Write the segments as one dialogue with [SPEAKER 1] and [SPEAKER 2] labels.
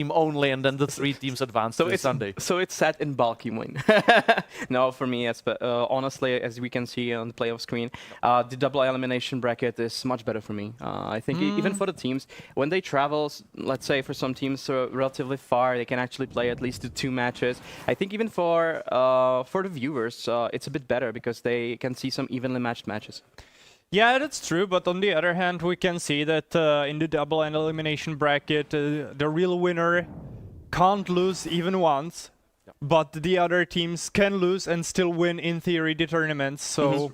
[SPEAKER 1] team only, and then the 3 teams advance to Sunday.
[SPEAKER 2] So it's set in bulk, you mean? No, for me, honestly, as we can see on the playoff screen, the double elimination bracket is much better for me. I think even for the teams, when they travel, let's say for some teams relatively far, they can actually play at least 2 matches. I think even for the viewers, it's a bit better because they can see some evenly matched matches.
[SPEAKER 3] Yeah, that's true, but on the other hand, we can see that in the double and elimination bracket, the real winner can't lose even once, but the other teams can lose and still win, in theory, the tournaments, so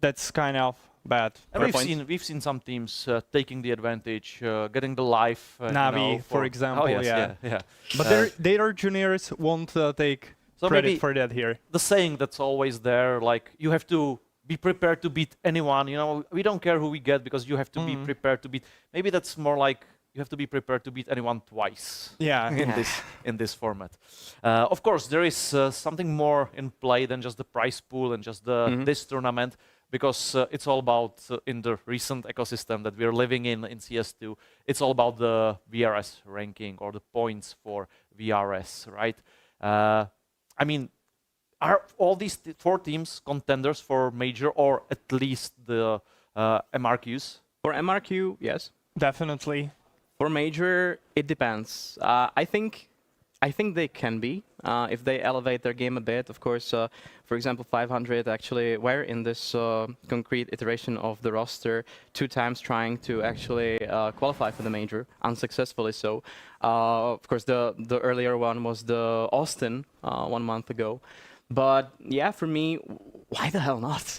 [SPEAKER 3] that's kind of bad.
[SPEAKER 1] And we've seen some teams taking the advantage, getting the life.
[SPEAKER 3] Navi, for example,
[SPEAKER 1] oh, yes, yeah.
[SPEAKER 3] But their juniors won't take credit for that here.
[SPEAKER 1] The saying that's always there, like, you have to be prepared to beat anyone, you know, we don't care who we get because you have to be prepared to beat. Maybe that's more like you have to be prepared to beat anyone twice.
[SPEAKER 3] Yeah.
[SPEAKER 1] in this format. Of course, there is something more in play than just the prize pool and just this tournament, because it's all about in the recent ecosystem that we're living in CS2. It's all about the VRS ranking or the points for VRS, right? I mean, are all these 4 teams contenders for major, or at least the MRQs?
[SPEAKER 2] For MRQ, yes.
[SPEAKER 3] Definitely.
[SPEAKER 2] For major, it depends. I think they can be if they elevate their game a bit. Of course, for example, 500 actually were in this concrete iteration of the roster 2 times trying to actually qualify for the major, unsuccessfully so. Of course, the earlier one was the Austin 1 month ago. But yeah, for me, why the hell not?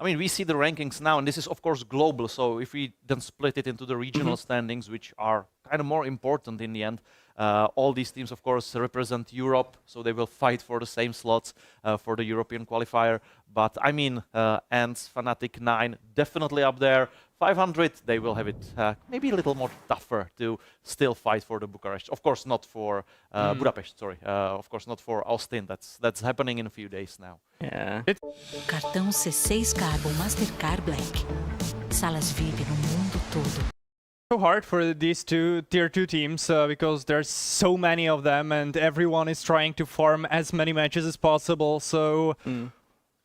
[SPEAKER 1] I mean, we see the rankings now, and this is, of course, global. So if we then split it into the regional standings, which are kind of more important in the end, all these teams, of course, represent Europe, so they will fight for the same slots for the European qualifier. But I mean, ENCE, fnatic 9, definitely up there. 500, they will have it maybe a little more tougher to still fight for the Bucharest. Of course, not for Budapest, sorry. Of course, not for Austin. That's happening in a few days now.
[SPEAKER 2] Yeah.
[SPEAKER 4] Cartão C6 Carbon Mastercard Black. Salas VIP no mundo todo.
[SPEAKER 3] So hard for these 2 tier 2 teams because there's so many of them and everyone is trying to farm as many matches as possible. So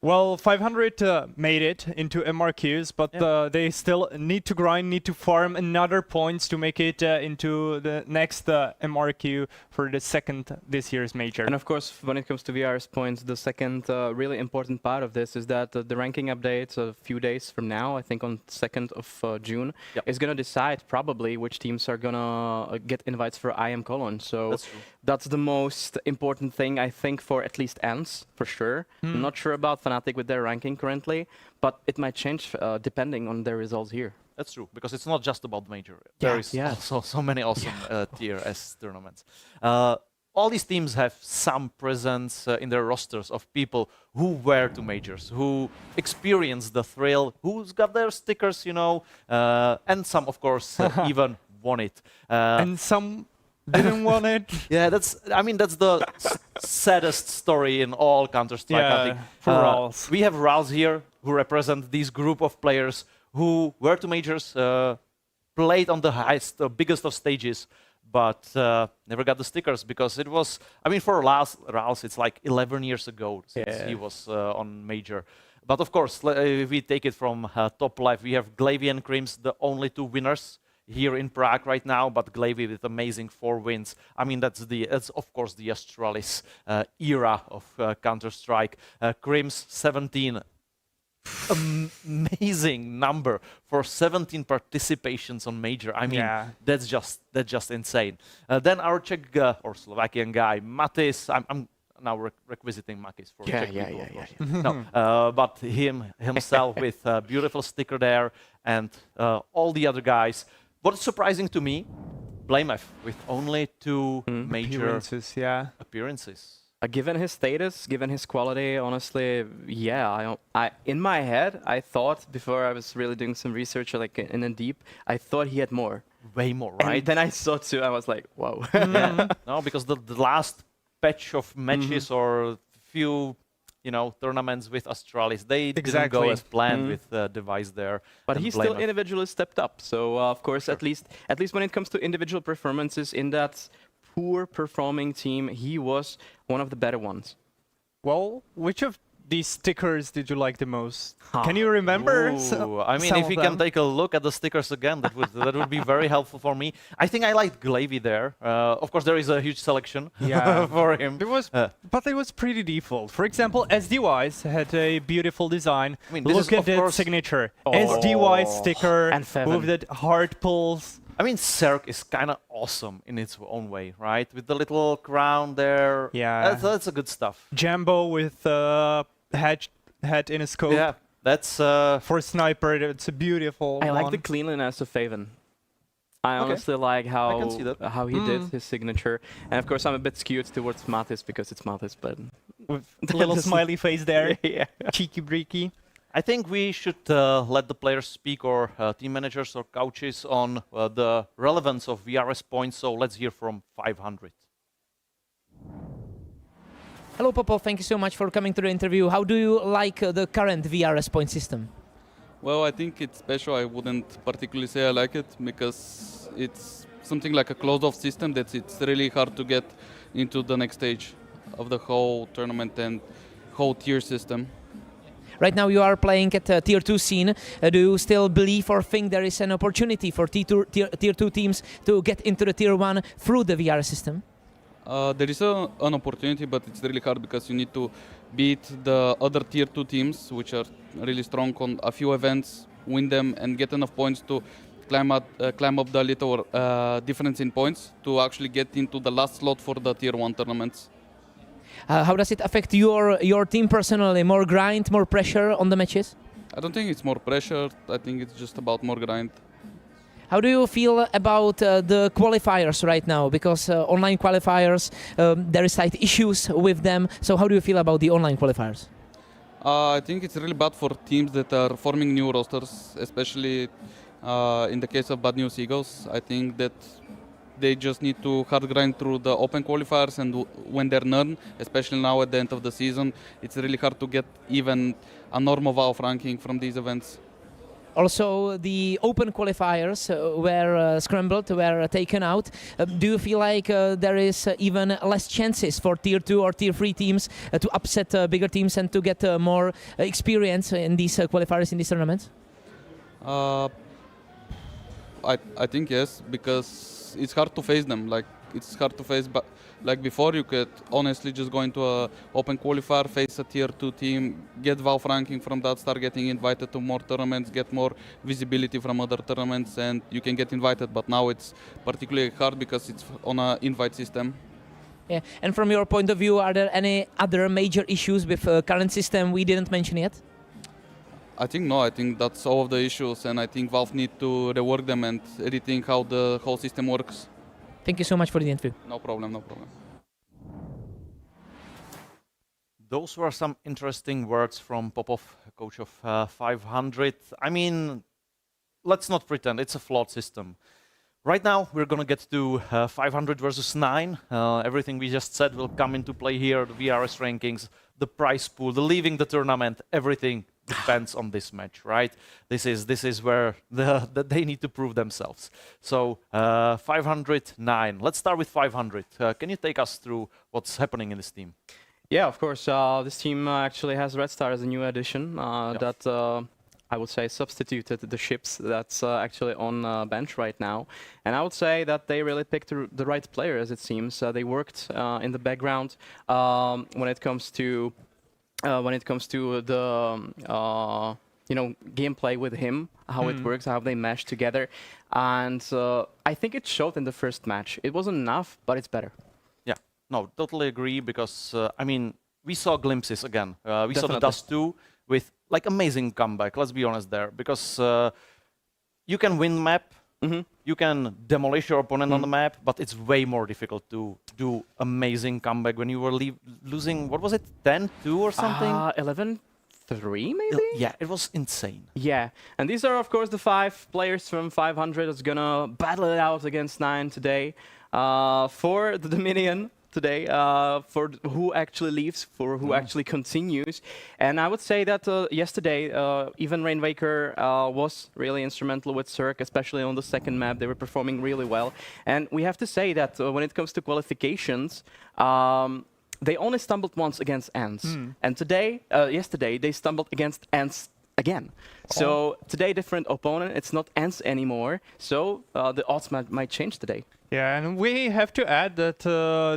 [SPEAKER 3] well, 500 made it into MRQs, but they still need to grind, need to farm another points to make it into the next MRQ for the second this year's major.
[SPEAKER 2] And of course, when it comes to VR's points, the second really important part of this is that the ranking updates a few days from now, I think on 2nd of June, is going to decide probably which teams are going to get invites for IM Cologne. So that's the most important thing, I think, for at least ENCE, for sure. I'm not sure about fnatic with their ranking currently, but it might change depending on their results here.
[SPEAKER 1] That's true, because it's not just about major. There is also so many awesome tier S tournaments. All these teams have some presence in their rosters of people who were to majors, who experienced the thrill, who's got their stickers, you know, and some, of course, even won it.
[SPEAKER 3] And some didn't want it.
[SPEAKER 1] Yeah, I mean, that's the saddest story in all Counter-Strike. I think.
[SPEAKER 3] For Rals.
[SPEAKER 1] We have Rals here who represent this group of players who were to majors, played on the highest, biggest of stages, but never got the stickers because it was, I mean, for Rals, it's like 11 years ago since he was on major. But of course, if we take it from top life, we have Glavy and Crims, the only 2 winners here in Prague right now, but Glavy with amazing 4 wins. I mean, that's of course the Astralis era of Counter-Strike. Crims 17, amazing number for 17 participations on major. I mean, that's just insane. Then our Czech or Slovakian guy, Matis. I'm now requisiting Matis for Czech people. No, but himself with a beautiful sticker there, and all the other guys. What's surprising to me, Blamef with only 2 major appearances.
[SPEAKER 2] Given his status, given his quality, honestly, yeah. I in my head, I thought before I was really doing some research, like in a deep, I thought he had more.
[SPEAKER 1] Way more, right?
[SPEAKER 2] And then I saw 2, I was like, whoa.
[SPEAKER 1] No, because the last patch of matches or few tournaments with Astralis. They didn't go
[SPEAKER 3] Exactly.
[SPEAKER 1] as planned with Device there.
[SPEAKER 2] But
[SPEAKER 1] and
[SPEAKER 2] he still
[SPEAKER 1] Blameless.
[SPEAKER 2] individually stepped up. So of course,
[SPEAKER 1] Sure.
[SPEAKER 2] at least when it comes to individual performances in that poor performing team, he was one of the better ones.
[SPEAKER 3] Well, which of these stickers did you like the most? Can you remember?
[SPEAKER 1] Ooh, I mean,
[SPEAKER 3] some
[SPEAKER 1] if
[SPEAKER 3] of
[SPEAKER 1] we can
[SPEAKER 3] them?
[SPEAKER 1] take a look at the stickers again, that would be very helpful for me. I think I liked Glavy there. Of course, there is a huge selection
[SPEAKER 3] Yeah.
[SPEAKER 1] for him.
[SPEAKER 3] It was, but it was pretty default. For example, SDY's had a beautiful design.
[SPEAKER 1] I mean, this
[SPEAKER 3] Look
[SPEAKER 1] is,
[SPEAKER 3] at
[SPEAKER 1] of
[SPEAKER 3] that
[SPEAKER 1] course-
[SPEAKER 3] signature.
[SPEAKER 1] Oh.
[SPEAKER 3] SDY sticker
[SPEAKER 2] And Feven.
[SPEAKER 3] with that heart pulse.
[SPEAKER 1] I mean, Zerg is kind of awesome in its own way, right? With the little crown there.
[SPEAKER 3] Yeah.
[SPEAKER 1] That's a good stuff.
[SPEAKER 3] Jambo with head in a scope.
[SPEAKER 1] Yeah, that's
[SPEAKER 3] For sniper, it's a beautiful
[SPEAKER 2] I like
[SPEAKER 3] one.
[SPEAKER 2] the cleanliness of Faven. I honestly like how
[SPEAKER 1] can see that.
[SPEAKER 2] how he did his signature, and of course I'm a bit skewed towards Matis because it's Matis, but
[SPEAKER 3] With a little smiley face there.
[SPEAKER 2] yeah.
[SPEAKER 3] Cheeky breaky.
[SPEAKER 1] I think we should let the players speak, or team managers or coaches, on the relevance of VRS points. So let's hear from 500.
[SPEAKER 5] Hello, Popov. Thank you so much for coming to the interview. How do you like the current VRS point system?
[SPEAKER 6] Well, I think it's special. I wouldn't particularly say I like it because it's something like a closed-off system that it's really hard to get into the next stage of the whole tournament and whole tier system.
[SPEAKER 5] Right now you are playing at the Tier 2 scene. Do you still believe or think there is an opportunity for tier 2 teams to get into the Tier 1 through the VRS system?
[SPEAKER 6] There is an opportunity, but it's really hard because you need to beat the other tier 2 teams, which are really strong on a few events, win them, and get enough points to climb up the little difference in points to actually get into the last slot for the Tier 1 tournaments.
[SPEAKER 5] How does it affect your team personally? More grind, more pressure on the matches?
[SPEAKER 6] I don't think it's more pressure. I think it's just about more grind.
[SPEAKER 5] How do you feel about the qualifiers right now? Because online qualifiers, there is slight issues with them. So how do you feel about the online qualifiers?
[SPEAKER 6] I think it's really bad for teams that are forming new rosters, especially in the case of Bad News Eagles. I think that they just need to hard grind through the open qualifiers, and when they're none, especially now at the end of the season, it's really hard to get even a normal Valve ranking from these events.
[SPEAKER 5] Also, the open qualifiers were scrambled, were taken out. Do you feel like there is even less chances for Tier 2 or Tier 3 teams to upset bigger teams and to get more experience in these qualifiers, in these tournaments?
[SPEAKER 6] I think yes, because it's hard to face them. Like it's hard to face, but like before, you could honestly just go into a open qualifier, face a Tier 2 team, get Valve ranking from that, start getting invited to more tournaments, get more visibility from other tournaments, and you can get invited. But now it's particularly hard because it's on an invite system.
[SPEAKER 5] Yeah. And from your point of view, are there any other major issues with current system we didn't mention yet?
[SPEAKER 6] I think no. I think that's all of the issues, and I think Valve need to rework them and rethink how the whole system works.
[SPEAKER 5] Thank you so much for the interview.
[SPEAKER 6] No problem, no problem.
[SPEAKER 1] Those were some interesting words from Popov, coach of 500. I mean, let's not pretend it's a flawed system. Right now, we're going to get to 500 versus 9. Everything we just said will come into play here, the VRS rankings, the prize pool, the leaving the tournament, everything depends on this match, right? This is where they need to prove themselves. So 509. Let's start with 500. Can you take us through what's happening in this team?
[SPEAKER 2] Yeah, of course. This team actually has Red Star as a new addition that I would say substituted the ships that's actually on bench right now. And I would say that they really picked the right player, as it seems. They worked in the background when it comes to the gameplay with him, how it works, how they mesh together. And I think it showed in the first match. It wasn't enough, but it's better.
[SPEAKER 1] Yeah, no, totally agree, because I mean, we saw glimpses again. We saw the
[SPEAKER 2] Definitely.
[SPEAKER 1] Dust 2 with like amazing comeback, let's be honest there, because you can win map, you can demolish your opponent on the map, but it's way more difficult to do amazing comeback when you were losing, what was it, 10-2 or something?
[SPEAKER 2] 11-3 maybe?
[SPEAKER 1] Yeah, it was insane.
[SPEAKER 2] Yeah, and these are of course the 5 players from 500 that's gonna battle it out against 9 today for the Dominion. today for who actually leaves, for who actually continues. And I would say that yesterday, even Rainmaker was really instrumental with Cirque, especially on the second map. They were performing really well. And we have to say that when it comes to qualifications, they only stumbled once against ENCE. And yesterday, they stumbled against ENCE again. So today, different opponent. It's not ENCE anymore. So the odds might change today.
[SPEAKER 3] Yeah, and we have to add that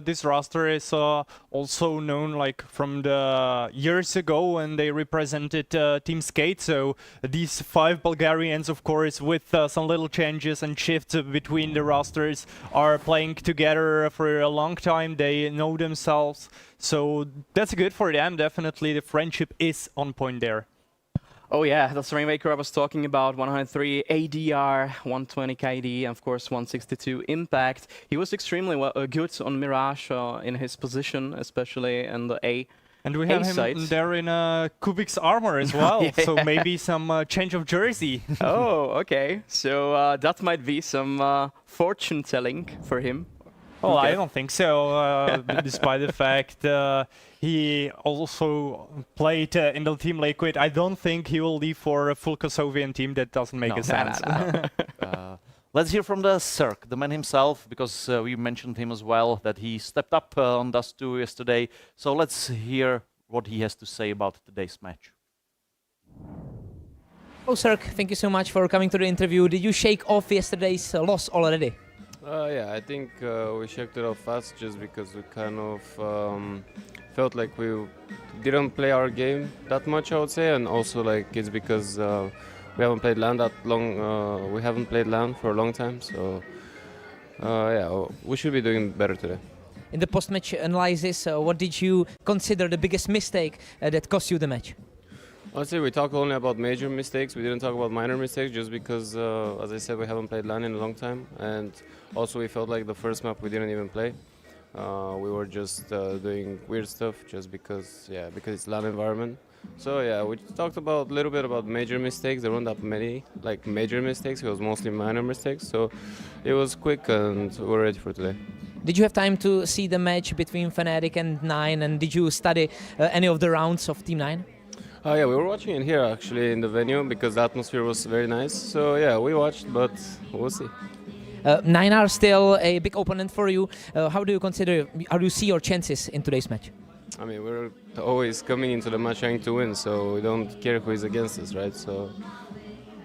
[SPEAKER 3] this roster is also known like from the years ago when they represented Team Skate. So these 5 Bulgarians, of course, with some little changes and shifts between the rosters, are playing together for a long time. They know themselves, so that's good for them. Definitely, the friendship is on point there.
[SPEAKER 2] Oh yeah, that's the Rainmaker I was talking about. 103 ADR, 120 KD, and of course 162 impact. He was extremely good on Mirage in his position, especially in the A.
[SPEAKER 3] And we have him there in Kubik's armor as well,
[SPEAKER 2] Yeah.
[SPEAKER 3] so maybe some change of jersey.
[SPEAKER 2] Oh, okay. So that might be some fortune telling for him.
[SPEAKER 3] Well,
[SPEAKER 2] Okay.
[SPEAKER 3] I don't think so, despite the fact he also played in the Team Liquid. I don't think he will leave for a full Kosovian team. That doesn't make sense.
[SPEAKER 1] Let's hear from the Cirque, the man himself, because we mentioned him as well, that he stepped up on Dust 2 yesterday. So let's hear what he has to say about today's match.
[SPEAKER 5] Oh, Cirque, thank you so much for coming to the interview. Did you shake off yesterday's loss already?
[SPEAKER 7] Yeah, I think we shook it off fast just because we kind of felt like we didn't play our game that much, I would say, and also like it's because we haven't played LAN that long. We haven't played LAN for a long time, so yeah, we should be doing better today.
[SPEAKER 5] In the post-match analysis, what did you consider the biggest mistake that cost you the match?
[SPEAKER 7] I'd say we talk only about major mistakes. We didn't talk about minor mistakes just because, as I said, we haven't played LAN in a long time, and also we felt like the first map we didn't even play. We were just doing weird stuff just because, yeah, because it's LAN environment. So yeah, we talked about a little bit about major mistakes. There weren't that many like major mistakes. It was mostly minor mistakes. So it was quick, and we were ready for today.
[SPEAKER 5] Did you have time to see the match between Fnatic and 9, and did you study any of the rounds of Team 9?
[SPEAKER 7] Yeah, we were watching it here actually in the venue because the atmosphere was very nice. So yeah, we watched, but we'll see.
[SPEAKER 5] 9 are still a big opponent for you. How do you see your chances in today's match?
[SPEAKER 7] I mean, we're always coming into the match trying to win, so we don't care who is against us, right? So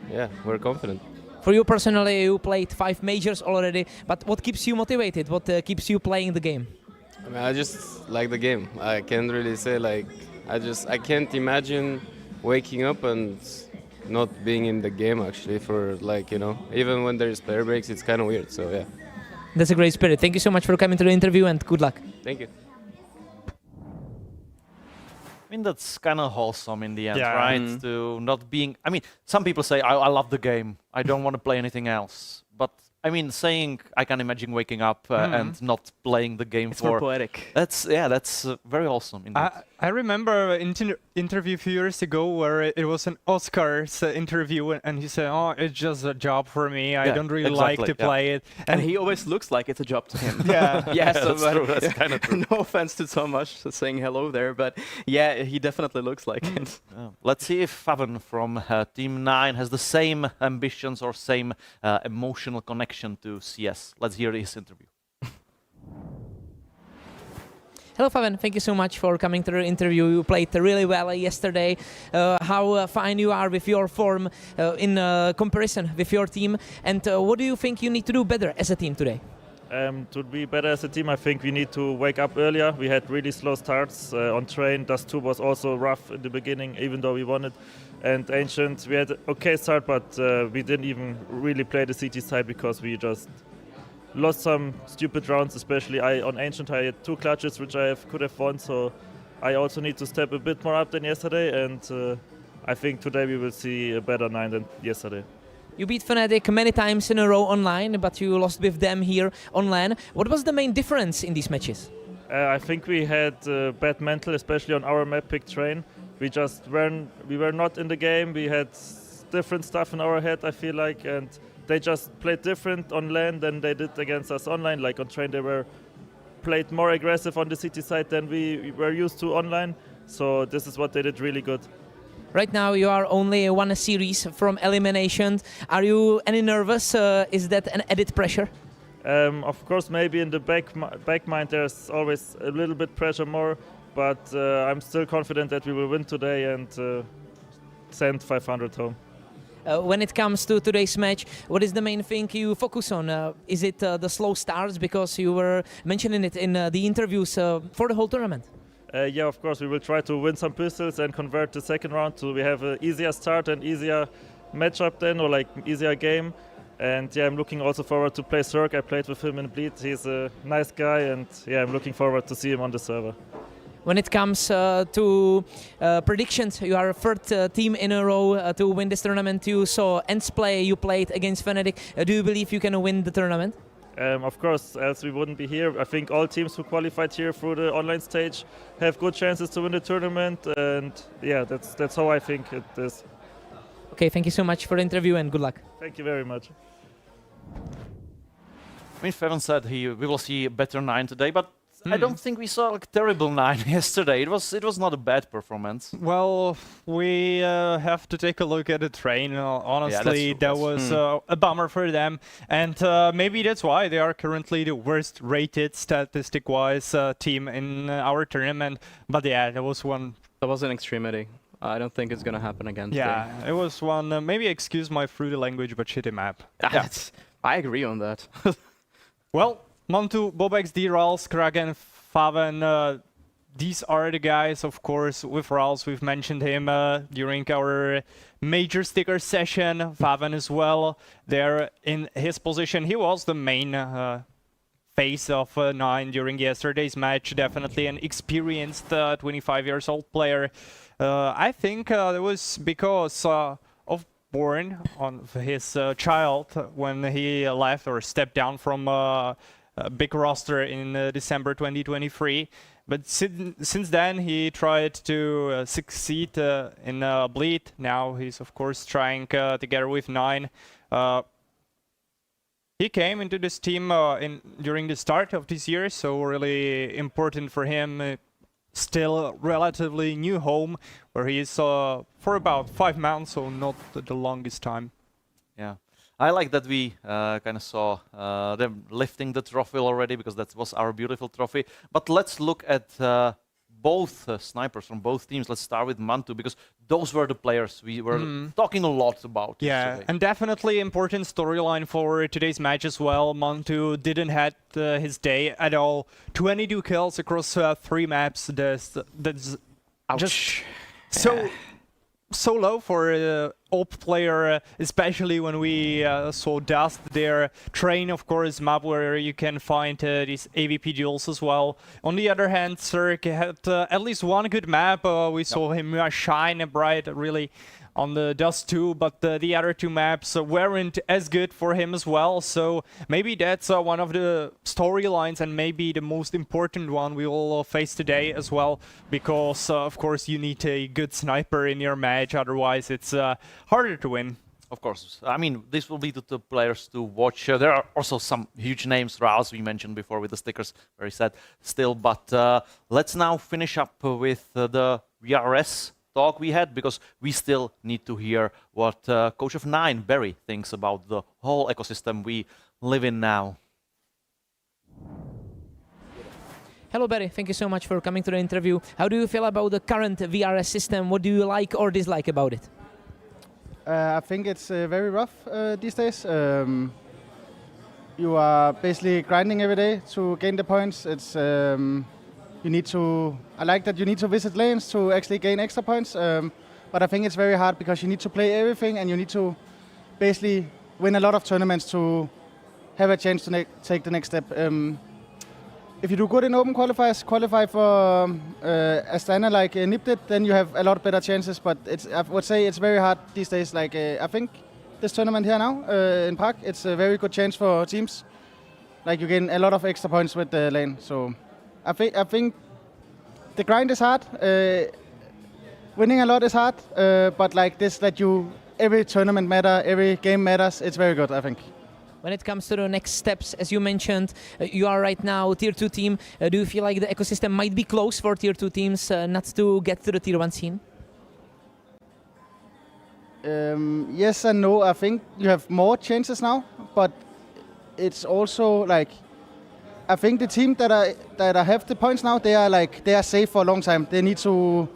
[SPEAKER 7] yeah, we're confident.
[SPEAKER 5] For you personally, you played 5 majors already, but what keeps you motivated? What keeps you playing the game?
[SPEAKER 7] I mean, I just like the game. I can't really say like, I can't imagine waking up and not being in the game actually for like, you know, even when there's player breaks, it's kind of weird, so yeah.
[SPEAKER 5] That's a great spirit. Thank you so much for coming to the interview and good luck.
[SPEAKER 7] Thank you.
[SPEAKER 1] I mean, that's kind of wholesome in the end,
[SPEAKER 3] Yeah.
[SPEAKER 1] right? To not being... I mean, some people say, I love the game. I don't want to play anything else. But, I mean, saying I can imagine waking up and not playing the game
[SPEAKER 2] It's
[SPEAKER 1] for...
[SPEAKER 2] more poetic.
[SPEAKER 1] That's very wholesome. Indeed.
[SPEAKER 3] I remember an interview a few years ago where it was an Oscars interview, and he said, "Oh, it's just a job for me. I
[SPEAKER 1] Yeah,
[SPEAKER 3] don't really like
[SPEAKER 1] exactly,
[SPEAKER 3] to play it."
[SPEAKER 2] And he always looks like it's a job to him.
[SPEAKER 3] Yeah.
[SPEAKER 2] Yeah, so
[SPEAKER 1] that's true. That's kind of true.
[SPEAKER 2] no offense to Tomasz saying hello there, but yeah, he definitely looks like it.
[SPEAKER 1] Let's see if Faven from Team 9 has the same ambitions or same emotional connection to CS. Let's hear his interview.
[SPEAKER 5] Hello, Faven. Thank you so much for coming to the interview. You played really well yesterday. How fine you are with your form in comparison with your team, and what do you think you need to do better as a team today?
[SPEAKER 8] To be better as a team, I think we need to wake up earlier. We had really slow starts on train. Dust 2 was also rough in the beginning, even though we won it. And Ancient, we had an okay start, but we didn't even really play the CT side because we just lost some stupid rounds, especially on Ancient. I had 2 clutches, which I could have won, so I also need to step a bit more up than yesterday, and I think today we will see a better 9 than yesterday.
[SPEAKER 5] You beat Fnatic many times in a row online, but you lost with them here on LAN. What was the main difference in these matches?
[SPEAKER 8] I think we had bad mental, especially on our map pick train. We were not in the game. We had different stuff in our head, I feel like, and they just played different on LAN than they did against us online. Like on train, they were played more aggressive on the city side than we were used to online. So this is what they did really good.
[SPEAKER 5] Right now you are only one series from elimination. Are you any nervous? Is that an added pressure?
[SPEAKER 8] Of course, maybe in the back mind there's always a little bit pressure more, but I'm still confident that we will win today and send 500 home.
[SPEAKER 5] When it comes to today's match, what is the main thing you focus on? Is it the slow starts, because you were mentioning it in the interviews for the whole tournament?
[SPEAKER 8] Yeah, of course, we will try to win some pistols and convert the second round to we have an easier start and easier matchup then, or like easier game. And yeah, I'm looking also forward to play Cirque. I played with him in Bleed. He's a nice guy, and yeah, I'm looking forward to see him on the server.
[SPEAKER 5] When it comes to predictions, you are a third team in a row to win this tournament. You saw ENCE play, you played against fnatic. Do you believe you can win the tournament?
[SPEAKER 8] Of course, else we wouldn't be here. I think all teams who qualified here through the online stage have good chances to win the tournament, and yeah, that's how I think it is.
[SPEAKER 5] Okay, thank you so much for the interview and good luck.
[SPEAKER 8] Thank you very much.
[SPEAKER 1] I mean, Feven said we will see a better 9 today, but I don't think we saw like terrible 9 yesterday. It was not a bad performance.
[SPEAKER 3] Well, we have to take a look at the train. Honestly,
[SPEAKER 1] true,
[SPEAKER 3] that was a bummer for them, and maybe that's why they are currently the worst-rated statistic-wise team in our tournament. But yeah, that was one.
[SPEAKER 2] That was an extremity. I don't think it's gonna happen again.
[SPEAKER 3] Yeah,
[SPEAKER 2] today.
[SPEAKER 3] it was one. Maybe excuse my fruity language, but shitty map.
[SPEAKER 2] Yeah. I agree on that.
[SPEAKER 3] Well, Montu, Bobex, D-Rals, Kragen, Faven, these are the guys, of course. With Rals, we've mentioned him during our major sticker session. Faven as well, there in his position. He was the main face of 9 during yesterday's match. Definitely an experienced 25 years old player. I think it was because of Born on his child when he left or stepped down from a big roster in December 2023. But since then he tried to succeed in Bleed. Now he's of course trying together with 9. He came into this team during the start of this year, so really important for him. Still relatively new home, where he is for about 5 months, so not the longest time.
[SPEAKER 1] Yeah, I like that we kind of saw them lifting the trophy already, because that was our beautiful trophy. But let's look at both snipers from both teams. Let's start with Mantu, because those were the players we were talking a lot about.
[SPEAKER 3] Yeah,
[SPEAKER 1] yesterday.
[SPEAKER 3] and definitely important storyline for today's match as well. Mantu didn't had his day at all. 22 kills across 3 maps. That's just so low for an OP player, especially when we saw Dust there. Train, of course, map where you can find these AVP duels as well. On the other hand, Cirque had at least one good map. We saw him shine bright, really, on the Dust 2, but the other 2 maps weren't as good for him as well. So maybe that's one of the storylines, and maybe the most important one we will face today as well, because of course you need a good sniper in your match, otherwise it's harder to win.
[SPEAKER 1] Of course. I mean, this will be the players to watch. There are also some huge names, Raus we mentioned before with the stickers, very sad still. But let's now finish up with the VRS talk we had, because we still need to hear what coach of 9, Barry, thinks about the whole ecosystem we live in now.
[SPEAKER 5] Hello Barry, thank you so much for coming to the interview. How do you feel about the current VRS system? What do you like or dislike about it?
[SPEAKER 9] I think it's very rough these days. You are basically grinding every day to gain the points. It's you need to. I like that you need to visit lanes to actually gain extra points. But I think it's very hard because you need to play everything and you need to basically win a lot of tournaments to have a chance to take the next step. If you do good in open qualifiers, qualify for a standard like NIP did, then you have a lot better chances. But I would say it's very hard these days. Like I think this tournament here now in Prague, it's a very good chance for teams. Like you gain a lot of extra points with the lane. So I think the grind is hard. Winning a lot is hard. But like this, that you every tournament matter, every game matters. It's very good, I think.
[SPEAKER 5] When it comes to the next steps, as you mentioned, you are right now Tier 2 team. Do you feel like the ecosystem might be close for Tier 2 teams not to get to the Tier 1 scene?
[SPEAKER 9] Yes and no. I think you have more chances now, but it's also like I think the team that have the points now, they are safe for a long time. They need to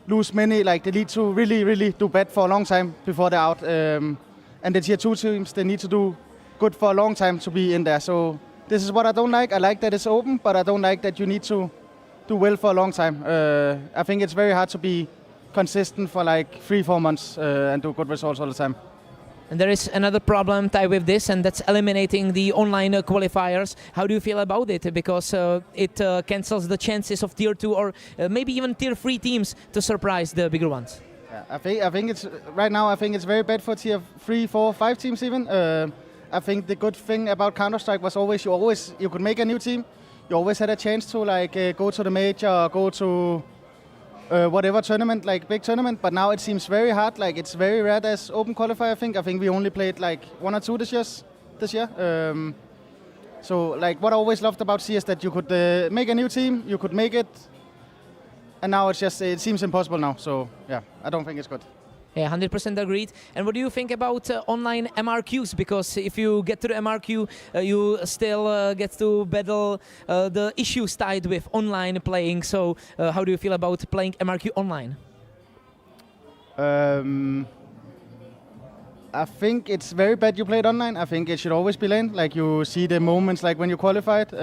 [SPEAKER 9] lose many, like they need to really do bad for a long time before they're out. And the Tier 2 teams, they need to do good for a long time to be in there. So this is what I don't like. I like that it's open, but I don't like that you need to do well for a long time. I think it's very hard to be consistent for like 3-4 months and do good results all the time.
[SPEAKER 5] And there is another problem tied with this, and that's eliminating the online qualifiers. How do you feel about it? Because it cancels the chances of Tier 2 or maybe even Tier 3 teams to surprise the bigger ones.
[SPEAKER 9] Yeah, I think it's right now. I think it's very bad for Tier 3, 4, 5 teams even. I think the good thing about Counter-Strike was always you could make a new team. You always had a chance to like go to the major, or go to whatever tournament, like big tournament. But now it seems very hard. Like it's very rare as open qualifier. I think we only played like 1 or 2 this year. So like what I always loved about CS is that you could make a new team, you could make it, and now it seems impossible now. So yeah, I don't think it's good.
[SPEAKER 5] Yeah, 100% agreed. And what do you think about online MRQs? Because if you get to the MRQ, you still get to battle the issues tied with online playing. So how do you feel about playing MRQ online?
[SPEAKER 9] I think it's very bad you played online. I think it should always be lane. Like you see the moments like when you qualified.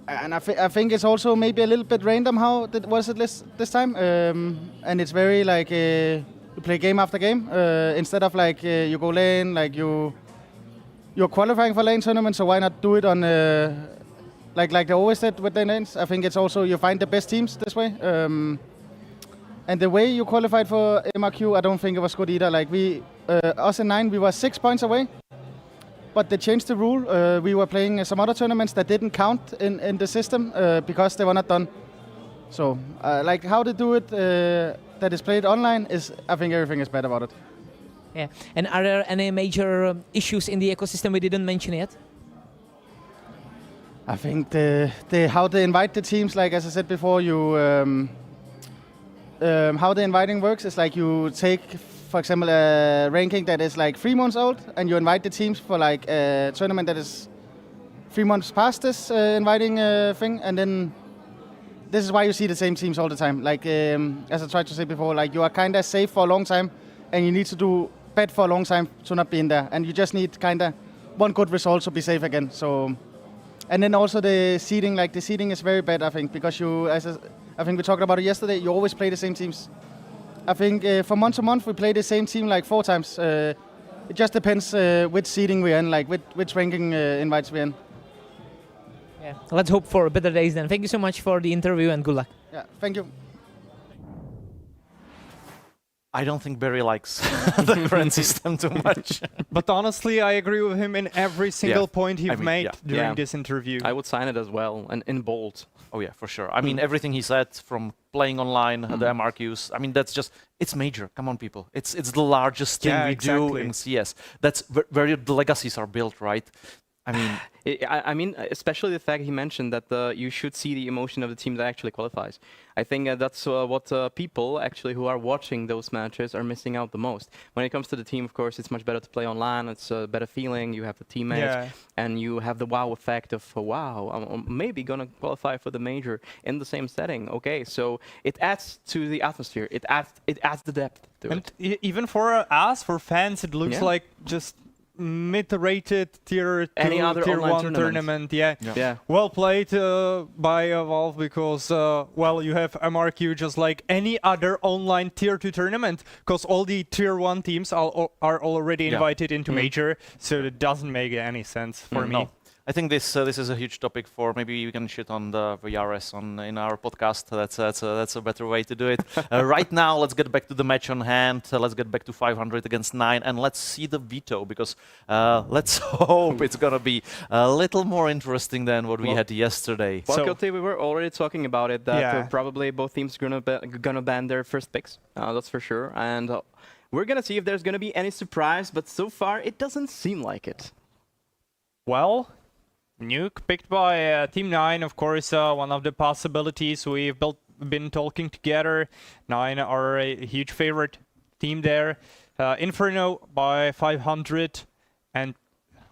[SPEAKER 9] And I think it's also maybe a little bit random how was it this time, and it's very like you play game after game instead of like you go lane, like you're qualifying for lane tournament, so why not do it on like they always did with the lanes. I think it's also you find the best teams this way, and the way you qualified for MRQ, I don't think it was good either. Like us in 9, we were 6 points away. But they changed the rule. We were playing some other tournaments that didn't count in the system because they were not done. So, like how they do it that is played online I think everything is bad about it.
[SPEAKER 5] Yeah. And are there any major issues in the ecosystem we didn't mention yet?
[SPEAKER 9] I think how they invite the teams, like as I said before, how the inviting works is like you take, for example, a ranking that is like 3 months old, and you invite the teams for like a tournament that is 3 months past this inviting thing, and then this is why you see the same teams all the time. Like as I tried to say before, like you are kind of safe for a long time, and you need to do bad for a long time to not be in there, and you just need kind of one good result to be safe again. So, and then also the seeding, like the seeding is very bad, I think, because I think we talked about it yesterday. You always play the same teams. I think from month to month we play the same team like 4 times. It just depends which seeding we're in, like which ranking invites we're in.
[SPEAKER 5] Yeah. Let's hope for better days then. Thank you so much for the interview and good luck.
[SPEAKER 9] Yeah, thank you.
[SPEAKER 1] I don't think Barry likes the current system too much.
[SPEAKER 3] But honestly, I agree with him in every single point he made during
[SPEAKER 2] Yeah.
[SPEAKER 3] this interview.
[SPEAKER 2] I would sign it as well, and in bold.
[SPEAKER 1] Oh yeah, for sure. I mean, everything he said, from playing online, the MRQs. I mean, that's just, it's major. Come on, people. It's the largest thing we do in CS. That's where the legacies are built, right? I mean,
[SPEAKER 2] I mean, especially the fact he mentioned that you should see the emotion of the team that actually qualifies. I think that's what people actually who are watching those matches are missing out the most. When it comes to the team, of course, it's much better to play online. It's a better feeling. You have the teammates, and you have the wow effect of wow, I'm maybe gonna qualify for the major in the same setting. Okay, so it adds to the atmosphere. It adds the depth to
[SPEAKER 3] and
[SPEAKER 2] it.
[SPEAKER 3] Even for us, for fans, it looks like just mid-rated tier 2, tier 1 tournament. Yeah. Well played by Valve, because well, you have MRQ just like any other online tier 2 tournament, because all the tier 1 teams are already invited into major, so it doesn't make any sense for me.
[SPEAKER 1] No. I think this is a huge topic for, maybe we can shit on the VRS in our podcast. That's a better way to do it. Right now, let's get back to the match on hand. Let's get back to 500 against 9, and let's see the veto, because let's hope it's gonna be a little more interesting than what we had yesterday.
[SPEAKER 2] Well, Kote, we were already talking about it, that probably both teams are gonna ban their first picks. That's for sure. And We're gonna see if there's gonna be any surprise, but so far it doesn't seem like it.
[SPEAKER 3] Well, Nuke picked by Team 9, of course, one of the possibilities. We've been talking together. 9 are a huge favorite team there. Inferno by 500, and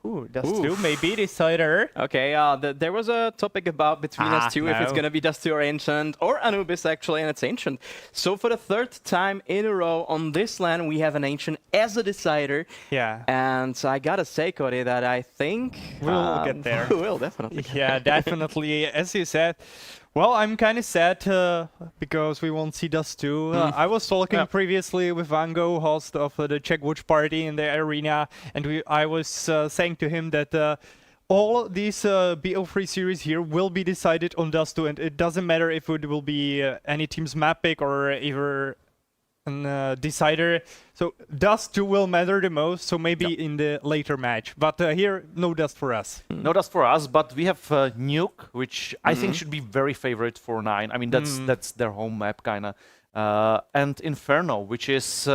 [SPEAKER 3] Dust2 may be decider.
[SPEAKER 2] Okay, there was a topic about between us two, if it's gonna be Dust2 or Ancient, or Anubis actually, and it's Ancient. So for the third time in a row on this LAN, we have an Ancient as a decider.
[SPEAKER 3] Yeah.
[SPEAKER 2] And I gotta say, Cody, that I think
[SPEAKER 3] we'll get there.
[SPEAKER 2] We will, definitely.
[SPEAKER 3] Yeah, definitely. As you said, well, I'm kind of sad because we won't see Dust2. I was talking previously with Vango, host of the Czech Watch Party in the arena, and I was saying to him that all these BO3 series here will be decided on Dust2, and it doesn't matter if it will be any team's map pick or either a decider. So Dust2 will matter the most, so maybe in the later match. But here, no Dust for us.
[SPEAKER 1] No Dust for us, but we have Nuke, which I think should be very favorite for 9. I mean, that's their home map, kind of. And Inferno, which is,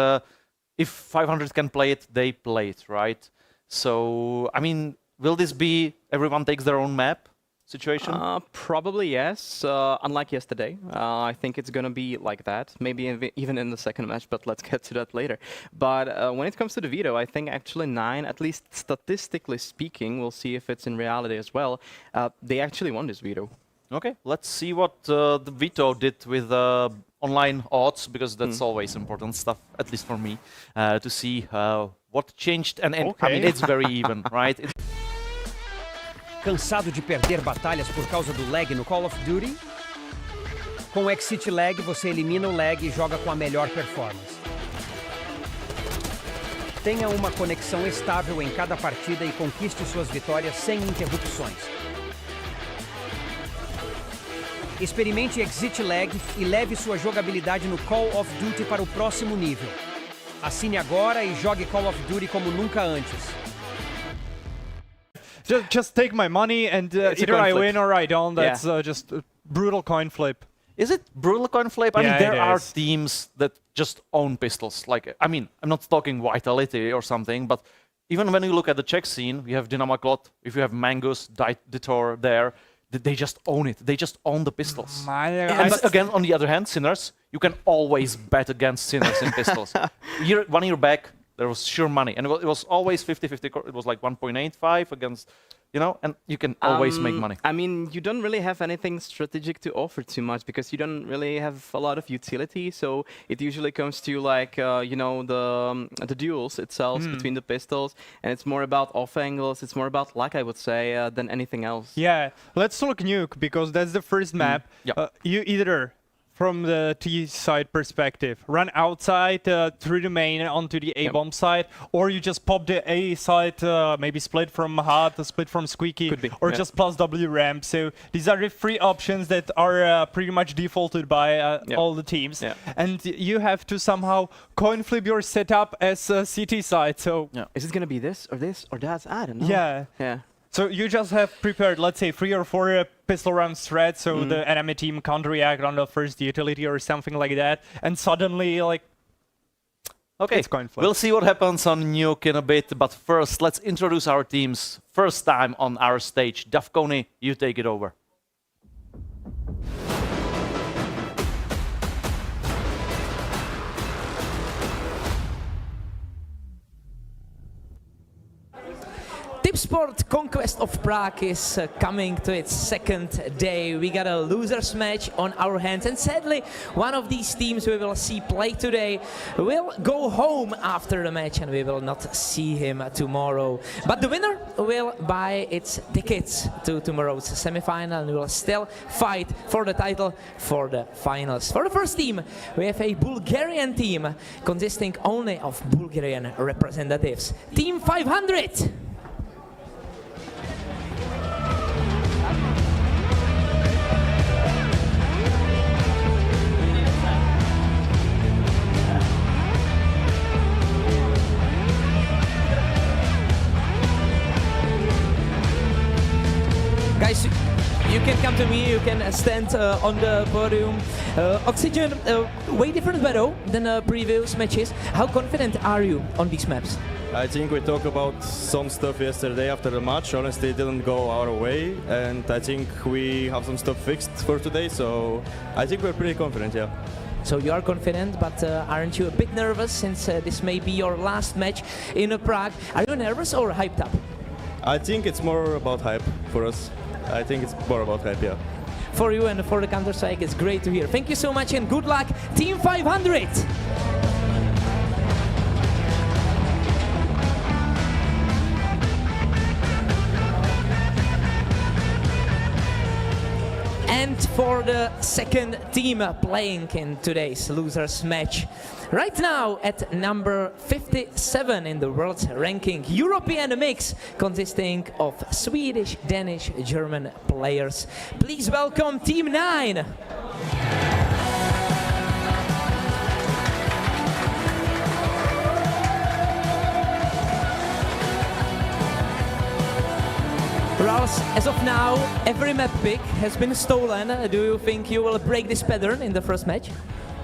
[SPEAKER 1] if 500 can play it, they play it, right? So, I mean, will this be everyone takes their own map situation?
[SPEAKER 2] Probably yes, unlike yesterday. I think it's gonna be like that, maybe even in the second match, but let's get to that later. But when it comes to the veto, I think actually 9, at least statistically speaking, we'll see if it's in reality as well, they actually won this veto.
[SPEAKER 1] Okay, let's see what the veto did with online odds, because that's always important stuff, at least for me, to see what changed. And I mean, it's very even, right?
[SPEAKER 10] Cansado de perder batalhas por causa do lag no Call of Duty? Com o Exit Lag, você elimina o lag e joga com a melhor performance. Tenha uma conexão estável em cada partida e conquiste suas vitórias sem interrupções. Experimente Exit Lag e leve sua jogabilidade no Call of Duty para o próximo nível. Assine agora e jogue Call of Duty como nunca antes.
[SPEAKER 3] Just take my money and either I win or I don't. That's just a brutal coin flip.
[SPEAKER 1] Is it brutal coin flip? I mean, there are teams that just own pistols. Like, I mean, I'm not talking Vitality or something, but even when you look at the Czech scene, we have Dynamo Klot, if you have Mangus, Ditor there, they just own it. They just own the pistols. And again, on the other hand, Sinners, you can always bet against Sinners in pistols. 1 year back, there was sure money, and it was always 50-50. It was like 1.85 against, you know, and you can always make money.
[SPEAKER 2] I mean, you don't really have anything strategic to offer too much because you don't really have a lot of utility. So it usually comes to like, you know, the duels itself between the pistols, and it's more about off angles. It's more about luck, I would say, than anything else.
[SPEAKER 3] Yeah, let's talk Nuke because that's the first map. You either, from the T side perspective, run outside through the main onto the A bomb side, or you just pop the A side, maybe split from Hot, split from Squeaky, or just plus W ramp. So these are the 3 options that are pretty much defaulted by all the teams. And you have to somehow coin flip your setup as CT side. So
[SPEAKER 2] is it gonna be this or that? I don't know. Yeah.
[SPEAKER 3] So you just have prepared, let's say, 3 or 4 pistol round threads, so the enemy team can't react on the first utility or something like that, and suddenly, like,
[SPEAKER 1] okay,
[SPEAKER 3] it's coin flip.
[SPEAKER 1] We'll see what happens on Nuke in a bit, but first, let's introduce our teams. First time on our stage. Dafkoni, you take it over.
[SPEAKER 5] Tipsport Conquest of Prague is coming to its second day. We got a losers match on our hands, and sadly one of these teams we will see play today will go home after the match and we will not see him tomorrow. But the winner will buy its tickets to tomorrow's semi-final and will still fight for the title for the finals. For the first team, we have a Bulgarian team consisting only of Bulgarian representatives. Team 500! Guys, You can come to me, you can stand on the podium. Oxygen, way different battle than previous matches. How confident are you on these maps?
[SPEAKER 11] I think we talked about some stuff yesterday after the match. Honestly, it didn't go our way, and I think we have some stuff fixed for today, so I think we're pretty confident, yeah.
[SPEAKER 5] So you are confident, but aren't you a bit nervous since this may be your last match in Prague? Are you nervous or hyped up?
[SPEAKER 11] I think it's more about hype for us. I think it's more about hype, yeah.
[SPEAKER 5] For you and for the Counter-Strike, it's great to hear. Thank you so much and good luck, Team 500! And for the second team playing in today's losers match, right now at number 57 in the world ranking, European mix consisting of Swedish, Danish, German players. Please welcome Team 9. Rals, as of now, every map pick has been stolen. Do you think you will break this pattern in the first match?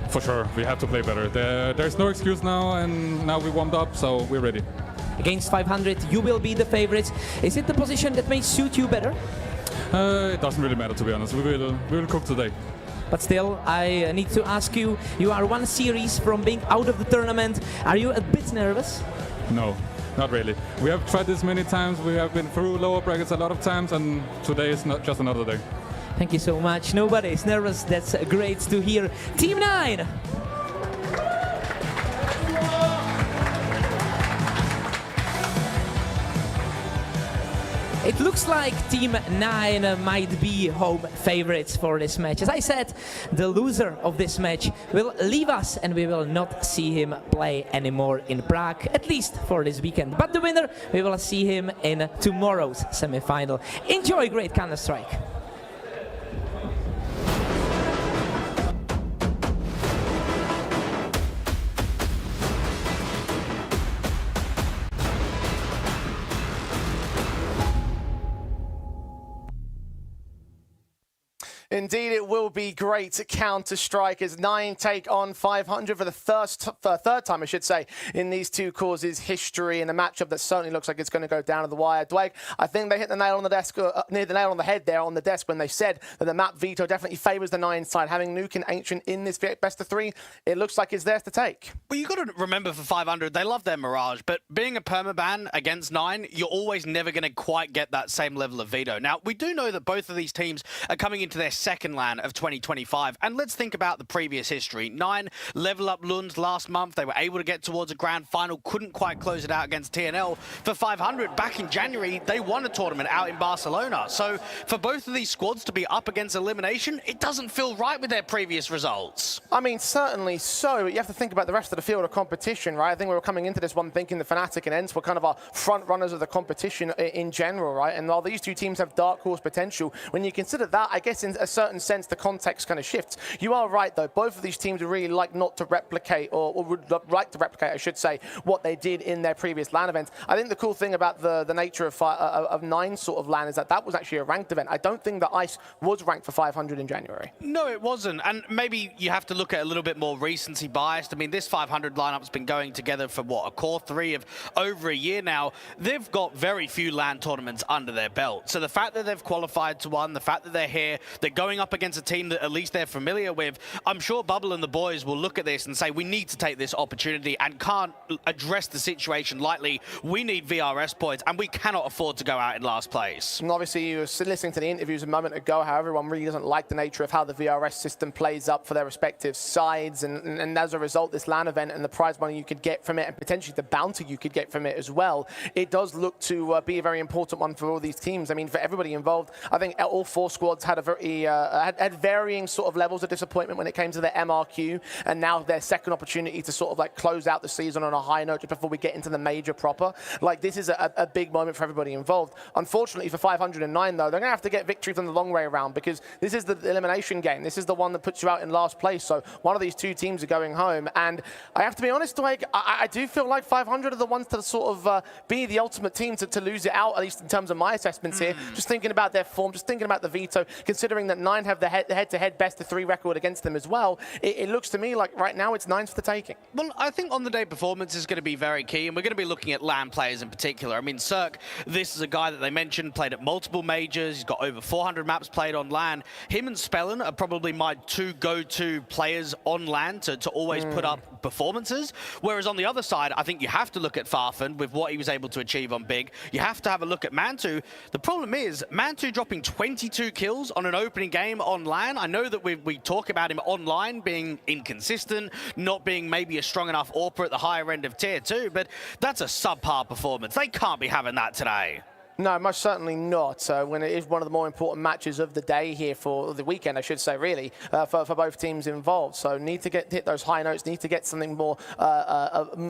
[SPEAKER 12] For sure, we have to play better. There's no excuse now, and now we warmed up, so we're ready.
[SPEAKER 5] Against 500, you will be the favorites. Is it the position that may suit you better?
[SPEAKER 12] It doesn't really matter, to be honest. We will cook today.
[SPEAKER 5] But still, I need to ask you, you are one series from being out of the tournament. Are you a bit nervous?
[SPEAKER 12] No. Not really. We have tried this many times. We have been through lower brackets a lot of times, and today is not just another day.
[SPEAKER 5] Thank you so much. Nobody is nervous. That's great to hear. Team 9! It looks like Team 9 might be home favorites for this match. As I said, the loser of this match will leave us and we will not see him play anymore in Prague, at least for this weekend. But the winner, we will see him in tomorrow's semi-final. Enjoy great Counter-Strike.
[SPEAKER 13] Indeed, it will be great Counter-Strike as 9 take on 500 for the third time, I should say, in these two causes history in a matchup that certainly looks like it's going to go down to the wire. Dwayne, I think they hit the nail on the desk, near the nail on the head there on the desk when they said that the map veto definitely favours the 9 side. Having Nuke and Ancient in this best of 3, it looks like it's theirs to take.
[SPEAKER 14] Well, you've got to remember for 500, they love their Mirage, but being a permaban against 9, you're always never going to quite get that same level of veto. Now, we do know that both of these teams are coming into their second LAN of 2025, and let's think about the previous history. 9 level up Lund last month. They were able to get towards a grand final, couldn't quite close it out against TNL. For 500, back in January, they won a tournament out in Barcelona. So for both of these squads to be up against elimination, it doesn't feel right with their previous results.
[SPEAKER 13] I mean, certainly so. You have to think about the rest of the field of competition, right? I think we were coming into this one thinking the fnatic and ENCE were kind of our front runners of the competition in general, right? And while these two teams have dark horse potential, when you consider that, I guess in a certain sense, the context kind of shifts. You are right, though. Both of these teams would really like not to replicate, or would like to replicate, I should say, what they did in their previous LAN events. I think the cool thing about the nature of 9 sort of LAN is that was actually a ranked event. I don't think that ICE was ranked for 500 in January.
[SPEAKER 14] No, it wasn't. And maybe you have to look at a little bit more recency biased. I mean, this 500 lineup's been going together for, what, a core 3 of over a year now. They've got very few LAN tournaments under their belt. So the fact that they've qualified to one, the fact that they're here, they're going up against a team that at least they're familiar with, I'm sure Bubble and the boys will look at this and say, we need to take this opportunity and can't address the situation lightly. We need VRS points and we cannot afford to go out in last place.
[SPEAKER 13] And obviously, you were listening to the interviews a moment ago, how everyone really doesn't like the nature of how the VRS system plays up for their respective sides. And as a result, this LAN event and the prize money you could get from it, and potentially the bounty you could get from it as well, it does look to be a very important one for all these teams. I mean, for everybody involved, I think all 4 squads had a very had varying sort of levels of disappointment when it came to their MRQ, and now their second opportunity to sort of like close out the season on a high note just before we get into the major proper. Like, this is a big moment for everybody involved. Unfortunately for 509 though, they're going to have to get victory from the long way around, because this is the elimination game. This is the one that puts you out in last place. So one of these two teams are going home, and I have to be honest, like, I do feel like 500 are the ones to sort of be the ultimate team to lose it out, at least in terms of my assessments here. Just thinking about their form, just thinking about the veto, considering that 9 have the head-to-head best-of-3 record against them as well. It looks to me like right now it's 9's for the taking.
[SPEAKER 14] Well, I think on the day performance is going to be very key, and we're going to be looking at LAN players in particular. I mean, Cirque, this is a guy that they mentioned played at multiple majors. He's got over 400 maps played on LAN. Him and Spellin are probably my two go-to players on LAN to always put up performances. Whereas on the other side, I think you have to look at Farfan with what he was able to achieve on Big. You have to have a look at Mantu. The problem is, Mantu dropping 22 kills on an opening game on LAN. I know that we talk about him online being inconsistent, not being maybe a strong enough AWPer at the higher end of Tier 2, but that's a subpar performance. They can't be having that today.
[SPEAKER 13] No, most certainly not. When it is one of the more important matches of the day here, for the weekend, I should say, really, for both teams involved. So need to hit those high notes, need to get something more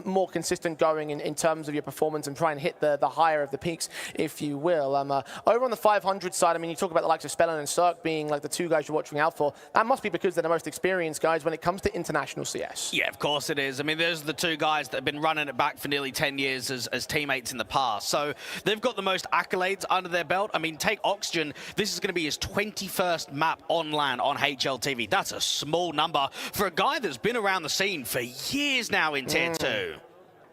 [SPEAKER 13] more consistent going in terms of your performance, and try and hit the higher of the peaks, if you will. Over on the 500 side, I mean, you talk about the likes of Spellin and Cirque being like the two guys you're watching out for. That must be because they're the most experienced guys when it comes to international CS.
[SPEAKER 14] Yeah, of course it is. I mean, those are the two guys that have been running it back for nearly 10 years as teammates in the past. So they've got the most accolades under their belt. I mean, take Oxygen. This is going to be his 21st map on LAN on HLTV. That's a small number for a guy that's been around the scene for years now in Tier 2.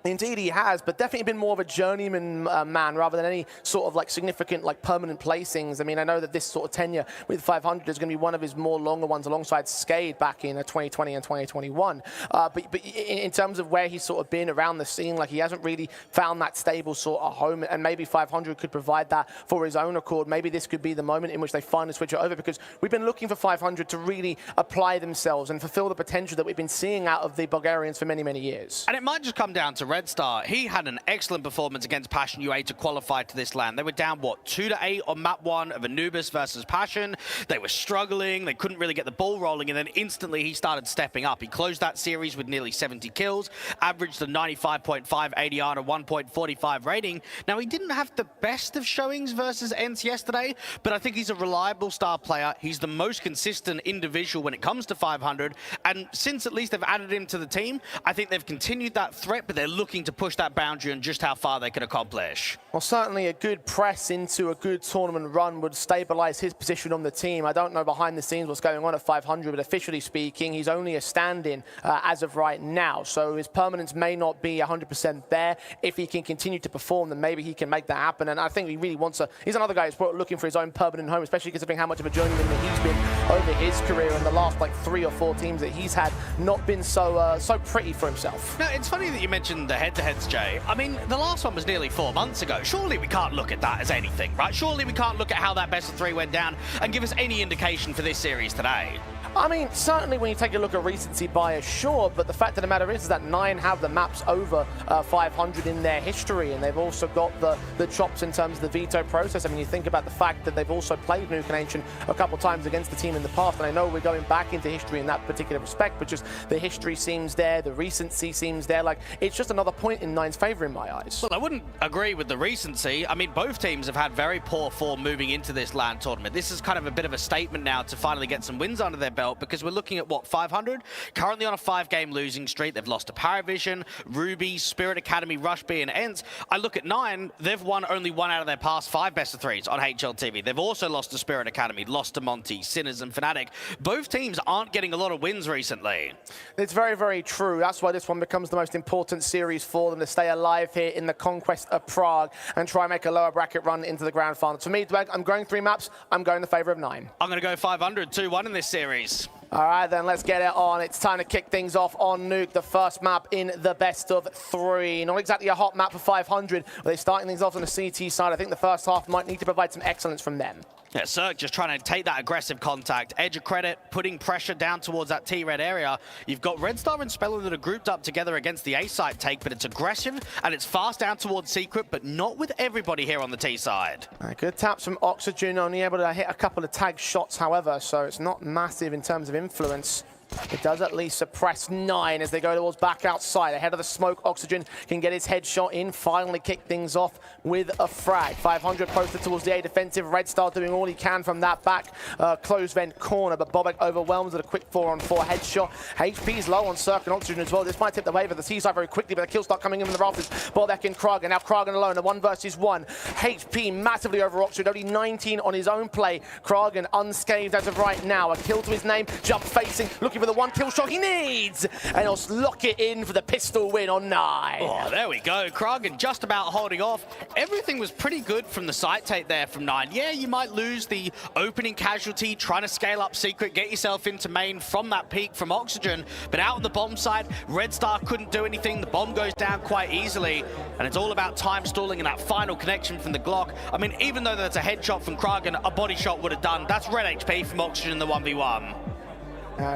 [SPEAKER 13] Indeed he has, but definitely been more of a journeyman man rather than any sort of like significant like permanent placings. I mean, I know that this sort of tenure with 500 is going to be one of his more longer ones alongside Skade back in 2020 and 2021. But in terms of where he's sort of been around the scene, like, he hasn't really found that stable sort of home, and maybe 500 could provide that for his own accord. Maybe this could be the moment in which they finally switch it over, because we've been looking for 500 to really apply themselves and fulfill the potential that we've been seeing out of the Bulgarians for many, many years.
[SPEAKER 14] And it might just come down to Red Star. He had an excellent performance against Passion UA to qualify to this LAN. They were down, what, 2-8 on map 1 of Anubis versus Passion. They were struggling. They couldn't really get the ball rolling, and then instantly he started stepping up. He closed that series with nearly 70 kills, averaged a 95.5 ADR and a 1.45 rating. Now, he didn't have the best of showings versus ENCE yesterday, but I think he's a reliable star player. He's the most consistent individual when it comes to 500, and since at least they've added him to the team, I think they've continued that threat, but they're looking to push that boundary and just how far they can accomplish.
[SPEAKER 13] Well, certainly a good press into a good tournament run would stabilize his position on the team. I don't know behind the scenes what's going on at 500, but officially speaking, he's only a stand-in as of right now. So his permanence may not be 100% there. If he can continue to perform, then maybe he can make that happen. And I think he really wants he's another guy who's looking for his own permanent home, especially considering how much of a journeyman that he's been over his career, and the last like 3 or 4 teams that he's had not been so pretty for himself.
[SPEAKER 14] Now, it's funny that you mentioned the head-to-heads, Jay. I mean, the last one was nearly 4 months ago. Surely we can't look at that as anything, right? Surely we can't look at how that best of 3 went down and give us any indication for this series today.
[SPEAKER 13] I mean, certainly when you take a look at recency bias, sure, but the fact of the matter is that 9 have the maps over 500 in their history, and they've also got the chops in terms of the veto process. I mean, you think about the fact that they've also played Nuke and Ancient a couple times against the team in the past, and I know we're going back into history in that particular respect, but just the history seems there, the recency seems there. Like, it's just another point in 9's favor in my eyes.
[SPEAKER 14] Well, I wouldn't agree with the recency. I mean, both teams have had very poor form moving into this LAN tournament. This is kind of a bit of a statement now to finally get some wins under their belt, because we're looking at, what, 500? Currently on a 5-game losing streak. They've lost to Paravision, Ruby, Spirit Academy, Rush B, and ENCE. I look at 9, they've won only 1 out of their past 5 best of 3s on HLTV. They've also lost to Spirit Academy, lost to Monty, Sinners, and fnatic. Both teams aren't getting a lot of wins recently.
[SPEAKER 13] It's very, very true. That's why this one becomes the most important series for them, to stay alive here in the Conquest of Prague and try and make a lower bracket run into the grand final. For me, I'm going 3 maps. I'm going in the favor of 9.
[SPEAKER 14] I'm going to go 500, 2-1 in this series.
[SPEAKER 13] All right, then let's get it on. It's time to kick things off on Nuke, the first map in the best of 3. Not exactly a hot map for 500, but they're starting things off on the CT side. I think the first half might need to provide some excellence from them.
[SPEAKER 14] Yeah, Cirque just trying to take that aggressive contact. Edge of credit, putting pressure down towards that T-red area. You've got Red Star and Spellin that are grouped up together against the A side take, but it's aggressive and it's fast down towards Secret, but not with everybody here on the T side.
[SPEAKER 13] Good taps from Oxygen, only able to hit a couple of tag shots, however, so it's not massive in terms of influence. It does at least suppress 9 as they go towards back outside. Ahead of the smoke, Oxygen can get his headshot in, finally kick things off with a frag. 500 posted towards the A defensive. Red Star doing all he can from that back closed vent corner, but Bobek overwhelms with a quick 4-on-4 headshot. HP's low on Cirque and Oxygen as well. This might tip the wave of the C side very quickly, but the kills start coming in from the rafters. Bobek and Kragen. Now Kragen alone, a 1 versus 1. HP massively over Oxygen, only 19 on his own play. Kragen unscathed as of right now. A kill to his name, jump facing, looking for the 1 kill shot he needs, and he'll lock it in for the pistol win on 9.
[SPEAKER 14] Oh, there we go. Kragen just about holding off. Everything was pretty good from the site take there from 9. Yeah, you might lose the opening casualty, trying to scale up Secret, get yourself into main from that peak from Oxygen, but out on the bomb side, Red Star couldn't do anything. The bomb goes down quite easily, and it's all about time stalling and that final connection from the Glock. I mean, even though that's a headshot from Kragen, a body shot would have done. That's red HP from Oxygen in the 1v1.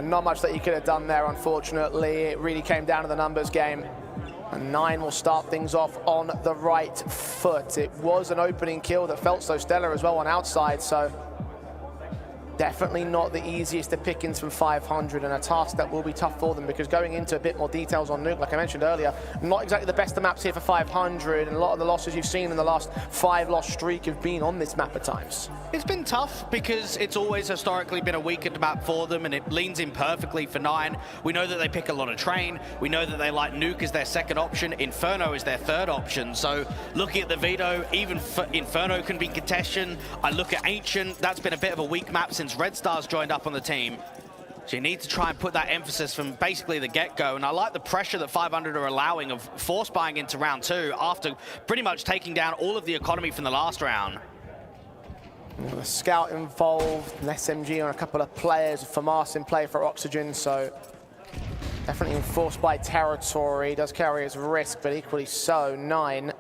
[SPEAKER 13] Not much that he could have done there, unfortunately. It really came down to the numbers game. And 9 will start things off on the right foot. It was an opening kill that felt so stellar as well on outside, so definitely not the easiest to pick in from 500, and a task that will be tough for them, because going into a bit more details on Nuke, like I mentioned earlier, not exactly the best of maps here for 500, and a lot of the losses you've seen in the last 5-loss streak have been on this map at times.
[SPEAKER 14] It's been tough because it's always historically been a weakened map for them, and it leans in perfectly for 9. We know that they pick a lot of Train. We know that they like Nuke as their second option. Inferno is their third option. So looking at the Vito, even Inferno can be contention. I look at Ancient. That's been a bit of a weak map since Red Star's joined up on the team. So you need to try and put that emphasis from basically the get-go. And I like the pressure that 500 are allowing of force buying into round 2 after pretty much taking down all of the economy from the last round.
[SPEAKER 13] A scout involved, an SMG on a couple of players, FAMAS in play for Oxygen, so definitely enforced by territory. Does carry his risk, but equally so. 9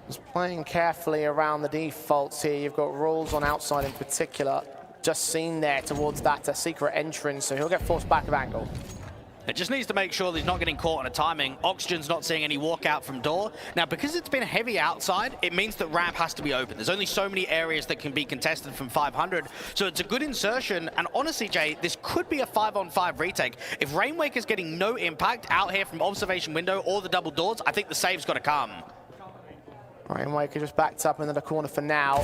[SPEAKER 13] is playing carefully around the defaults here. You've got rules on outside in particular, just seen there towards that secret entrance, so he'll get forced back of angle.
[SPEAKER 14] It just needs to make sure that he's not getting caught on a timing. Oxygen's not seeing any walkout from door. Now, because it's been heavy outside, it means that ramp has to be open. There's only so many areas that can be contested from 500, so it's a good insertion. And honestly, Jay, this could be a 5-on-5 retake. If Rainwaker's getting no impact out here from observation window or the double doors, I think the save's got to come.
[SPEAKER 13] Rainwaker just backed up into the corner for now.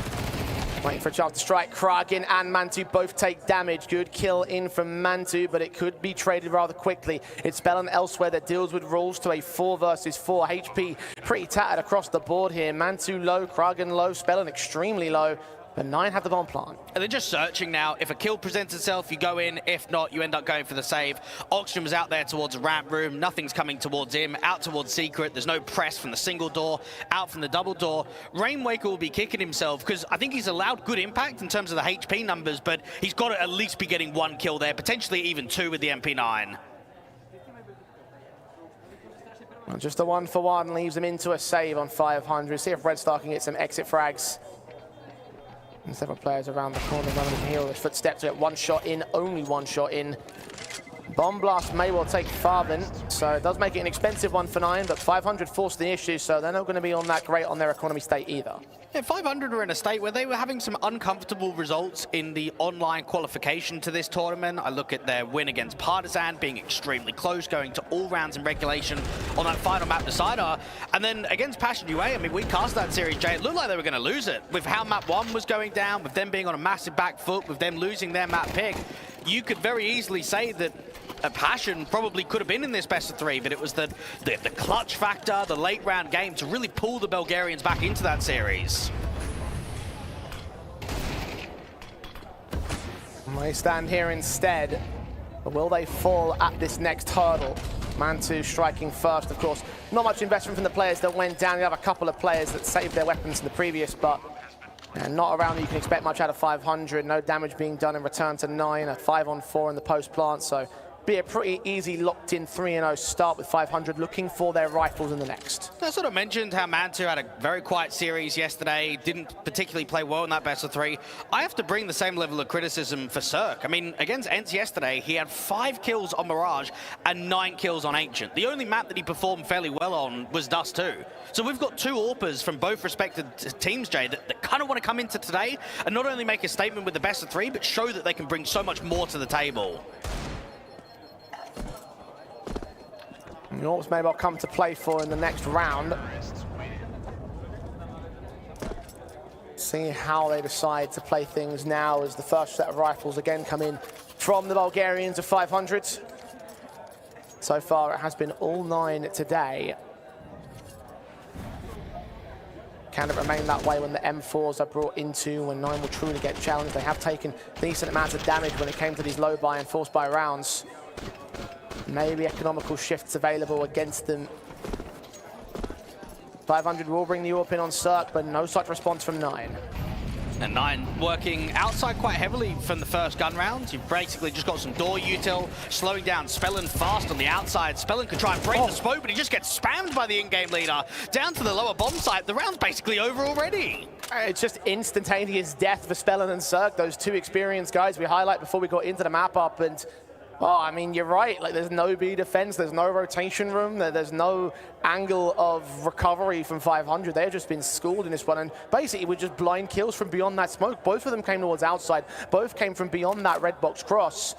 [SPEAKER 13] Waiting for a chance to strike. Kragen and Mantu both take damage. Good kill in from Mantu, but it could be traded rather quickly. It's Spellin elsewhere that deals with rules to a 4 versus 4. HP pretty tattered across the board here. Mantu low, Kragen low, Spellin extremely low. But 9 have the bomb plant.
[SPEAKER 14] And they're just searching now. If a kill presents itself, you go in. If not, you end up going for the save. Oxygen was out there towards a ramp room. Nothing's coming towards him. Out towards Secret. There's no press from the single door. Out from the double door. Rainwaker will be kicking himself because I think he's allowed good impact in terms of the HP numbers, but he's got to at least be getting 1 kill there, potentially even 2 with the MP9.
[SPEAKER 13] Well, just a 1-for-1 leaves him into a save on 500. See if Red Star can get some exit frags. And several players around the corner running to heal. His footsteps to get 1 shot in, only 1 shot in. Bomb blast may well take Farben, so it does make it an expensive one for 9, but 500 forced the issue, so they're not going to be on that great on their economy state either.
[SPEAKER 14] Yeah, 500 are in a state where they were having some uncomfortable results in the online qualification to this tournament. I look at their win against Partisan being extremely close, going to all rounds in regulation on that final map decider. And then against Passion UA, I mean, we cast that series, Jay, it looked like they were going to lose it. With how map 1 was going down, with them being on a massive back foot, with them losing their map pick, you could very easily say that a Passion probably could have been in this best of 3, but it was the clutch factor, the late round game to really pull the Bulgarians back into that series.
[SPEAKER 13] They stand here instead, but will they fall at this next hurdle? Mantu striking first, of course. Not much investment from the players that went down. You have a couple of players that saved their weapons in the previous, but not around that you can expect much out of 500. No damage being done in return to 9, a 5-on-4 in the post plant, so be a pretty easy locked-in 3-0 start with 500, looking for their rifles in the next.
[SPEAKER 14] I sort of mentioned how Mantu had a very quiet series yesterday, didn't particularly play well in that best of 3. I have to bring the same level of criticism for Cirque. I mean, against ENCE yesterday, he had 5 kills on Mirage and 9 kills on Ancient. The only map that he performed fairly well on was Dust 2. So we've got 2 AWPers from both respected teams, Jay, that kind of want to come into today and not only make a statement with the best of 3, but show that they can bring so much more to the table.
[SPEAKER 13] Norps maybe I'll come to play for in the next round. See how they decide to play things now as the first set of rifles again come in from the Bulgarians of 500. So far it has been all 9 today. Can it remain that way when the M4s are brought into, when 9 will truly get challenged? They have taken decent amounts of damage when it came to these low buy and force buy rounds. Maybe economical shifts available against them. 500 will bring the AWP in on Cirque, but no such response from 9.
[SPEAKER 14] And 9 working outside quite heavily from the first gun round. You've basically just got some door util, slowing down Spellin fast on the outside. Spellin could try and break the smoke, but he just gets spammed by the in-game leader. Down to the lower bomb site, the round's basically over already.
[SPEAKER 13] It's just instantaneous death for Spellin and Cirque, those 2 experienced guys we highlight before we got into the map up. And oh, I mean, you're right. Like, there's no B defense, there's no rotation room, there's no angle of recovery from 500. They've just been schooled in this one, and basically we're just blind kills from beyond that smoke. Both of them came towards outside. Both came from beyond that red box cross.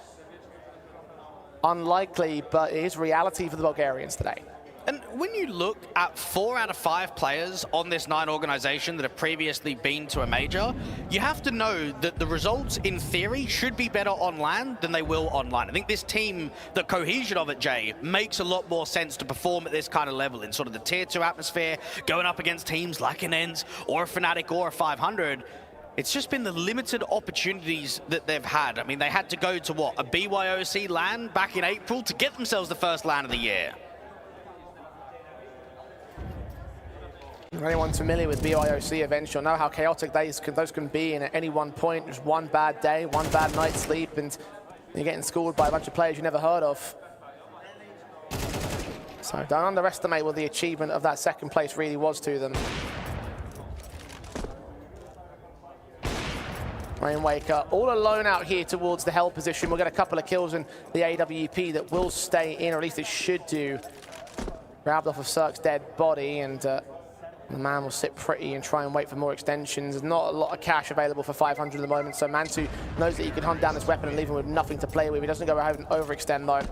[SPEAKER 13] Unlikely, but it is reality for the Bulgarians today.
[SPEAKER 14] And when you look at 4 out of 5 players on this 9 organization that have previously been to a major, you have to know that the results, in theory, should be better on LAN than they will online. I think this team, the cohesion of it, Jay, makes a lot more sense to perform at this kind of level in sort of the tier 2 atmosphere, going up against teams like an ENCE or a fnatic or a 500. It's just been the limited opportunities that they've had. I mean, they had to go to, what, a BYOC LAN back in April to get themselves the first LAN of the year.
[SPEAKER 13] For anyone familiar with BYOC events, you'll know how chaotic those can be, and at any one point, just one bad day, one bad night's sleep, and you're getting schooled by a bunch of players you never heard of. So don't underestimate what the achievement of that second place really was to them. Rainwaker all alone out here towards the hell position. We'll get a couple of kills in the AWP that will stay in, or at least it should do. Grabbed off of Cirque's dead body, and the man will sit pretty and try and wait for more extensions. There's not a lot of cash available for 500 at the moment, so Mantu knows that he can hunt down this weapon and leave him with nothing to play with. He doesn't go ahead and overextend, though.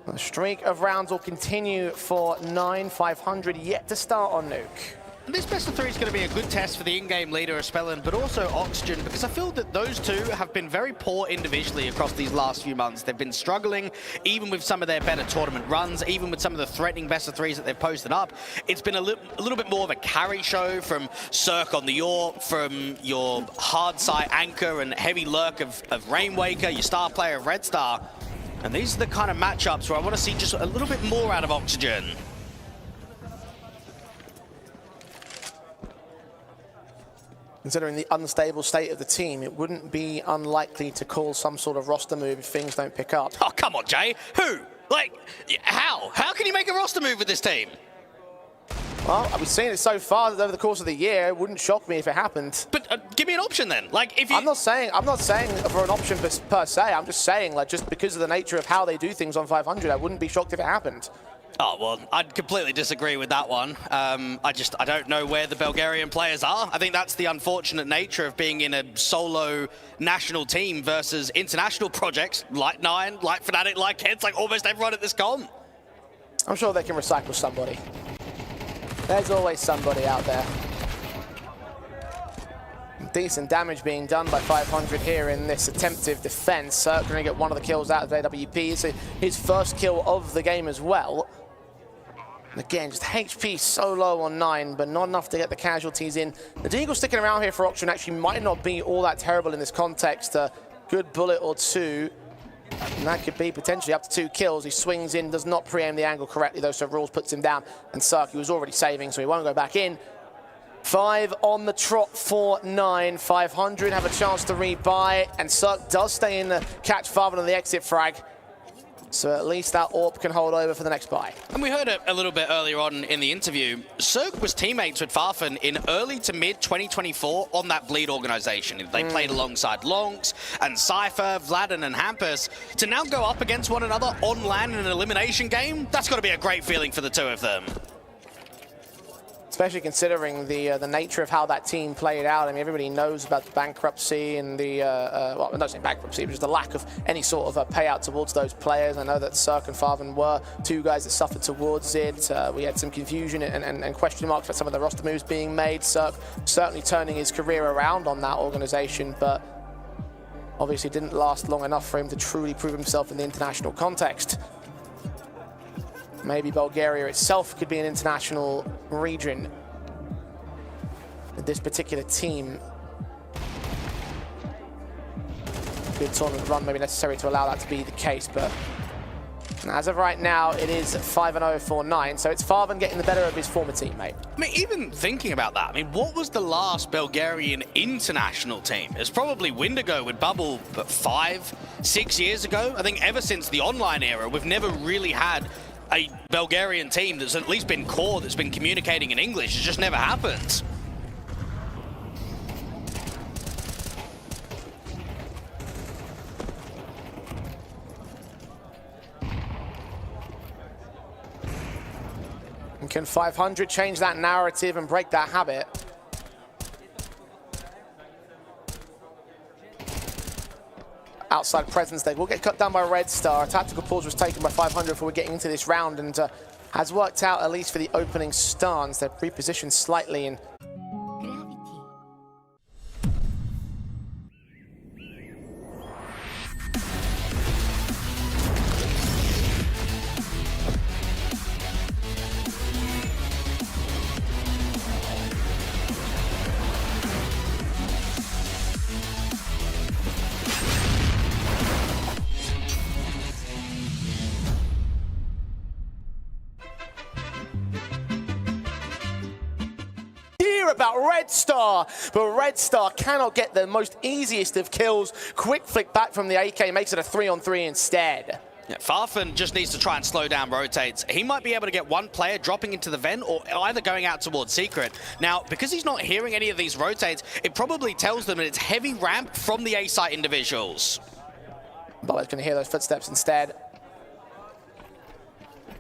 [SPEAKER 13] The streak of rounds will continue for 9. 500 yet to start on Nuke.
[SPEAKER 14] This best of 3 is going to be a good test for the in-game leader of Spellin, but also Oxygen, because I feel that those 2 have been very poor individually across these last few months. They've been struggling, even with some of their better tournament runs, even with some of the threatening best of 3s that they've posted up. It's been a little bit more of a carry show from Cirque on the York, from your hard side Anchor and heavy lurk of Rainwaker, your star player of Red Star. And these are the kind of matchups where I want to see just a little bit more out of Oxygen.
[SPEAKER 13] Considering the unstable state of the team, it wouldn't be unlikely to call some sort of roster move if things don't pick up.
[SPEAKER 14] Oh, come on, Jay. Who? Like, how? How can you make a roster move with this team?
[SPEAKER 13] Well, we've seen it so far over the course of the year. It wouldn't shock me if it happened.
[SPEAKER 14] But give me an option then. Like, if you...
[SPEAKER 13] I'm not saying for an option per se. I'm just saying, like, just because of the nature of how they do things on 500, I wouldn't be shocked if it happened.
[SPEAKER 14] Oh, well, I'd completely disagree with that one. I don't know where the Bulgarian players are. I think that's the unfortunate nature of being in a solo national team versus international projects like 9, like fnatic, like ENCE, like almost everyone at this con.
[SPEAKER 13] I'm sure they can recycle somebody. There's always somebody out there. Decent damage being done by 500 here in this attempted defense. Cirque going to get one of the kills out of AWP. It's his first kill of the game as well. And again, just HP so low on 9, but not enough to get the casualties in. The Deagle sticking around here for Auction actually might not be all that terrible in this context. A good bullet or 2. And that could be potentially up to 2 kills. He swings in, does not pre-aim the angle correctly though, so Rules puts him down. And Cirque, he was already saving, so he won't go back in. 5 on the trot for 9. 500 have a chance to rebuy, and Cirque does stay in the catch Farvan on the exit frag. So at least that AWP can hold over for the next buy.
[SPEAKER 14] And we heard it a little bit earlier on in the interview. Cirque was teammates with Farfan in early to mid 2024 on that Bleed organization. They played alongside Lonks and Cypher, Vladen and Hampus. To now go up against one another on LAN in an elimination game, that's got to be a great feeling for the two of them.
[SPEAKER 13] Especially considering the nature of how that team played out. I mean, everybody knows about the bankruptcy and the, well, I'm not saying bankruptcy, but just the lack of any sort of payout towards those players. I know that Cirque and Farvan were two guys that suffered towards it. We had some confusion and question marks about some of the roster moves being made. Cirque certainly turning his career around on that organization, but obviously didn't last long enough for him to truly prove himself in the international context. Maybe Bulgaria itself could be an international region. This particular team. Good tournament run, maybe necessary to allow that to be the case, but as of right now, it is 5-0 for 9, so it's Farvan getting the better of his former teammate.
[SPEAKER 14] I mean, even thinking about that, I mean, what was the last Bulgarian international team? It's probably Windigo with Bubble, but 5, 6 years ago? I think ever since the online era, we've never really had a Bulgarian team that's at least been core, that's been communicating in English. It just never happens.
[SPEAKER 13] And can 500 change that narrative and break that habit? Outside presence, they will get cut down by Red Star. A tactical pause was taken by 500 before we're getting into this round, and has worked out at least for the opening stance. They're repositioned slightly and about Red Star, but Red Star cannot get the most easiest of kills. Quick flick back from the AK makes it a 3-on-3 instead.
[SPEAKER 14] Yeah, Farfan just needs to try and slow down rotates. He might be able to get one player dropping into the vent or either going out towards Secret. Now, because he's not hearing any of these rotates, it probably tells them that it's heavy ramp from the A-site individuals.
[SPEAKER 13] Bullet's going to hear those footsteps instead.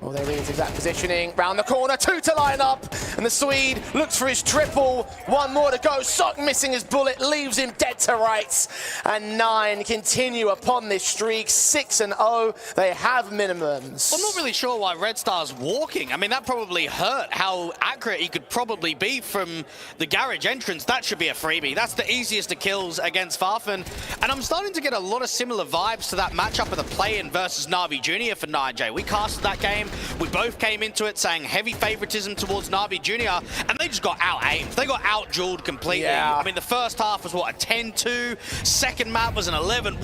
[SPEAKER 13] Oh, there he is, exact positioning. Round the corner, 2 to line up. And the Swede looks for his triple. 1 more to go. Sock missing his bullet, leaves him dead to rights. And 9 continue upon this streak. 6-0. They have minimums.
[SPEAKER 14] Well, I'm not really sure why Red Star's walking. I mean, that probably hurt how accurate he could probably be from the garage entrance. That should be a freebie. That's the easiest of kills against Farfan. And I'm starting to get a lot of similar vibes to that matchup of the play-in versus Na'Vi Jr. for 9J. We casted that game. We both came into it saying heavy favoritism towards Na'Vi Jr. and they just got out-aimed. They got out-jeweled completely. Yeah. I mean, the first half was, what, a 10-2. Second map was an 11-1.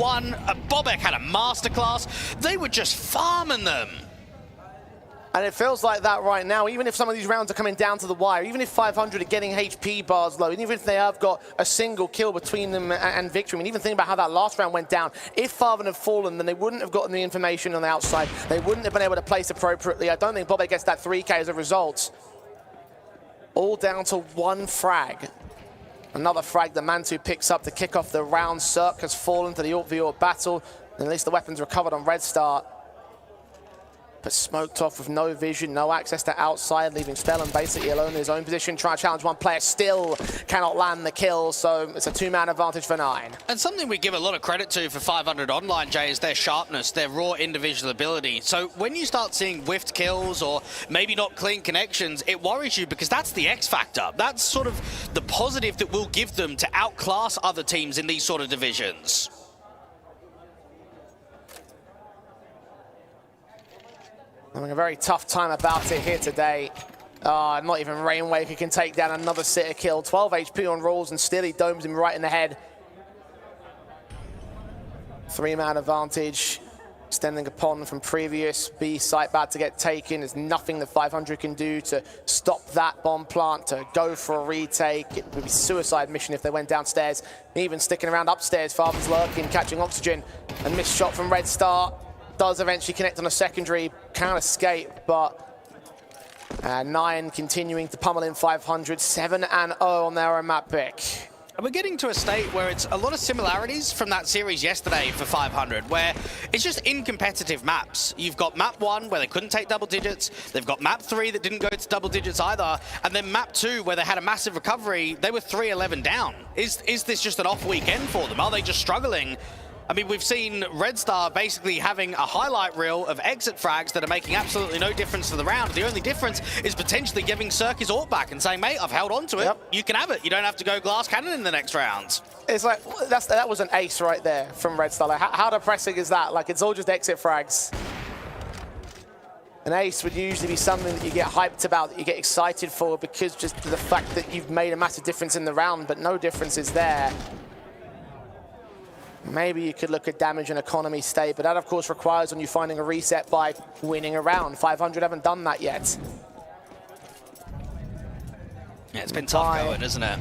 [SPEAKER 14] Bobek had a masterclass. They were just farming them.
[SPEAKER 13] And it feels like that right now, even if some of these rounds are coming down to the wire, even if 500 are getting HP bars low, even if they have got a single kill between them and victory, I mean, even think about how that last round went down. If Farvan had fallen, then they wouldn't have gotten the information on the outside. They wouldn't have been able to place appropriately. I don't think Bobek gets that 3K as a result. All down to 1 frag. Another frag that Mantu picks up to kick off the round. Cirque has fallen to the AWP battle. And at least the weapons recovered on Red Star. But smoked off with no vision, no access to outside, leaving Stellan basically alone in his own position, trying to challenge one player, still cannot land the kill, so it's a 2-man advantage for 9.
[SPEAKER 14] And something we give a lot of credit to for 500 Online, Jay, is their sharpness, their raw individual ability. So when you start seeing whiffed kills or maybe not clean connections, it worries you because that's the X factor. That's sort of the positive that we'll give them to outclass other teams in these sort of divisions.
[SPEAKER 13] Having a very tough time about it here today. Not even Rainwaker can take down another sitter kill. 12 HP on Rules, and still he domes him right in the head. 3-man advantage. extending upon from previous B site, about to get taken. There's nothing that 500 can do to stop that bomb plant, to go for a retake. It would be suicide mission if they went downstairs. Even sticking around upstairs, Farvan's lurking, catching oxygen. A missed shot from Red Star. Does eventually connect on a secondary, can't escape, but 9 continuing to pummel in 500, 7-0 on their own map pick.
[SPEAKER 14] And we're getting to a state where it's a lot of similarities from that series yesterday for 500, where it's just in competitive maps. You've got map 1, where they couldn't take double digits. They've got map 3 that didn't go to double digits either. And then map 2, where they had a massive recovery, they were 3-11 down. Is this just an off weekend for them? Are they just struggling? I mean, we've seen Red Star basically having a highlight reel of exit frags that are making absolutely no difference to the round. The only difference is potentially giving Cirque his ult back and saying, mate, I've held on to it. Yep. You can have it. You don't have to go glass cannon in the next round.
[SPEAKER 13] It's like, that was an ace right there from Red Star. Like, how depressing is that? Like, it's all just exit frags. An ace would usually be something that you get hyped about, that you get excited for, because just the fact that you've made a massive difference in the round, but no difference is there. Maybe you could look at damage and economy state, but that of course requires on you finding a reset by winning a round. 500 haven't done that yet.
[SPEAKER 14] Yeah, it's been tough going, isn't it?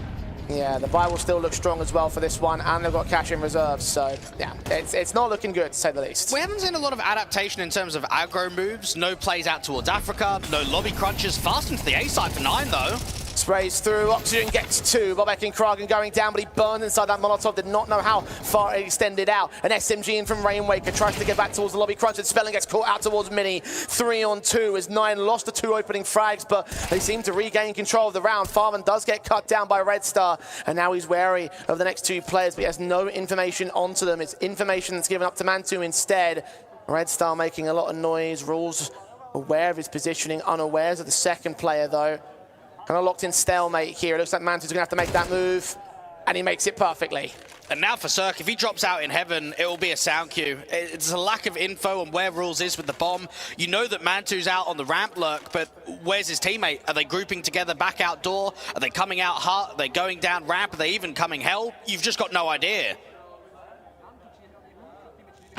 [SPEAKER 13] Yeah, the buy will still look strong as well for this one, and they've got cash in reserve, so yeah, it's not looking good, to say the least.
[SPEAKER 14] We haven't seen a lot of adaptation in terms of aggro moves. No plays out towards Africa, no lobby crunches. Fast into the A side for 9, though.
[SPEAKER 13] Sprays through, oxygen gets 2. Bobek and Kragan going down, but he burned inside that Molotov, did not know how far it extended out. An SMG in from Rainwaker, tries to get back towards the lobby crunch, and Spelling gets caught out towards Mini. 3 on 2 as 9 lost the 2 opening frags, but they seem to regain control of the round. Farvan does get cut down by Red Star, and now he's wary of the next 2 players, but he has no information onto them. It's information that's given up to Mantu instead. Red Star making a lot of noise, Rules aware of his positioning, unawares of the second player though. Kind of locked in stalemate here. It looks like Mantu's gonna have to make that move, and he makes it perfectly.
[SPEAKER 14] And now for Cirque, if he drops out in heaven, it will be a sound cue. It's a lack of info on where Rules is with the bomb. You know that Mantu's out on the ramp lurk, but where's his teammate? Are they grouping together back outdoor? Are they coming out hut? Are they going down ramp? Are they even coming hell? You've just got no idea.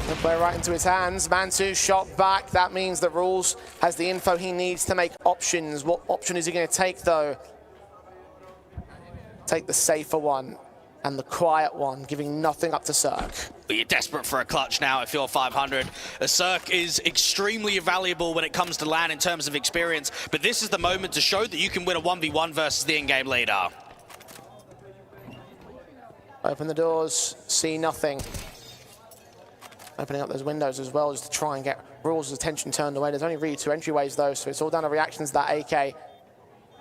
[SPEAKER 13] He'll play right into his hands. Mantu shot back. That means that Rules has the info he needs to make options. What option is he going to take, though? Take the safer one and the quiet one, giving nothing up to Cirque.
[SPEAKER 14] But you're desperate for a clutch now if you're 500. Cirque is extremely valuable when it comes to LAN in terms of experience, but this is the moment to show that you can win a 1v1 versus the in-game leader.
[SPEAKER 13] Open the doors, see nothing. Opening up those windows as well, just to try and get Rules' attention turned away. There's only really 2 entryways though, so it's all down to reactions to that AK.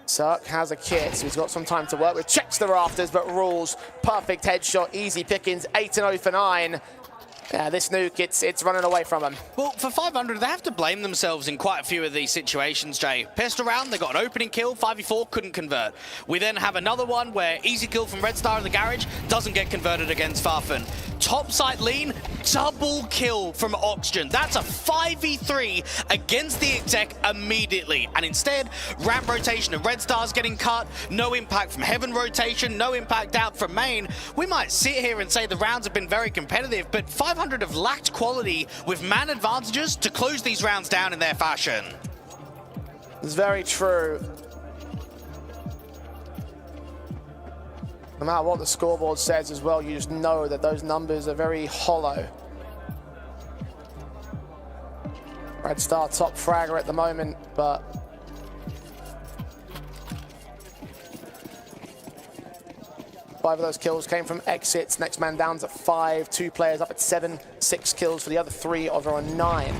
[SPEAKER 13] Cirque has a kit, so he's got some time to work with. Checks the rafters, but Rules, perfect headshot, easy pickings, 8-0 for 9. Yeah, this nuke, it's running away from him.
[SPEAKER 14] Well, for 500, they have to blame themselves in quite a few of these situations, Jay. Pissed around, they got an opening kill, 5v4, couldn't convert. We then have another one where easy kill from Red Star in the garage, doesn't get converted against Farfan. Top site lean, double kill from Oxygen. That's a 5v3 against the exec immediately. And instead, ramp rotation and Red Star's getting cut, no impact from heaven rotation, no impact out from main. We might sit here and say the rounds have been very competitive, but 500 have lacked quality with man advantages to close these rounds down in their fashion.
[SPEAKER 13] It's very true. No matter what the scoreboard says as well, you just know that those numbers are very hollow. Red Star top fragger at the moment, but five of those kills came from exits. Next man down's at 5, 2 players up at 7, 6 kills for the other 3 over on 9.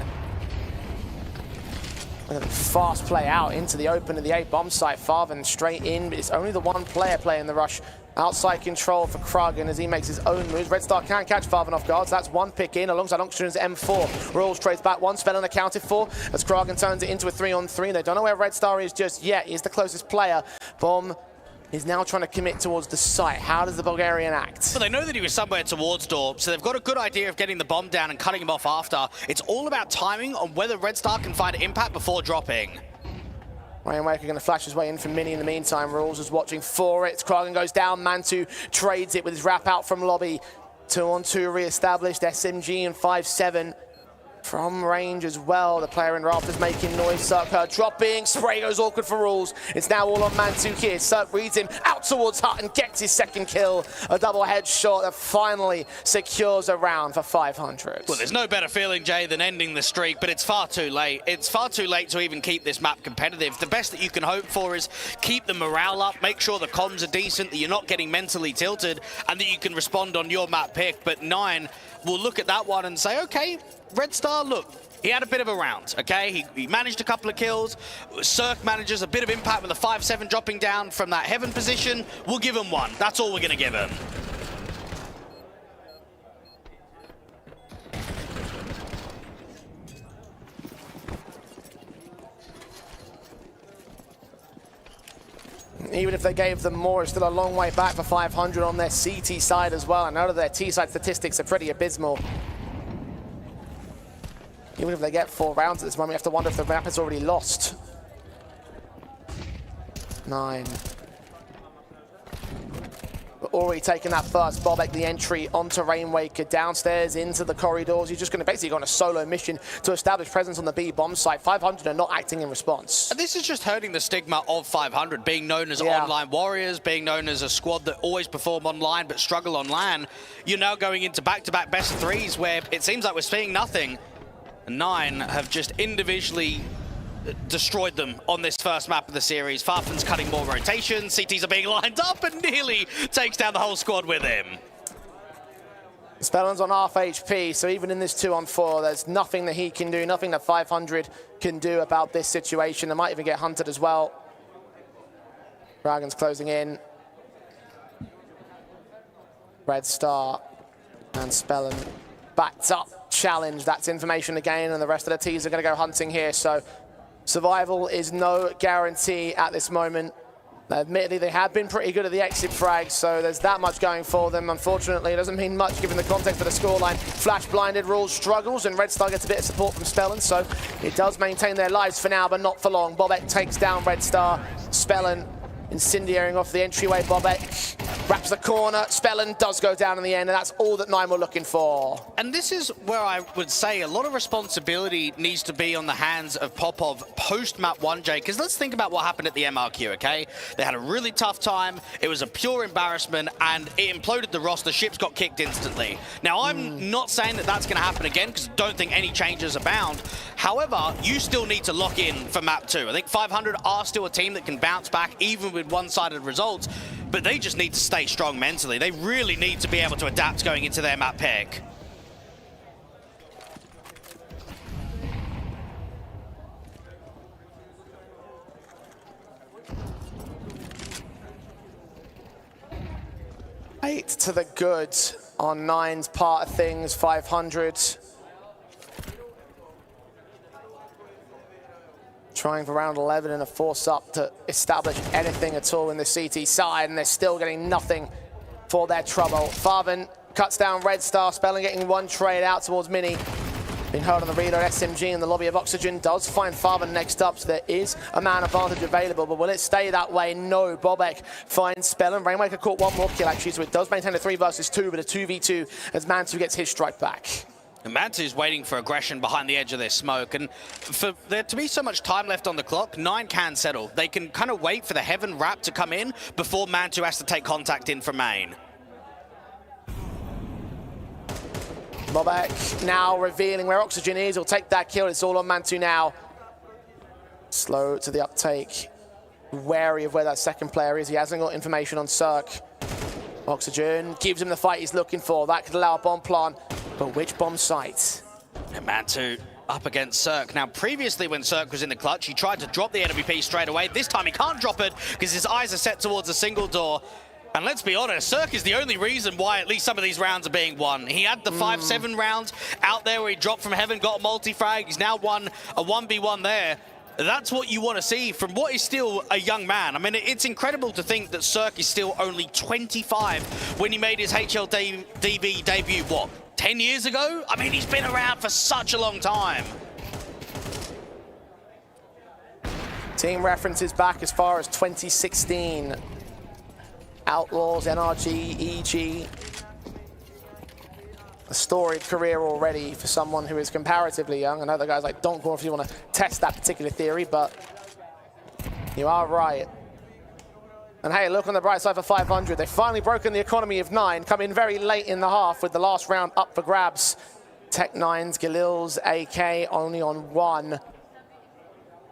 [SPEAKER 13] Fast play out into the open of the A bomb site. Farvan straight in, but it's only the 1 player playing the rush. Outside control for Kragan as he makes his own moves. Red Star can't catch Farvan off guard, so that's 1 pick in alongside Oxygen's M4. Rules trades back 1, spell unaccounted for as Kragan turns it into a 3-on-3. They don't know where Red Star is just yet. He's the closest player. Bomb is now trying to commit towards the site. How does the Bulgarian act?
[SPEAKER 14] Well, they know that he was somewhere towards door, so they've got a good idea of getting the bomb down and cutting him off after. It's all about timing on whether Red Star can find impact before dropping.
[SPEAKER 13] Rainwaker going to flash his way in from Mini in the meantime. Rules is watching for it. Kragan goes down. Mantu trades it with his wrap out from lobby. 2-on-2 re-established. SMG and 5-7. from range as well. The player in Rafters making noise. Cirque dropping. Spray goes awkward for rules. It's now all on Mantu here. Cirque reads him out towards Hut and gets his second kill. A double headshot that finally secures a round for 500.
[SPEAKER 14] Well, there's no better feeling, Jay, than ending the streak, but it's far too late. It's far too late to even keep this map competitive. The best that you can hope for is keep the morale up, make sure the comms are decent, that you're not getting mentally tilted, and that you can respond on your map pick. But 9 will look at that one and say, okay, Red Star, look, he had a bit of a round, okay? He managed a couple of kills. Cirque manages a bit of impact with a 5-7 dropping down from that heaven position. We'll give him 1. That's all we're going to give him.
[SPEAKER 13] Even if they gave them more, it's still a long way back for 500 on their CT side as well. I know that their T side statistics are pretty abysmal. Even if they get 4 rounds at this moment, you have to wonder if the map is already lost. 9. But already taking that first Bobek, the entry onto Rainwaker, downstairs into the corridors. He's just going to basically go on a solo mission to establish presence on the B bomb site. 500 are not acting in response.
[SPEAKER 14] And this is just hurting the stigma of 500, being known as online warriors, being known as a squad that always perform online but struggle on LAN. You're now going into back-to-back best of 3s where it seems like we're seeing nothing. 9 have just individually destroyed them on this first map of the series. Farfen's cutting more rotation, CTs are being lined up and nearly takes down the whole squad with him.
[SPEAKER 13] Spellen's on half HP, so even in this 2-on-4, there's nothing that he can do, nothing that 500 can do about this situation. They might even get hunted as well. Dragon's closing in. Red Star and Spellen backed up. Challenge, that's information again, and the rest of the teams are going to go hunting here, so survival is no guarantee at this moment. Admittedly, they have been pretty good at the exit frag, so there's that much going for them. Unfortunately, it doesn't mean much given the context of the scoreline. Flash blinded, Rules struggles, and Red Star gets a bit of support from Spellen, so it does maintain their lives for now, but not for long. Bobek takes down Red Star. Spellen incendiaring off the entryway. Bobek wraps the corner. Spellen does go down in the end, and that's all that 9 were looking for.
[SPEAKER 14] And this is where I would say a lot of responsibility needs to be on the hands of Popov post-map 1, Jay, because let's think about what happened at the MRQ, okay? They had a really tough time. It was a pure embarrassment, and it imploded the roster. Ships got kicked instantly. Now, I'm not saying that that's going to happen again, because I don't think any changes are bound. However, you still need to lock in for map 2. I think 500 are still a team that can bounce back, even with one-sided results, but they just need to stay strong mentally. They really need to be able to adapt going into their map pick.
[SPEAKER 13] Eight to the good on 9's part of things. 500 trying for round 11 and a force up to establish anything at all in the CT side, and they're still getting nothing for their trouble. Farven cuts down Red Star. Spellen getting 1 trade out towards Mini. Being held on the reload. SMG in the lobby of Oxygen does find Farven next up, so there is a man advantage available, but will it stay that way? No. Bobek finds Spellen. Rainwaker caught 1 more kill actually, so it does maintain a 3 versus 2, but a 2v2 as Mantu gets his strike back.
[SPEAKER 14] And Mantu's waiting for aggression behind the edge of this smoke, and for there to be so much time left on the clock, 9 can settle. They can kind of wait for the Heaven wrap to come in before Mantu has to take contact in from main.
[SPEAKER 13] Bobek now revealing where Oxygen is. He'll take that kill. It's all on Mantu now. Slow to the uptake. Wary of where that second player is. He hasn't got information on Cirque. Oxygen gives him the fight he's looking for. That could allow a bomb plant. But which bomb site?
[SPEAKER 14] And Mantu up against Cirque. Now, previously when Cirque was in the clutch, he tried to drop the NWP straight away. This time he can't drop it because his eyes are set towards a single door. And let's be honest, Cirque is the only reason why at least some of these rounds are being won. He had the 5-7 round out there where he dropped from Heaven, got a multi-frag. He's now won a 1v1 there. That's what you want to see from what is still a young man. I mean, it's incredible to think that Cirque is still only 25 when he made his HLDV debut, what, 10 years ago? I mean, he's been around for such a long time.
[SPEAKER 13] Team references back as far as 2016. Outlaws, NRG, EG. A storied career already for someone who is comparatively young. I know the guys like Donkor if you want to test that particular theory, but you are right. And hey, look on the bright side for 500. They've finally broken the economy of 9, come in very late in the half with the last round up for grabs. Tech9's, Galil's, AK only on 1.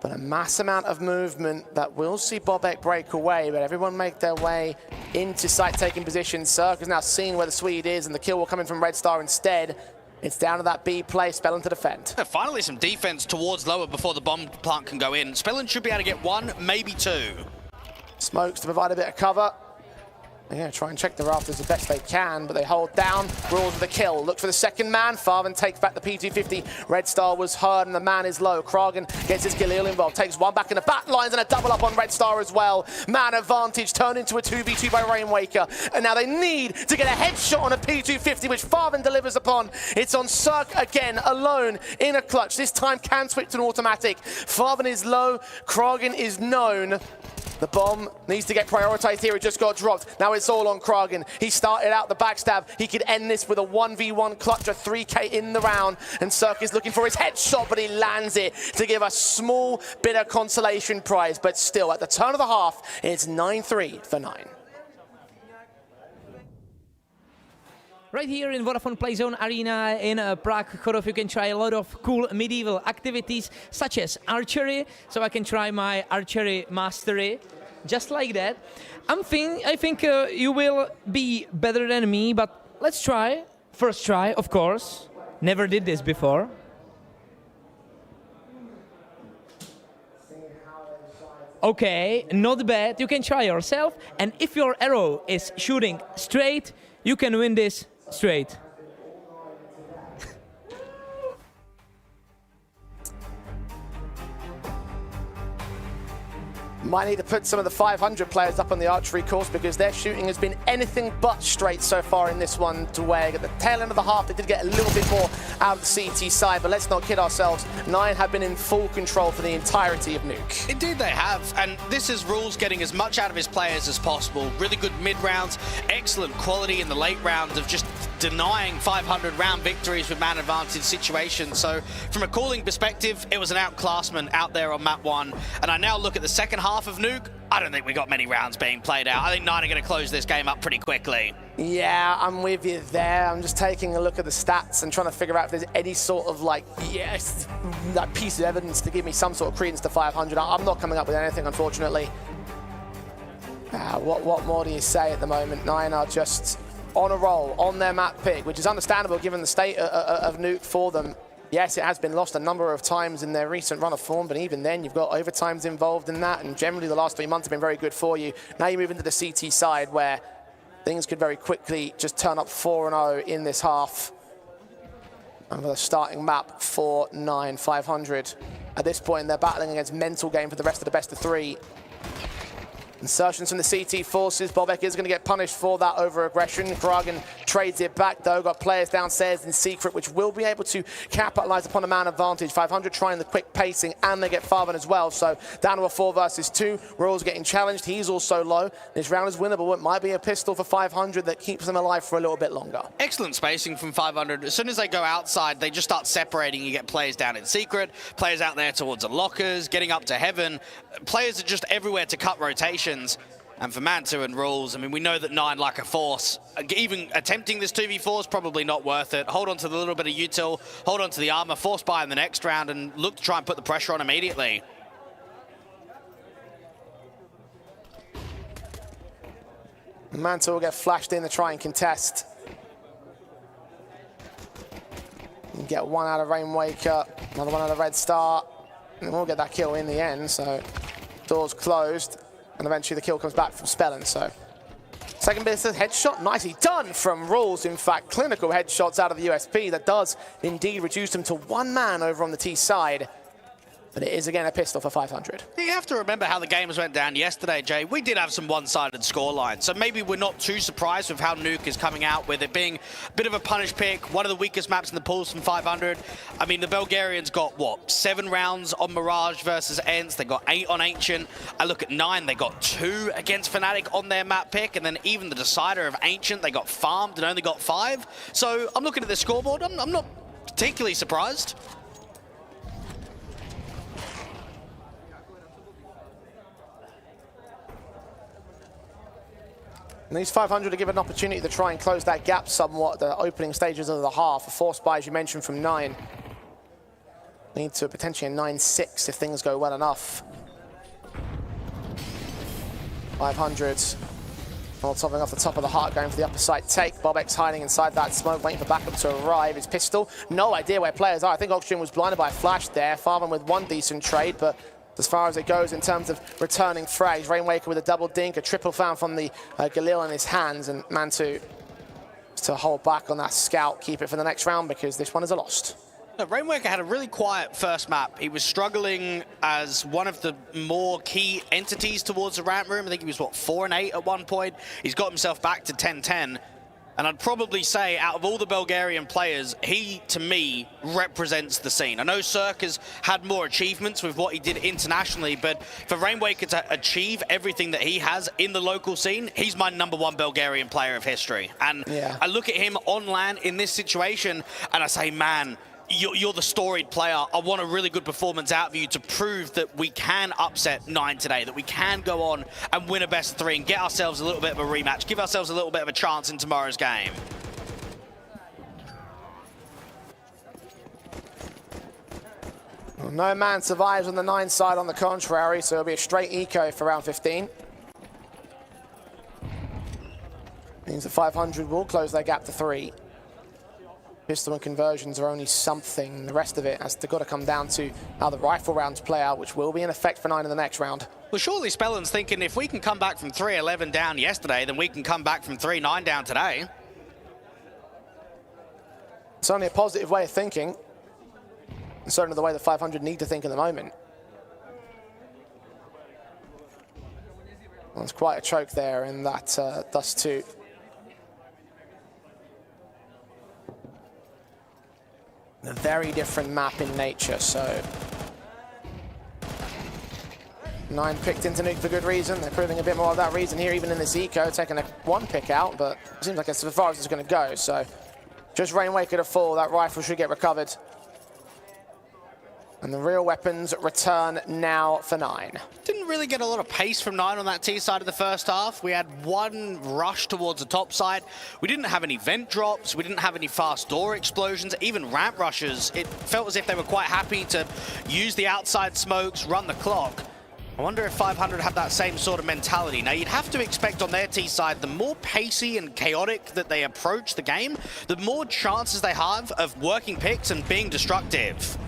[SPEAKER 13] But a mass amount of movement that will see Bobek break away, but everyone make their way into site-taking position. Cirque has now seen where the Swede is, and the kill will come in from Red Star instead. It's down to that B play, Spellin to defend.
[SPEAKER 14] Finally some defense towards lower before the bomb plant can go in. Spellin should be able to get 1, maybe 2.
[SPEAKER 13] Smokes to provide a bit of cover. They're going to try and check the rafters as best they can, but they hold down. Rules with the kill. Look for the second man. Farven takes back the P250. Red Star was heard, and the man is low. Kragen gets his Galil involved. Takes one back in the back lines, and a double up on Red Star as well. Man advantage turned into a 2v2 by Rainwaker. And now they need to get a headshot on a P250, which Farven delivers upon. It's on Cirque again, alone in a clutch. This time can switch to an automatic. Farven is low. Kragen is known. The bomb needs to get prioritized here. It just got dropped. Now it's all on Kragen. He started out the backstab. He could end this with a 1v1 clutch, a 3k in the round. And Cirque is looking for his headshot, but he lands it to give a small bit of consolation prize. But still, at the turn of the half, it's 9-3 for 9.
[SPEAKER 5] Right here in Vodafone Playzone Arena in Prague, Chodov, you can try a lot of cool medieval activities, such as archery. So I can try my archery mastery, just like that. I think you will be better than me, but let's try. First try, of course. Never did this before. Okay, not bad. You can try yourself. And if your arrow is shooting straight, you can win this straight.
[SPEAKER 13] Might need to put some of the 500 players up on the archery course because their shooting has been anything but straight so far in this one. Dwayne at the tail end of the half, they did get a little bit more out of the CT side, but let's not kid ourselves. 9 have been in full control for the entirety of Nuke.
[SPEAKER 14] Indeed they have, and this is Rules getting as much out of his players as possible. Really good mid-rounds, excellent quality in the late rounds of just denying 500 round victories with man advantage situations. So from a calling perspective, it was an outclassment out there on map 1. And I now look at the second half of Nuke. I don't think we got many rounds being played out. I think 9 are going to close this game up pretty quickly.
[SPEAKER 13] Yeah, I'm with you there. I'm just taking a look at the stats and trying to figure out if there's any sort of that piece of evidence to give me some sort of credence to 500. I'm not coming up with anything, unfortunately. What more do you say at the moment? 9 are just on a roll, on their map pick, which is understandable given the state of Nuke for them. Yes, it has been lost a number of times in their recent run of form, but even then you've got overtimes involved in that, and generally the last 3 months have been very good for you. Now you move into the CT side where things could very quickly just turn up 4-0 in this half. And with a starting map for 9, 500. At this point, they're battling against mental game for the rest of the best of 3. Insertions from the CT forces. Bobek is going to get punished for that over-aggression. Kragen trades it back, though. Got players downstairs in secret, which will be able to capitalize upon a man advantage. 500 trying the quick pacing, and they get Farven as well. So down to a 4 versus 2. Rules getting challenged. He's also low. This round is winnable. It might be a pistol for 500 that keeps them alive for a little bit longer.
[SPEAKER 14] Excellent spacing from 500. As soon as they go outside, they just start separating. You get players down in secret, players out there towards the lockers, getting up to heaven. Players are just everywhere to cut rotations. And for Mantu and Rules, I mean, we know that 9 like a force. Even attempting this 2v4 is probably not worth it. Hold on to the little bit of util, hold on to the armor, force buy in the next round, and look to try and put the pressure on immediately.
[SPEAKER 13] Mantu will get flashed in to try and contest. You get one out of Rainwaker, another one out of Red Star, and we'll get that kill in the end, so doors closed. And eventually the kill comes back from Spellin, so. Second bit of headshot, nicely done from Rules. In fact, clinical headshots out of the USP. That does indeed reduce them to 1 man over on the T side. But it is again a pistol for 500.
[SPEAKER 14] You have to remember how the games went down yesterday, Jay. We did have some one-sided scoreline, so maybe we're not too surprised with how Nuke is coming out, with it being a bit of a punish pick, one of the weakest maps in the pools from 500. I mean, the Bulgarians got, what, 7 rounds on Mirage versus ENCE. They got 8 on Ancient. I look at 9, they got 2 against fnatic on their map pick, and then even the decider of Ancient, they got farmed and only got 5. So I'm looking at the scoreboard. I'm not particularly surprised.
[SPEAKER 13] And these 500 are given an opportunity to try and close that gap somewhat at the opening stages of the half. A force buy, as you mentioned, from 9. Need to potentially a 9-6 if things go well enough. 500s. Molotoving off the top of the heart, going for the upper side take. Bobek's hiding inside that smoke, waiting for backup to arrive. His pistol, no idea where players are. I think Oxygen was blinded by a flash there. Farman with 1 decent trade, but as far as it goes in terms of returning frags, Rainwaker with a double dink, a triple found from the Galil in his hands, and Mantu to hold back on that scout, keep it for the next round because this one is a lost.
[SPEAKER 14] No, Rainwaker had a really quiet first map. He was struggling as one of the more key entities towards the ramp room. I think he was, what, 4 and 8 at one point. He's got himself back to 10-10. And I'd probably say, out of all the Bulgarian players, he, to me, represents the scene. I know Cirque has had more achievements with what he did internationally, but for Rainwaker to achieve everything that he has in the local scene, he's my #1 Bulgarian player of history. And I look at him on LAN in this situation, and I say, man, you're the storied player. I want a really good performance out of you to prove that we can upset 9 today, that we can go on and win a best of 3 and get ourselves a little bit of a rematch, give ourselves a little bit of a chance in tomorrow's game.
[SPEAKER 13] Well, no man survives on the 9 side on the contrary, so it'll be a straight eco for round 15. Means the 500 will close their gap to 3. Pistol and conversions are only something. The rest of it has got to come down to how the rifle rounds play out, which will be in effect for 9 in the next round.
[SPEAKER 14] Well, surely Spellen's thinking if we can come back from 3-11 down yesterday, then we can come back from 3-9 down today.
[SPEAKER 13] It's only a positive way of thinking. And certainly the way the 500 need to think in the moment. Well, there's quite a choke there in that Dust 2. A very different map in nature, so 9 picked into Nuke for good reason. They're proving a bit more of that reason here, even in this eco, taking a 1 pick out, but it seems like it's as far as it's going to go. So just Rainwaker to fall, that rifle should get recovered. And the real weapons return now for 9.
[SPEAKER 14] Didn't really get a lot of pace from 9 on that T side of the first half. We had 1 rush towards the top side. We didn't have any vent drops. We didn't have any fast door explosions, even ramp rushes. It felt as if they were quite happy to use the outside smokes, run the clock. I wonder if 500 have that same sort of mentality. Now, you'd have to expect on their T side, the more pacey and chaotic that they approach the game, the more chances they have of working picks and being destructive.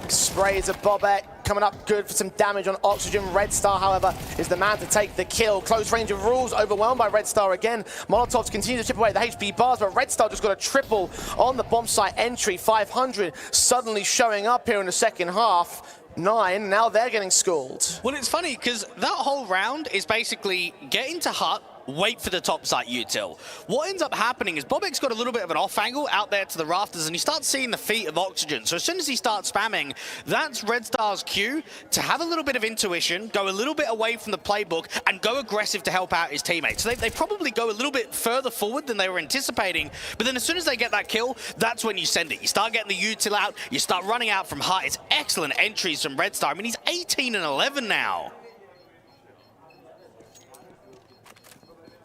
[SPEAKER 13] Sprays of Bobek coming up good for some damage on Oxygen. Red Star, however, is the man to take the kill. Close range of rules, overwhelmed by Red Star again. Molotovs continue to chip away at the HP bars, but Red Star just got a triple on the bomb site entry. 500 suddenly showing up here in the second half. 9, now they're getting schooled.
[SPEAKER 14] Well, it's funny because that whole round is basically get into hut, wait for the top site util. What ends up happening is Bobek's got a little bit of an off angle out there to the rafters, and he starts seeing the feet of Oxygen. So as soon as he starts spamming, that's Red Star's cue to have a little bit of intuition, go a little bit away from the playbook, and go aggressive to help out his teammates. So they probably go a little bit further forward than they were anticipating, but then as soon as they get that kill, that's when you send it. You start getting the util out, you start running out from hut. It's excellent entries from Red Star. I mean, he's 18 and 11 now.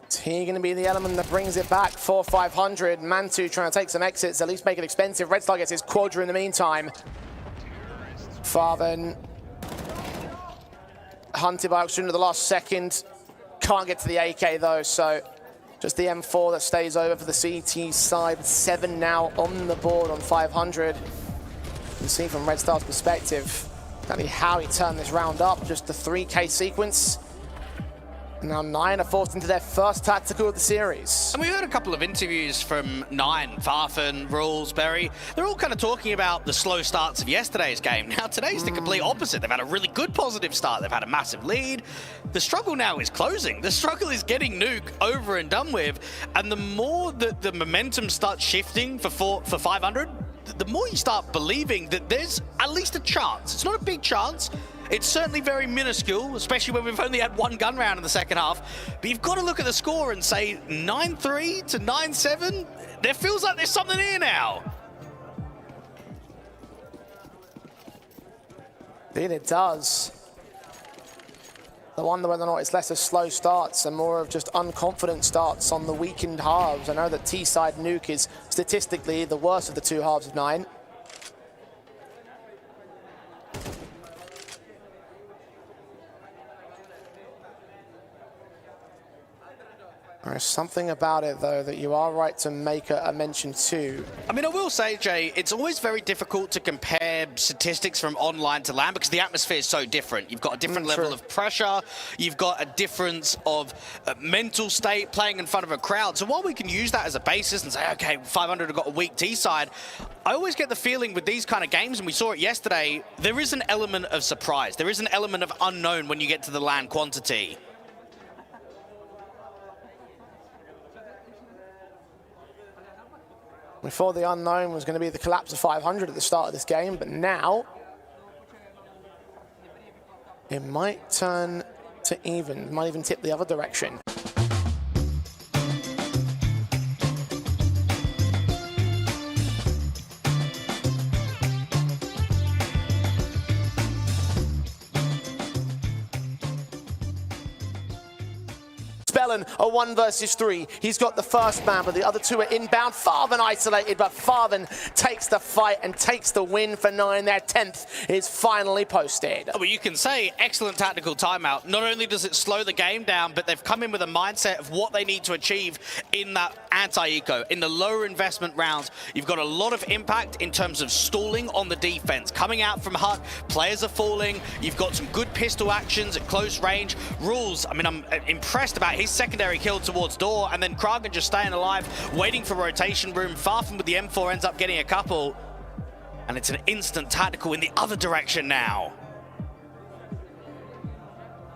[SPEAKER 13] Is he going to be the element that brings it back for 500? Mantu trying to take some exits, at least make it expensive. Red Star gets his quadra in the meantime. Farven hunted by Oxygen to the last second. Can't get to the AK though, so just the M4 that stays over for the CT side. 7 now on the board on 500. You can see from Red Star's perspective exactly how he turned this round up. Just the 3K sequence. Now 9 are forced into their first tactical of the series.
[SPEAKER 14] And we heard a couple of interviews from 9, Farfen, Rules, Berry. They're all kind of talking about the slow starts of yesterday's game. Now today's the complete opposite. They've had a really good positive start. They've had a massive lead. The struggle now is closing. The struggle is getting Nuke over and done with. And the more that the momentum starts shifting for 500, the more you start believing that there's at least a chance. It's not a big chance. It's certainly very minuscule, especially when we've only had one gun round in the second half. But you've got to look at the score and say 9-3 to 9-7. There feels like there's something here now.
[SPEAKER 13] Indeed it does. I wonder whether or not it's less of slow starts and more of just unconfident starts on the weakened halves. I know that T-side Nuke is statistically the worst of the two halves of 9. There's something about it, though, that you are right to make a mention to.
[SPEAKER 14] I mean, I will say, Jay, it's always very difficult to compare statistics from online to LAN because the atmosphere is so different. You've got a different level of pressure. You've got a difference of mental state playing in front of a crowd. So while we can use that as a basis and say, okay, 500 have got a weak T-side, I always get the feeling with these kind of games, and we saw it yesterday, there is an element of surprise. There is an element of unknown when you get to the LAN quantity.
[SPEAKER 13] We thought the unknown was going to be the collapse of 500 at the start of this game, but now it might turn to even. It might even tip the other direction. Spellen, a 1 versus 3. He's got the first man, but the other two are inbound. Farven isolated, but Farven takes the fight and takes the win for 9. Their 10th is finally posted.
[SPEAKER 14] Well, you can say excellent tactical timeout. Not only does it slow the game down, but they've come in with a mindset of what they need to achieve in that anti-eco. In the lower investment rounds, you've got a lot of impact in terms of stalling on the defense. Coming out from Hut, players are falling. You've got some good pistol actions at close range. Rules, I mean, I'm impressed about his secondary kill towards door, and then Kragen just staying alive, waiting for rotation room. Farfen with the M4 ends up getting a couple, and it's an instant tactical in the other direction now.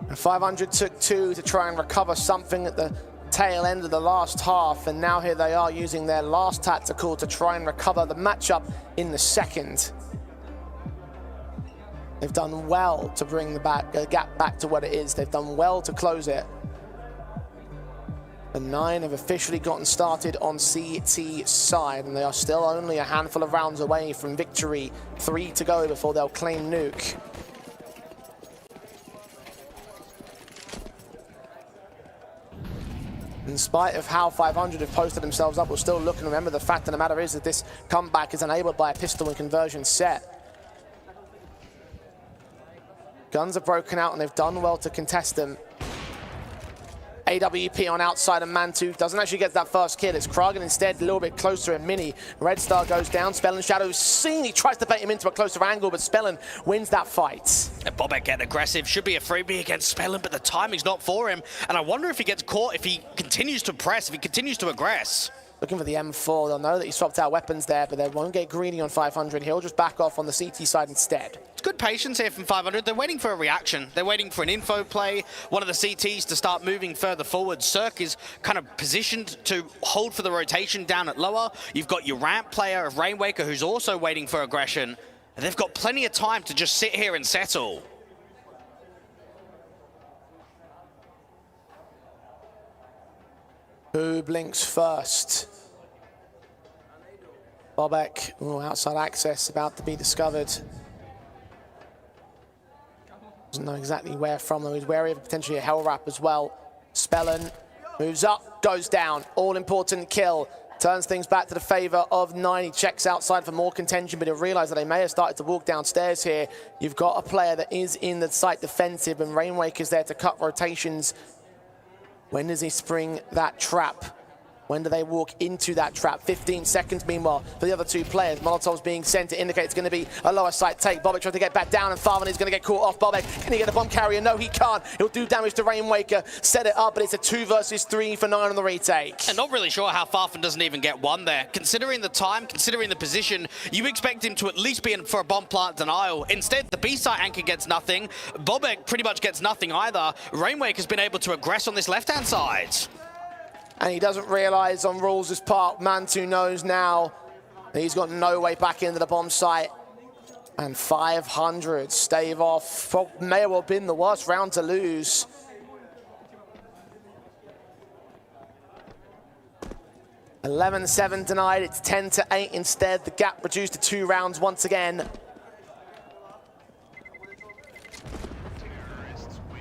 [SPEAKER 13] And 500 took 2 to try and recover something at the tail end of the last half, and now here they are using their last tactical to try and recover the matchup in the second. They've done well to bring the gap back to what it is. They've done well to close it. The 9 have officially gotten started on CT side, and they are still only a handful of rounds away from victory. 3 to go before they'll claim Nuke. In spite of how 500 have posted themselves up, we'll still look and remember the fact of the matter is that this comeback is enabled by a pistol and conversion set. Guns are broken out and they've done well to contest them. AWP on outside of Man2 doesn't actually get that first kill. It's Kragen instead a little bit closer and Mini. Red Star goes down. Spellen Shadow's seen. He tries to bait him into a closer angle, but Spellen wins that fight.
[SPEAKER 14] And Bobek getting aggressive. Should be a freebie against Spellen, but the timing's not for him. And I wonder if he gets caught, if he continues to press, if he continues to aggress.
[SPEAKER 13] Looking for the M4. They'll know that he swapped out weapons there, but they won't get greedy on 500. He'll just back off on the CT side instead.
[SPEAKER 14] It's good patience here from 500. They're waiting for a reaction. They're waiting for an info play, one of the CTs to start moving further forward. Cirque is kind of positioned to hold for the rotation down at lower. You've got your ramp player of Rainwaker who's also waiting for aggression. And they've got plenty of time to just sit here and settle.
[SPEAKER 13] Who blinks first? Bobek, outside access about to be discovered. Doesn't know exactly where from, though. He's wary of potentially a hell wrap as well. Spellen moves up, goes down. All important kill. Turns things back to the favor of 9. He checks outside for more contention, but he'll realize that they may have started to walk downstairs here. You've got a player that is in the site defensive, and Rainwaker's there to cut rotations. When does he spring that trap? When do they walk into that trap? 15 seconds, meanwhile, for the other two players. Molotov's being sent to indicate it's going to be a lower side take. Bobek trying to get back down, and Farvan is going to get caught off. Bobek, can he get a bomb carrier? No, he can't. He'll do damage to Rainwaker. Set it up, but it's a 2 versus 3 for 9 on the retake.
[SPEAKER 14] And not really sure how Farvan doesn't even get one there. Considering the time, considering the position, you expect him to at least be in for a bomb plant denial. Instead, the B-side anchor gets nothing. Bobek pretty much gets nothing either. Rainwaker's been able to aggress on this left-hand side.
[SPEAKER 13] And he doesn't realize on Rules' part, Mantu knows now that he's got no way back into the bomb site. And 500 stave off. May have well been the worst round to lose. (11-7) denied. It's 10-8 instead. The gap reduced to 2 rounds once again.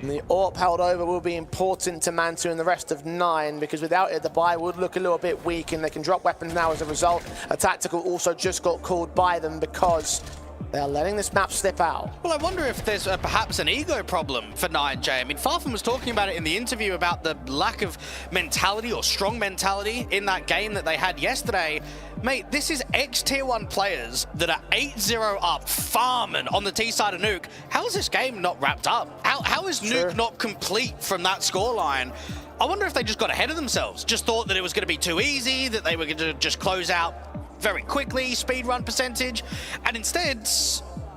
[SPEAKER 13] And the AWP held over will be important to Mantu and the rest of 9, because without it, the buy would look a little bit weak, and they can drop weapons now as a result. A tactical also just got called by them because they're letting this map slip out.
[SPEAKER 14] Well, I wonder if there's perhaps an ego problem for 9J. I mean, Farvan was talking about it in the interview about the lack of mentality or strong mentality in that game that they had yesterday. Mate, this is ex-Tier 1 players that are 8-0 up, farming on the T-side of Nuke. How is this game not wrapped up? How is Nuke not complete from that scoreline? I wonder if they just got ahead of themselves, just thought that it was going to be too easy, that they were going to just close out very quickly, speed run percentage, and instead,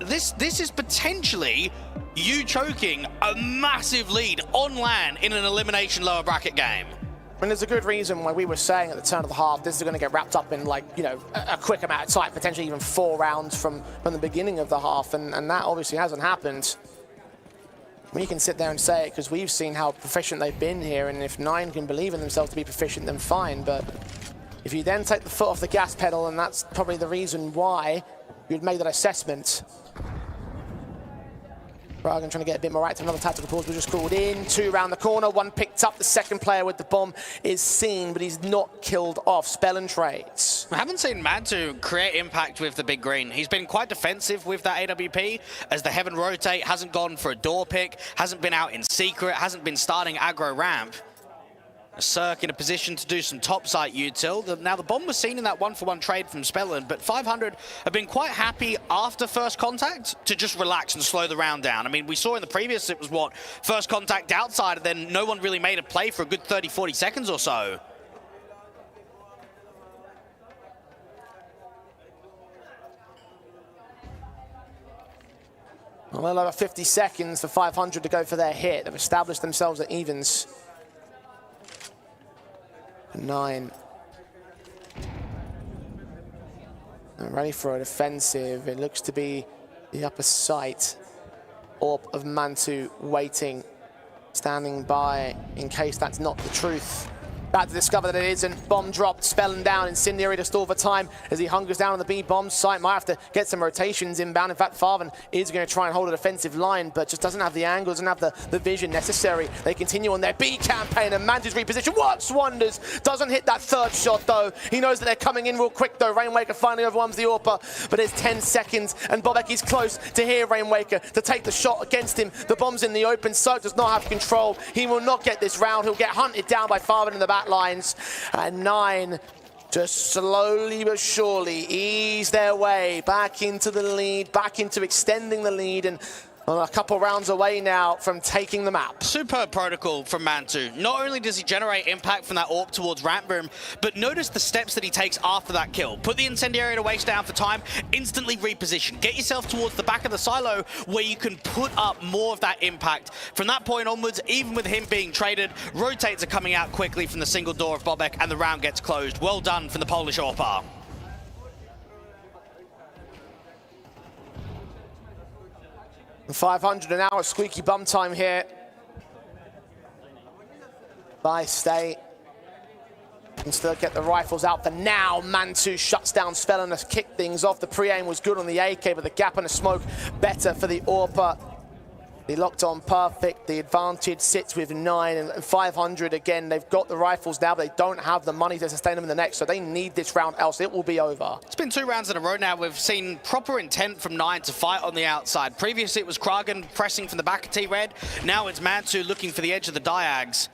[SPEAKER 14] this is potentially you choking a massive lead on LAN in an elimination lower bracket game.
[SPEAKER 13] And there's a good reason why we were saying at the turn of the half, this is going to get wrapped up in, like, you know, a quick amount of time, potentially even 4 rounds from the beginning of the half, and that obviously hasn't happened. We can sit there and say it because we've seen how proficient they've been here, and if 9 can believe in themselves to be proficient, then fine, but if you then take the foot off the gas pedal, and that's probably the reason why you'd made that assessment. Prague trying to get a bit more active. Another tactical pause was just called in. 2 round the corner, 1 picked up. The second player with the bomb is seen, but he's not killed off. Spell and trades.
[SPEAKER 14] I haven't seen Mantu create impact with the big green. He's been quite defensive with that AWP as the heaven rotate, hasn't gone for a door pick, hasn't been out in secret, hasn't been starting aggro ramp. Cirque in a position to do some topside util. Now the bomb was seen in that 1-for-1 trade from Spellin, but 500 have been quite happy after first contact to just relax and slow the round down. I mean, we saw in the previous, it was what, first contact outside, and then no one really made a play for a good 30-40 seconds or so.
[SPEAKER 13] A little over 50 seconds for 500 to go for their hit. They've established themselves at evens. 9. And ready for a defensive. It looks to be the upper sight. AWP of Mantu waiting, standing by in case that's not the truth. About to discover that it isn't. Bomb dropped, Spellin down, Incendiary to stall for time as he hungers down on the B bomb site. Might have to get some rotations inbound. In fact, Farvan is going to try and hold a defensive line, but just doesn't have the angle, doesn't have the vision necessary. They continue on their B campaign, and Mantu's reposition works wonders. Doesn't hit that third shot, though. He knows that they're coming in real quick, though. Rainwaker finally overwhelms the AWPer, but it's 10 seconds, and Bobek is close to hear Rainwaker to take the shot against him. The bomb's in the open. Cirque does not have control. He will not get this round. He'll get hunted down by Farvan in the back lines, and 9 just slowly but surely ease their way back into the lead, back into extending the lead, and a couple rounds away now from taking the map.
[SPEAKER 14] Superb protocol from Mantu. Not only does he generate impact from that AWP towards ramp room, but notice the steps that he takes after that kill. Put the Incendiary to waste down for time, instantly reposition. Get yourself towards the back of the silo where you can put up more of that impact. From that point onwards, even with him being traded, rotates are coming out quickly from the single door of Bobek, and the round gets closed. Well done from the Polish AWPer.
[SPEAKER 13] 500 an hour, squeaky bum time here by State. Can still get the rifles out for now. Mantu shuts down Spellin to kick things off. The pre-aim was good on the AK, but the gap and the smoke better for the AWPer. He locked on perfect. The advantage sits with 9 and 500 again. They've got the rifles now, but they don't have the money to sustain them in the next, so they need this round, else it will be over.
[SPEAKER 14] It's been 2 rounds in a row now. We've seen proper intent from 9 to fight on the outside. Previously, it was Kragan pressing from the back of T-Red. Now it's Mantu looking for the edge of the diags.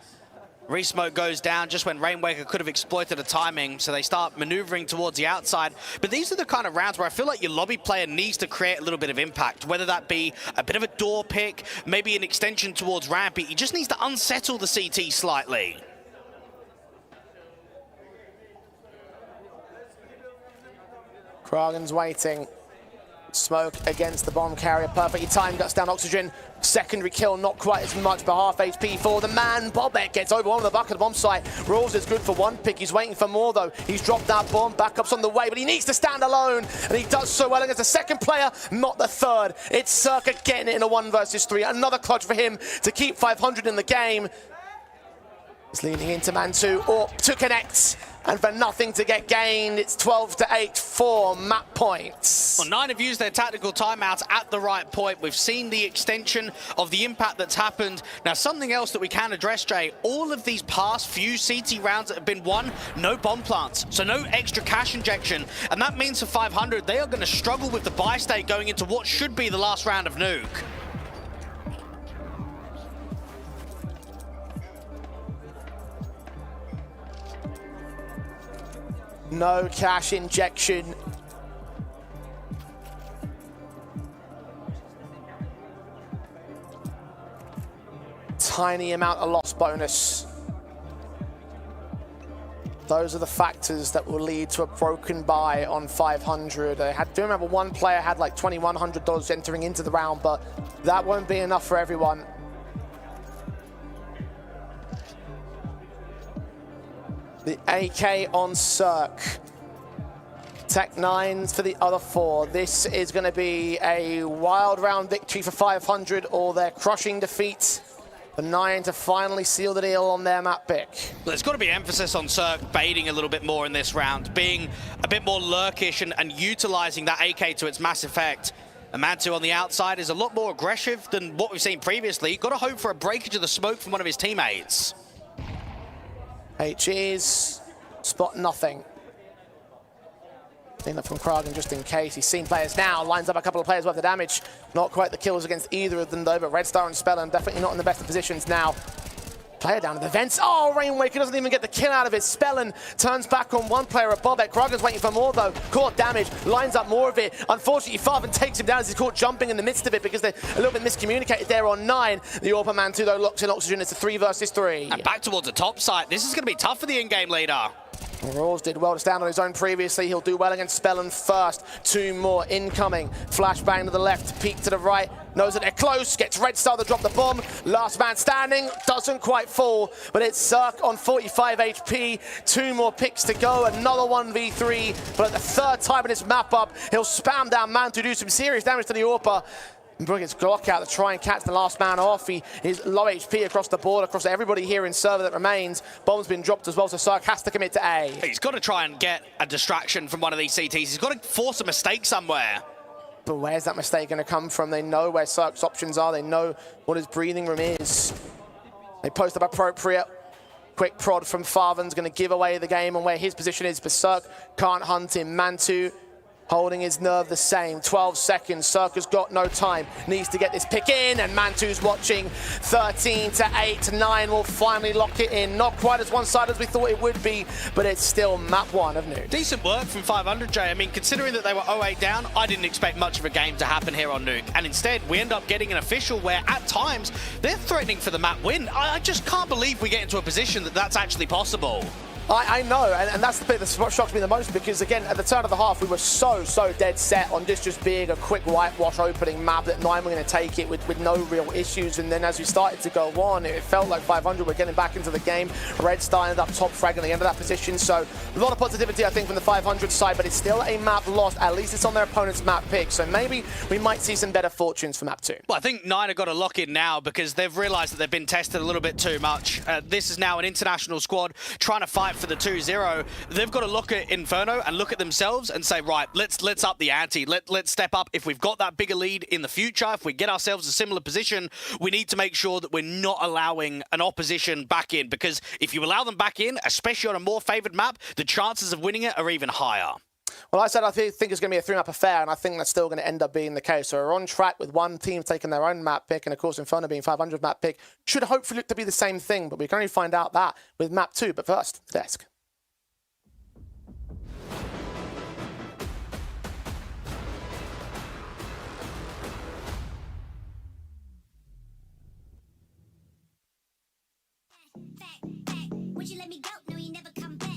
[SPEAKER 14] Resmoke goes down just when Rainwaker could have exploited the timing, so they start maneuvering towards the outside. But these are the kind of rounds where I feel like your lobby player needs to create a little bit of impact, whether that be a bit of a door pick, maybe an extension towards Rampy. He just needs to unsettle the CT slightly.
[SPEAKER 13] Kragen's waiting. Smoke against the bomb carrier, perfectly timed, guts down Oxygen. Secondary kill, not quite as much, but half HP for the man. Bobek gets over on the back of the bomb site. Rolls is good for one pick. He's waiting for more, though. He's dropped that bomb. Backup's on the way, but he needs to stand alone. And he does so well against the second player, not the third. It's Circa getting it in a 1 versus 3. Another clutch for him to keep 500 in the game. He's leaning into Man2, or to connect. And for nothing to get gained, it's 12-8 for map points.
[SPEAKER 14] Well, 9 have used their tactical timeouts at the right point. We've seen the extension of the impact that's happened. Now, something else that we can address, Jay, all of these past few CT rounds that have been won, no bomb plants, so no extra cash injection. And that means for 500, they are going to struggle with the buy state going into what should be the last round of Nuke.
[SPEAKER 13] No cash injection. Tiny amount of loss bonus. Those are the factors that will lead to a broken buy on 500. I do remember one player had like $2,100 entering into the round, but that won't be enough for everyone. The AK on Cirque. Tech 9s for the other 4. This is going to be a wild round victory for 500, or their crushing defeat for 9 to finally seal the deal on their map pick.
[SPEAKER 14] There's got to be emphasis on Cirque baiting a little bit more in this round, being a bit more lurkish and utilizing that AK to its mass effect. Amantu on the outside is a lot more aggressive than what we've seen previously. Got to hope for a breakage of the smoke from one of his teammates.
[SPEAKER 13] HEs spot nothing. Clean up from Kragen just in case. He's seen players now, lines up a couple of players worth of damage. Not quite the kills against either of them though, but Red Star and Spellin definitely not in the best of positions now. Player down to the vents. Oh, Rainwaker doesn't even get the kill out of it. Spellin turns back on one player above it. Kragen's waiting for more though. Caught damage, lines up more of it. Unfortunately, Farven takes him down as he's caught jumping in the midst of it because they're a little bit miscommunicated there on 9. The Orpa Man 2 though locks in Oxygen. It's a 3 versus 3.
[SPEAKER 14] And back towards the top side. This is going to be tough for the in-game leader.
[SPEAKER 13] Rawls did well to stand on his own previously. He'll do well against Spellin first. 2 more incoming. Flashbang to the left, peek to the right. Knows that they're close, gets Red Star to drop the bomb. Last man standing, doesn't quite fall, but it's Cirque on 45 HP. 2 more picks to go, another 1v3. But at the 3rd time in his map up, he'll spam down Man to do some serious damage to the Orpa. Bring his Glock out to try and catch the last man off. He is low HP across the board, across everybody here in server that remains. Bomb's been dropped as well, so Cirque has to commit to A.
[SPEAKER 14] He's got to try and get a distraction from one of these CTs. He's got to force a mistake somewhere.
[SPEAKER 13] But where's that mistake going to come from? They know where Cirque's options are. They know what his breathing room is. They post up appropriate. Quick prod from Farven's going to give away the game on where his position is, but Cirque can't hunt him. Mantu holding his nerve the same. 12 seconds. Cirque has got no time. Needs to get this pick in, and Mantu's watching. 13-8. 9 will finally lock it in. Not quite as one-sided as we thought it would be, but it's still map 1 of Nuke.
[SPEAKER 14] Decent work from 500, Jay. I mean, considering that they were 0-8 down, I didn't expect much of a game to happen here on Nuke. And instead, we end up getting an official where, at times, they're threatening for the map win. I just can't believe we get into a position that that's actually possible.
[SPEAKER 13] I know, and that's the bit that shocked me the most, because again, at the turn of the half, we were so dead set on this just being a quick whitewash opening map that 9 were going to take it with no real issues. And then as we started to go on, it felt like 500 were getting back into the game. Red Star ended up top fragging the end of that position, so a lot of positivity, I think, from the 500 side, but it's still a map lost. At least it's on their opponent's map pick, so maybe we might see some better fortunes for map 2.
[SPEAKER 14] Well, I think 9 have got to lock in now because they've realized that they've been tested a little bit too much. This is now an international squad trying to fight for the 2-0. They've got to look at Inferno and look at themselves and say, right, let's up the ante. Let's step up. If we've got that bigger lead in the future, if we get ourselves a similar position, we need to make sure that we're not allowing an opposition back in, because if you allow them back in, especially on a more favored map, the chances of winning it are even higher.
[SPEAKER 13] Well, I said I think it's going to be a 3-map affair, and I think that's still going to end up being the case. So we're on track with one team taking their own map pick, and of course Inferno being 500 map pick should hopefully look to be the same thing, but we can only find out that with map 2. But first, the desk.
[SPEAKER 15] Would you let me go? No, you never come back.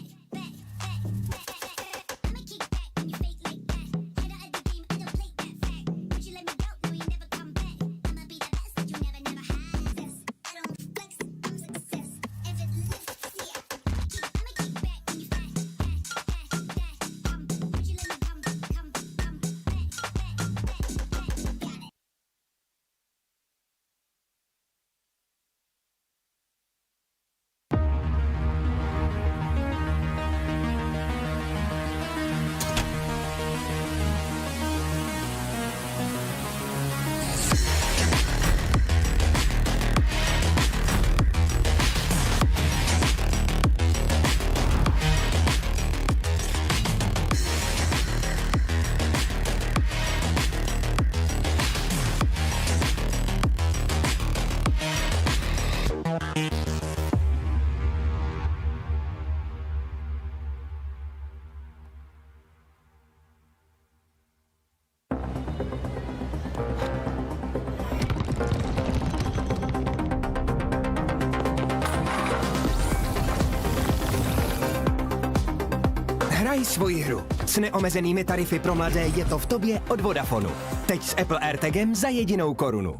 [SPEAKER 16] Hraj svoji hru. S neomezenými tarify pro mladé je to v tobě od Vodafonu. Teď s Apple AirTagem za jedinou korunu.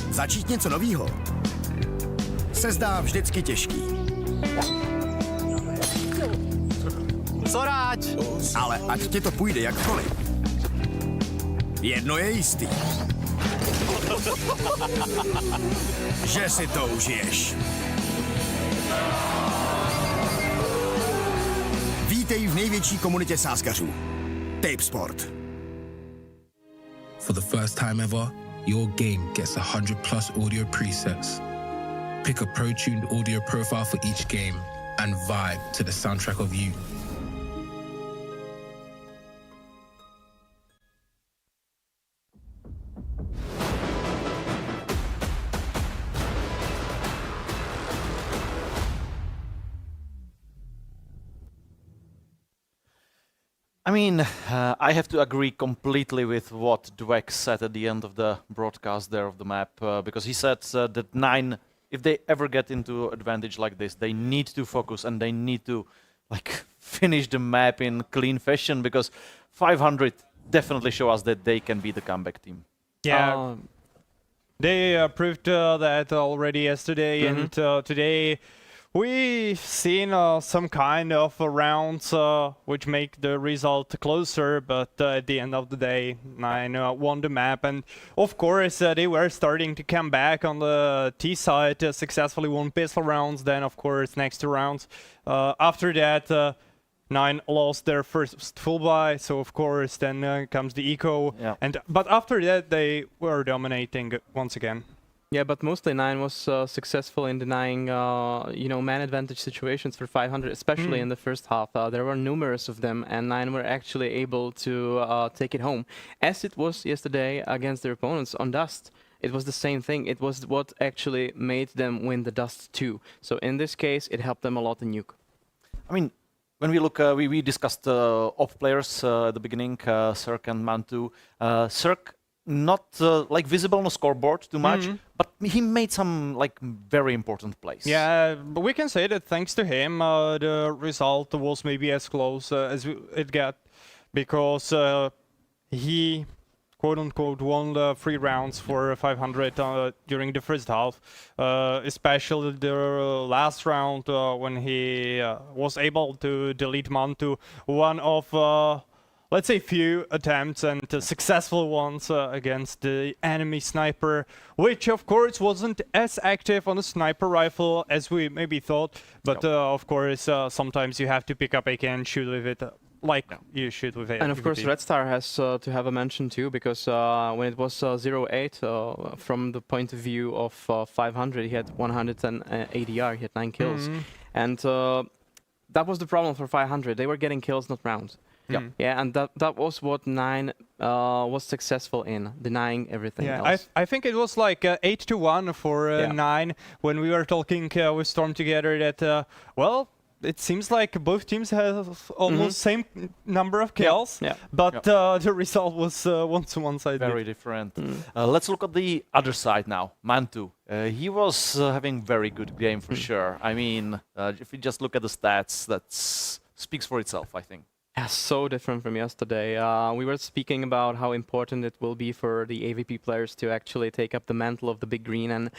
[SPEAKER 17] Začít něco novýho se zdá vždycky těžký.
[SPEAKER 14] Zoráč!
[SPEAKER 17] Ale ať ti to půjde jakkoliv, jedno je jistý. Že si to užiješ. Vítej v největší komunitě sázkařů. Tipsport.
[SPEAKER 18] For the first time ever, your game gets 100+ audio presets. Pick a pro-tuned audio profile for each game and vibe to the soundtrack of you.
[SPEAKER 1] I mean, I have to agree completely with what Dweck said at the end of the broadcast there of the map, because he said that 9, if they ever get into advantage like this, they need to focus and they need to finish the map in clean fashion, because 500 definitely show us that they can be the comeback team.
[SPEAKER 3] Yeah, they proved that already yesterday, and today we've seen some kind of rounds which make the result closer, but at the end of the day, 9 won the map, and of course they were starting to come back on the T side, successfully won pistol rounds, then of course next 2 rounds. After that, 9 lost their first full buy, so of course then comes the eco, but after that they were dominating once again.
[SPEAKER 2] Yeah, but mostly 9 was successful in denying, man advantage situations for 500, especially in the first half. There were numerous of them, and 9 were actually able to take it home. As it was yesterday against their opponents on Dust, it was the same thing. It was what actually made them win the Dust too. So in this case, it helped them a lot in Nuke.
[SPEAKER 1] I mean, when we look, we discussed off players at the beginning, Cirque and Mantu. Cirque not visible on the scoreboard too much, but he made some very important plays.
[SPEAKER 3] Yeah, but we can say that thanks to him, the result was maybe as close as it got, because he quote-unquote won the 3 rounds for 500 during the first half, especially the last round when he was able to delete Mantu, one of let's say few attempts and successful ones against the enemy sniper, which of course wasn't as active on a sniper rifle as we maybe thought, but of course sometimes you have to pick up AK and shoot with it like you should with
[SPEAKER 2] And of course, Red Star has to have a mention too, because when it was 0-8, from the point of view of 500, he had 100 ADR, he had 9 kills. And that was the problem for 500. They were getting kills, not rounds. Yeah, and that was what 9 was successful in, denying everything else.
[SPEAKER 3] I think it was like 8-1 for 9 when we were talking with Storm together that, well, it seems like both teams have almost same number of kills, but the result was one-to-one-sided.
[SPEAKER 1] Very different. Let's look at the other side now, Mantu. He was having very good game for sure. I mean, if you just look at the stats, that speaks for itself, I think.
[SPEAKER 2] Yeah, so different from yesterday. We were speaking about how important it will be for the AVP players to actually take up the mantle of the big green and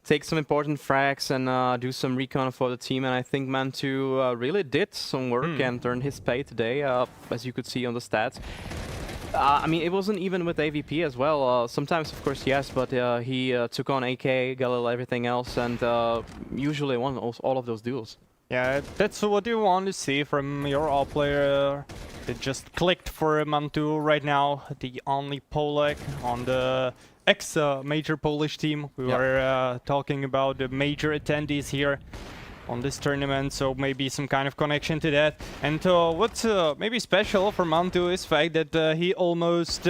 [SPEAKER 2] take some important frags and do some recon for the team. And I think Mantu really did some work and earned his pay today, as you could see on the stats. I mean, it wasn't even with AVP as well. Sometimes, of course, yes, but he took on AK, Galil, everything else, and usually won all of those duels.
[SPEAKER 3] Yeah, that's what you want to see from your all player. It just clicked for Mantu right now, the only Polak on the ex-major Polish team. We were talking about the major attendees here on this tournament, so maybe some kind of connection to that. And what's maybe special for Mantu is the fact that he almost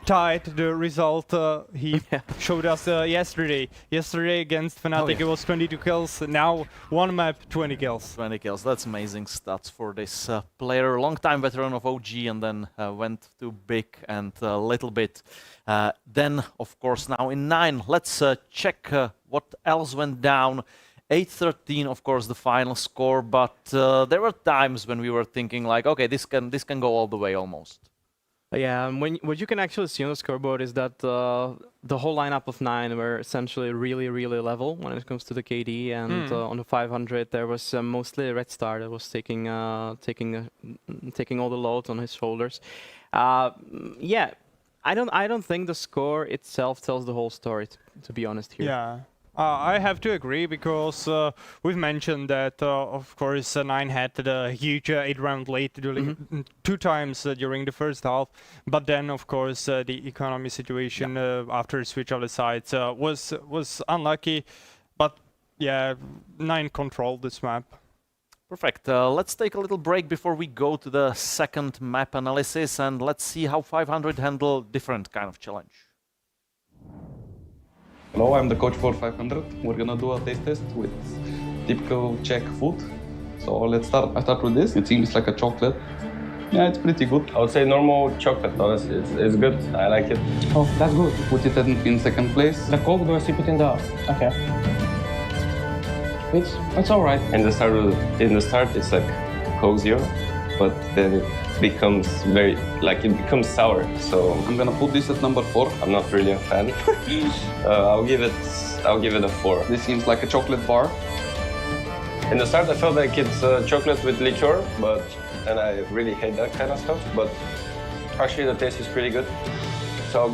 [SPEAKER 3] tied the result he showed us yesterday. Yesterday against Fnatic it was 22 kills, now one map, 20 kills.
[SPEAKER 1] 20 kills, that's amazing stats for this player. Long-time veteran of OG and then went to big and a little bit. Then, of course, now in 9, let's check what else went down. 8-13, of course, the final score, but there were times when we were thinking like, okay, this can go all the way almost.
[SPEAKER 2] Yeah, and what you can actually see on the scoreboard is that the whole lineup of 9 were essentially really, really level when it comes to the KD, and on the 500 there was mostly Red Star that was taking all the load on his shoulders. Yeah, I don't think the score itself tells the whole story, to be honest here.
[SPEAKER 3] Yeah. I have to agree because we've mentioned that, of course, 9 had the huge 8-round lead during 2 times during the first half, but then, of course, the economy situation after switch of the sides was unlucky, but yeah, 9 controlled this map.
[SPEAKER 1] Perfect. Let's take a little break before we go to the second map analysis, and let's see how 500 handle different kind of challenge.
[SPEAKER 6] Hello, I'm the coach for 500. We're gonna do a taste test with typical Czech food. So let's start. I start with this. It seems like a chocolate. Yeah, it's pretty good.
[SPEAKER 19] I would say normal chocolate, honestly. It's good. I like it.
[SPEAKER 6] Oh, that's good. Put it in second place.
[SPEAKER 19] The Coke, do I see put in the... Okay. It's all right. In the start, it's like Coke Zero, but then it becomes it becomes sour. So
[SPEAKER 6] I'm gonna put this at number 4.
[SPEAKER 19] I'm not really a fan. I'll give it a 4.
[SPEAKER 6] This seems like a chocolate bar.
[SPEAKER 19] In the start, I felt like it's chocolate with liqueur, and I really hate that kind of stuff. But actually, the taste is pretty good. So I'll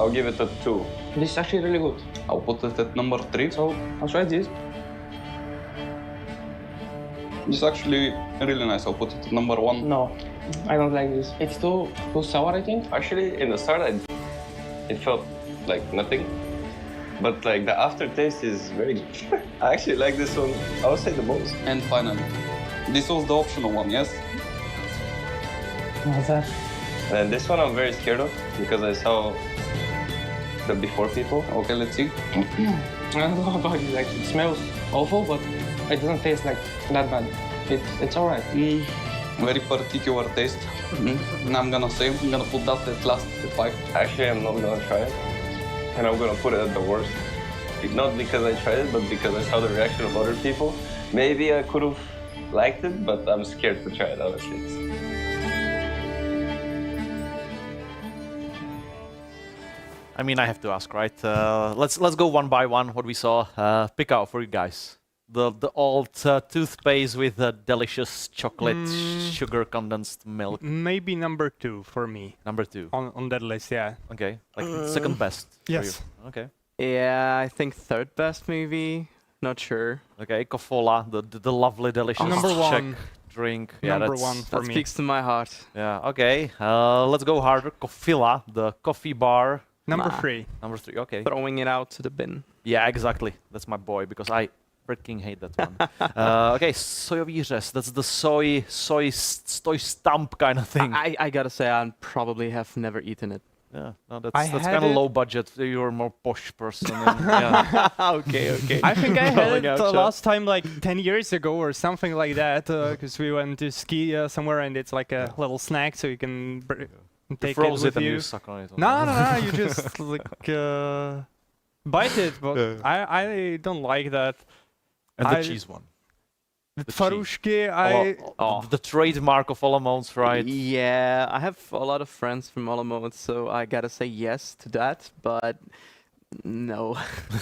[SPEAKER 19] give it a 2.
[SPEAKER 20] This is actually really good.
[SPEAKER 6] I'll put it at number 3.
[SPEAKER 20] So I'll try this.
[SPEAKER 6] This is actually really nice. I'll put it at number 1.
[SPEAKER 20] No, I don't like this. It's too sour, I think.
[SPEAKER 19] Actually, in the start, it felt like nothing. But like the aftertaste is very good. I actually like this one, I would say, the most.
[SPEAKER 6] And finally, this was the optional one, yes?
[SPEAKER 20] What's that?
[SPEAKER 19] And this one I'm very scared of because I saw the before people.
[SPEAKER 6] Okay, let's see.
[SPEAKER 20] I don't know about it. Like, it smells awful, but it doesn't taste like that bad. It's alright.
[SPEAKER 6] Very particular taste. Now I'm gonna put that at last at 5.
[SPEAKER 19] Actually, I'm not gonna try it. And I'm gonna put it at the worst. Not because I tried it, but because I saw the reaction of other people. Maybe I could have liked it, but I'm scared to try it, honestly.
[SPEAKER 1] I mean, I have to ask, right? Let's go one by one. What we saw. Pick out for you guys. The old toothpaste with delicious chocolate, sugar condensed milk.
[SPEAKER 3] Maybe number 2 for me.
[SPEAKER 1] Number 2
[SPEAKER 3] on that list, yeah.
[SPEAKER 1] Okay, like second best.
[SPEAKER 3] Yes.
[SPEAKER 1] For you. Okay.
[SPEAKER 2] Yeah, I think third best maybe. Not sure.
[SPEAKER 1] Okay, Kofola, the lovely, delicious
[SPEAKER 3] number 1.
[SPEAKER 1] Czech drink.
[SPEAKER 3] Number one for
[SPEAKER 2] that
[SPEAKER 3] me.
[SPEAKER 2] speaks to my heart.
[SPEAKER 1] Yeah, okay. Let's go harder. Kofila, the coffee bar.
[SPEAKER 3] Number 3.
[SPEAKER 1] Number 3, okay.
[SPEAKER 2] Throwing it out to the bin.
[SPEAKER 1] Yeah, exactly. That's my boy, because I freaking hate that one. Okay, sojový řez. That's the soy stump kind of thing.
[SPEAKER 2] I gotta say, I probably have never eaten it.
[SPEAKER 1] Yeah, no, that's kind of low budget. You're a more posh person. And, yeah.
[SPEAKER 2] okay.
[SPEAKER 3] I think I had it the last time like 10 years ago or something like that, because we went to ski somewhere and it's like a little snack, so you can take it with
[SPEAKER 1] and
[SPEAKER 3] you.
[SPEAKER 1] you suck on it.
[SPEAKER 3] No, you just like bite it, but I don't like that.
[SPEAKER 1] And the cheese one.
[SPEAKER 3] The farushki,
[SPEAKER 1] the trademark of Olomouc, right?
[SPEAKER 2] Yeah, I have a lot of friends from Olomouc, so I gotta say yes to that, but no.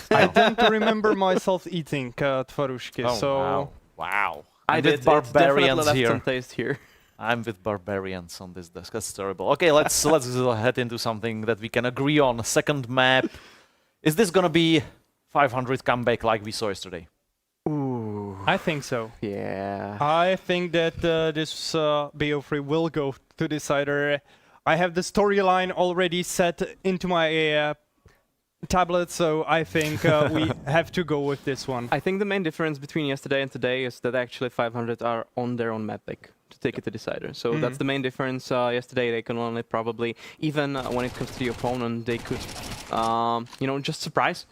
[SPEAKER 3] I don't remember myself eating tvarushki, so...
[SPEAKER 1] Wow.
[SPEAKER 2] I did
[SPEAKER 1] barbarians
[SPEAKER 2] left
[SPEAKER 1] here.
[SPEAKER 2] some taste here.
[SPEAKER 1] I'm with barbarians on this desk. That's terrible. Okay, let's head into something that we can agree on. Second map. Is this gonna be 500 comeback like we saw yesterday?
[SPEAKER 3] Ooh. I think so.
[SPEAKER 2] Yeah.
[SPEAKER 3] I think that this BO3 will go to decider. I have the storyline already set into my tablet, so I think we have to go with this one.
[SPEAKER 2] I think the main difference between yesterday and today is that actually 500 are on their own map pick to take it to decider. So that's the main difference. Yesterday they can only probably, even when it comes to the opponent, they could, just surprise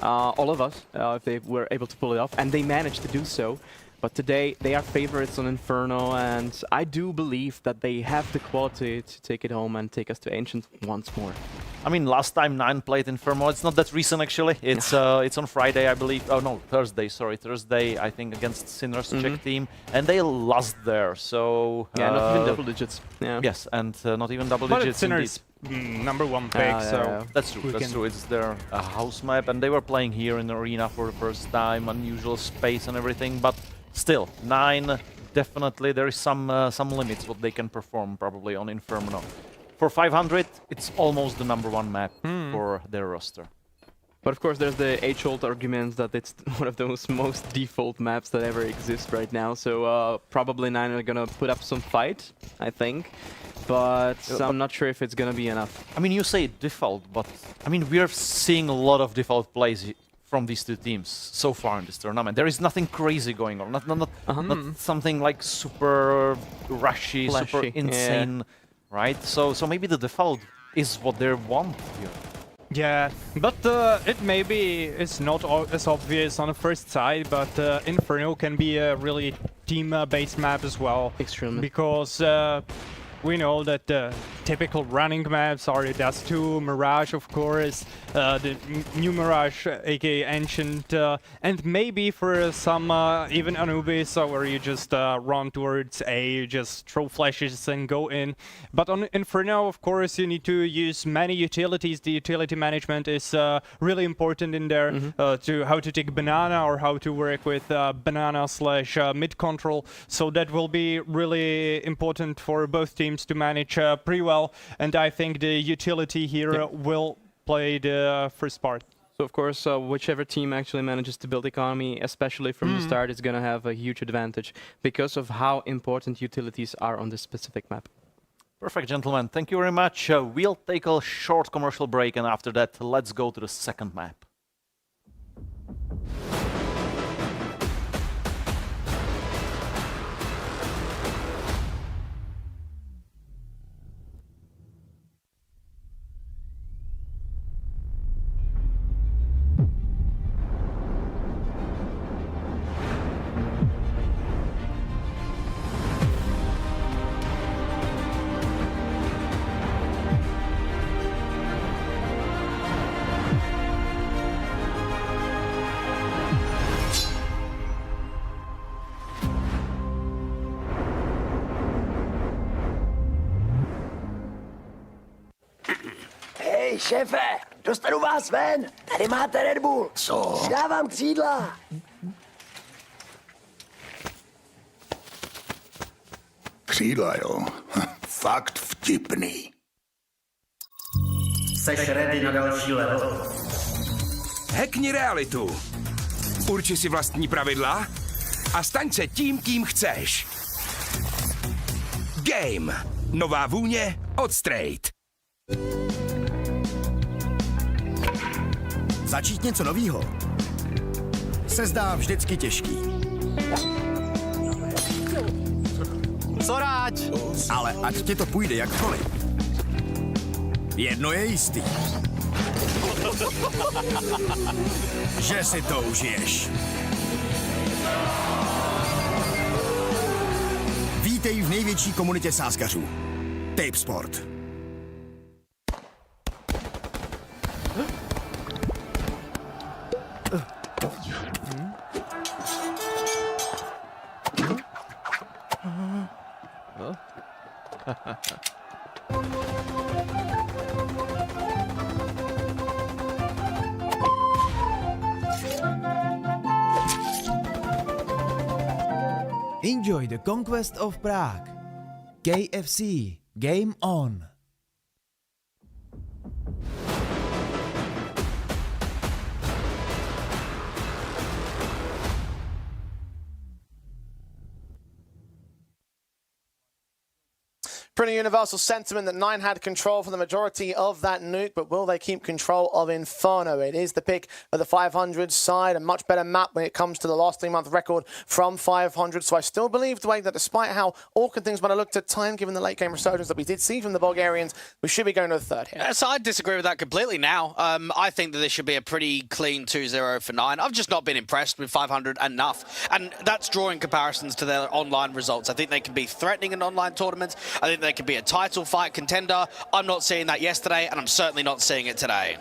[SPEAKER 2] all of us if they were able to pull it off, and they managed to do so. But today they are favorites on Inferno, and I do believe that they have the quality to take it home and take us to Ancient once more.
[SPEAKER 1] I mean, last time 9 played Inferno, it's not that recent actually. It's on Friday, I believe. Oh no, Thursday, sorry. Thursday, I think, against Sinner's Czech team. And they lost there, so...
[SPEAKER 2] Yeah, not even double digits. Yeah.
[SPEAKER 1] Yes, and not even double
[SPEAKER 3] but
[SPEAKER 1] digits
[SPEAKER 3] Sinner's number one pick, so...
[SPEAKER 1] That's true, that's true. It's their house map, and they were playing here in the arena for the first time, unusual space and everything, but still, 9, definitely, there is some limits what they can perform probably on Inferno. For 500, it's almost the number 1 map for their roster.
[SPEAKER 2] But of course, there's the age-old argument that it's one of those most default maps that ever exist right now. So probably 9 are gonna put up some fight, I think. But I'm not sure if it's gonna be enough.
[SPEAKER 1] I mean, you say default, but I mean, we're seeing a lot of default plays from these two teams so far in this tournament. There is nothing crazy going on, not something like super rushy,
[SPEAKER 2] flashy,
[SPEAKER 1] super insane.
[SPEAKER 2] Yeah.
[SPEAKER 1] Right? So maybe the default is what they want here.
[SPEAKER 3] Yeah, but it maybe is not as obvious on the first side, but Inferno can be a really team-based map as well.
[SPEAKER 2] Extremely.
[SPEAKER 3] Because we know that the typical running maps are Dust 2, Mirage, of course, the new Mirage, aka Ancient, and maybe for some even Anubis, where you just run towards A, you just throw flashes and go in. But on Inferno, of course, you need to use many utilities. The utility management is really important in there, to how to take banana or how to work with banana / mid control. So that will be really important for both teams to manage pretty well, and I think the utility here will play the first part.
[SPEAKER 2] So of course, whichever team actually manages to build economy, especially from the start, is going to have a huge advantage because of how important utilities are on this specific map.
[SPEAKER 1] Perfect, gentlemen. Thank you very much. We'll take a short commercial break, and after that, let's go to the second map.
[SPEAKER 21] Hej, šéfe, dostanu vás ven. Tady máte Red Bull. Co? Dávám křídla.
[SPEAKER 17] Křídla, jo. Fakt vtipný.
[SPEAKER 22] Seš ready na další level?
[SPEAKER 23] Hackni realitu. Urči si vlastní pravidla a staň se tím, kým chceš.
[SPEAKER 17] Game. Nová vůně od Straight.
[SPEAKER 21] Začít něco novýho se zdá vždycky těžký.
[SPEAKER 14] Co rád?
[SPEAKER 21] Ale ať ti to půjde jakkoliv, jedno je jistý. Že si to užiješ. Vítej v největší komunitě sázkařů. Tipsport.
[SPEAKER 4] Enjoy the Conquest of Prague. KFC. Game on.
[SPEAKER 13] Pretty universal sentiment that Nine had control for the majority of that nuke, but will they keep control of Inferno? It is the pick of the 500 side, a much better map when it comes to the last 3-month record from 500. So I still believe, Dwayne, that despite how awkward things might have looked at time, given the late game resurgence that we did see from the Bulgarians, we should be going to the third here.
[SPEAKER 14] So I disagree with that completely now. I think that this should be a pretty clean 2-0 for Nine. I've just not been impressed with 500 enough. And that's drawing comparisons to their online results. I think they can be threatening in online tournaments. I think they could be a title fight contender. I'm not seeing that yesterday, and I'm certainly not seeing it today.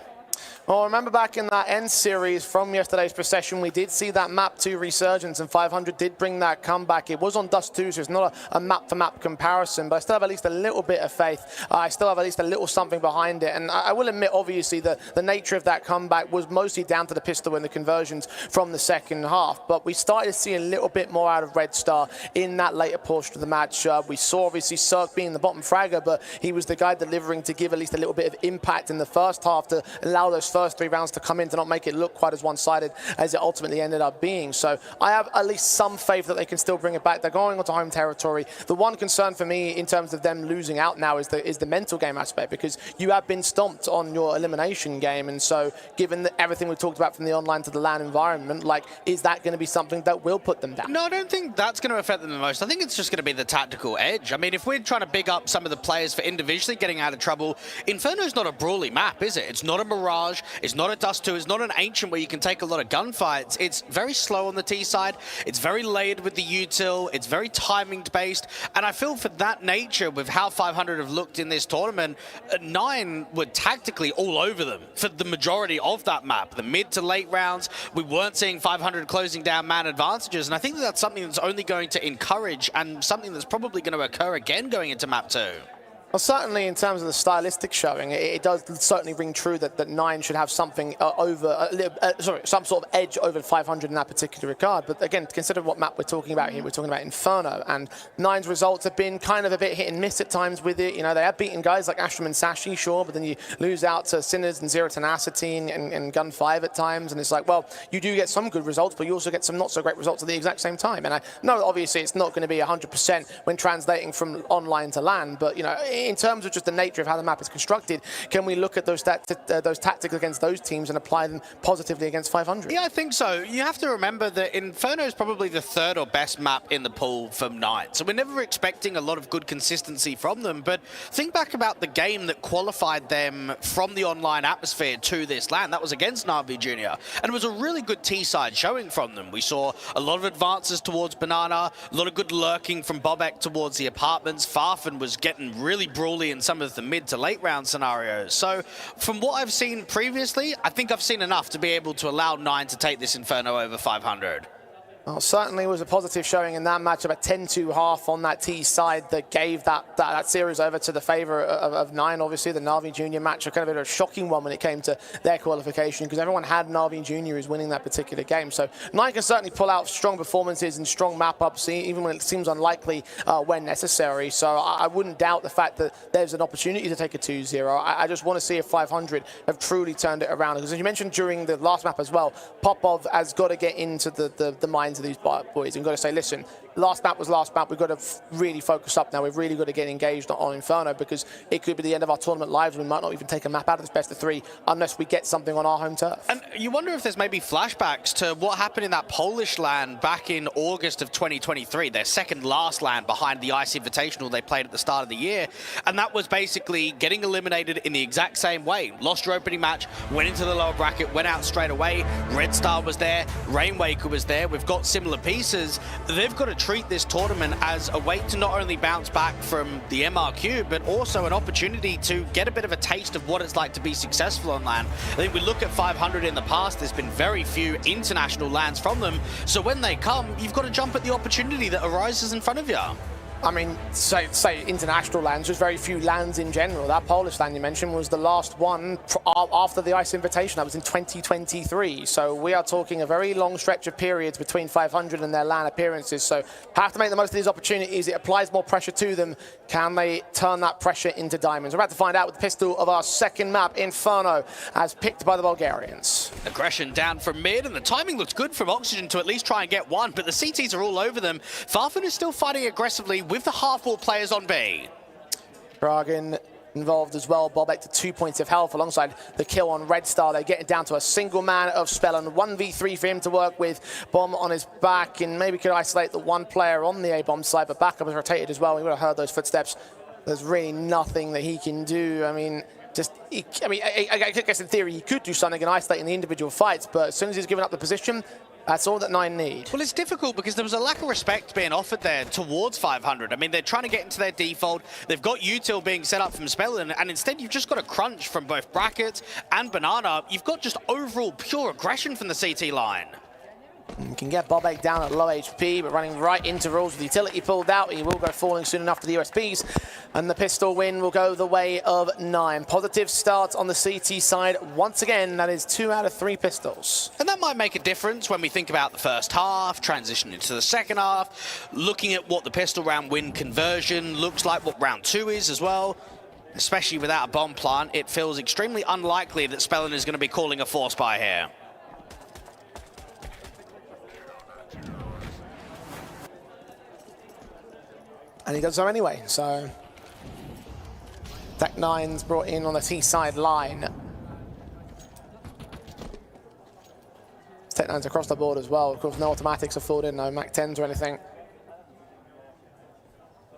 [SPEAKER 13] Well, remember back in that ENCE series from yesterday's procession, we did see that map 2 resurgence, and 500 did bring that comeback. It was on Dust 2, so it's not a map-for-map comparison, but I still have at least a little bit of faith. I still have at least a little something behind it, and I will admit, obviously, the nature of that comeback was mostly down to the pistol and the conversions from the second half, but we started to see a little bit more out of Red Star in that later portion of the match. We saw, obviously, Cirque being the bottom fragger, but he was the guy delivering to give at least a little bit of impact in the first half to allow those first 3 rounds to come in to not make it look quite as one-sided as it ultimately ended up being. So I have at least some faith that they can still bring it back. They're going onto home territory. The one concern for me in terms of them losing out now is the mental game aspect, because you have been stomped on your elimination game, and so given everything we talked about from the online to the LAN environment, like, is that going to be something that will put them down?
[SPEAKER 14] No, I don't think that's going to affect them the most. I think it's just going to be the tactical edge. I mean, if we're trying to big up some of the players for individually getting out of trouble, Inferno's not a brawly map, is it? It's not a Mirage. It's not a Dust 2. It's not an Ancient where you can take a lot of gunfights. It's very slow on the T side. It's very layered with the util. It's very timing based. And I feel for that nature, with how 500 have looked in this tournament, 9 were tactically all over them for the majority of that map. The mid to late rounds, we weren't seeing 500 closing down man advantages. And I think that's something that's only going to encourage, and something that's probably going to occur again going into map 2.
[SPEAKER 13] Well, certainly in terms of the stylistic showing, it does certainly ring true that 9 should have something some sort of edge over 500 in that particular regard. But again, consider what map we're talking about here. We're talking about Inferno, and 9's results have been kind of a bit hit and miss at times with it. You know, they have beaten guys like Ashram and Sashi, sure, but then you lose out to Sinners and Zero Tenacity and Gun 5 at times, and it's like, well, you do get some good results, but you also get some not so great results at the exact same time. And I know obviously it's not going to be 100% when translating from online to LAN, but you know, in terms of just the nature of how the map is constructed, can we look at those tactics against those teams and apply them positively against 500?
[SPEAKER 14] Yeah, I think so. You have to remember that Inferno is probably the 3rd or best map in the pool from 9. So we're never expecting a lot of good consistency from them. But think back about the game that qualified them from the online atmosphere to this LAN. That was against Na'Vi Jr. And it was a really good T-side showing from them. We saw a lot of advances towards Banana, a lot of good lurking from Bobek towards the apartments. Farfan was getting really brawly in some of the mid to late round scenarios. So from what I've seen previously, I think I've seen enough to be able to allow 9 to take this Inferno over 500.
[SPEAKER 13] Well, certainly was a positive showing in that match, about 10-2 half on that T side that gave that series over to the favour of 9. Obviously, the Na'Vi Jr. match, kind of a shocking one when it came to their qualification, because everyone had Na'Vi Jr. as winning that particular game. So 9 can certainly pull out strong performances and strong map-ups, even when it seems unlikely when necessary. So I wouldn't doubt the fact that there's an opportunity to take a 2-0. I just want to see if 500 have truly turned it around. Because as you mentioned during the last map as well, Popov has got to get into the mindset to these boys and got to say, listen, last map was last map. We've got to really focus up now. We've really got to get engaged on Inferno because it could be the end of our tournament lives. We might not even take a map out of this best of 3 unless we get something on our home turf.
[SPEAKER 14] And you wonder if there's maybe flashbacks to what happened in that Polish LAN back in August of 2023, their second last LAN behind the ICE Invitational they played at the start of the year. And that was basically getting eliminated in the exact same way. Lost your opening match, went into the lower bracket, went out straight away. Red Star was there, Rainwaker was there. We've got similar pieces. They've got to treat this tournament as a way to not only bounce back from the MRQ, but also an opportunity to get a bit of a taste of what it's like to be successful on LAN. I think we look at 500 in the past, there's been very few international LANs from them. So when they come, you've got to jump at the opportunity that arises in front of you.
[SPEAKER 13] I mean, say international lands, there's very few lands in general. That Polish land you mentioned was the last one after the ICE Invitation. That was in 2023. So we are talking a very long stretch of periods between 500 and their LAN appearances. So have to make the most of these opportunities. It applies more pressure to them. Can they turn that pressure into diamonds? We're about to find out with the pistol of our second map, Inferno, as picked by the Bulgarians.
[SPEAKER 14] Aggression down from mid, and the timing looks good from Oxygen to at least try and get one, but the CTs are all over them. Farfan is still fighting aggressively with the half-wall players on B.
[SPEAKER 13] Dragon involved as well. Bobek to 2 points of health alongside the kill on Red Star. They're getting down to a single man of Spellin. 1v3 for him to work with. Bomb on his back, and maybe could isolate the one player on the A-bomb side, but backup is rotated as well. We would have heard those footsteps. There's really nothing that he can do. I mean, I guess in theory he could do something and isolate in the individual fights, but as soon as he's given up the position, that's all that 9 need.
[SPEAKER 14] Well, it's difficult because there was a lack of respect being offered there towards 500. I mean, they're trying to get into their default. They've got util being set up from Spellin, and instead you've just got a crunch from both Brackets and Banana. You've got just overall pure aggression from the CT line.
[SPEAKER 13] You can get Bobek down at low HP, but running right into rules with the utility pulled out. He will go falling soon enough to the USBs, and the pistol win will go the way of 9. Positive start on the CT side. Once again, that is 2 out of 3 pistols.
[SPEAKER 14] And that might make a difference when we think about the first half, transition into the second half, looking at what the pistol round win conversion looks like, what round 2 is as well. Especially without a bomb plant, it feels extremely unlikely that Spellin is going to be calling a force buy here.
[SPEAKER 13] And he does so anyway, so Tech 9's brought in on the T-side line. Tech 9's across the board as well. Of course, no automatics are filled in, no Mac 10s or anything.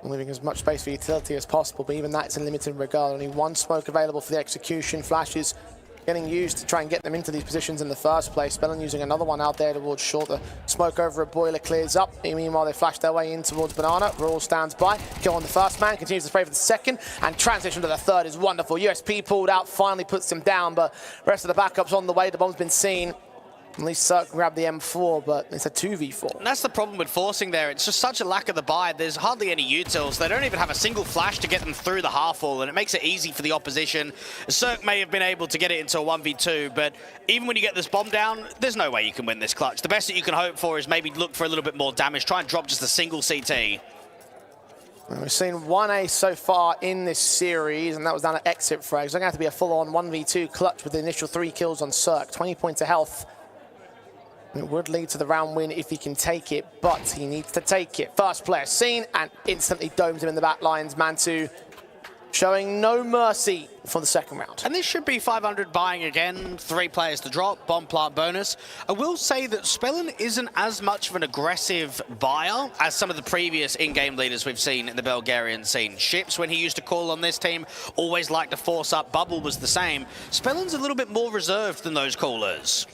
[SPEAKER 13] Leaving as much space for utility as possible, but even that's in limited regard. Only 1 smoke available for the execution. Flashes getting used to try and get them into these positions in the first place. Spellin using another one out there towards short. The smoke over a boiler clears up. Meanwhile, they flash their way in towards Banana. Raw stands by. Kill on the first man. Continues to spray for the second. And transition to the third is wonderful. USP pulled out. Finally puts him down. But the rest of the backup's on the way. The bomb's been seen. At least Cirque can grab the M4, but it's a 2v4.
[SPEAKER 14] And that's the problem with forcing there. It's just such a lack of the buy. There's hardly any utils. They don't even have a single flash to get them through the half-wall, and it makes it easy for the opposition. Cirque may have been able to get it into a 1v2, but even when you get this bomb down, there's no way you can win this clutch. The best that you can hope for is maybe look for a little bit more damage. Try and drop just a single CT.
[SPEAKER 13] And we've seen 1 ace so far in this series, and that was down at exit frags. So going to have to be a full-on 1v2 clutch with the initial 3 kills on Cirque. 20 points of health. It would lead to the round win if he can take it, but he needs to take it. First player seen and instantly domes him in the back lines. Mantu showing no mercy for the second round.
[SPEAKER 14] And this should be 500 buying again. 3 players to drop, bomb plant bonus. I will say that Spellin isn't as much of an aggressive buyer as some of the previous in-game leaders we've seen in the Bulgarian scene. Ships, when he used to call on this team, always liked to force up. Bubble was the same. Spellin's a little bit more reserved than those callers.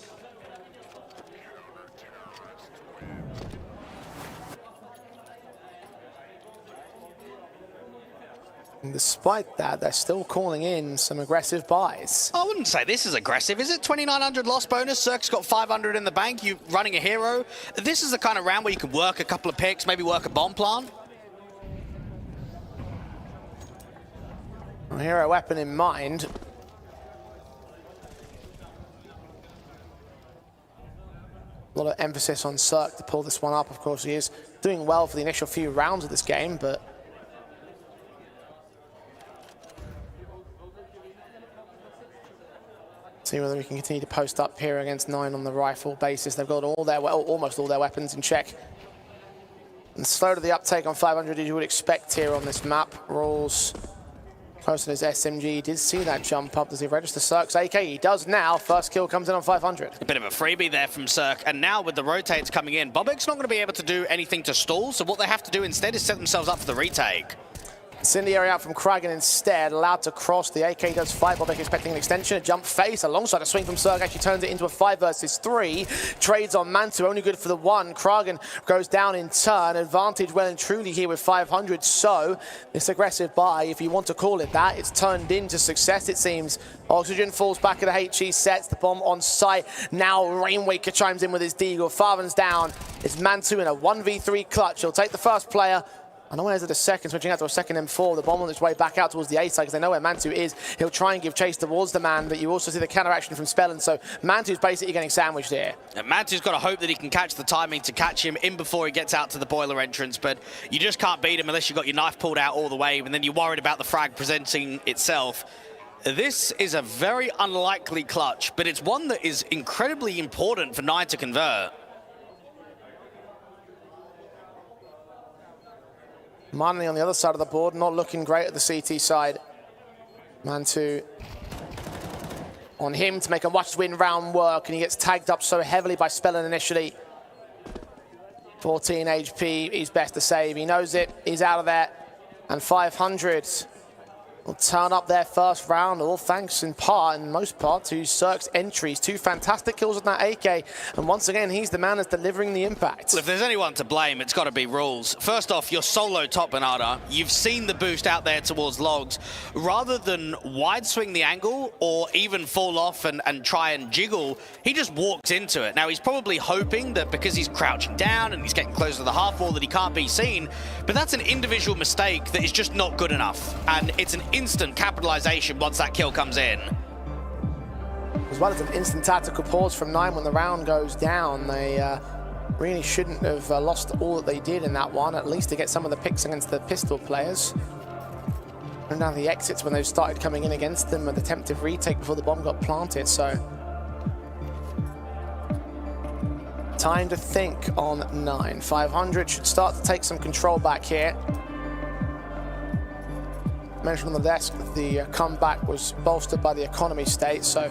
[SPEAKER 13] And despite that, they're still calling in some aggressive buys.
[SPEAKER 14] I wouldn't say this is aggressive. Is it 2,900 loss bonus? Cirque's got 500 in the bank. You running a hero. This is the kind of round where you can work a couple of picks, maybe work a bomb plant.
[SPEAKER 13] A hero weapon in mind. A lot of emphasis on Cirque to pull this one up. Of course, he is doing well for the initial few rounds of this game, but See whether we can continue to post up here against 9 on the rifle basis. They've got all their, well, almost all their weapons in check. And slow to the uptake on 500 as you would expect here on this map. Rules close to his SMG. Did see that jump up. Does he register Cirque's AK? He does now. First kill comes in on 500.
[SPEAKER 14] A bit of a freebie there from Cirque. And now with the rotates coming in, Bobek's not going to be able to do anything to stall. So what they have to do instead is set themselves up for the retake.
[SPEAKER 13] Incendiary out from Kragan instead, allowed to cross. The AK does fight. Bobek expecting an extension, a jump face alongside a swing from Cirque. Actually turns it into a 5 versus 3. Trades on Mantu, only good for the 1. Kragan goes down in turn. Advantage well and truly here with 500. So this aggressive buy, if you want to call it that, it's turned into success, it seems. Oxygen falls back at the HE, sets the bomb on site. Now Rainwaker chimes in with his deagle. Farvan's down. It's Mantu in a 1v3 clutch. He'll take the first player. I know where's the second, switching out to a second M4. The bomb on its way back out towards the A side because they know where Mantu is. He'll try and give chase towards the man, but you also see the counteraction from Spellin. So Mantu's basically getting sandwiched here.
[SPEAKER 14] And Mantu's got to hope that he can catch the timing to catch him in before he gets out to the boiler entrance, but you just can't beat him unless you've got your knife pulled out all the way, and then you're worried about the frag presenting itself. This is a very unlikely clutch, but it's one that is incredibly important for 9 to convert.
[SPEAKER 13] Manley on the other side of the board, not looking great at the CT side. Mantu on him to make a must-win round work, and he gets tagged up so heavily by Spellin initially. 14 HP, he's best to save. He knows it, he's out of there. And 500 will turn up their first round, all thanks in part, in most part, to Cirque's entries. 2 fantastic kills with that AK, and once again, he's the man that's delivering the impact.
[SPEAKER 14] Well, if there's anyone to blame, it's got to be Rules. First off, you're solo top Bernarda. You've seen the boost out there towards logs. Rather than wide swing the angle or even fall off and try and jiggle, he just walked into it. Now, he's probably hoping that because he's crouching down and he's getting close to the half wall that he can't be seen, but that's an individual mistake that is just not good enough, and it's an instant capitalization once that kill comes in.
[SPEAKER 13] As well as an instant tactical pause from 9 when the round goes down. They really shouldn't have lost all that they did in that one, at least to get some of the picks against the pistol players. And now the exits when they've started coming in against them and the attempted retake before the bomb got planted, so. Time to think on 9. 500 should start to take some control back here. Mentioned on the desk that the comeback was bolstered by the economy state, so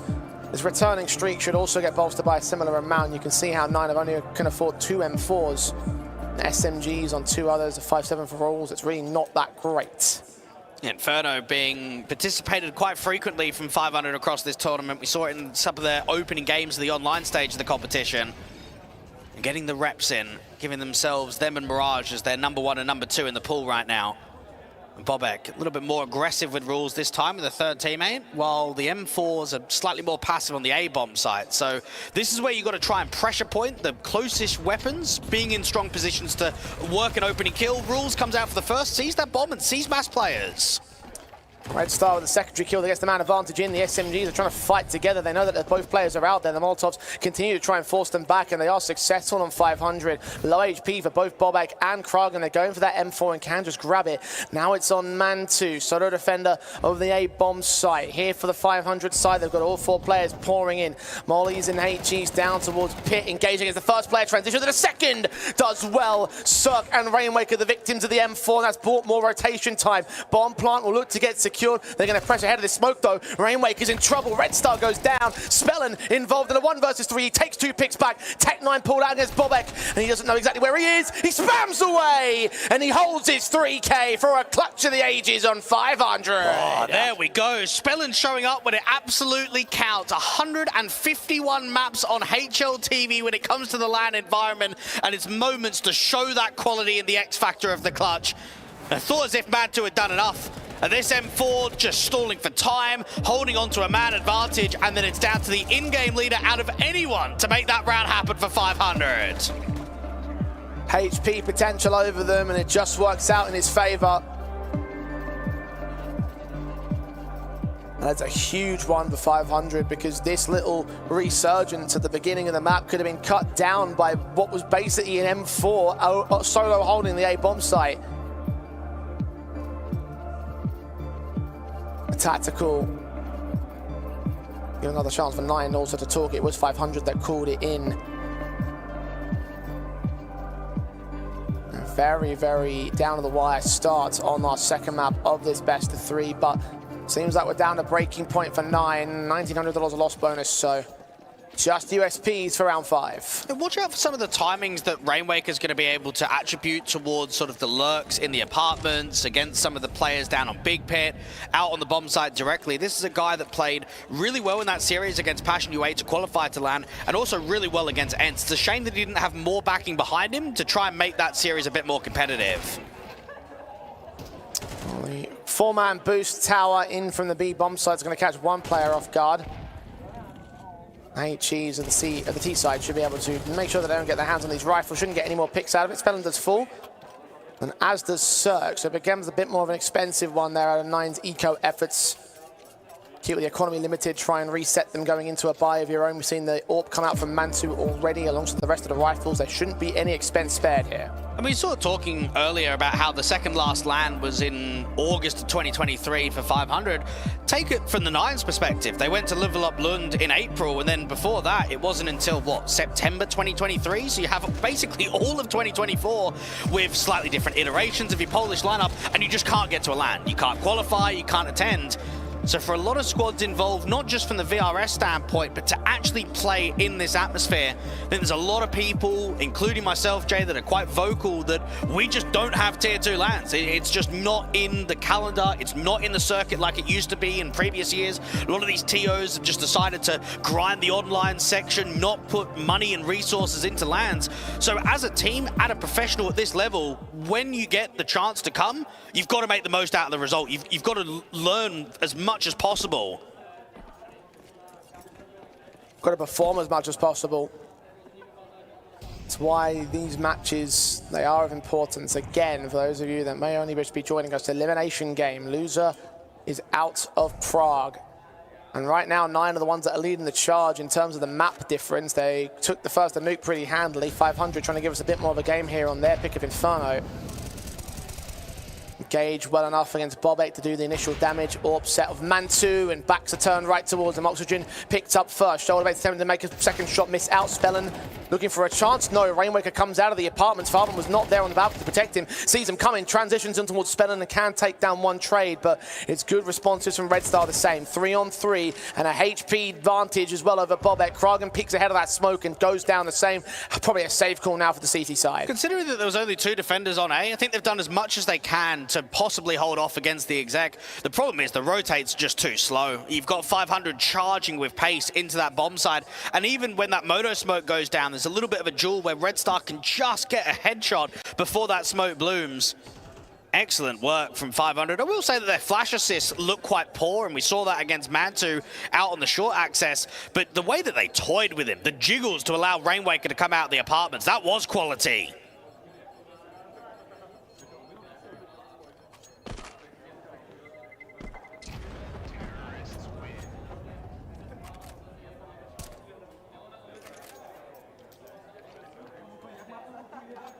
[SPEAKER 13] this returning streak should also get bolstered by a similar amount. You can see how 9 only can afford 2 M4s, SMGs on 2 others, a 5.7 for Rules. It's really not that great.
[SPEAKER 14] Inferno being participated quite frequently from 500 across this tournament. We saw it in some of their opening games of the online stage of the competition. And getting the reps in, giving themselves, them and Mirage as their #1 and #2 in the pool right now. Bobek a little bit more aggressive with Rules this time with the 3rd teammate, while the M4s are slightly more passive on the A-bomb site. So this is where you've got to try and pressure point the closest weapons, being in strong positions to work an opening kill. Rules comes out for the first, sees that bomb and sees mass players.
[SPEAKER 13] Red Star with the secondary kill that gets the man advantage in. The SMGs are trying to fight together. They know that both players are out there. The Molotovs continue to try and force them back, and they are successful on 500. Low HP for both Bobek and Kragan. They're going for that M4 and can just grab it. Now it's on Mantu, solo defender over the A-bomb site. Here for the 500 side, they've got all 4 players pouring in. Molly's and HG's down towards Pit, engaging as the first player transition to the second. Does well. Cirque and Rainwaker, the victims of the M4, and that's brought more rotation time. Bomb plant will look to get secured. They're going to press ahead of this smoke, though. Rainwaker's in trouble. Red Star goes down. Spellin involved in a 1 versus 3. He takes 2 picks back. Tech9 pulled out against Bobek, and he doesn't know exactly where he is. He spams away, and he holds his 3K for a clutch of the ages on 500.
[SPEAKER 14] Oh, there we go. Spellin showing up when it absolutely counts. 151 maps on HLTV when it comes to the LAN environment, and it's moments to show that quality and the X factor of the clutch. I thought as if Mantu had done enough. And this M4 just stalling for time, holding on to a man advantage, and then it's down to the in-game leader out of anyone to make that round happen for 500.
[SPEAKER 13] HP potential over them, and it just works out in his favor. And that's a huge one for 500, because this little resurgence at the beginning of the map could have been cut down by what was basically an M4 solo holding the A-bomb site. A tactical Give another chance for 9 also to talk. It was 500 that called it in. A very, very down to the wire start on our second map of this best of 3, but seems like we're down to breaking point for 9. $1,900 a loss bonus, so just USPs for round 5.
[SPEAKER 14] And watch out for some of the timings that Rainwaker's going to be able to attribute towards sort of the lurks in the apartments, against some of the players down on Big Pit, out on the bomb site directly. This is a guy that played really well in that series against Passion U8 to qualify to LAN, and also really well against ENCE. It's a shame that he didn't have more backing behind him to try and make that series a bit more competitive.
[SPEAKER 13] Well, the 4-man boost tower in from the B bomb site is going to catch one player off guard. HEs of the T side should be able to make sure that they don't get their hands on these rifles. Shouldn't get any more picks out of it. Spellin does full, and as does Cirque, so it becomes a bit more of an expensive one there out of 9's eco efforts. Keep with the economy limited, try and reset them going into a buy of your own. We've seen the AWP come out from Mantu already alongside the rest of the rifles. There shouldn't be any expense spared here.
[SPEAKER 14] And we saw talking earlier about how the second last LAN was in August of 2023 for 500. Take it from the 9's perspective. They went to Level Up Lund in April, and then before that, it wasn't until, what, September 2023? So you have basically all of 2024 with slightly different iterations of your Polish lineup, and you just can't get to a LAN. You can't qualify, you can't attend. So for a lot of squads involved, not just from the VRS standpoint, but to actually play in this atmosphere, I think there's a lot of people, including myself, Jay, that are quite vocal that we just don't have tier 2 LANs. It's just not in the calendar. It's not in the circuit like it used to be in previous years. A lot of these TOs have just decided to grind the online section, not put money and resources into LANs. So as a team, and a professional at this level, when you get the chance to come, you've got to make the most out of the result. You've got to learn as much as possible.
[SPEAKER 13] Got to perform as much as possible. That's why these matches, they are of importance. Again, for those of you that may only be joining us, elimination game. Loser is out of Prague. And right now, 9 are the ones that are leading the charge in terms of the map difference. They took the first nuke pretty handily. 500 trying to give us a bit more of a game here on their pick of Inferno. Engage well enough against Bobek to do the initial damage. AWP set of Mantu, and backs a turn right towards him. Oxygen picked up first. Shoulder bait attempting to make a second shot, miss out. Spellin looking for a chance. No, Rainwaker comes out of the apartments. Farben was not there on the balcony to protect him. Sees him coming, transitions in towards Spellin and can take down one trade, but it's good responses from Red Star the same. 3-on-3 and a HP advantage as well over Bobek. Kragan peeks ahead of that smoke and goes down the same. Probably a safe call now for the CT side.
[SPEAKER 14] Considering that there was only 2 defenders on A, I think they've done as much as they can to possibly hold off against the exec. The problem is the rotate's just too slow. You've got 500 charging with pace into that bomb side, and even when that moto smoke goes down, there's a little bit of a duel where Red Star can just get a headshot before that smoke blooms. Excellent work from 500. I will say that their flash assists look quite poor, and we saw that against Mantu out on the short access, but the way that they toyed with him, the jiggles to allow Rainwaker to come out of the apartments, that was quality.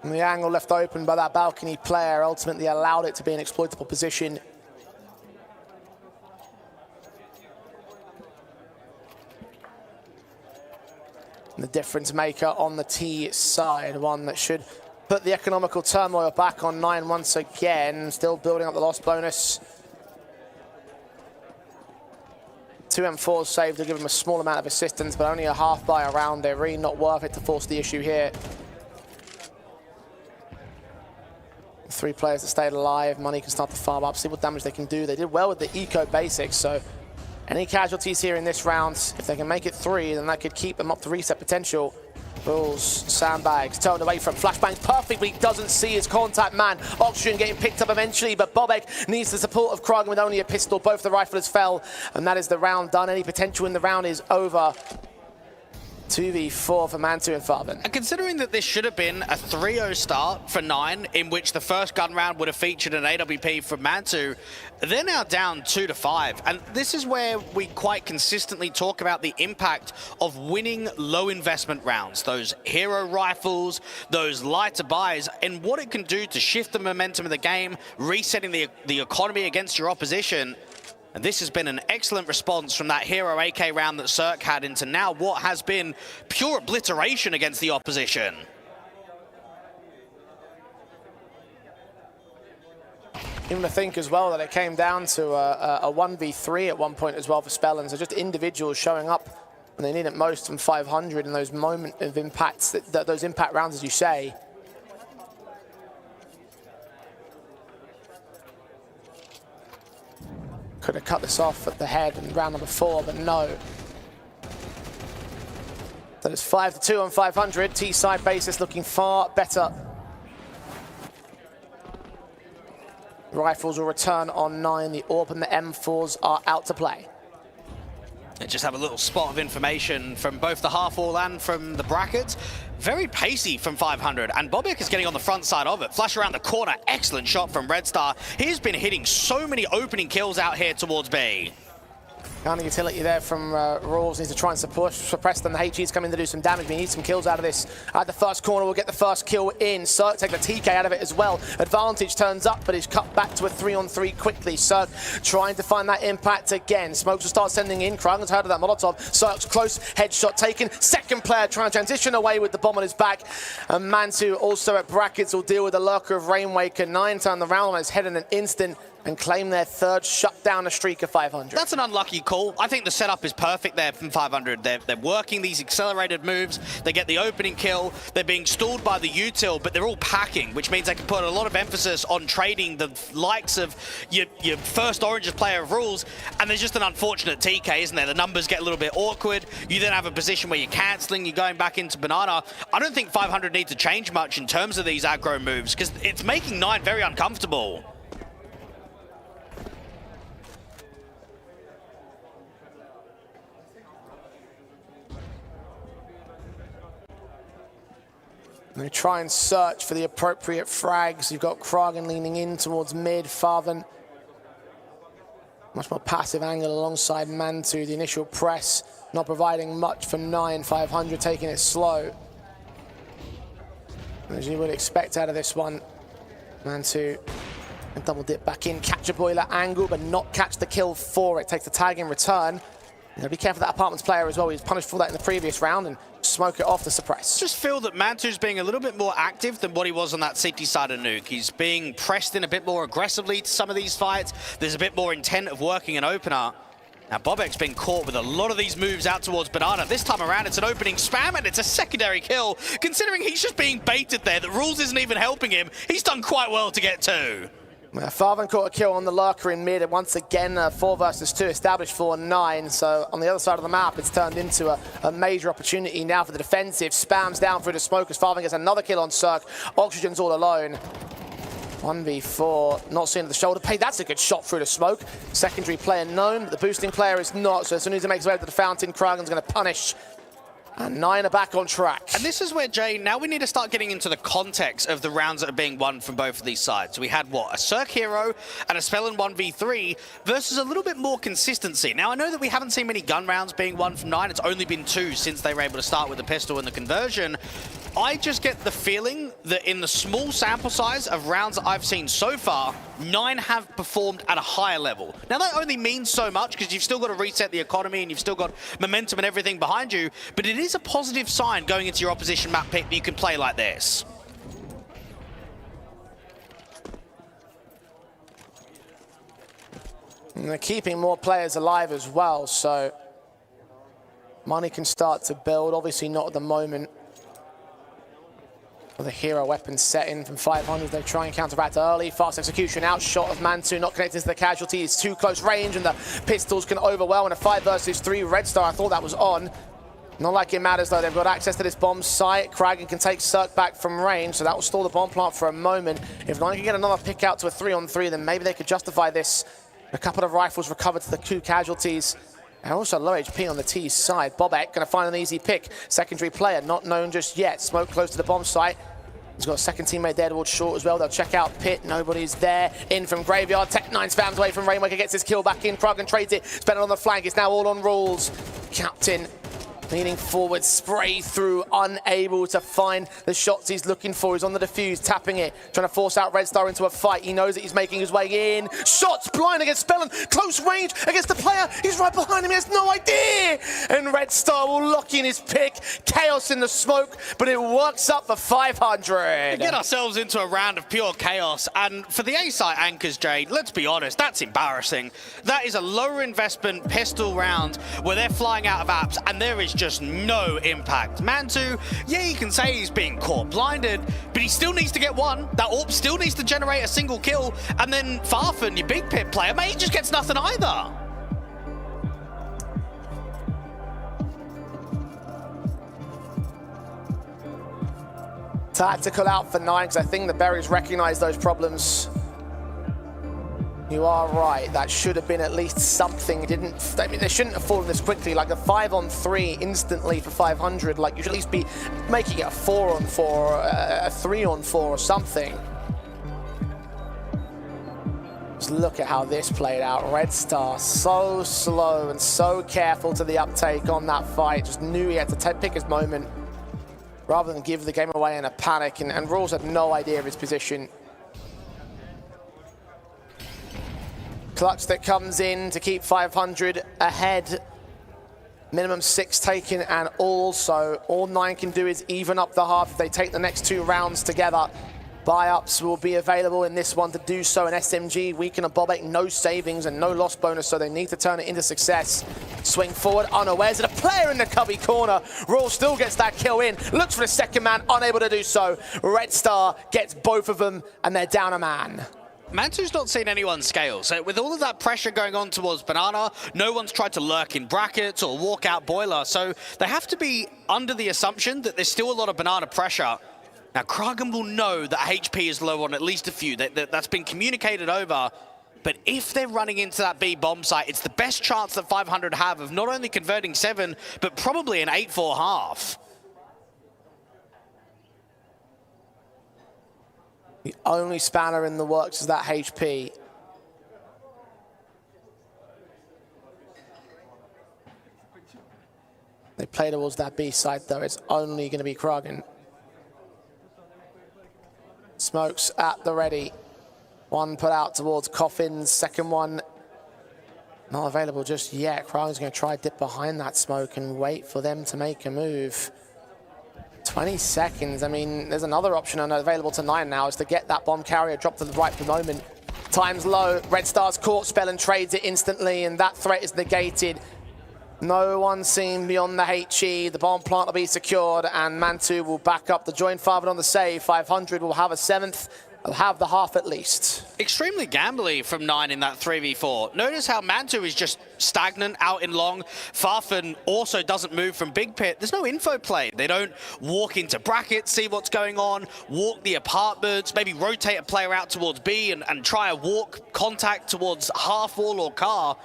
[SPEAKER 13] And the angle left open by that balcony player ultimately allowed it to be an exploitable position. And the difference maker on the T side, one that should put the economical turmoil back on 9 once again, still building up the loss bonus. 2 M4s saved to give him a small amount of assistance, but only a half buy around it. Really not worth it to force the issue here. 3 players that stayed alive. Money can start to farm up, see what damage they can do. They did well with the eco basics, so any casualties here in this round, if they can make it 3, then that could keep them up to reset potential. Bulls, sandbags, turned away from flashbangs perfectly, doesn't see his contact man. Oxygen getting picked up eventually, but Bobek needs the support of Kragan with only a pistol. Both the riflers fell, and that is the round done. Any potential in the round is over. 2v4 for Mantu and Farben.
[SPEAKER 14] And considering that this should have been a 3-0 start for 9, in which the first gun round would have featured an AWP from Mantu, they're now down 2-5. And this is where we quite consistently talk about the impact of winning low investment rounds, those hero rifles, those lighter buys, and what it can do to shift the momentum of the game, resetting the economy against your opposition. And this has been an excellent response from that hero AK round that Cirque had into now what has been pure obliteration against the opposition.
[SPEAKER 13] Even to think as well that it came down to a 1v3 at one point as well for Spellens. So just individuals showing up when they need it most from 500 in those moment of impacts, those impact rounds, as you say. Could have cut this off at the head in round number 4, but no. So it's 5-2 on 500. T-side basis looking far better. Rifles will return on 9. The AWP and the M4s are out to play.
[SPEAKER 14] And just have a little spot of information from both the half wall and from the brackets. Very pacey from 500, and Bobek is getting on the front side of it. Flash around the corner, excellent shot from Red Star. He's been hitting so many opening kills out here towards B.
[SPEAKER 13] Kind of utility there from Rawls. Needs to try and suppress them. The HE's coming to do some damage. We need some kills out of this. At the first corner, we'll get the first kill in. Cirque take the TK out of it as well. Advantage turns up, but he's cut back to a 3-on-3 quickly. Cirque trying to find that impact again. Smokes will start sending in. Kragen's heard of that Molotov. Cirque's close. Headshot taken. Second player trying to transition away with the bomb on his back. And Mantu also at brackets will deal with the lurker of Rainwaker. 9 turn the round on his head in an instant and claim their third, shut down a streak of 500.
[SPEAKER 14] That's an unlucky call. I think the setup is perfect there from 500. They're working these accelerated moves. They get the opening kill. They're being stalled by the util, but they're all packing, which means they can put a lot of emphasis on trading the likes of your first Oranges player of rules, and there's just an unfortunate TK, isn't there? The numbers get a little bit awkward. You then have a position where you're cancelling, you're going back into Banana. I don't think 500 need to change much in terms of these aggro moves, because it's making 9 very uncomfortable.
[SPEAKER 13] They try and search for the appropriate frags. You've got Kragen leaning in towards mid. Farven, much more passive angle alongside Mantu. The initial press not providing much for 9. 500 taking it slow, as you would expect out of this one. Mantu and double dip back in, catch a boiler angle, but not catch the kill for it. Takes the tag in return. You know, be careful of that Apartments player as well. He was punished for that in the previous round and smoke it off to suppress.
[SPEAKER 14] Just feel that Mantu's being a little bit more active than what he was on that CT side of Nuke. He's being pressed in a bit more aggressively to some of these fights. There's a bit more intent of working an opener. Now Bobek's been caught with a lot of these moves out towards Banana. This time around it's an opening spam and it's a secondary kill. Considering he's just being baited there, the rules isn't even helping him. He's done quite well to get 2.
[SPEAKER 13] Farven caught a kill on the lurker in mid. Once again, 4 versus 2 established for 9. So on the other side of the map, it's turned into a major opportunity now for the defensive. Spams down through the smoke as Farven gets another kill on Cirque. Oxygen's all alone. 1v4, not seeing the shoulder pay. That's a good shot through the smoke. Secondary player known, but the boosting player is not. So as soon as he makes his way to the fountain, Kragen's going to punish. And 9 are back on track.
[SPEAKER 14] And this is where, Jay, now we need to start getting into the context of the rounds that are being won from both of these sides. We had, what, a Cirque hero and a Spellin 1v3 versus a little bit more consistency. Now, I know that we haven't seen many gun rounds being won from 9. It's only been 2 since they were able to start with the pistol and the conversion. I just get the feeling that in the small sample size of rounds that I've seen so far, 9 have performed at a higher level. Now, that only means so much because you've still got to reset the economy and you've still got momentum and everything behind you, but it is a positive sign going into your opposition map pick that you can play like this.
[SPEAKER 13] And they're keeping more players alive as well, so money can start to build. Obviously not at the moment. The hero weapon set in from 500. They try and counteract early. Fast execution out. Shot of Mantu not connected to the casualty. It's too close range and the pistols can overwhelm in a 5 versus 3. Red Star, I thought that was on. Not like it matters though. They've got access to this bomb site. Kragen can take Cirque back from range, so that will stall the bomb plant for a moment. If Nine can get another pick out to a 3-on-3, then maybe they could justify this. A couple of rifles recovered to the 2 casualties. And also low HP on the T side. Bobek going to find an easy pick. Secondary player, not known just yet. Smoke close to the bomb site. He's got a second teammate there towards short as well. They'll check out pit. Nobody's there. In from Graveyard. Tech9 spams away from Rainwaker. Gets his kill back in. Kragen trades it. Spent it on the flank. It's now all on rules. Captain Leaning forward, spray through, unable to find the shots he's looking for. He's on the defuse, tapping it, trying to force out Red Star into a fight. He knows that he's making his way in. Shots blind against Spellin, close range against the player. He's right behind him, he has no idea. And Red Star will lock in his pick. Chaos in the smoke, but it works up for 500.
[SPEAKER 14] We get ourselves into a round of pure chaos, and for the A-site anchors, Jade, let's be honest, that's embarrassing. That is a lower investment pistol round where they're flying out of apps, and there is just no impact. Mantu, yeah, you can say he's being caught blinded, but he still needs to get one. That AWP still needs to generate a single kill, and then Farfan, your big pit player, mate, he just gets nothing either.
[SPEAKER 13] Tactical out for 9, because I think the Berries recognize those problems. You are right, that should have been at least something. I mean, they shouldn't have fallen this quickly, like a 5-on-3 instantly for 500. Like, you should at least be making it a 4-on-4, a 3-on-4 or something. Just look at how this played out. Red Star, so slow and so careful to the uptake on that fight. Just knew he had to pick his moment rather than give the game away in a panic, and Rawls had no idea of his position. Clutch that comes in to keep 500 ahead. Minimum 6 taken, and also all 9 can do is even up the half if they take the next 2 rounds together. Buy-ups will be available in this one to do so. An SMG, Weaken and Bobek, no savings and no loss bonus, so they need to turn it into success. Swing forward, unawares of a player in the cubby corner. Raw still gets that kill in, looks for the second man, unable to do so. Red Star gets both of them, and they're down a man.
[SPEAKER 14] Mantu's not seen anyone scale, so with all of that pressure going on towards Banana, no one's tried to lurk in brackets or walk out boiler, so they have to be under the assumption that there's still a lot of Banana pressure. Now, Kragan will know that HP is low on at least a few, that's been communicated over, but if they're running into that B bomb site, it's the best chance that 500 have of not only converting 7, but probably an 8-4 half.
[SPEAKER 13] The only spanner in the works is that HP. They play towards that B side, though. It's only going to be Kragan. Smokes at the ready. One put out towards Coffins. Second one not available just yet. Kragan's going to try dip behind that smoke and wait for them to make a move. 20 seconds. I mean, there's another option available to 9 now, is to get that bomb carrier dropped to the right moment. Time's low. Red Star's caught spell and trades it instantly, and that threat is negated. No one seen beyond the HE. The bomb plant will be secured, and Mantu will back up the joint Farfan on the save. 500 will have a 7th. They'll have the half at least.
[SPEAKER 14] Extremely gambly from 9 in that 3v4. Notice how Mantu is just stagnant out in long. Farfan also doesn't move from big pit. There's no info play. They don't walk into brackets, see what's going on, walk the apartments, maybe rotate a player out towards B and try a walk contact towards half wall or car.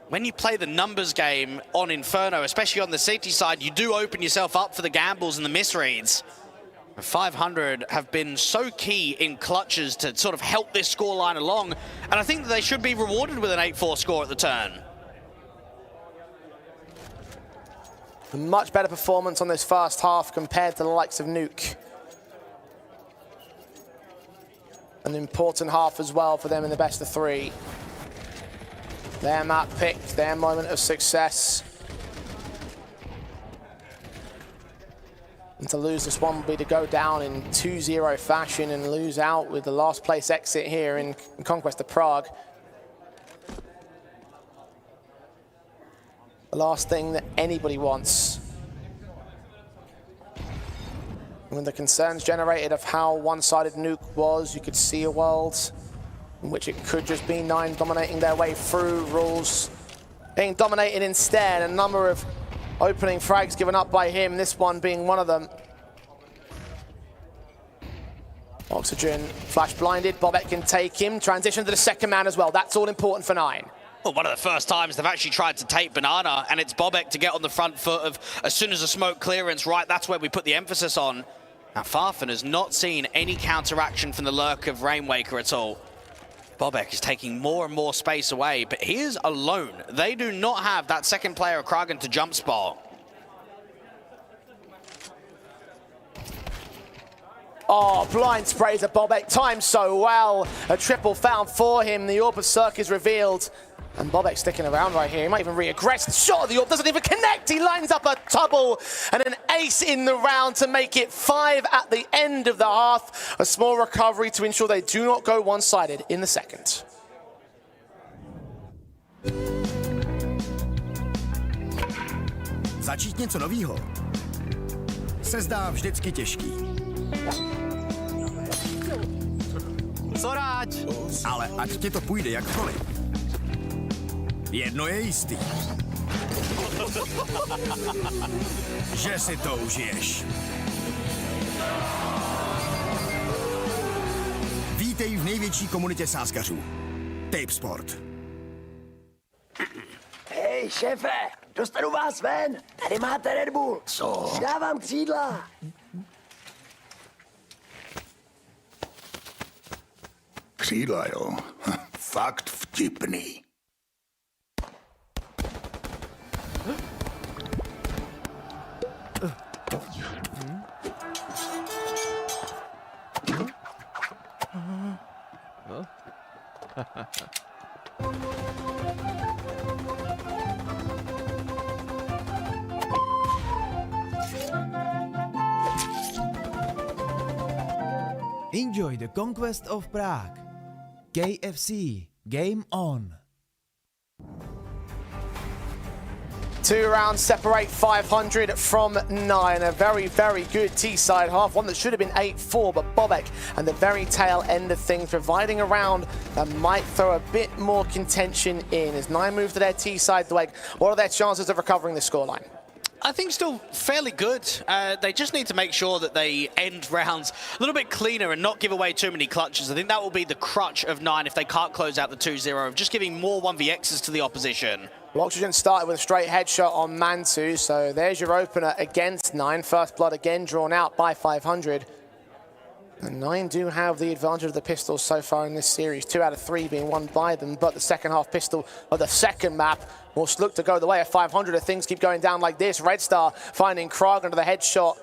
[SPEAKER 14] When you play the numbers game on Inferno, especially on the city side, you do open yourself up for the gambles and the misreads. 500 have been so key in clutches to sort of help this scoreline along, and I think that they should be rewarded with an 8-4 score at the turn.
[SPEAKER 13] A much better performance on this first half compared to the likes of Nuke. An important half as well for them in the best of 3. Their map picked, their moment of success. And to lose this one would be to go down in 2-0 fashion and lose out with the last place exit here in Conquest of Prague. The last thing that anybody wants. When the concerns generated of how one-sided Nuke was, you could see a world in which it could just be 9 dominating their way through. Rules being dominated instead. A number of opening frags given up by him, this one being one of them. Oxygen, flash blinded, Bobek can take him. Transition to the second man as well. That's all important for 9.
[SPEAKER 14] Well, one of the first times they've actually tried to take Banana, and it's Bobek to get on the front foot of as soon as the smoke clearance, right, that's where we put the emphasis on. Now, Farfan has not seen any counteraction from the lurk of Rainwaker at all. Bobek is taking more and more space away, but he is alone. They do not have that second player of Kragan to jump spot.
[SPEAKER 13] Oh, blind sprays at Bobek, timed so well. A triple found for him. The Orb of Cirque is revealed. And Bobek sticking around right here. He might even reaggress. Shot of the Orb doesn't even connect. He lines up a double and an ace in the round to make it 5 at the end of the half. A small recovery to ensure they do not go one-sided in the second.
[SPEAKER 17] Začít něco novýho se zdá vždycky těžký.
[SPEAKER 14] Co rád?
[SPEAKER 17] Ale ať ti to půjde jakkoliv. Jedno je jistý. Že si to užiješ. Vítej v největší komunitě sázkařů. Tipsport.
[SPEAKER 21] Hej, šéfe, dostanu vás ven. Tady máte Red Bull. Co? Dávám křídla.
[SPEAKER 17] Křídla, jo. Fakt vtipný.
[SPEAKER 4] Enjoy the Conquest of Prague. KFC, game on.
[SPEAKER 13] 2 rounds separate 500 from 9. A very, very good T-side half. One that should have been 8-4, but Bobek and the very tail end of things providing a round that might throw a bit more contention in. As 9 move to their T-side leg, what are their chances of recovering the scoreline?
[SPEAKER 14] I think still fairly good. They just need to make sure that they end rounds a little bit cleaner and not give away too many clutches. I think that will be the crutch of 9 if they can't close out the 2-0, of just giving more 1vx's to the opposition.
[SPEAKER 13] Well, Oxygen started with a straight headshot on Mantu, so there's your opener against 9. First blood again drawn out by 500. And 9 do have the advantage of the pistols so far in this series, 2 out of 3 being won by them, but the second half pistol of the second map will look to go the way of 500 if things keep going down like this. Red Star finding Krag under the headshot.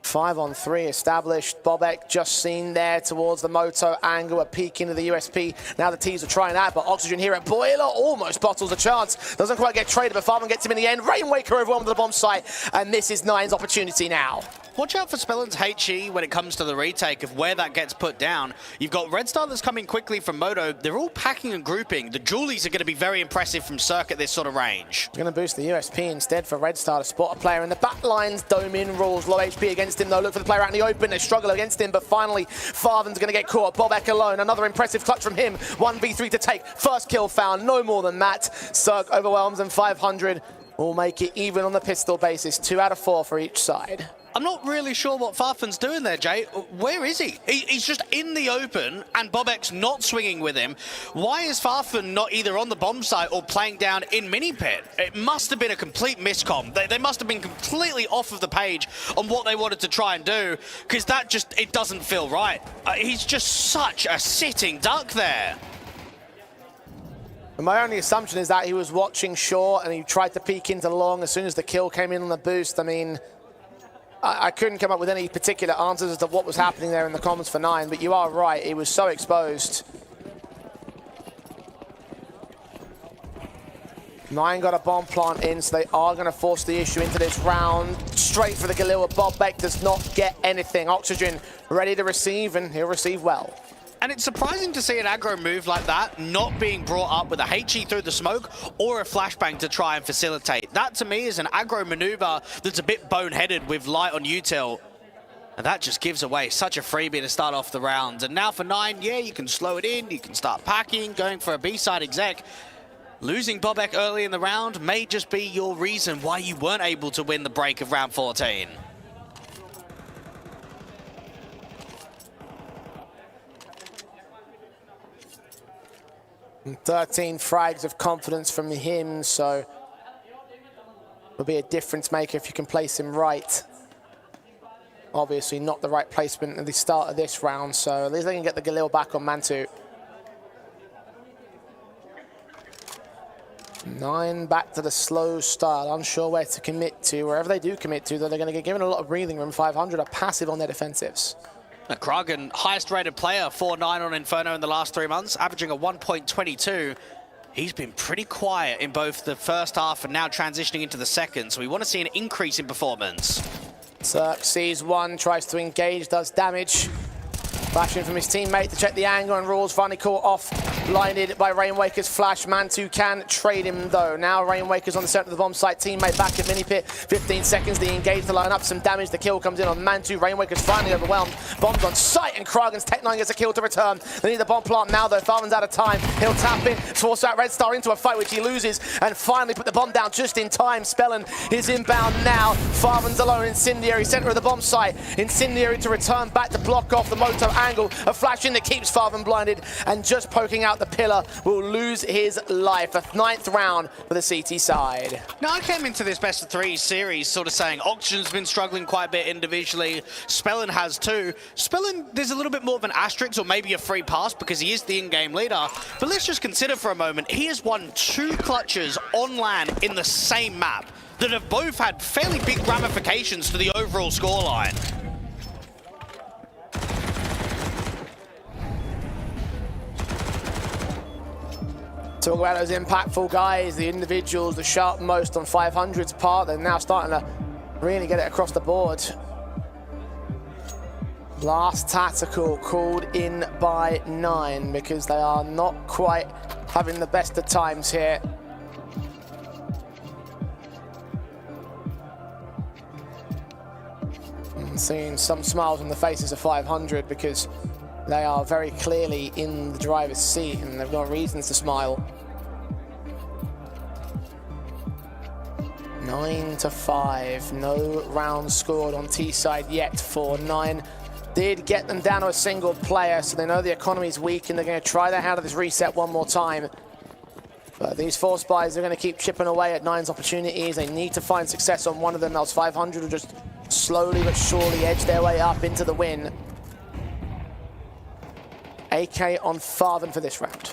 [SPEAKER 13] 5-on-3 established. Bobek just seen there towards the Moto angle, a peek into the USP. Now the T's are trying that, but Oxygen here at Boiler almost bottles a chance. Doesn't quite get traded, but Farman gets him in the end. Rainwaker overwhelmed to the bomb site, and this is 9's opportunity now.
[SPEAKER 14] Watch out for Spellen's HE when it comes to the retake of where that gets put down. You've got Red Star that's coming quickly from Moto. They're all packing and grouping. The Julies are going to be very impressive from Cirque at this sort of range.
[SPEAKER 13] Going to boost the USP instead for Red Star to spot a player in the back lines. Dome in rules, low HP against him though. Look for the player out in the open. They struggle against him, but finally Farthen's going to get caught. Bobek alone. Another impressive clutch from him. 1v3 to take. First kill found. No more than that. Cirque overwhelms and 500 will make it even on the pistol basis. 2 out of 4 for each side.
[SPEAKER 14] I'm not really sure what Farfan's doing there, Jay. Where is he? He's just in the open, and Bobek's not swinging with him. Why is Farfan not either on the bomb site or playing down in mini pit? It must have been a complete miscom. They must have been completely off of the page on what they wanted to try and do, because that just, it doesn't feel right. He's just such a sitting duck there.
[SPEAKER 13] My only assumption is that he was watching short and he tried to peek into long as soon as the kill came in on the boost. I mean, I couldn't come up with any particular answers as to what was happening there in the comments for 9, but you are right, he was so exposed. 9 got a bomb plant in, so they are going to force the issue into this round. Straight for the Galil. Bobek does not get anything. Oxygen ready to receive, and he'll receive well.
[SPEAKER 14] And it's surprising to see an aggro move like that not being brought up with a HE through the smoke or a flashbang to try and facilitate. That, to me, is an aggro maneuver that's a bit boneheaded with light on util. And that just gives away such a freebie to start off the round. And now for 9, yeah, you can slow it in, you can start packing, going for a B-side exec. Losing Bobek early in the round may just be your reason why you weren't able to win the break of round 14.
[SPEAKER 13] 13 frags of confidence from him, so will be a difference maker if you can place him right. Obviously not the right placement at the start of this round, so at least they can get the Galil back on Mantu. 9 back to the slow start, unsure where to commit to. Wherever they do commit to, though, they're going to get given a lot of breathing room. 500 are passive on their defensives.
[SPEAKER 14] Kragan, highest rated player, 4-9 on Inferno in the last 3 months, averaging a 1.22. He's been pretty quiet in both the first half and now transitioning into the second, so we want to see an increase in performance.
[SPEAKER 13] Cirque sees one, tries to engage, does damage. Flashing from his teammate to check the angle, and Rawls finally caught off. Blinded by Rainwaker's flash. Mantu can trade him though. Now Rainwaker's on the center of the bomb site. Teammate back at mini pit. 15 seconds. They engage to line up some damage. The kill comes in on Mantu. Rainwaker's finally overwhelmed. Bombs on site, and Kragan's Tech-9 gets a kill to return. They need the bomb plant now though. Farman's out of time. He'll tap in, force that Red Star into a fight which he loses, and finally put the bomb down just in time. Spellen is inbound now. Farman's alone. Incendiary, center of the bomb site. Incendiary to return back to block off the Moto angle. A flash in that keeps Farman blinded, and just poking out the pillar will lose his life. A 9th round for the CT side.
[SPEAKER 14] Now, I came into this best of 3 series sort of saying Oxygen's been struggling quite a bit individually. Spellen has too. Spellen, there's a little bit more of an asterisk or maybe a free pass because he is the in-game leader. But let's just consider for a moment, he has won 2 clutches on LAN in the same map that have both had fairly big ramifications to the overall scoreline.
[SPEAKER 13] Talk about those impactful guys, the individuals, the sharp most on 500's part. They're now starting to really get it across the board. Last tactical called in by 9 because they are not quite having the best of times here. And seeing some smiles on the faces of 500 because they are very clearly in the driver's seat and they've got reasons to smile. 9-5, no rounds scored on T side yet for 9. Did get them down to a single player, so they know the economy's weak and they're going to try their hand at this reset one more time. But these 4 spies are going to keep chipping away at 9's opportunities. They need to find success on one of them, else 500 will just slowly but surely edge their way up into the win. AK on Farvan for this round.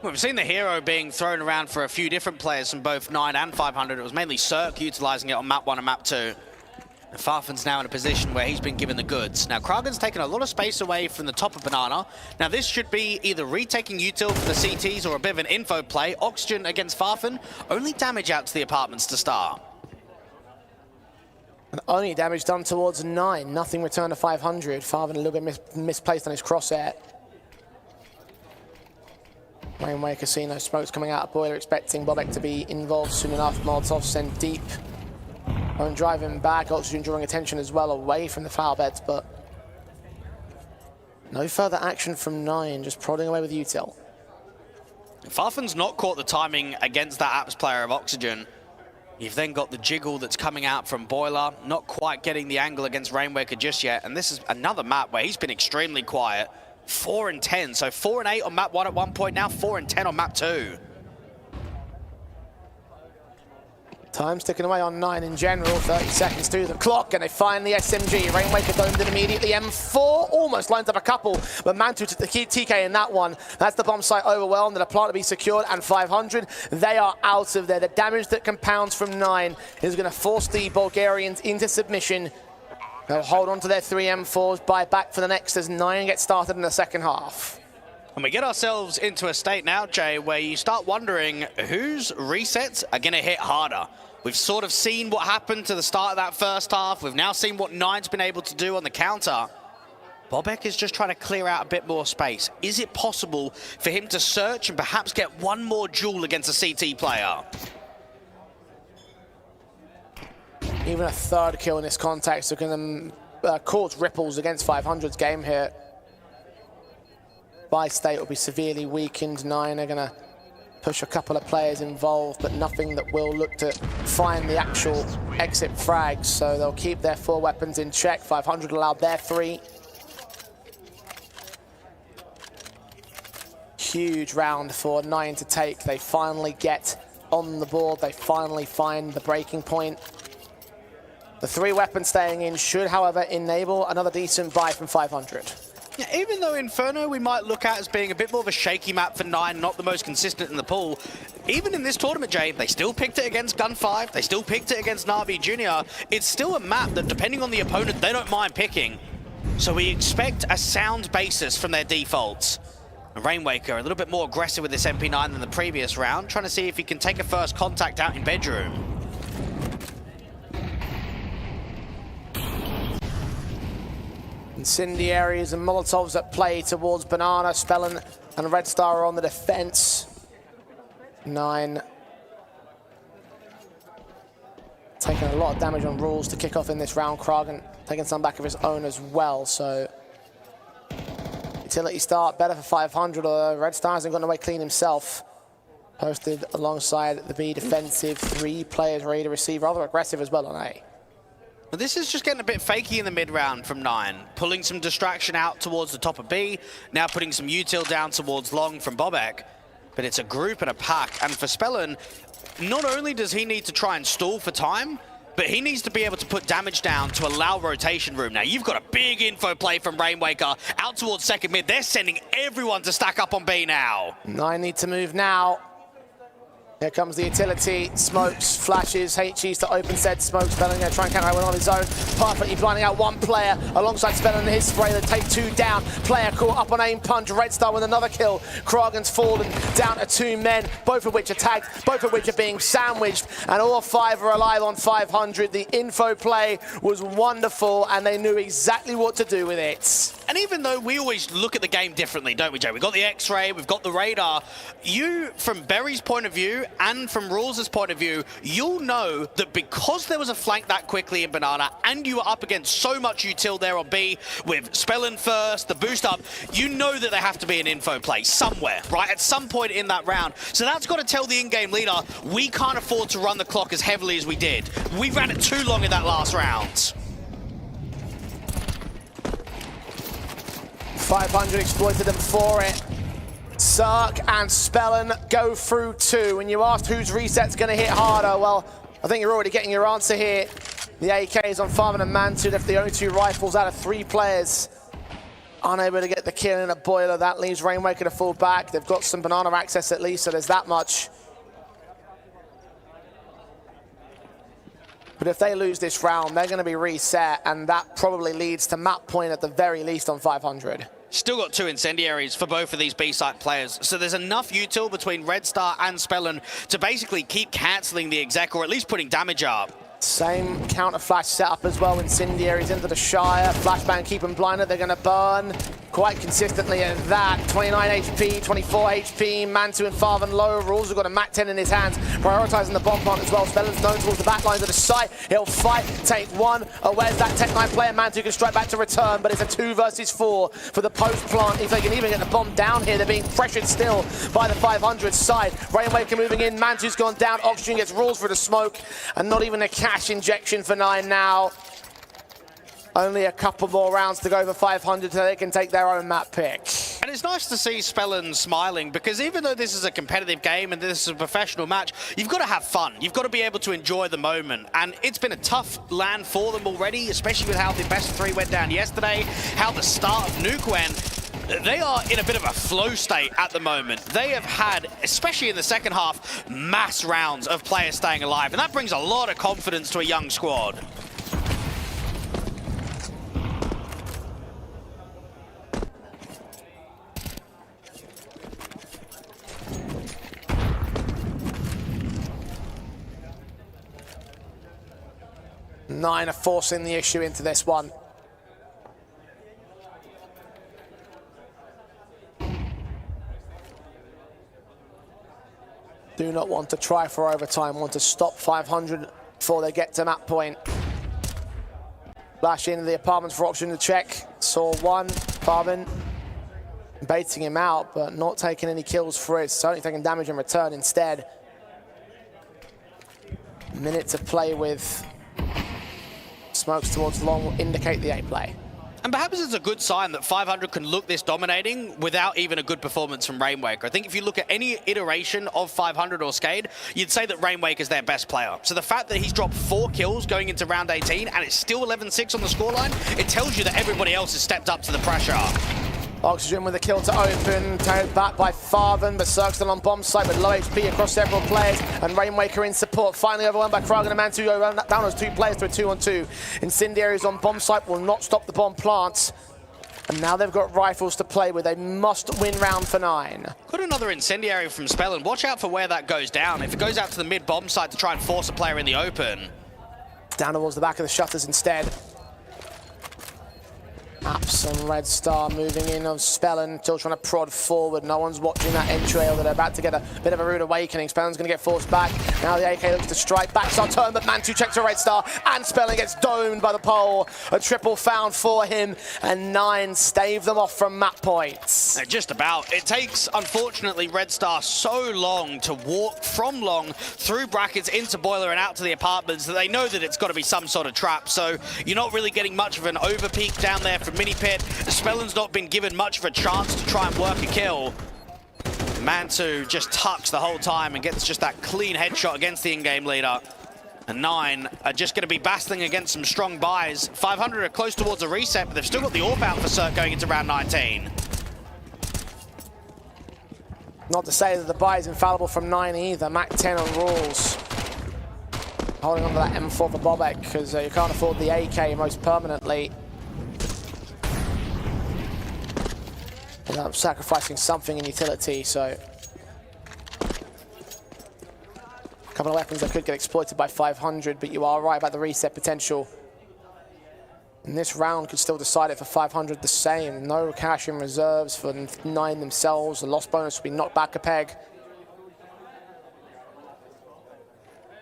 [SPEAKER 14] We've seen the hero being thrown around for a few different players from both 9 and 500. It was mainly Cirque utilising it on map 1 and map 2. And Farfan's now in a position where he's been given the goods. Now, Kragan's taken a lot of space away from the top of Banana. Now, this should be either retaking util for the CTs or a bit of an info play. Oxygen against Farfan, only damage out to the apartments to start.
[SPEAKER 13] And only damage done towards 9, nothing returned to 500. Farvan a little bit misplaced on his crosshair. Rainway Casino, smokes coming out of Boiler, expecting Bobek to be involved soon enough. Molotov sent deep. Won't drive him back. Oxygen drawing attention as well away from the foul beds, but no further action from 9, just prodding away with util.
[SPEAKER 14] Farfan's not caught the timing against that Apps player of Oxygen. You've then got the jiggle that's coming out from Boiler, not quite getting the angle against Rainwaker just yet, and this is another map where he's been extremely quiet. 4 and 10, so 4 and 8 on map 1 at one point, now 4 and 10 on map 2.
[SPEAKER 13] Time's ticking away on 9 in general, 30 seconds through the clock, and they find the SMG. Rainwaker domed it immediately. M4 almost lines up a couple, but Mantu took the TK in that one. That's the bomb site overwhelmed, and a plant to be secured, and 500, they are out of there. The damage that compounds from 9 is going to force the Bulgarians into submission. They'll hold on to their 3 M4s, buy back for the next as 9 gets started in the second half.
[SPEAKER 14] And we get ourselves into a state now, Jay, where you start wondering whose resets are going to hit harder. We've sort of seen what happened to the start of that first half. We've now seen what 9's been able to do on the counter. Bobek is just trying to clear out a bit more space. Is it possible for him to search and perhaps get one more duel against a CT player?
[SPEAKER 13] Even a 3rd kill in this context are going to cause ripples against 500's game here. By state will be severely weakened. 9 are going to push a couple of players involved, but nothing that will look to find the actual exit frags. So they'll keep their 4 weapons in check. 500 allowed their 3. Huge round for 9 to take. They finally get on the board. They finally find the breaking point. The 3 weapons staying in should, however, enable another decent buy from 500.
[SPEAKER 14] Yeah, even though Inferno we might look at as being a bit more of a shaky map for 9, not the most consistent in the pool, even in this tournament, Jay, they still picked it against Gun 5, they still picked it against Na'Vi Jr. It's still a map that, depending on the opponent, they don't mind picking. So we expect a sound basis from their defaults. And Rainwaker a little bit more aggressive with this MP9 than the previous round, trying to see if he can take a first contact out in bedroom.
[SPEAKER 13] Incendiaries and Molotovs at play towards Banana. Spellen and Red Star are on the defense. 9. Taking a lot of damage on rules to kick off in this round. Kragan taking some back of his own as well, so utility start better for 500, although Red Star hasn't gotten away clean himself. Posted alongside the B defensive, 3 players ready to receive, rather aggressive as well on A.
[SPEAKER 14] But this is just getting a bit fakey in the mid-round from 9. Pulling some distraction out towards the top of B, now putting some util down towards long from Bobek. But it's a group and a pack, and for Spellen, not only does he need to try and stall for time, but he needs to be able to put damage down to allow rotation room. Now, you've got a big info play from Rainwaker out towards second mid. They're sending everyone to stack up on B now.
[SPEAKER 13] 9 need to move now. Here comes the utility. Smokes, flashes, HEs to open said smoke. Spellen going to try and counter one on his own. Perfectly blinding out one player alongside Spellen and his spray. They take 2 down. Player caught up on aim punch. Red Star with another kill. Kragan's fallen down to 2 men, both of which are tagged, both of which are being sandwiched, and all 5 are alive on 500. The info play was wonderful, and they knew exactly what to do with it.
[SPEAKER 14] And even though we always look at the game differently, don't we, Jay? We've got the X-ray, we've got the radar. You, from Berry's point of view and from Rules' point of view, you'll know that because there was a flank that quickly in Banana and you were up against so much util there on B with Spellen first, the boost up, you know that there have to be an info play somewhere, right? At some point in that round. So that's got to tell the in-game leader, we can't afford to run the clock as heavily as we did. We ran it too long in that last round.
[SPEAKER 13] 500 exploited them for it. Cirque and Spellen go through 2. When you asked whose reset's going to hit harder, well, I think you're already getting your answer here. The AKs on Farman and Mantu left the only 2 rifles out of 3 players. Unable to get the kill in a boiler. That leaves Rainwaker to fall back. They've got some Banana access at least, so there's that much. But if they lose this round, they're going to be reset, and that probably leads to map point at the very least on 500.
[SPEAKER 14] Still got 2 incendiaries for both of these B-site players, so there's enough util between Red Star and Spellen to basically keep cancelling the exec, or at least putting damage up.
[SPEAKER 13] Same counter flash setup as well. Incendiaries into the Shire. Flashbang keep them blinded. They're going to burn quite consistently at that. 29 HP, 24 HP. Mantu and Farvan low. Rules have got a Mac 10 in his hands. Prioritising the bomb plant as well. Spellen's known towards the back lines of the site. He'll fight, take 1. Where's that Tech 9 player? Mantu can strike back to return, but it's a 2 versus 4 for the post plant. If they can even get the bomb down here, they're being pressured still by the 500 side. Rainwaker moving in. Mantu's gone down. Oxygen gets Rules for the smoke, and not even a cash injection for 9 now. Only a couple more rounds to go for 500 so they can take their own map pick.
[SPEAKER 14] And it's nice to see Spellen smiling, because even though this is a competitive game and this is a professional match, you've got to have fun. You've got to be able to enjoy the moment. And it's been a tough land for them already, especially with how the best of 3 went down yesterday, how the start of Nuke went. They are in a bit of a flow state at the moment. They have had, especially in the second half, mass rounds of players staying alive, and that brings a lot of confidence to a young squad.
[SPEAKER 13] Nine are forcing the issue into this one. Do not want to try for overtime, want to stop 500 before they get to map point. Flash into the apartments for option to check. Saw 1, Farvan baiting him out, but not taking any kills for it. Certainly taking damage in return instead. Minute to play with. Smokes towards long will indicate the A play.
[SPEAKER 14] And perhaps it's a good sign that 500 can look this dominating without even a good performance from Rainwaker. I think if you look at any iteration of 500 or Skade, you'd say that Rainwaker is their best player. So the fact that he's dropped 4 kills going into round 18 and it's still 11-6 on the scoreline, it tells you that everybody else has stepped up to the pressure.
[SPEAKER 13] Oxygen with a kill to open, towed back by Farven, but Cirque still on bomb site with low HP across several players, and Rainwaker in support. Finally overwhelmed by Krug and Mantu, down those 2 players to a 2-on-2. Incendiaries on bomb site will not stop the bomb plants. And now they've got rifles to play with. They must win round for 9.
[SPEAKER 14] Got another incendiary from Spell, and watch out for where that goes down. If it goes out to the mid bomb site to try and force a player in the open.
[SPEAKER 13] Down towards the back of the shutters instead. Apps and Red Star moving in on Spellen, still trying to prod forward. No one's watching that entrail. They're about to get a bit of a rude awakening. Spellen's going to get forced back. Now the AK looks to strike. Backstar turn, but Mantu checks a Red Star, and Spellen gets domed by the pole. A triple found for him, and 9 stave them off from map points.
[SPEAKER 14] Just about. It takes, unfortunately, Red Star so long to walk from long through brackets into Boiler and out to the apartments that they know that it's got to be some sort of trap. So you're not really getting much of an overpeak down there from Mini Pit. Spellen's not been given much of a chance to try and work a kill. Mantu just tucks the whole time and gets just that clean headshot against the in-game leader. And 9 are just going to be battling against some strong buys. 500 are close towards a reset, but they've still got the AWP out for Cirque going into round 19.
[SPEAKER 13] Not to say that the buy is infallible from 9 either. Mac 10 on rules. Holding on to that M4 for Bobek, because you can't afford the AK most permanently. Without sacrificing something in utility, so a couple of weapons that could get exploited by 500, but you are right about the reset potential. And this round could still decide it for 500 the same. No cash in reserves for 9 themselves. The loss bonus will be knocked back a peg.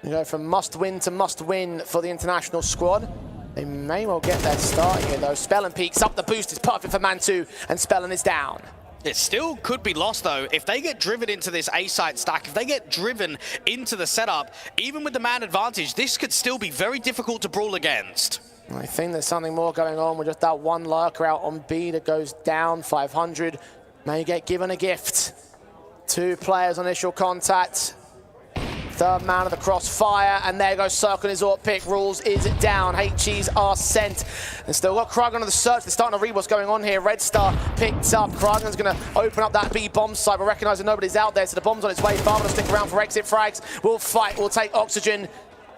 [SPEAKER 13] You go from must win to must win for the international squad. They may well get their start here though. Spellen peeks up, the boost is perfect for Mantu, and Spellen is down.
[SPEAKER 14] It still could be lost though. If they get driven into this A-site stack, if they get driven into the setup, even with the man advantage, this could still be very difficult to brawl against.
[SPEAKER 13] I think there's something more going on with just that one lurker out on B that goes down. 500 may get given a gift. 2 players on initial contact. 3rd man of the crossfire, and there goes Circle in his AWP pick. Rules is down. HEs are sent. And still got Kragan on the search. They're starting to read what's going on here. Red Star picked up. Kragan's going to open up that B bomb site, but recognizing nobody's out there, so the bomb's on its way. Farmer will stick around for exit frags. We'll fight. We'll take Oxygen.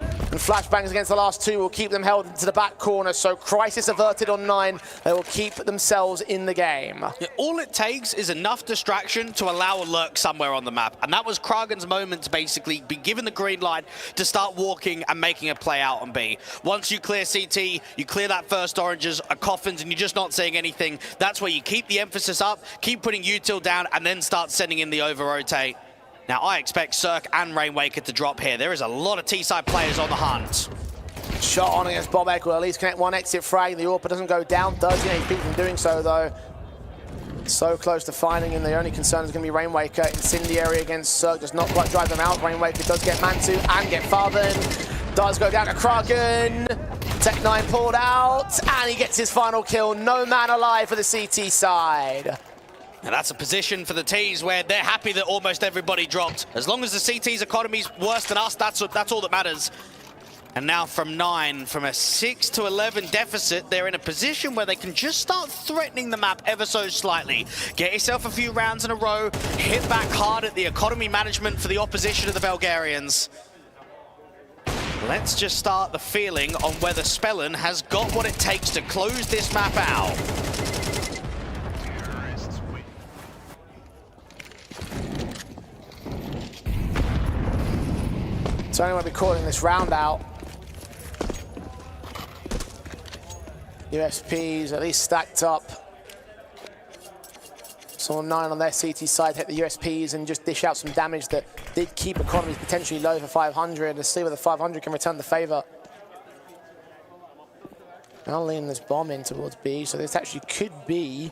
[SPEAKER 13] And flashbangs against the last 2 will keep them held into the back corner. So crisis averted on 9. They will keep themselves in the game.
[SPEAKER 14] Yeah, all it takes is enough distraction to allow a lurk somewhere on the map. And that was Kragan's moment to basically be given the green light to start walking and making a play out on B. Once you clear CT, you clear that first oranges, coffins, and you're just not seeing anything. That's where you keep the emphasis up, keep putting util down, and then start sending in the over-rotate. Now, I expect Cirque and Rainwaker to drop here. There is a lot of T-side players on the hunt.
[SPEAKER 13] Shot on against Bobek will at least connect 1 exit frag. The AWP doesn't go down. 13 HP from doing so, though. So close to finding him. The only concern is going to be Rainwaker. Incendiary against Cirque does not quite drive them out. Rainwaker does get Mantu and get Farven. Does go down to Kragan. Tech 9 pulled out, and he gets his final kill. No man alive for the CT side.
[SPEAKER 14] And that's a position for the T's where they're happy that almost everybody dropped. As long as the CT's economy's worse than us, that's all that matters. And now from 9, from a 6 to 11 deficit, they're in a position where they can just start threatening the map ever so slightly. Get yourself a few rounds in a row, hit back hard at the economy management for the opposition of the Bulgarians. Let's just start the feeling on whether Spellen has got what it takes to close this map out.
[SPEAKER 13] So anyway, we'll be calling this round out. USPs at least stacked up. Saw 9 on their CT side hit the USPs and just dish out some damage that did keep economies potentially low for 500. Let's see whether 500 can return the favor. I'll lean this bomb in towards B, so this actually could be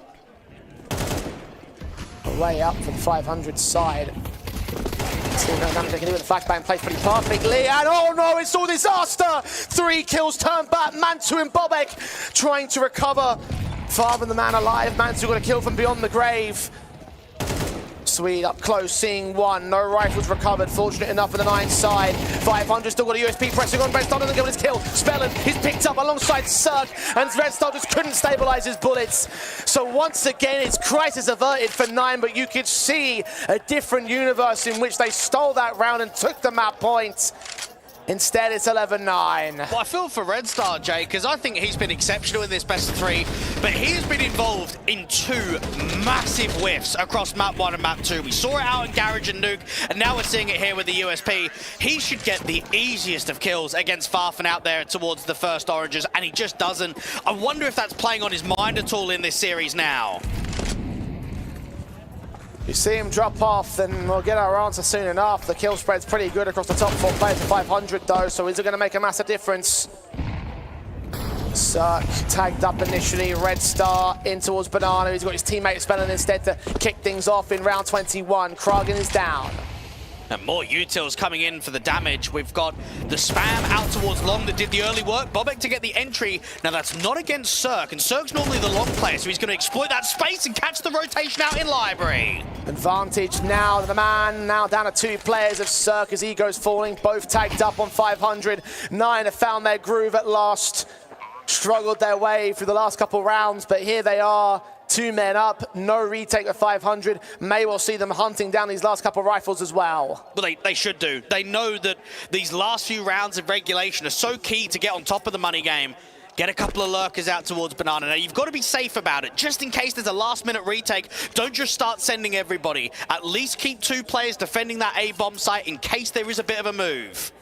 [SPEAKER 13] a way up for the 500 side. Still no damage they can do with the flashbang, plays pretty perfectly, and oh no, it's all disaster! 3 kills turned back, Mantu and Bobek trying to recover. Farben the man alive, Mantu got a kill from beyond the grave. Sweet up close, seeing one. No rifles recovered. Fortunate enough for the 9 side. 500 still got a USP pressing on. Red Star doesn't get his kill. Spellin is picked up alongside Cirque, and Red Star just couldn't stabilize his bullets. So once again, it's crisis averted for 9, but you could see a different universe in which they stole that round and took the map point. Instead, it's 11-9.
[SPEAKER 14] Well, I feel for Red Star, Jay, because I think he's been exceptional in this best of 3, but he has been involved in 2 massive whiffs across map 1 and map 2. We saw it out in Garage and Nuke, and now we're seeing it here with the USP. He should get the easiest of kills against Farfen out there towards the first Oranges, and he just doesn't. I wonder if that's playing on his mind at all in this series now.
[SPEAKER 13] You see him drop off, then we'll get our answer soon enough. The kill spread's pretty good across the top 4 players to 500 though, so is it going to make a massive difference? Cirque tagged up initially, Red Star in towards Banana. He's got his teammate Spellin instead to kick things off in round 21. Kragen is down.
[SPEAKER 14] And more utils coming in for the damage. We've got the spam out towards Long that did the early work. Bobek to get the entry. Now that's not against Cirque, and Cirque's normally the Long player, so he's going to exploit that space and catch the rotation out in Library.
[SPEAKER 13] Advantage now, the man now down to 2 players of Cirque as ego's falling. Both tagged up on 500. 9 have found their groove at last. Struggled their way through the last couple rounds, but here they are. 2 men up, no retake of 500. May well see them hunting down these last couple rifles as well.
[SPEAKER 14] Well, they should do. They know that these last few rounds of regulation are so key to get on top of the money game. Get a couple of lurkers out towards Banana. Now, you've got to be safe about it. Just in case there's a last-minute retake, don't just start sending everybody. At least keep 2 players defending that A-bomb site in case there is a bit of a move.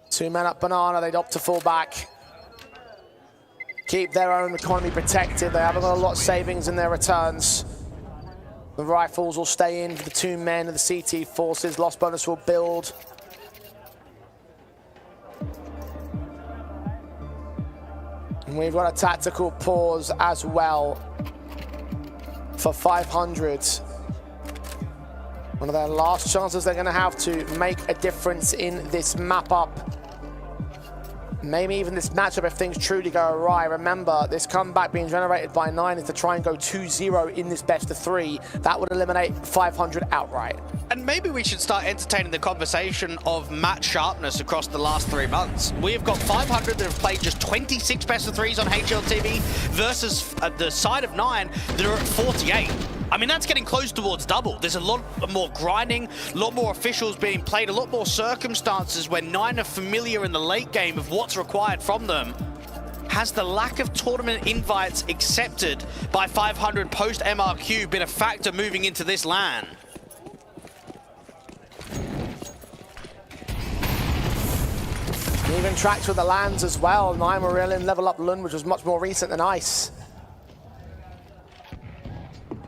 [SPEAKER 13] Two men up Banana, they'd opt to fall back. Keep their own economy protected. They haven't got a lot of savings in their returns. The rifles will stay in for the 2 men of the CT forces. Lost bonus will build. And we've got a tactical pause as well for 500. One of their last chances they're going to have to make a difference in this map up. Maybe even this matchup if things truly go awry. Remember, this comeback being generated by 9 is to try and go 2-0 in this best of 3. That would eliminate 500 outright.
[SPEAKER 14] And maybe we should start entertaining the conversation of match sharpness across the last 3 months. We have got 500 that have played just 26 best of 3s on HLTV versus the side of 9 that are at 48. I mean, that's getting close towards double. There's a lot more grinding, a lot more officials being played, a lot more circumstances where 9 are familiar in the late game of what's required from them. Has the lack of tournament invites accepted by 500 post-MRQ been a factor moving into this LAN?
[SPEAKER 13] Even tracks with the lands as well. 9 were in level up Lund, which was much more recent than Ice.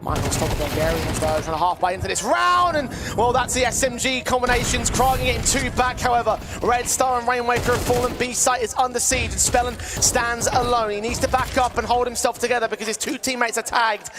[SPEAKER 13] Michael's top of Bulgarian as well, trying to half-bite into this round, and well, that's the SMG combinations. Kragen getting 2 back, however. Red Star and Rainwaker have fallen. B-site is under siege, and Spellin stands alone. He needs to back up and hold himself together because his 2 teammates are tagged,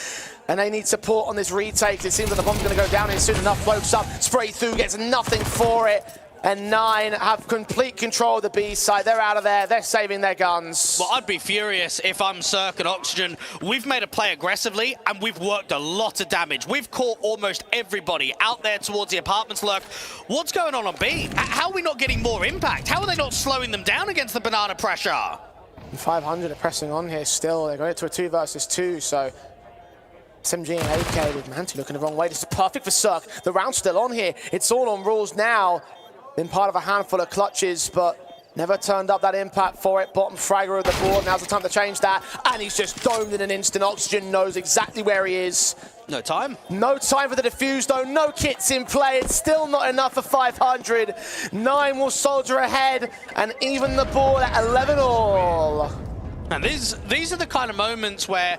[SPEAKER 13] and they need support on this retake. It seems like the bomb's going to go down here soon enough. Floats up, spray through, gets nothing for it. And 9 have complete control of the B side. They're out of there. They're saving their guns.
[SPEAKER 14] Well, I'd be furious if I'm Cirque and Oxygen. We've made a play aggressively, and we've worked a lot of damage. We've caught almost everybody out there towards the apartments lurk. What's going on B? How are we not getting more impact? How are they not slowing them down against the Banana pressure?
[SPEAKER 13] 500 are pressing on here still. They got it to a 2 versus 2, so SMG and AK with Manti looking the wrong way. This is perfect for Cirque. The round's still on here. It's all on rules now. Been part of a handful of clutches, but never turned up that impact for it. Bottom fragger of the board. Now's the time to change that. And he's just domed in an instant. Oxygen knows exactly where he is.
[SPEAKER 14] No time.
[SPEAKER 13] No time for the defuse, though. No kits in play. It's still not enough for 500. 9 will soldier ahead, and even the board at 11 all.
[SPEAKER 14] And these are the kind of moments where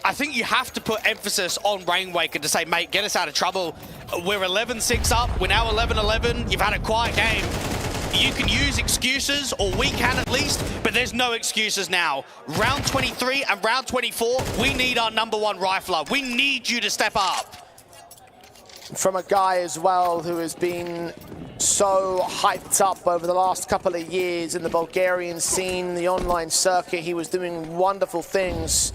[SPEAKER 14] I think you have to put emphasis on Rainwaker to say, mate, get us out of trouble. We're 11-6 up. We're now 11-11. You've had a quiet game. You can use excuses, or we can at least, but there's no excuses now. Round 23 and round 24, we need our #1 rifler. We need you to step up.
[SPEAKER 13] from a guy as well who has been so hyped up over the last couple of years in the Bulgarian scene, the online circuit. He was doing wonderful things.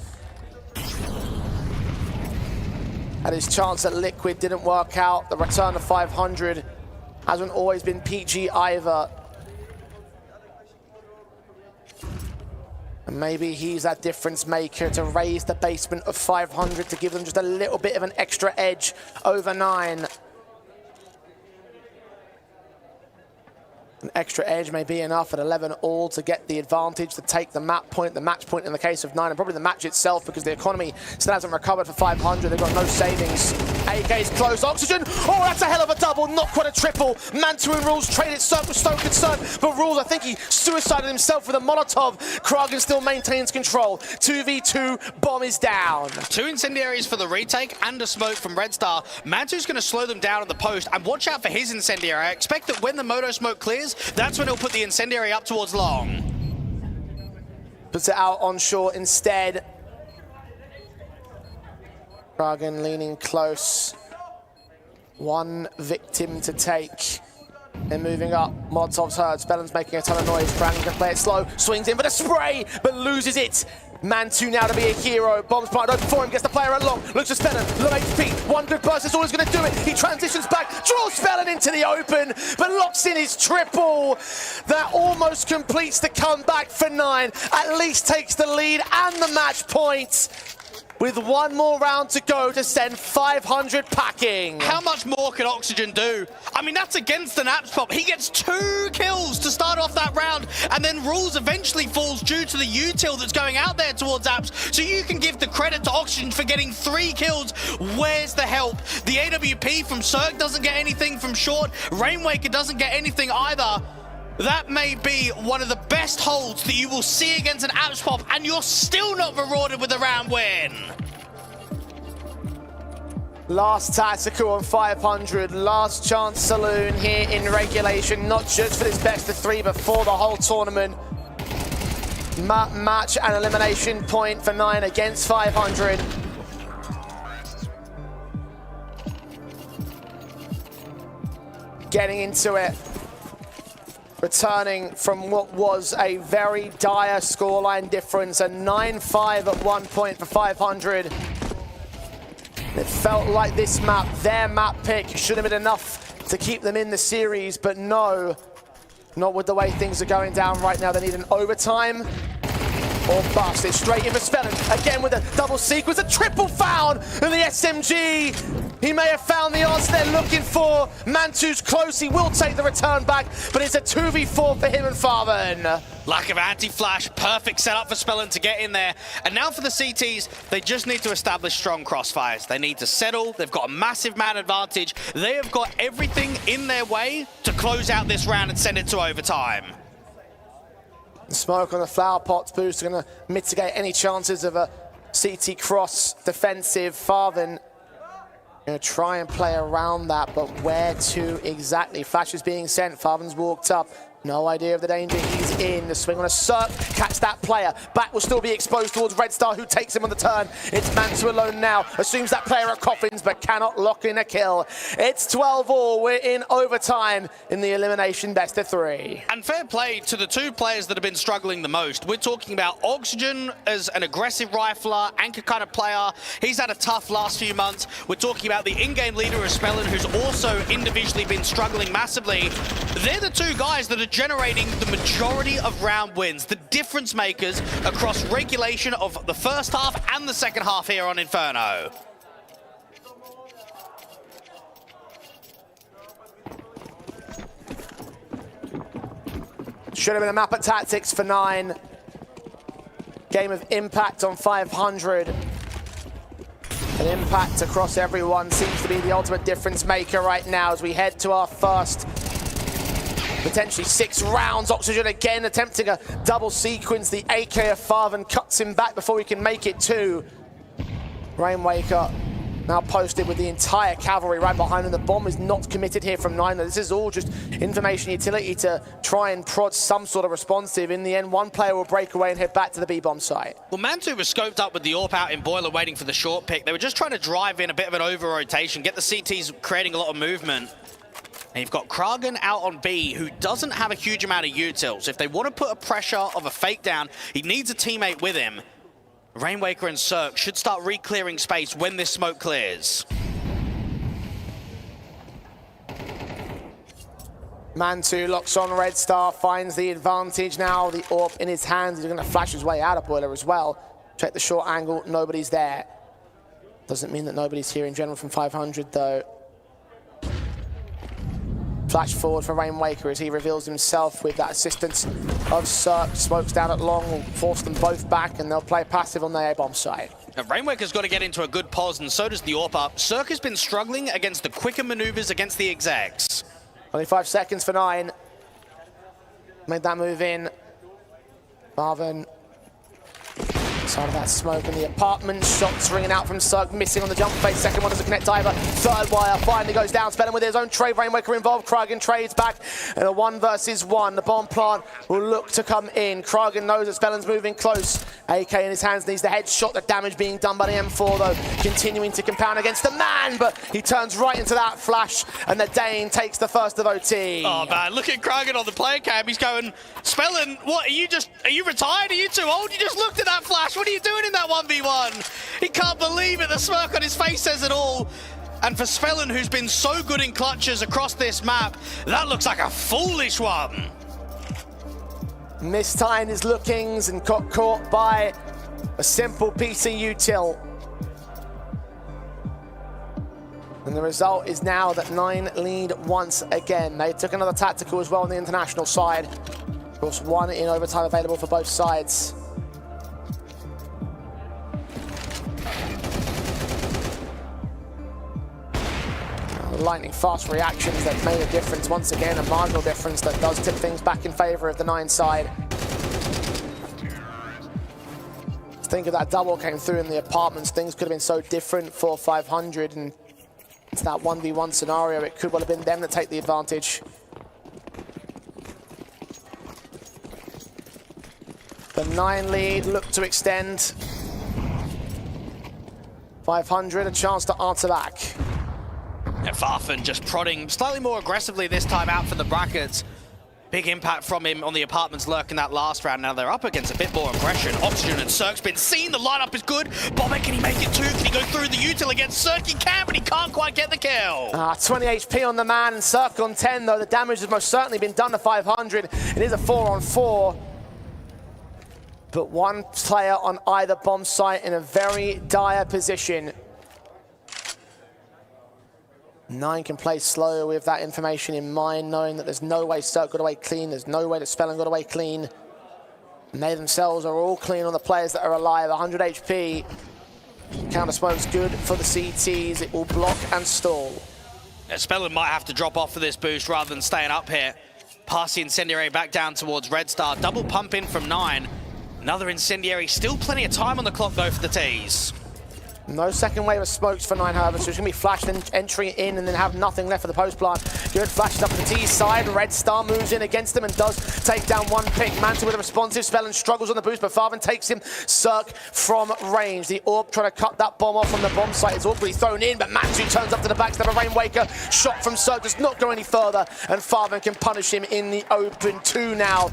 [SPEAKER 13] And his chance at Liquid didn't work out. The return of 500 hasn't always been PG either. And maybe he's that difference maker to raise the basement of 500 to give them just a little bit of an extra edge over 9. An extra edge may be enough at 11 all to get the advantage, to take the match point in the case of 9, and probably the match itself, because the economy still hasn't recovered for 500. They've got no savings. AK's close. Oxygen. Oh, that's a hell of a double. Not quite a triple. Mantu and Rules traded Cirque with Stone concerned, but Rules, I think he suicided himself with a Molotov. Kragan still maintains control. 2v2. Bomb is down.
[SPEAKER 14] 2 incendiaries for the retake and a smoke from Red Star. Mantu's going to slow them down on the post, and watch out for his incendiary. I expect that when the Moto smoke clears, that's when he'll put the incendiary up towards long.
[SPEAKER 13] Puts it out on shore instead. Kragan leaning close. 1 victim to take. They're moving up. Molotov's heard. Spellen's making a ton of noise. Kragan can play it slow. Swings in for the spray, but loses it. Mantu now to be a hero. Bombs planted open for him. Gets the player at long. Looks at Spellen. Low HP. 1 good burst is all he's going to do it. He transitions back. Draws Spellen into the open, but locks in his triple. That almost completes the comeback for 9. At least takes the lead and the match point. With 1 more round to go to send 500 packing.
[SPEAKER 14] How much more can Oxygen do? I mean, that's against an Apps pop. He gets 2 kills to start off that round, and then Rules eventually falls due to the util that's going out there towards Apps. So you can give the credit to Oxygen for getting 3 kills. Where's the help? The AWP from Cirque doesn't get anything from Short. Rainwaker doesn't get anything either. That may be one of the best holds that you will see against an Apps pop, and you're still not rewarded with a round win.
[SPEAKER 13] Last tactical on 500, last chance saloon here in regulation, not just for this best of 3, but for the whole tournament. Match and elimination point for 9 against 500. Getting into it. Returning from what was a very dire scoreline difference, a 9-5 at 1 point for 500. It felt like this map, their map pick, should have been enough to keep them in the series, but no, not with the way things are going down right now. They need an overtime or bust. It's straight in for Spellen, again with a double sequence, a triple found, and the SMG. He may have found the answer they're looking for. Mantu's close, he will take the return back, but it's a 2v4 for him and Farven.
[SPEAKER 14] Lack of anti-flash, perfect setup for Spellen to get in there. And now for the CTs, they just need to establish strong crossfires. They need to settle, they've got a massive man advantage. They have got everything in their way to close out this round and send it to overtime.
[SPEAKER 13] Smoke on the flower pots boost are going to mitigate any chances of a CT cross defensive. Farven going to try and play around that, but where to exactly? Flash is being sent. Farven's walked up. No idea of the danger he's in. The swing on a Cirque, catch that player. Back will still be exposed towards Red Star, who takes him on the turn. It's Mantu alone now. Assumes that player at Coffins, but cannot lock in a kill. It's 12 all. We're in overtime in the elimination best of 3.
[SPEAKER 14] And fair play to the 2 players that have been struggling the most. We're talking about Oxygen as an aggressive rifler, anchor kind of player. He's had a tough last few months. We're talking about the in-game leader of Spellen, who's also individually been struggling massively. They're the 2 guys that are generating the majority of round wins, the difference makers across regulation of the first half and the second half here on Inferno.
[SPEAKER 13] Should have been a map at tactics for 9. Game of impact on 500. An impact across everyone seems to be the ultimate difference maker right now as we head to our first potentially 6 rounds. Oxygen again attempting a double sequence. The AK of Farven cuts him back before he can make it 2. Rainwaker now posted with the entire cavalry right behind him. The bomb is not committed here from 9. This is all just information utility to try and prod some sort of responsive. In the end, one player will break away and head back to the B-bomb site.
[SPEAKER 14] Well, Mantu was scoped up with the AWP out in Boiler waiting for the short pick. They were just trying to drive in a bit of an over-rotation, get the CTs creating a lot of movement. And you've got Kragen out on B, who doesn't have a huge amount of util. So if they want to put a pressure of a fake down, he needs a teammate with him. Rainwaker and Cirque should start re-clearing space when this smoke clears.
[SPEAKER 13] Mantu locks on Red Star, finds the advantage now. The AWP in his hands. He's going to flash his way out of Boiler as well. Check the short angle, nobody's there. Doesn't mean that nobody's here in general from 500 though. Flash forward for Rainwaker as he reveals himself with that assistance of Cirque. Smokes down at long, will force them both back, and they'll play passive on the A-bomb side.
[SPEAKER 14] Now, Rainwaker's got to get into a good pause, and so does the AWP up. Cirque has been struggling against the quicker maneuvers against the execs.
[SPEAKER 13] Only 5 seconds for 9. Made that move in. Marvin. Side of that smoke in the apartment. Shots ringing out from Cirque, missing on the jump phase. Second one doesn't connect either. Third wire finally goes down. Spelling with his own trade. Rainwaker involved. Kragen trades back in a 1 versus 1. The bomb plant will look to come in. Kragen knows that Spelling's moving close. AK in his hands needs the headshot. The damage being done by the M4 though, continuing to compound against the man, but he turns right into that flash, and the Dane takes the first of OT.
[SPEAKER 14] Oh man, look at Kragen on the player cam. He's going, Spelling, what, are you retired? Are you too old? You just looked at that flash. What are you doing in that 1v1? He can't believe it. The smirk on his face says it all. And for Spellin, who's been so good in clutches across this map, that looks like a foolish one.
[SPEAKER 13] Mistying his lookings and got caught by a simple PC util. And the result is now that 9 lead once again. They took another tactical as well on the international side. Of course, 1 in overtime available for both sides. Lightning fast reactions that made a difference once again, a marginal difference that does tip things back in favor of the 9 side. Think of that double came through in the apartments, things could have been so different for 500, and it's that 1v1 scenario, it could well have been them that take the advantage. The 9 lead look to extend. 500 a chance to answer back.
[SPEAKER 14] Yeah, Farfan just prodding slightly more aggressively this time out for the brackets. Big impact from him on the apartments lurk in that last round. Now they're up against a bit more aggression. Oxygen and Cirque's been seen. The lineup is good. Bobek, can he make it too? Can he go through the util against Cirque? He can, but he can't quite get the kill.
[SPEAKER 13] 20 HP on the man, and Cirque on 10 though. The damage has most certainly been done to 500. It is a 4-on-4. But one player on either bomb site in a very dire position. 9 can play slow with that information in mind, knowing that there's no way Cirque got away clean, there's no way that Spellin got away clean. And they themselves are all clean on the players that are alive. 100 HP. Counter smoke's good for the CTs. It will block and stall.
[SPEAKER 14] Yeah, Spellin might have to drop off for this boost rather than staying up here. Pass the Incendiary back down towards Red Star. Double pump in from 9. Another Incendiary. Still plenty of time on the clock though for the T's.
[SPEAKER 13] No second wave of smokes for 9, however, so it's going to be flash, then entry in, and then have nothing left for the post plant. Good flashes up the T side. Red Star moves in against them and does take down one pick. Manta with a responsive spell and struggles on the boost, but Farvan takes him. Cirque from range. The AWP trying to cut that bomb off from the bomb site. It's awkwardly thrown in, but Mantu turns up to the backstab of Rainwaker. Shot from Cirque does not go any further, and Farvan can punish him in the open. 2 now.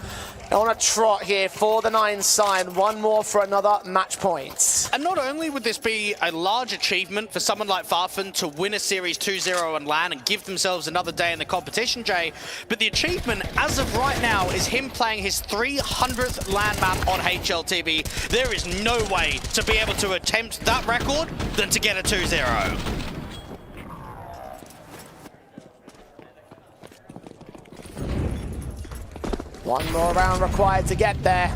[SPEAKER 13] On a trot here for the 9 side. 1 more for another match point.
[SPEAKER 14] And not only would this be a large achievement for someone like Farfan to win a Series 2-0 on LAN and give themselves another day in the competition, Jay, but the achievement as of right now is him playing his 300th LAN map on HLTV. There is no way to be able to attempt that record than to get a 2-0.
[SPEAKER 13] One more round required to get there.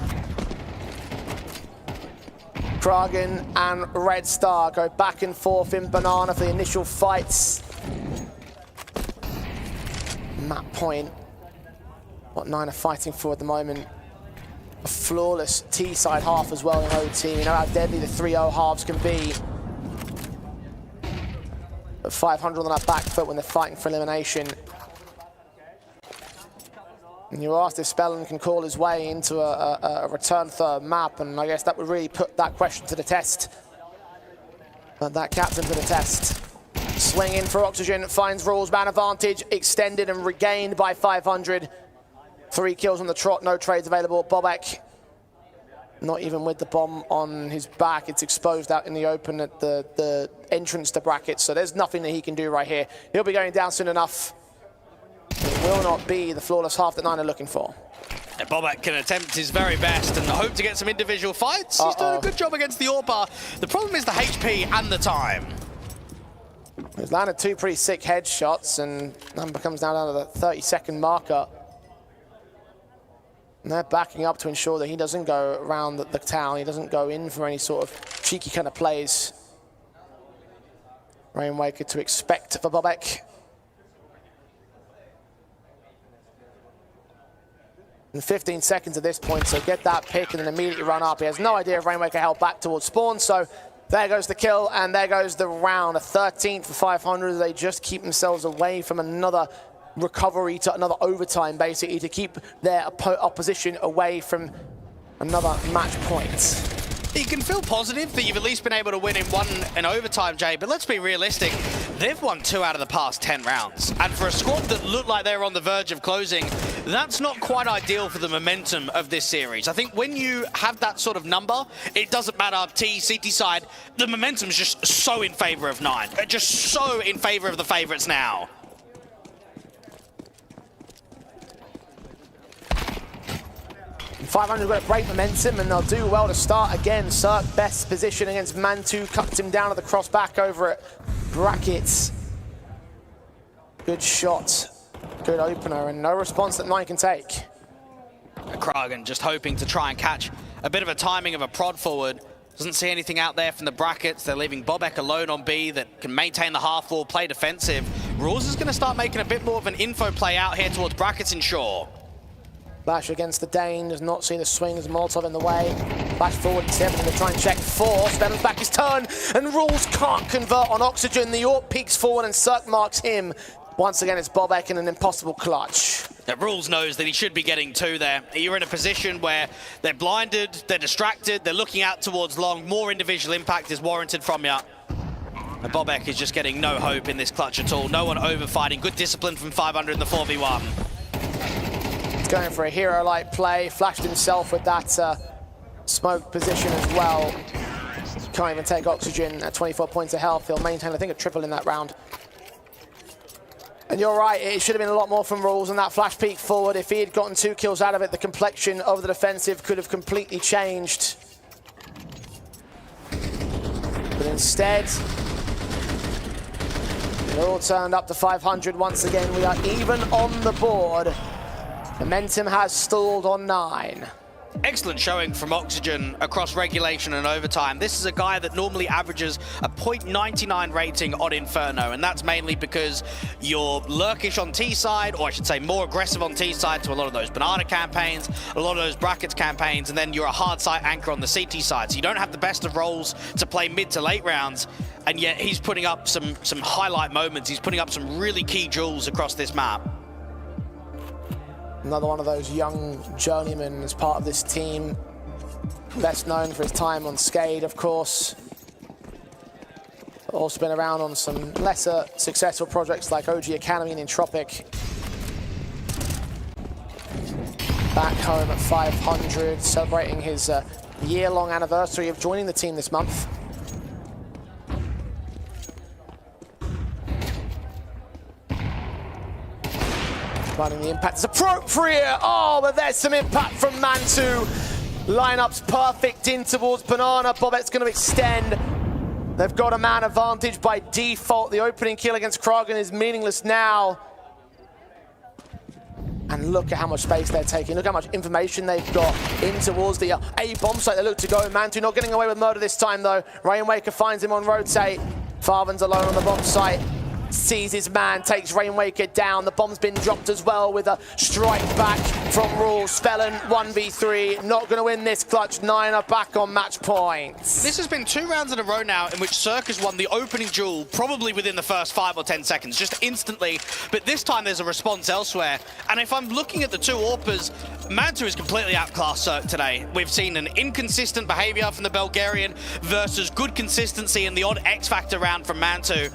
[SPEAKER 13] Kragen and Red Star go back and forth in Banana for the initial fights. Map point. What 9 are fighting for at the moment. A flawless T-side half as well in OT. You know how deadly the 3-0 halves can be. But 500 on that back foot when they're fighting for elimination. And you asked if Spellin can call his way into a return third map, and I guess that would really put that question to the test. But that captain to the test. Swing in for Oxygen, finds Rules, man advantage, extended and regained by 500. 3 kills on the trot, no trades available. Bobek, not even with the bomb on his back. It's exposed out in the open at the entrance to brackets, so there's nothing that he can do right here. He'll be going down soon enough. It will not be the flawless half that Nine are looking for.
[SPEAKER 14] Yeah, Bobek can attempt his very best and hope to get some individual fights. He's doing a good job against the Orpa. The problem is the HP and the time.
[SPEAKER 13] He's landed 2 pretty sick headshots, and number comes down to the 30-second marker. And they're backing up to ensure that he doesn't go around the town. He doesn't go in for any sort of cheeky kind of plays. Rainwaker to expect for Bobek. In 15 seconds at this point, so get that pick and then immediately run up. He has no idea if Rainwaker held back towards spawn, so there goes the kill and there goes the round. A 13th for 500. They just keep themselves away from another recovery to another overtime, basically, to keep their opposition away from another match point.
[SPEAKER 14] You can feel positive that you've at least been able to win in overtime, Jay, but let's be realistic. They've won 2 out of the past 10 rounds. And for a squad that looked like they were on the verge of closing, that's not quite ideal for the momentum of this series. I think when you have that sort of number, it doesn't matter T, CT side, the momentum's just so in favor of Nine. Just so in favor of the favorites now.
[SPEAKER 13] 500 got a great momentum, and they'll do well to start again. Cirque, best position against Mantu, cuts him down at the cross back over at brackets. Good shot, good opener, and no response that Nine can take.
[SPEAKER 14] Kragan just hoping to try and catch a bit of a timing of a prod forward. Doesn't see anything out there from the brackets. They're leaving Bobek alone on B that can maintain the half wall, play defensive. Rules is going to start making a bit more of an info play out here towards brackets and Shore.
[SPEAKER 13] Flash against the Dane, does not see the swing as Molotov in the way. Flash forward, Seven to try and check 4. Spellin's back his turn, and Rules can't convert on Oxygen. The Orc peeks forward and Cirque marks him. Once again, it's Bobek in an impossible clutch.
[SPEAKER 14] Rules knows that he should be getting 2 there. You're in a position where they're blinded, they're distracted, they're looking out towards long. More individual impact is warranted from you. And Bobek is just getting no hope in this clutch at all. No one overfighting. Good discipline from 500 in the 4v1.
[SPEAKER 13] Going for a hero-like play, flashed himself with that smoke position as well. Can't even take Oxygen at 24 points of health. He'll maintain, I think, a triple in that round. And you're right, it should have been a lot more from Rules, and that flash peek forward. If he had gotten 2 kills out of it, the complexion of the defensive could have completely changed. But instead, it all turned up to 500 once again. We are even on the board. Momentum has stalled on 9.
[SPEAKER 14] Excellent showing from Oxygen across regulation and overtime. This is a guy that normally averages a .99 rating on Inferno, and that's mainly because you're lurkish on T side, or I should say more aggressive on T side to a lot of those Banana campaigns, a lot of those Brackets campaigns, and then you're a hard side anchor on the CT side. So you don't have the best of roles to play mid to late rounds, and yet he's putting up some highlight moments. He's putting up some really key jewels across this map.
[SPEAKER 13] Another one of those young journeymen as part of this team. Best known for his time on Skade, of course. Also been around on some lesser successful projects like OG Academy and Entropic. Back home at 500, celebrating his year-long anniversary of joining the team this month. Finding the impact is appropriate. Oh, but there's some impact from Mantu. Lineup's perfect in towards Banana. Bobek's going to extend. They've got a man advantage by default. The opening kill against Kragan is meaningless now. And look at how much space they're taking. Look how much information they've got in towards the A bomb site they look to go. Mantu not getting away with murder this time, though. Rainwaker finds him on rotate. Farvan's alone on the bomb site. sees his man, takes Rainwaker down. The bomb's been dropped as well with a strike back from Rules. Felon 1v3, not going to win this clutch. 9 are back on match points.
[SPEAKER 14] This has been 2 rounds in a row now in which Circus won the opening duel probably within the first 5 or 10 seconds, just instantly. But this time there's a response elsewhere. And if I'm looking at the 2 AWPers, Mantu is completely outclassed Cirque today. We've seen an inconsistent behavior from the Bulgarian versus good consistency in the odd X Factor round from Mantu.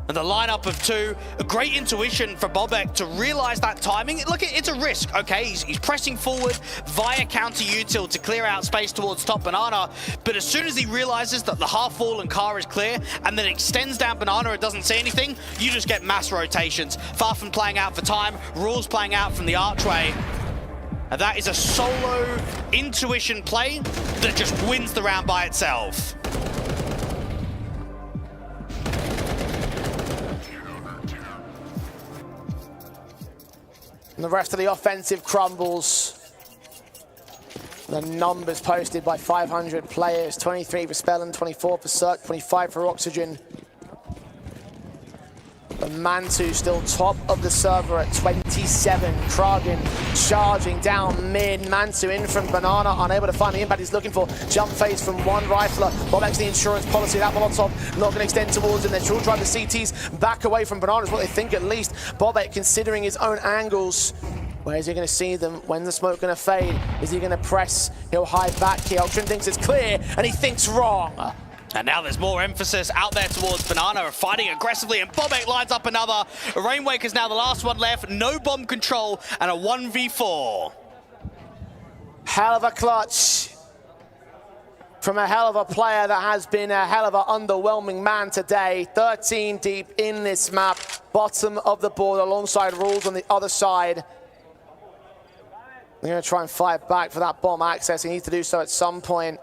[SPEAKER 14] And the lineup of 2, a great intuition for Bobek to realize that timing. Look, it's a risk, okay? He's pressing forward via counter util to clear out space towards top Banana. But as soon as he realizes that the half-fallen car is clear and then extends down Banana and doesn't see anything, you just get mass rotations. Far from playing out for time, Rules playing out from the archway. And that is a solo intuition play that just wins the round by itself.
[SPEAKER 13] And the rest of the offensive crumbles. The numbers posted by 500 players. 23 for Spellin, 24 for Cirque, 25 for Oxygen. But Mantu still top of the server at 27. Kragen charging down mid. Mantu in from Banana, unable to find the impact he's looking for. Jump phase from one rifler. Bobek's the insurance policy. That Molotov not going to extend towards him. They're still driving the CTs back away from Banana is what they think at least. Bobek considering his own angles. Where is he going to see them? When's the smoke going to fade? Is he going to press? He'll hide back here. Oxygen thinks it's clear, and he thinks wrong.
[SPEAKER 14] And now there's more emphasis out there towards Banana, fighting aggressively, and Bobek lines up another. Rainwaker's now the last one left, no bomb control, and a 1v4.
[SPEAKER 13] Hell of a clutch from a hell of a player that has been a hell of an underwhelming man today. 13 deep in this map, bottom of the board alongside Rules on the other side. They're going to try and fight back for that bomb access. He needs to do so at some point.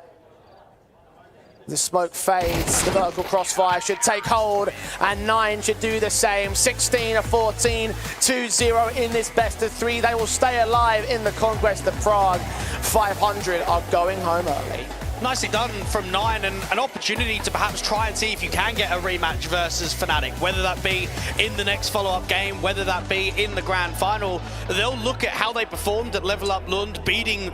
[SPEAKER 13] The smoke fades, the vertical crossfire should take hold, and 9 should do the same. 16 of 14, 2-0 in this best of 3. They will stay alive in the Conquest of Prague. 500 are going home early.
[SPEAKER 14] Nicely done from 9, and an opportunity to perhaps try and see if you can get a rematch versus fnatic, whether that be in the next follow-up game, whether that be in the grand final. They'll look at how they performed at Level Up Lund, beating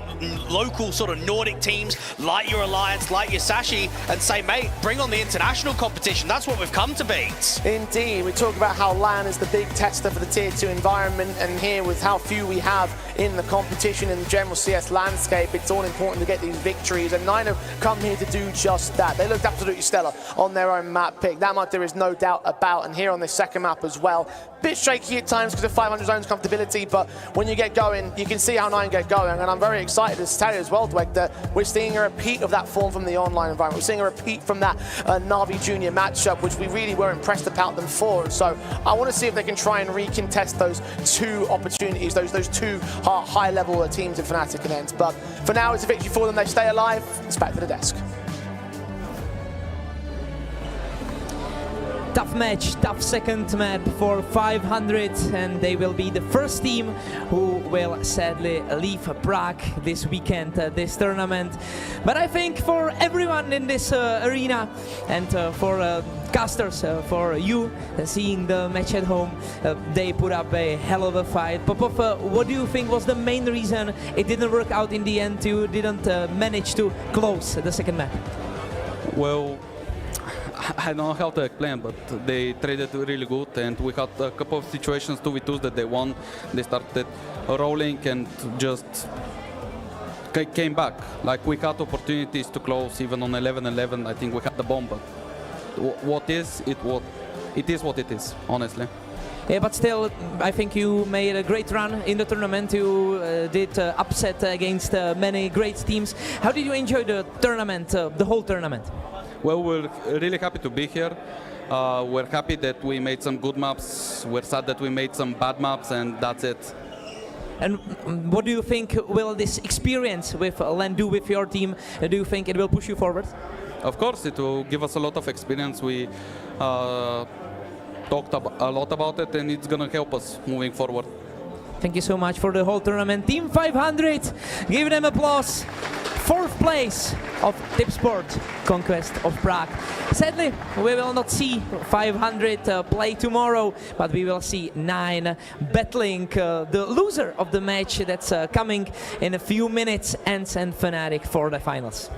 [SPEAKER 14] local sort of Nordic teams like your Alliance, like your Sashi, and say, mate, bring on the international competition. That's what we've come to beat.
[SPEAKER 13] Indeed, we talk about how LAN is the big tester for the Tier 2 environment, and here with how few we have in the competition in the general CS landscape, it's all important to get these victories, and 9 have come here to do just that. They looked absolutely stellar on their own map pick. That much there is no doubt about, and here on this second map as well. Bit shaky at times because of 500 zone's comfortability, but when you get going, you can see how 9 get going, and I'm very excited to tell you as well, Dweck, that we're seeing a repeat of that form from the online environment. We're seeing a repeat from that Na'Vi Junior matchup, which we really were impressed about them for, and so I want to see if they can try and recontest those 2 opportunities, those 2 high-level teams in fnatic and ENCE. But for now, it's a victory for them. They stay alive. It's back to the desk.
[SPEAKER 5] Tough match, tough second map for 500, and they will be the first team who will sadly leave Prague this weekend, this tournament. But I think for everyone in this arena and for casters, for you seeing the match at home, they put up a hell of a fight. Popov, what do you think was the main reason it didn't work out in the end? You didn't manage to close the second map?
[SPEAKER 6] Well, I don't know how to explain, but they traded really good, and we had a couple of situations 2v2s that they won. They started rolling and just came back. Like, we had opportunities to close even on 11-11. I think we had the bomb, but it is what it is, honestly.
[SPEAKER 5] Yeah, but still, I think you made a great run in the tournament. You did upset against many great teams. How did you enjoy the tournament, the whole tournament?
[SPEAKER 6] Well, we're really happy to be here. We're happy that we made some good maps. We're sad that we made some bad maps, and that's it.
[SPEAKER 5] And what do you think will this experience with LAN do with your team? Do you think it will push you forward?
[SPEAKER 6] Of course, it will give us a lot of experience. We talked a lot about it, and it's going to help us moving forward.
[SPEAKER 5] Thank you so much for the whole tournament. Team 500, give them applause. 4th place of Tipsport Conquest of Prague. Sadly, we will not see 500 play tomorrow, but we will see 9 battling the loser of the match that's coming in a few minutes, ENCE and fnatic for the finals.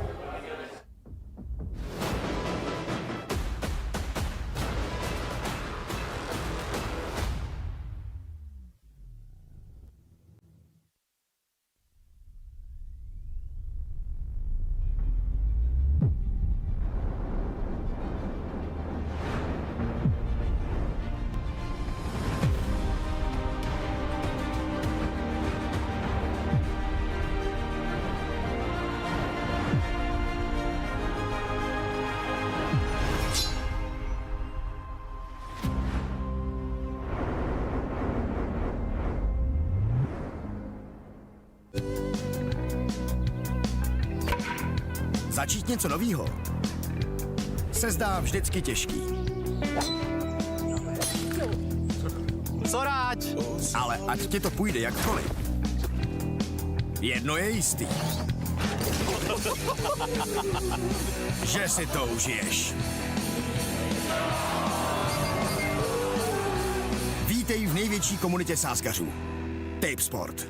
[SPEAKER 17] Začít něco novýho se zdá vždycky těžký.
[SPEAKER 14] Co rád?
[SPEAKER 17] Ale ať ti to půjde jakkoliv, jedno je jistý. Že si to užiješ. Vítej v největší komunitě sázkařů. Tipsport.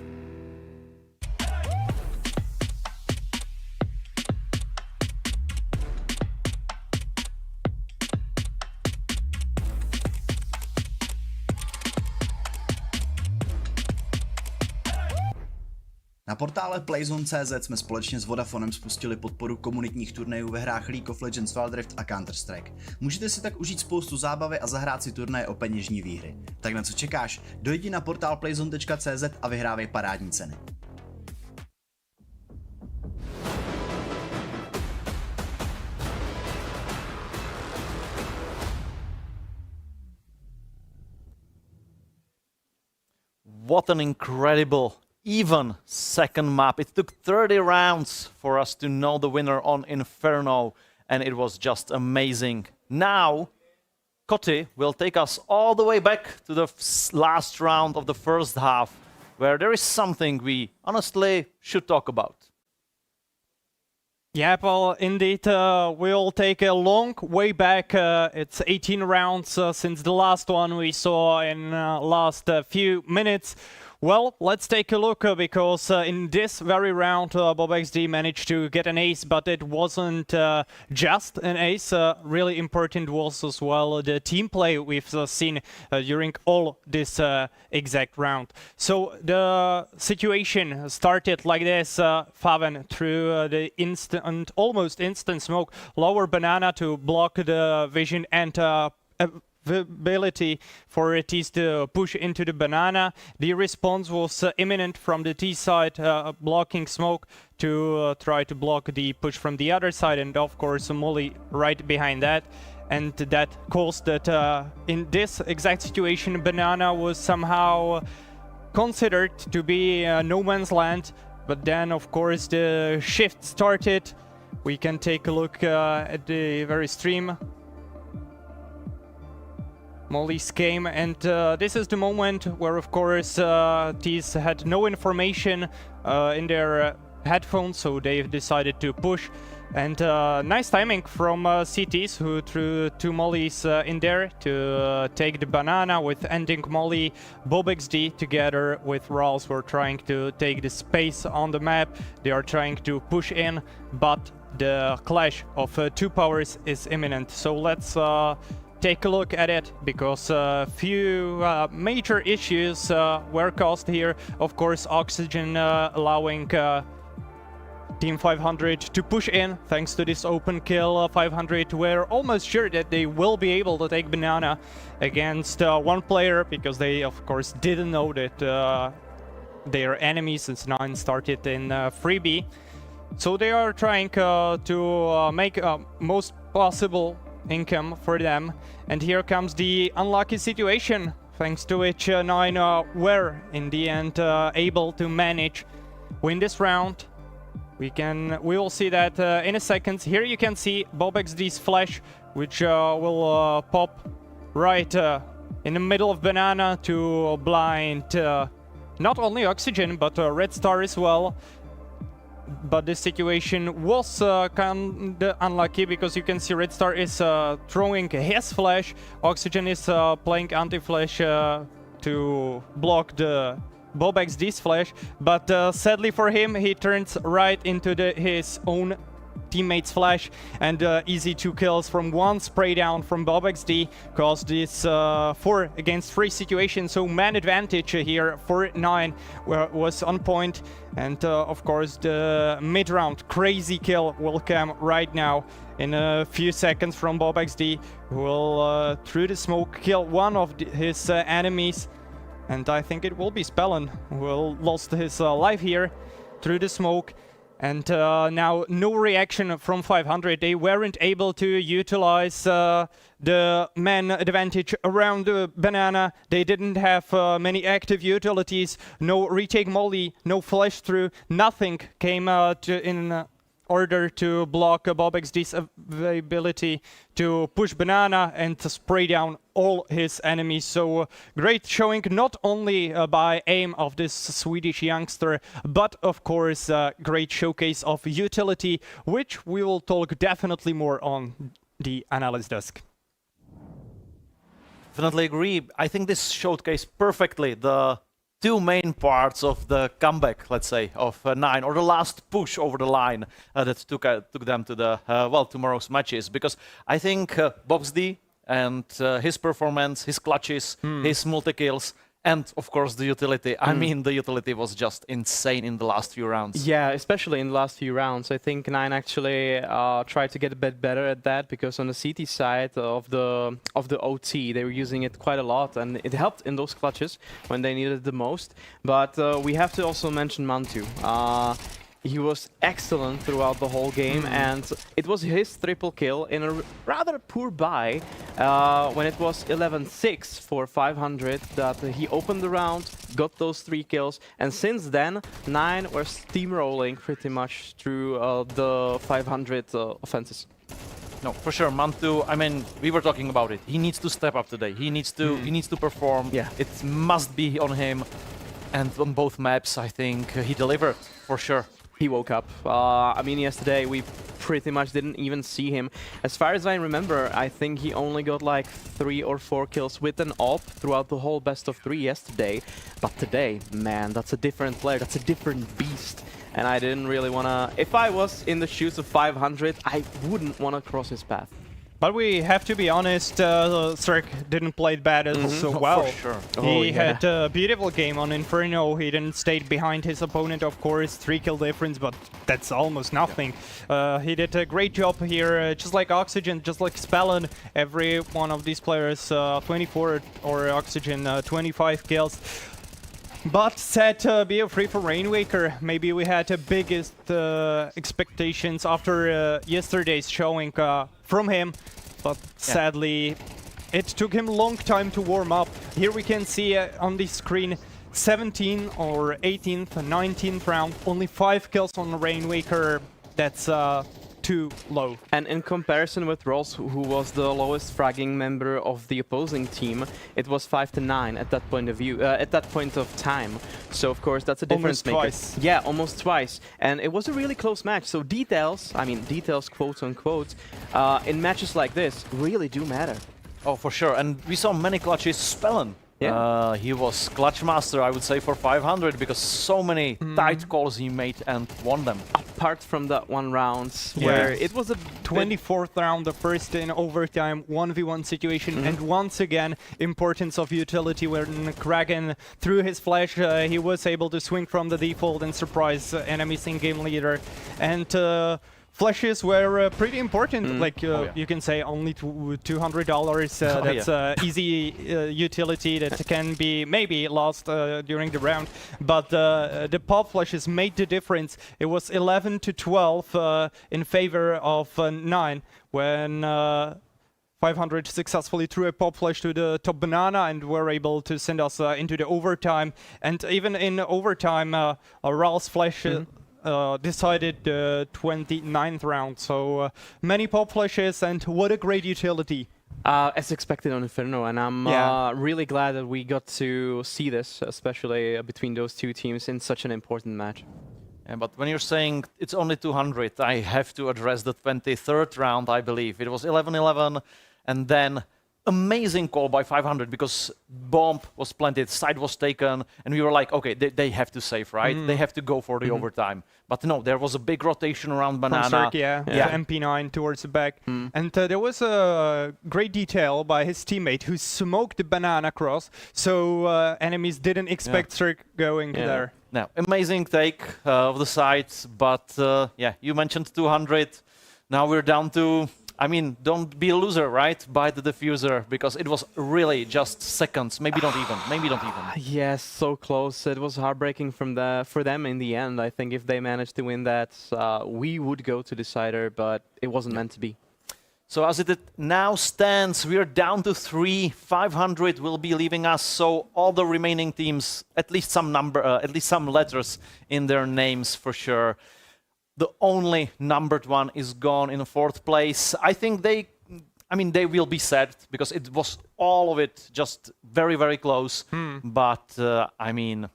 [SPEAKER 7] Na portále Playzone.cz jsme společně s Vodafonem spustili podporu komunitních turnajů ve hrách League of Legends, Wild Rift a Counter-Strike. Můžete si tak užít spoustu zábavy a zahrát si turnaje o peněžní výhry. Tak na co čekáš? Dojdi na portál playzone.cz a vyhrávej parádní ceny.
[SPEAKER 1] What an incredible even second map. It took 30 rounds for us to know the winner on Inferno, and it was just amazing. Now, Kotti will take us all the way back to the last round of the first half, where there is something we honestly should talk about.
[SPEAKER 3] Yeah, well, indeed, we'll take a long way back. It's 18 rounds since the last one we saw in last few minutes. Well, let's take a look because in this very round BobXD managed to get an ace, but it wasn't just an ace. Really important was as well the team play we've seen during all this exact round. So the situation started like this. Faven through the instant, almost instant smoke, lower banana to block the vision and ability for T's to push into the banana. The response was imminent from the T side, blocking smoke to try to block the push from the other side, and of course Molly right behind that. And that caused that in this exact situation banana was somehow considered to be no man's land, but then of course the shift started. We can take a look at the very stream. Molly's came, and this is the moment where, of course, T's had no information in their headphones, so they've decided to push. And nice timing from CTs, who threw 2 Mollys in there to take the banana with ending Molly. BobXD together with Rawls were trying to take the space on the map. They are trying to push in, but the clash of 2 powers is imminent. So let's take a look at it, because a few major issues were caused here. Of course, oxygen allowing Team 500 to push in. Thanks to this open kill, 500 were almost sure that they will be able to take banana against 1 player, because they of course didn't know that their enemies since 9 started in freebie. So they are trying to make most possible income for them, and here comes the unlucky situation, thanks to which 9 were in the end able to manage win this round. We will see that in a second. Here you can see BobXD's flash, which will pop right in the middle of banana to blind not only Oxygen, but Red Star as well. But this situation was kind of unlucky, because you can see Red Star is throwing his flash. Oxygen is playing anti-flash to block the BobXD's flash. But sadly for him, he turns right into his own teammate's flash, and easy 2 kills from 1 spray down from BobXD caused this 4 against 3 situation. So man advantage here for 9 was on point. And of course the mid-round crazy kill will come right now in a few seconds from BobXD, who will through the smoke kill one of his enemies. And I think it will be Spellen, who will lost his life here through the smoke. And now no reaction from 500. They weren't able to utilize the man advantage around the banana. They didn't have many active utilities. No retake molly, no flash through, nothing came in order to block BobXD's ability to push banana and to spray down all his enemies. So great showing, not only by aim of this Swedish youngster, but of course great showcase of utility, which we will talk definitely more on the analyst desk.
[SPEAKER 1] Definitely agree. I think this showcased perfectly the 2 main parts of the comeback, let's say, of 9, or the last push over the line that took them to the tomorrow's matches. Because I think BobXD and his performance, his clutches, his multi-kills, and of course the utility. I mean, the utility was just insane in the last few rounds.
[SPEAKER 2] Yeah, especially in the last few rounds. I think 9 actually tried to get a bit better at that, because on the CT side of the OT, they were using it quite a lot, and it helped in those clutches when they needed it the most. But we have to also mention Mantu. He was excellent throughout the whole game, and it was his triple kill in a rather poor buy when it was 11-6 for 500 that he opened the round, got those 3 kills, and since then 9 were steamrolling pretty much through the 500 offenses.
[SPEAKER 1] No, for sure, Mantu, I mean, we were talking about it. He needs to step up today. He needs to perform.
[SPEAKER 2] Yeah.
[SPEAKER 1] It must be on him. And on both maps, I think he delivered, for sure.
[SPEAKER 2] He woke up. I mean, yesterday we pretty much didn't even see him. As far as I remember, I think he only got like 3 or 4 kills with an AWP throughout the whole best of 3 yesterday. But today, man, that's a different player. That's a different beast. And I didn't really want to... If I was in the shoes of 500, I wouldn't want to cross his path.
[SPEAKER 3] But we have to be honest, Cirque didn't play bad so well.
[SPEAKER 1] For sure.
[SPEAKER 3] He had a beautiful game on Inferno. He didn't stay behind his opponent, of course. 3 kill difference, but that's almost nothing. He did a great job here, just like Oxygen, just like Spellen. Every one of these players, 24 or Oxygen, 25 kills. But sad to be free for Rainwaker. Maybe we had the biggest expectations after yesterday's showing from him, but sadly it took him a long time to warm up. Here we can see on the screen 17 or 18th, 19th round, only 5 kills on Rainwaker. That's too low.
[SPEAKER 2] And in comparison with Rolls, who was the lowest fragging member of the opposing team, it was 5-9 at that point of view, at that point of time. So of course that's a difference maker.
[SPEAKER 3] Almost twice.
[SPEAKER 2] Yeah, almost twice. And it was a really close match. So details, I mean details, quote unquote, in matches like this really do matter.
[SPEAKER 1] Oh, for sure. And we saw many clutches. Spellen.
[SPEAKER 2] Yeah.
[SPEAKER 1] He was clutch master, I would say, for 500, because so many tight calls he made and won them.
[SPEAKER 2] Apart from that one round where it was a
[SPEAKER 3] 24th round, the first in overtime 1v1 situation, and once again importance of utility when Kraken threw his flash, he was able to swing from the default and surprise enemies in game leader. And flashes were pretty important, like you can say only $200. That's easy utility that can be maybe lost during the round. But the pop flashes made the difference. It was 11-12 in favor of 9 when 500 successfully threw a pop flash to the top banana and were able to send us into the overtime. And even in overtime, Ral's flash decided the 29th round. So many pop flashes, and what a great utility
[SPEAKER 2] As expected on Inferno, and I'm really glad that we got to see this, especially between those two teams in such an important match.
[SPEAKER 1] Yeah, but when you're saying it's only 200, I have to address the 23rd round, I believe. It was 11-11, and then amazing call by 500 because bomb was planted, side was taken, and we were like, okay, they have to save, right? They have to go for the overtime. But no, there was a big rotation around Banana.
[SPEAKER 3] From Cirque, MP9 towards the back. And there was a great detail by his teammate who smoked the Banana cross, so enemies didn't expect Cirque going there.
[SPEAKER 1] Now, amazing take of the sides, but yeah, you mentioned 200. Now we're down to, I mean, don't be a loser, right? Buy the diffuser, because it was really just seconds, maybe not even.
[SPEAKER 2] Yes, so close. It was heartbreaking for them in the end. I think if they managed to win that, we would go to decider, but it wasn't meant to be.
[SPEAKER 1] So as it now stands, we're down to 3. 500 will be leaving us, so all the remaining teams, at least some letters in their names for sure. The only numbered one is gone in 4th place. I think they will be sad because it was all of it just very, very close. But I mean,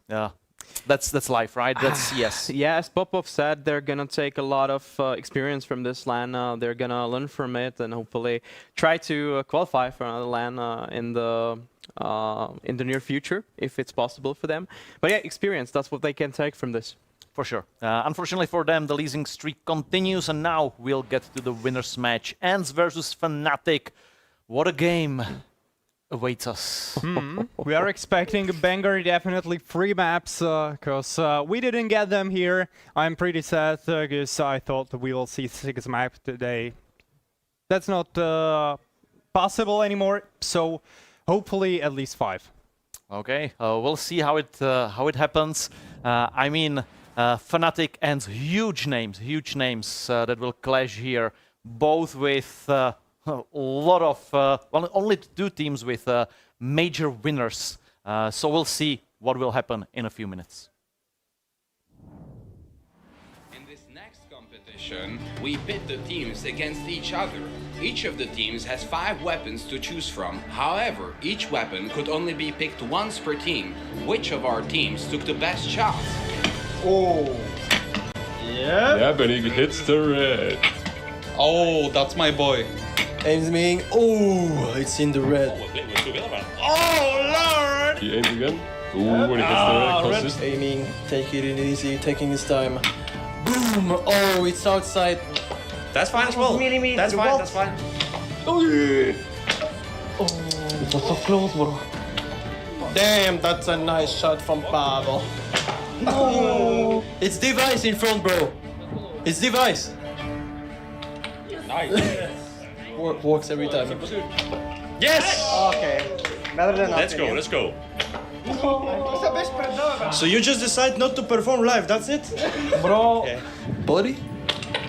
[SPEAKER 1] that's life, right? That's yes.
[SPEAKER 2] Yeah, as Popov said, they're gonna take a lot of experience from this LAN. They're gonna learn from it and hopefully try to qualify for another LAN in the near future, if it's possible for them. But yeah, experience, that's what they can take from this.
[SPEAKER 1] For sure. Unfortunately for them, the losing streak continues, and now we'll get to the winner's match. ENCE versus fnatic. What a game awaits us.
[SPEAKER 3] We are expecting a banger, definitely 3 maps, because we didn't get them here. I'm pretty sad, because I thought we will see 6 maps today. That's not possible anymore, so hopefully at least 5.
[SPEAKER 1] Okay, we'll see how it happens. I mean, fnatic and huge names that will clash here, both with a lot of, well, only 2 teams with major winners. So we'll see what will happen in a few minutes.
[SPEAKER 8] In this next competition, we pit the teams against each other. Each of the teams has 5 weapons to choose from. However, each weapon could only be picked once per team. Which of our teams took the best shot?
[SPEAKER 9] Oh. Yeah, but he hits the red.
[SPEAKER 6] Oh, that's my boy.
[SPEAKER 9] Aims me. Oh, it's in the red.
[SPEAKER 8] Oh, Lord!
[SPEAKER 9] He aims again. Ooh, when he hits the red,
[SPEAKER 10] Just aiming, taking it easy, taking his time. Boom! Oh, it's outside.
[SPEAKER 9] That's fine as well. That's fine, that's fine.
[SPEAKER 10] Oh, yeah. Oh, it was so close, bro. Damn, that's a nice shot from Pavel. No! It's device in front, bro. It's device.
[SPEAKER 9] Nice.
[SPEAKER 10] Works every time.
[SPEAKER 9] Yes!
[SPEAKER 10] Okay. Better than nothing.
[SPEAKER 9] Let's go.
[SPEAKER 10] So you just decide not to perform live, that's it? Bro. Okay. Body?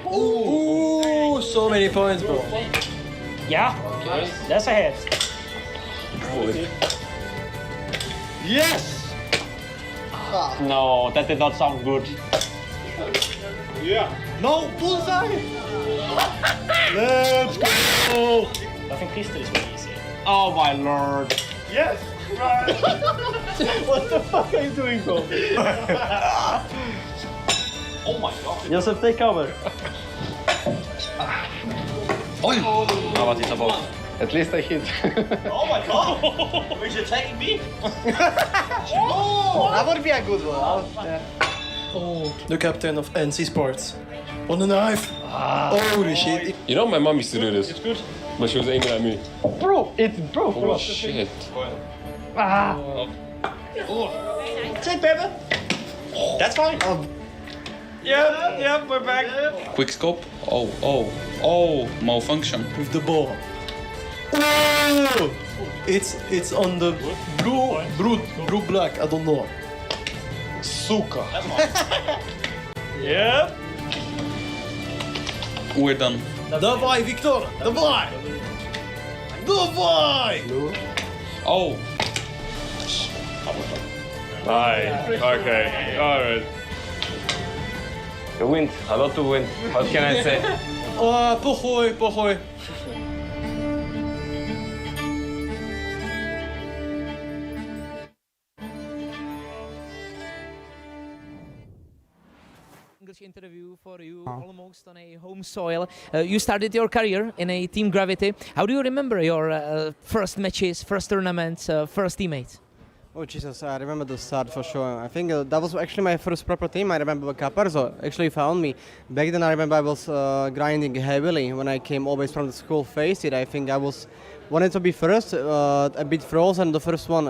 [SPEAKER 10] Ooh, so many points, bro.
[SPEAKER 24] Yeah, that's a hit.
[SPEAKER 10] Yes!
[SPEAKER 24] No, that did not sound good.
[SPEAKER 10] Yeah. No, bullseye! Let's go!
[SPEAKER 24] I think pistol is really easy. Oh my lord.
[SPEAKER 10] Yes! Right! What the fuck are you doing, bro?
[SPEAKER 24] Oh my god.
[SPEAKER 10] Josef, take cover.
[SPEAKER 9] Oi! How about it above?
[SPEAKER 10] At least I hit.
[SPEAKER 24] Oh my god! Is you taking me?
[SPEAKER 10] Oh, that would be a good one. Oh, the captain of ENCE Sports. On the knife. Holy shit.
[SPEAKER 9] You know my mom used to do this.
[SPEAKER 10] It's good.
[SPEAKER 9] But she was aiming at me.
[SPEAKER 10] Bro, it's bro.
[SPEAKER 9] Oh shit.
[SPEAKER 24] Ah. Take Pepper. That's fine. Yep, we're back.
[SPEAKER 6] Quick scope. Oh, malfunction.
[SPEAKER 10] With the ball. Oh! It's on the blue black, I don't know. Suka. Yep.
[SPEAKER 6] We're done.
[SPEAKER 10] Давай, Виктор, давай! Давай!
[SPEAKER 6] Oh.
[SPEAKER 9] Nice. Okay. Alright.
[SPEAKER 19] You win. A lot to win. What can I say?
[SPEAKER 10] Похуй.
[SPEAKER 5] English interview for you, almost on a home soil. You started your career in a Team Gravity. How do you remember your first matches, first tournaments, first teammates?
[SPEAKER 11] Oh Jesus, I remember the start for sure. I think that was actually my first proper team. I remember Caparzo actually found me. Back then I remember I was grinding heavily when I came always from the school phase. I think I wanted to be first, a bit frozen the first one,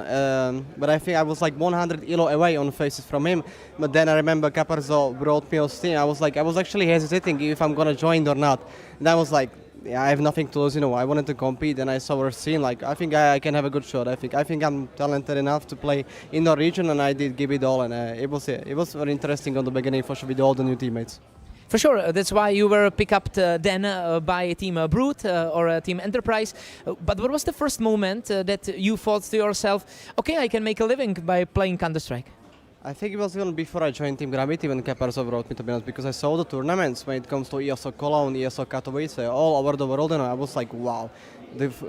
[SPEAKER 11] but I think I was like 100 elo away on faces from him. But then I remember Caparzo brought me on Steam. I was actually hesitating if I'm gonna join or not. And I was like, yeah, I have nothing to lose, I wanted to compete, and I saw her scene. Like, I think I can have a good shot. I think I'm talented enough to play in the region, and I did give it all. And it was very interesting on the beginning for sure with all the new teammates.
[SPEAKER 5] For sure, that's why you were picked up then by Team Brute or Team Enterprise. But what was the first moment that you thought to yourself, okay, I can make a living by playing Counter-Strike?
[SPEAKER 11] I think it was even before I joined Team Gravity when Caparzo brought me, to be honest, because I saw the tournaments when it comes to ESO Cologne, ESO Katowice, all over the world, and I was like, wow.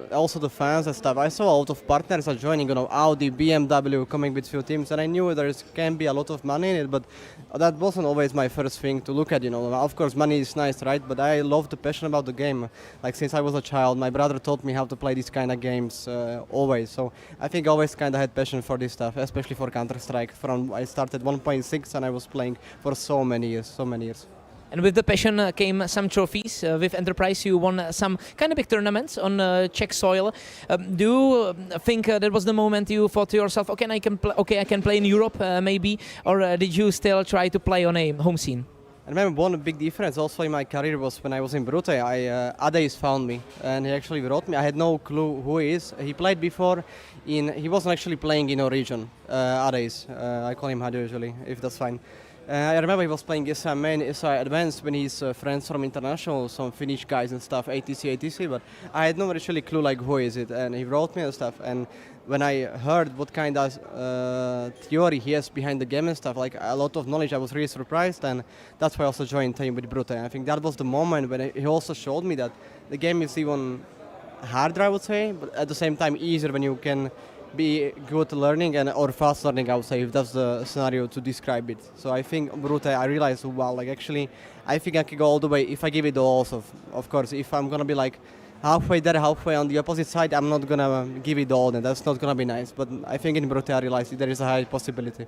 [SPEAKER 11] Also the fans and stuff. I saw a lot of partners are joining, Audi, BMW, coming with few teams, and I knew there can be a lot of money in it, but that wasn't always my first thing to look at, Of course, money is nice, right? But I love the passion about the game. Like, since I was a child, my brother taught me how to play these kind of games always. So I think I always kind of had passion for this stuff, especially for Counter-Strike. I started 1.6 and I was playing for so many years.
[SPEAKER 5] And with the passion came some trophies. With Enterprise, you won some kind of big tournaments on Czech soil. Do you think that was the moment you thought to yourself, okay, I can play in Europe, maybe, or did you still try to play on a home scene?
[SPEAKER 11] I remember one big difference also in my career was when I was in Brute. Ades found me, and he actually wrote me. I had no clue who he is. He played before. He wasn't actually playing in our region. Ades. I call him Hadi usually, if that's fine. I remember he was playing SI Main, SI Advanced when he's friends from international, some Finnish guys and stuff, ATC, but I had no actually clue like who is it, and he wrote me and stuff, and when I heard what kind of theory he has behind the game and stuff, like a lot of knowledge, I was really surprised, and that's why I also joined team with Brute. I think that was the moment when he also showed me that the game is even harder, I would say, but at the same time easier when you can be good learning or fast learning, I would say, if that's the scenario to describe it. So I think Brute, I realized, wow, like actually, I think I can go all the way if I give it all also. Of course, if I'm gonna be like halfway there, halfway on the opposite side, I'm not gonna give it all, and that's not gonna be nice. But I think in Brute, I realized there is a high possibility.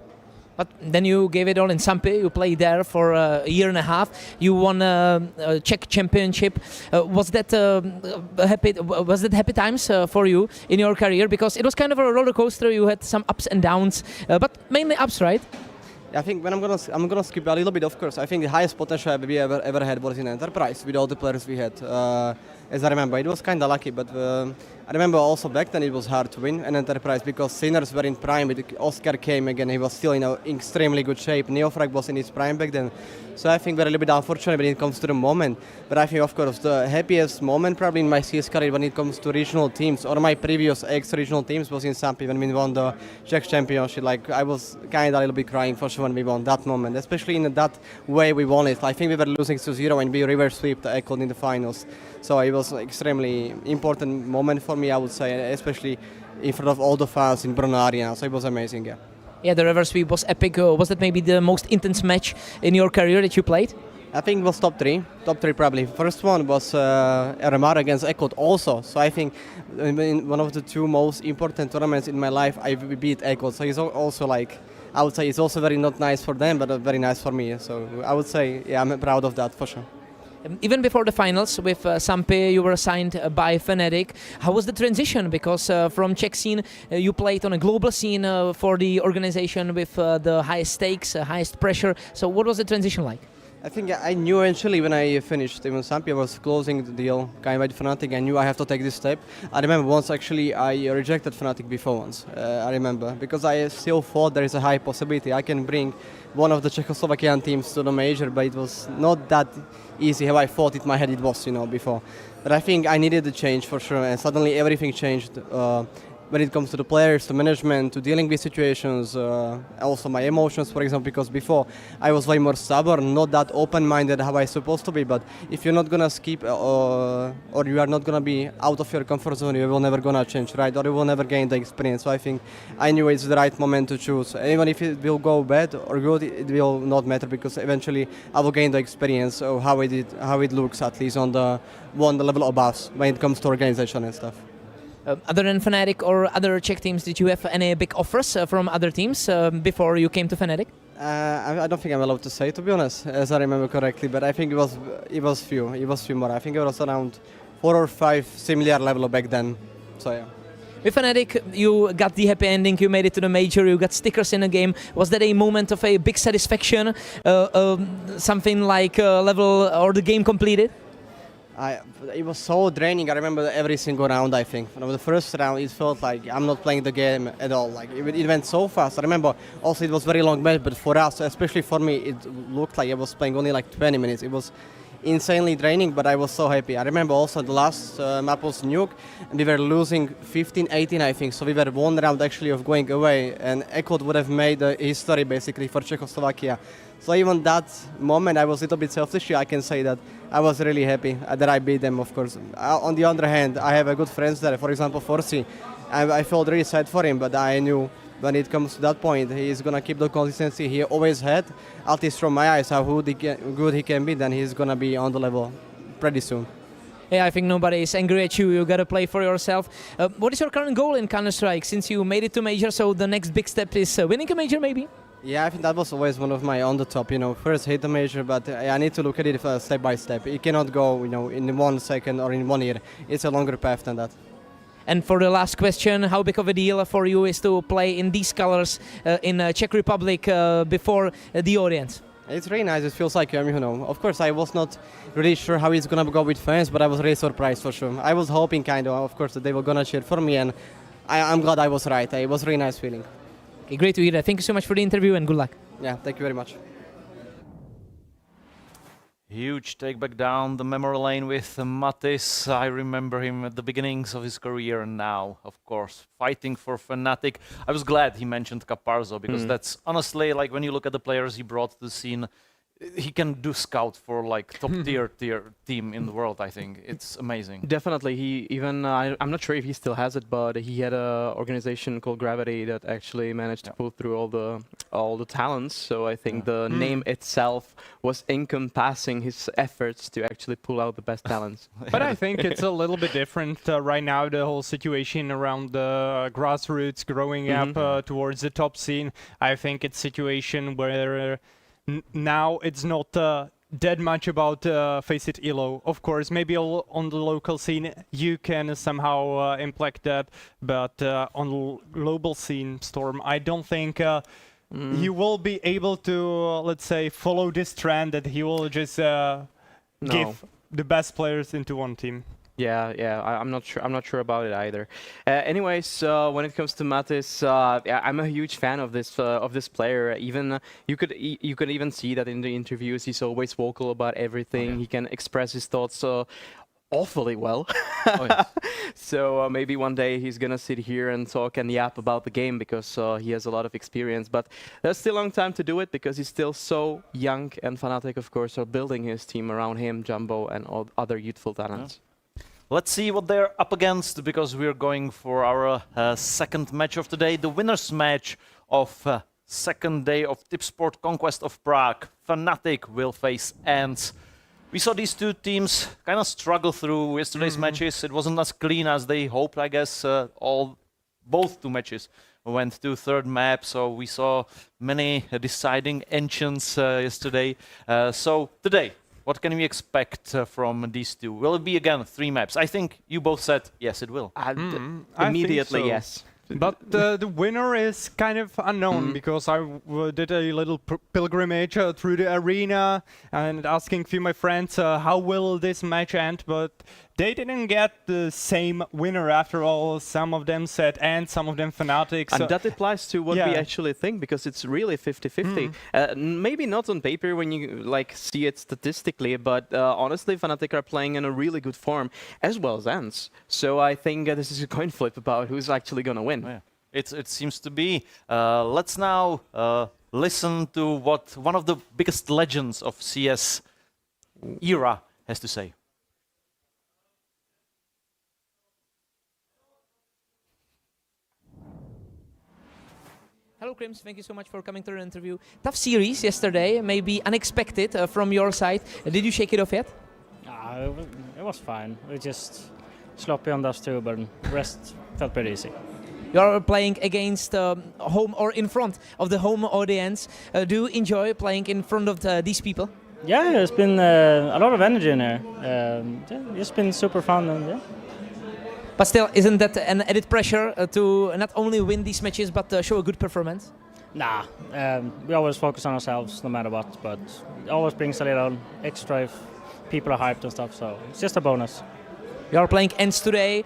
[SPEAKER 5] But then you gave it all in Sampi. You played there for a year and a half. You won a Czech championship. Was that happy times for you in your career? Because it was kind of a roller coaster. You had some ups and downs, but mainly ups, right?
[SPEAKER 11] I think when I'm gonna skip a little bit. Of course, I think the highest potential we ever had was in Enterprise with all the players we had. As I remember, it was kind of lucky, but I remember also back then it was hard to win an Enterprise because Sinners were in prime. Oscar came again, he was still in extremely good shape. Neofrag was in his prime back then. So I think we're a little bit unfortunate when it comes to the moment. But I think, of course, the happiest moment probably in my CS career when it comes to regional teams or my previous ex-regional teams was in Sampi when we won the Czech championship. Like, I was kind of a little bit crying for sure when we won that moment, especially in that way we won it. I think we were losing 2-0 and we reverse swept the Econ in the finals. So it was an extremely important moment for me, I would say, especially in front of all the fans in Brno Arena. So it was amazing, yeah.
[SPEAKER 5] Yeah, the reverse sweep was epic. Was that maybe the most intense match in your career that you played?
[SPEAKER 11] I think it was top three probably. First one was RMR against Ecot also. So I think in one of the two most important tournaments in my life, I beat Ecot. So it's also like, I would say it's also very not nice for them, but very nice for me. So I would say, yeah, I'm proud of that for sure.
[SPEAKER 5] Even before the finals with Sampi, you were signed by fnatic. How was the transition? Because from Czech scene, you played on a global scene for the organization with the highest stakes, highest pressure. So what was the transition like?
[SPEAKER 11] I think I knew eventually when I finished even Sampi, I was closing the deal kind of with fnatic. I knew I have to take this step. I remember once actually I rejected fnatic before once. I remember because I still thought there is a high possibility I can bring one of the Czechoslovakian teams to the major, but it was not that easy how I thought in my head it was, before. But I think I needed the change for sure, and suddenly everything changed. when it comes to the players, to management, to dealing with situations, also my emotions, for example, because before I was way more stubborn, not that open-minded how I supposed to be, but if you're not gonna skip or you are not gonna be out of your comfort zone, you will never gonna change, right? Or you will never gain the experience. So I think I knew it's the right moment to choose. Even if it will go bad or good, it will not matter because eventually I will gain the experience of how it looks, at least on the level above when it comes to organization and stuff.
[SPEAKER 5] Other than Fnatic or other Czech teams, did you have any big offers from other teams before you came to Fnatic?
[SPEAKER 11] I don't think I'm allowed to say, to be honest, as I remember correctly, but I think it was few more. I think it was around 4 or 5 similar level back then. So yeah.
[SPEAKER 5] With Fnatic, you got the happy ending, you made it to the major, you got stickers in the game. Was that a moment of a big satisfaction? Something like level or the game completed?
[SPEAKER 11] It was so draining. I remember every single round, I think. The first round, it felt like I'm not playing the game at all. Like it went so fast. I remember also it was very long match, but for us, especially for me, it looked like I was playing only like 20 minutes. It was insanely draining, but I was so happy. I remember also the last map was Nuke, and we were losing 15-18, I think. So we were 1 round actually of going away, and ECHO would have made history basically for Czechoslovakia. So even that moment, I was a little bit selfish. I can say that I was really happy that I beat them, of course. On the other hand, I have a good friends there. For example, Forcy. I felt really sad for him, but I knew when it comes to that point, he is going to keep the consistency he always had. At least from my eyes, how good he can be, then he's going to be on the level pretty soon.
[SPEAKER 5] Yeah, I think nobody is angry at you. You got to play for yourself. What is your current goal in Counter-Strike? Since you made it to Major, so the next big step is winning a Major, maybe?
[SPEAKER 11] Yeah, I think that was always one of my on the top, first hit the major, but I need to look at it step by step. It cannot go, in 1 second or in 1 year. It's a longer path than that.
[SPEAKER 5] And for the last question, how big of a deal for you is to play in these colors in Czech Republic before the audience?
[SPEAKER 11] It's really nice. It feels like, of course, I was not really sure how it's going to go with fans, but I was really surprised for sure. I was hoping of course, that they were going to cheer for me, and I'm glad I was right. It was a really nice feeling.
[SPEAKER 5] Okay, great to hear that. Thank you so much for the interview and good luck.
[SPEAKER 11] Yeah, thank you very much.
[SPEAKER 1] Huge take back down the memory lane with Mattis. I remember him at the beginnings of his career, and now, of course, fighting for Fnatic. I was glad he mentioned Caparzo, because that's honestly, like, when you look at the players he brought to the scene, he can do scout for like top tier team in the world. I think it's amazing.
[SPEAKER 2] Definitely, he even I'm not sure if he still has it, but he had a organization called Gravity that actually managed to pull through all the talents. So I think the name itself was encompassing his efforts to actually pull out the best talents.
[SPEAKER 3] But I think it's a little bit different right now. The whole situation around the grassroots growing up towards the top scene. I think it's a situation where now it's not that much about Face It Elo. Of course, maybe on the local scene you can somehow impact that, but on the global scene, Storm, I don't think you will be able to, let's say, follow this trend that he will just give the best players into one team.
[SPEAKER 2] Yeah, I'm not sure about it either. Anyways, when it comes to Mattis, I'm a huge fan of this player. Even you could even see that in the interviews. He's always vocal about everything. He can express his thoughts awfully well. So maybe one day he's gonna sit here and talk and yap about the game, because he has a lot of experience. But there's still a long time to do it, because he's still so young, and Fnatic, of course, are building his team around him, Jumbo, and all other youthful talents.
[SPEAKER 1] Let's see what they're up against, because we're going for our second match of the day, the winner's match of second day of Tipsport Conquest of Prague. Fnatic will face ENCE. We saw these two teams kind of struggle through yesterday's matches. It wasn't as clean as they hoped, I guess. Both two matches went to third map, so we saw many deciding ENCEs yesterday. So today, what can we expect from these two? Will it be again 3 maps? I think you both said yes, it will.
[SPEAKER 2] Immediately,
[SPEAKER 3] so.
[SPEAKER 2] yes.
[SPEAKER 3] But the winner is kind of unknown, because I did a little pilgrimage through the arena and asking a few of my friends how will this match end, but they didn't get the same winner after all. Some of them said ENCE, some of them fnatic.
[SPEAKER 2] And that applies to what we actually think, because it's really 50-50. Maybe not on paper when you like see it statistically, but honestly, fnatic are playing in a really good form, as well as ENCE. So I think this is a coin flip about who's actually going to win.
[SPEAKER 1] Yeah. It seems to be. Let's now listen to what one of the biggest legends of CS era has to say.
[SPEAKER 5] Hello, Crims. Thank you so much for coming to the interview. Tough series yesterday, maybe unexpected from your side. Did you shake it off yet?
[SPEAKER 12] It was fine. We just sloppy on Dust 2, but the rest felt pretty easy.
[SPEAKER 5] You're playing against home or in front of the home audience. Do you enjoy playing in front of these people?
[SPEAKER 12] Yeah, there's been a lot of energy in there. It's been super fun. And,
[SPEAKER 5] But still, isn't that an added pressure to not only win these matches, but show a good performance?
[SPEAKER 12] Nah, we always focus on ourselves no matter what, but it always brings a little extra if people are hyped and stuff, so it's just a bonus.
[SPEAKER 5] You are playing ENCE today,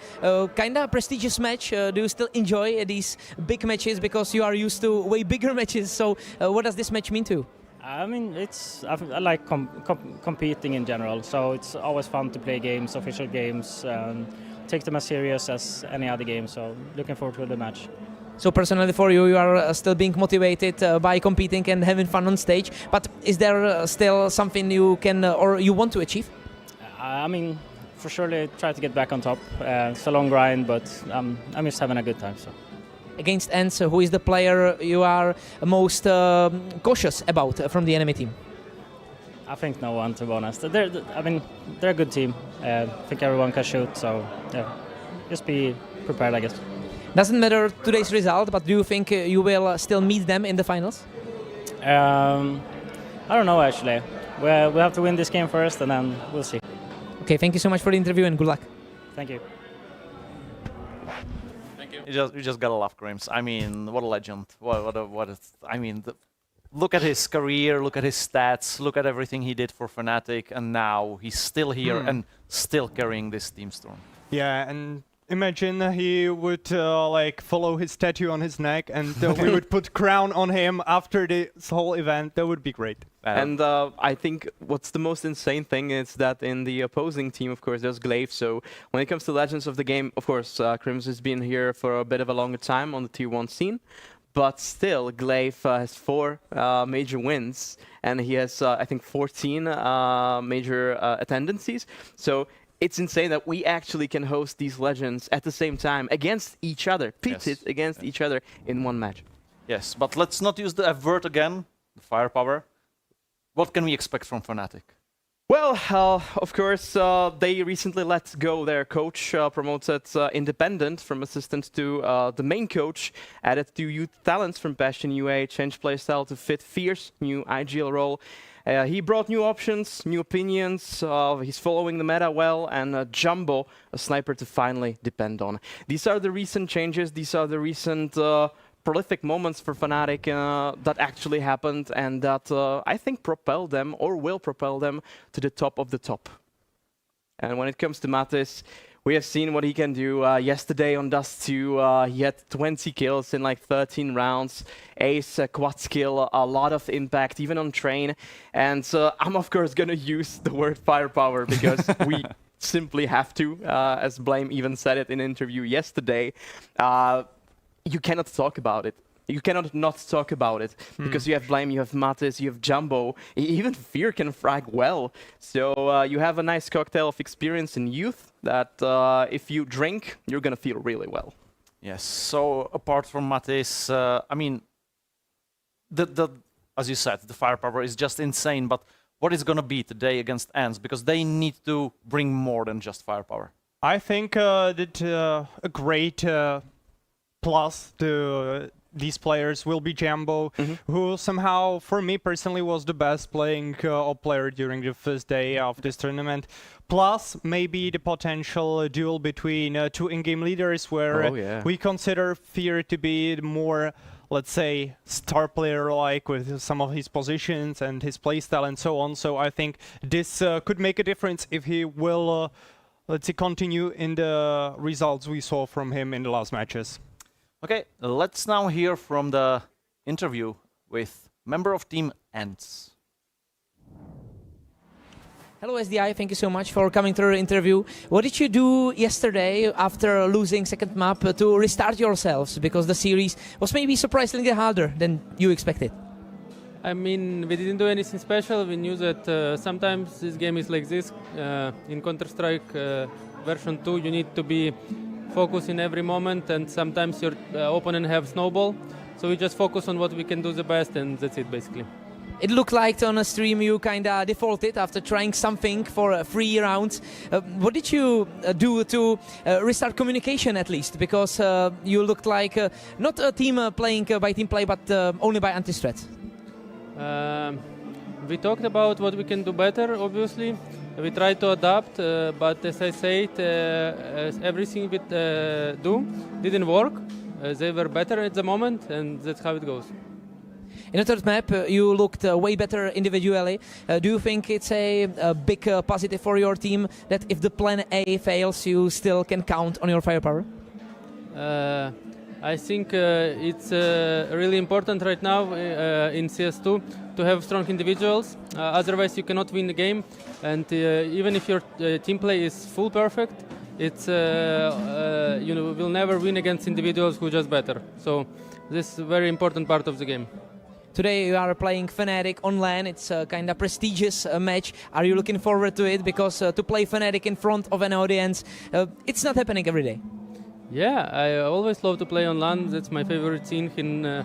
[SPEAKER 5] kind of prestigious match. Do you still enjoy these big matches because you are used to way bigger matches? So what does this match mean to you?
[SPEAKER 12] I mean, I like competing in general, so it's always fun to play games, official games, take them as serious as any other game, so looking forward to the match.
[SPEAKER 5] So personally for you, you are still being motivated by competing and having fun on stage, but is there still something you can or you want to achieve?
[SPEAKER 12] I mean, for sure try to get back on top. It's a long grind, but I'm just having a good time. So.
[SPEAKER 5] Against ENCE, who is the player you are most cautious about from the enemy team?
[SPEAKER 12] I think no one, to be honest. They're a good team. I think everyone can shoot, so yeah, just be prepared, I guess.
[SPEAKER 5] Doesn't matter today's result, but do you think you will still meet them in the finals?
[SPEAKER 12] I don't know, actually. We'll have to win this game first, and then we'll see.
[SPEAKER 5] Okay, thank you so much for the interview, and good luck.
[SPEAKER 12] Thank you.
[SPEAKER 1] Thank you. You just gotta love Grims. I mean, what a legend. Look at his career, look at his stats, look at everything he did for fnatic, and now he's still here and still carrying this team strong.
[SPEAKER 3] Yeah, and imagine he would like follow his tattoo on his neck, and we would put crown on him after this whole event. That would be great.
[SPEAKER 2] And I think what's the most insane thing is that in the opposing team, of course, there's Glaive. So when it comes to legends of the game, of course, Crims has been here for a bit of a longer time on the Tier 1 scene. But still, Glaive has 4 major wins, and he has, I think, 14 major attendances. So it's insane that we actually can host these legends at the same time against each other, pitted against each other in one match.
[SPEAKER 1] Yes, but let's not use the F word again, the firepower. What can we expect from fnatic?
[SPEAKER 2] Well, of course, they recently let go their coach, promoted independent from assistant to the main coach, added 2 youth talents from Bastion UA, changed playstyle to fit Fierce, new IGL role. He brought new options, new opinions, he's following the meta well, and Jumbo, a sniper to finally depend on. These are the recent changes, these are the recent prolific moments for fnatic that actually happened, and that I think propelled them, or will propel them, to the top of the top. And when it comes to Mattis, we have seen what he can do. Yesterday on Dust 2, he had 20 kills in like 13 rounds. Ace, quad skill, a lot of impact, even on train. And I'm of course gonna use the word firepower because we simply have to, as Blame even said it in an interview yesterday. You cannot talk about it. You cannot not talk about it because you have Blame, you have Mattis, you have Jumbo. Even Fear can frag well. So you have a nice cocktail of experience in youth that if you drink, you're gonna feel really well.
[SPEAKER 1] Yes. So apart from Mattis, I mean, as you said, the firepower is just insane. But what is gonna be today against ENCE? Because they need to bring more than just firepower.
[SPEAKER 3] I think that a great plus to these players will be Jumbo, who somehow, for me personally, was the best playing player during the first day of this tournament. Plus, maybe the potential duel between 2 in-game leaders, where we consider Fear to be the more, let's say, star player-like with some of his positions and his playstyle and so on. So I think this could make a difference if he will let's say, continue in the results we saw from him in the last matches.
[SPEAKER 1] Okay, let's now hear from the interview with member of team ENCE.
[SPEAKER 5] Hello SDI, thank you so much for coming to the interview. What did you do yesterday after losing second map to restart yourselves? Because the series was maybe surprisingly harder than you expected.
[SPEAKER 15] I mean, we didn't do anything special. We knew that sometimes this game is like this. In Counter-Strike version 2, you need to be focused in every moment, and sometimes your opponent have snowball. So we just focus on what we can do the best, and that's it basically.
[SPEAKER 5] It looked like on a stream you kinda defaulted after trying something for 3 rounds. What did you do to restart communication at least? Because you looked like not a team playing by team play, but only by anti-strat.
[SPEAKER 15] We talked about what we can do better, obviously. We tried to adapt, but as I said, everything we do didn't work. They were better at the moment, and that's how it goes.
[SPEAKER 5] In the third map, you looked way better individually. Do you think it's a big positive for your team that if the plan A fails, you still can count on your firepower?
[SPEAKER 15] I think it's really important right now in CS2 to have strong individuals. Otherwise, you cannot win the game. And even if your team play is full perfect, it's you will never win against individuals who are just better. So this is a very important part of the game.
[SPEAKER 5] Today you are playing fnatic on LAN. It's a kind of prestigious match. Are you looking forward to it? Because to play fnatic in front of an audience, it's not happening every day.
[SPEAKER 15] Yeah, I always love to play on LAN. That's my favorite scene in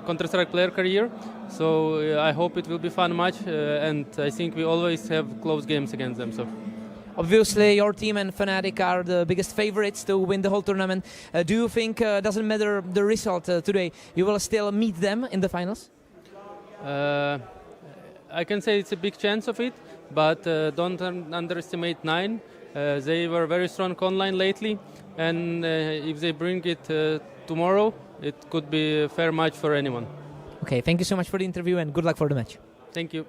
[SPEAKER 15] Counter-Strike player career. So I hope it will be a fun match, and I think we always have close games against them. So.
[SPEAKER 5] Obviously, your team and fnatic are the biggest favorites to win the whole tournament. Do you think doesn't matter the result today, you will still meet them in the finals?
[SPEAKER 15] I can say it's a big chance of it, but don't underestimate 9. They were very strong online lately, and if they bring it tomorrow, it could be a fair match for anyone.
[SPEAKER 5] Okay, thank you so much for the interview and good luck for the match.
[SPEAKER 15] Thank you.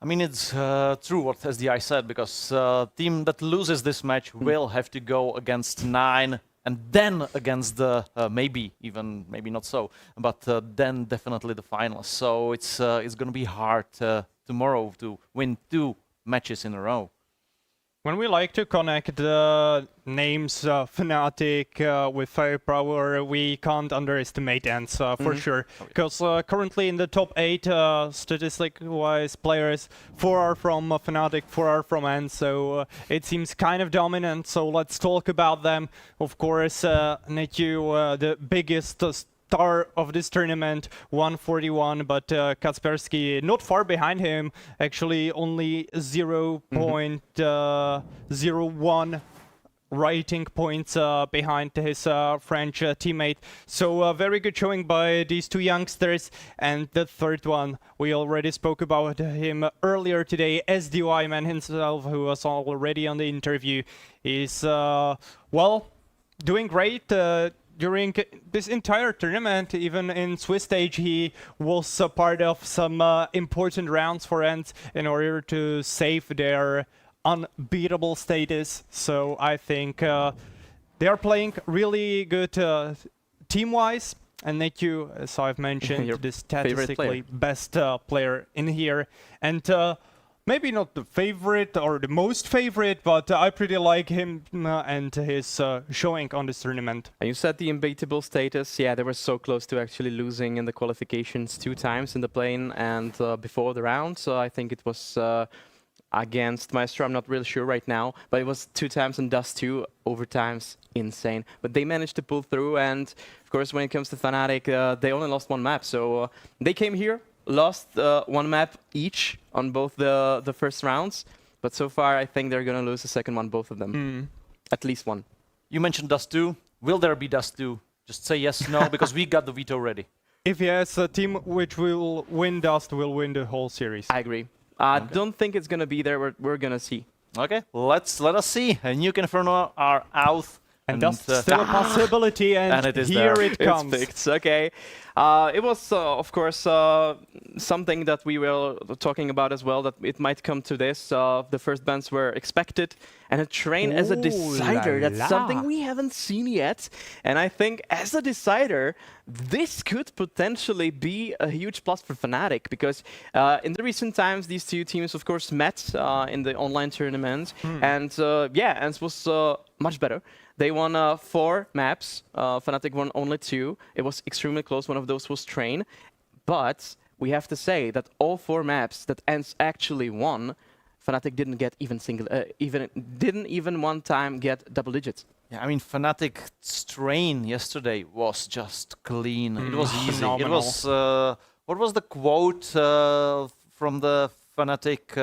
[SPEAKER 1] I mean, it's true what SDI said, because team that loses this match will have to go against 9 and then against the maybe not so, but then definitely the finals. So it's going to be hard tomorrow to win 2 matches in a row.
[SPEAKER 3] When we like to connect the names fnatic with firepower, we can't underestimate ENCE for sure. Because currently in the top 8 statistic-wise players, 4 are from fnatic, 4 are from ENCE, so it seems kind of dominant. So let's talk about them. Of course, Netiu, the biggest star of this tournament, 141, but Kaspersky not far behind him, actually only 0.01 rating points behind his French teammate. So a very good showing by these 2 youngsters. And the third one, we already spoke about him earlier today, SDI man himself, who was already on the interview, is, well, doing great. During this entire tournament, even in Swiss stage, he was a part of some important rounds for ENCE in order to save their unbeatable status. So I think they are playing really good team-wise. And Netiu, as I've mentioned, the statistically best player in here. And maybe not the favorite or the most favorite, but I pretty like him and his showing on this tournament.
[SPEAKER 2] And you said the unbeatable status. Yeah, they were so close to actually losing in the qualifications 2 times in the plane and before the round. So I think it was against Maestro. I'm not really sure right now, but it was 2 times in Dust 2 overtimes. Insane. But they managed to pull through. And of course, when it comes to fnatic, they only lost 1 map. So they came here, lost 1 map each on both the first rounds, but so far I think they're gonna lose the second one, both of them. At least 1.
[SPEAKER 1] You mentioned Dust 2. Will there be Dust 2? Just say yes, no, because we got the veto ready.
[SPEAKER 3] If yes, a team which will win Dust will win the whole series.
[SPEAKER 2] I agree. I don't think it's gonna be there. We're gonna see.
[SPEAKER 1] Okay, let us see. A Nuke Inferno are out.
[SPEAKER 3] And that's still a possibility, and
[SPEAKER 1] it is
[SPEAKER 3] here
[SPEAKER 1] there.
[SPEAKER 3] it comes.
[SPEAKER 2] It's fixed. Okay. It was, of course, something that we were talking about as well, that it might come to this. The first bans were expected, and a train as a decider, that's something we haven't seen yet. And I think as a decider, this could potentially be a huge plus for Fnatic, because in the recent times, these two teams, of course, met in the online tournament. And yeah, ENCE was much better. They won 4 maps. Fnatic won only 2. It was extremely close. One of those was Train. But we have to say that all 4 maps that ENCE actually won, Fnatic didn't get didn't even one time get double digits.
[SPEAKER 1] Yeah, I mean, Fnatic's Train yesterday was just clean. It was easy.
[SPEAKER 3] Phenomenal.
[SPEAKER 1] It was what was the quote from the Fnatic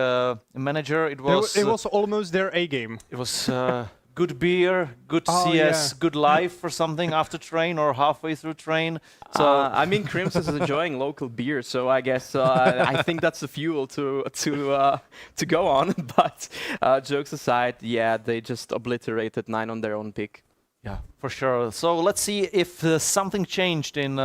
[SPEAKER 1] manager? It was
[SPEAKER 3] almost their A game.
[SPEAKER 1] It was good beer, good CS, good life or something after Train or halfway through Train. So
[SPEAKER 2] I mean, Crimson is enjoying local beer, so I guess I think that's the fuel to go on. But jokes aside, yeah, they just obliterated 9 on their own pick.
[SPEAKER 1] yeah, for sure. So let's see if something changed in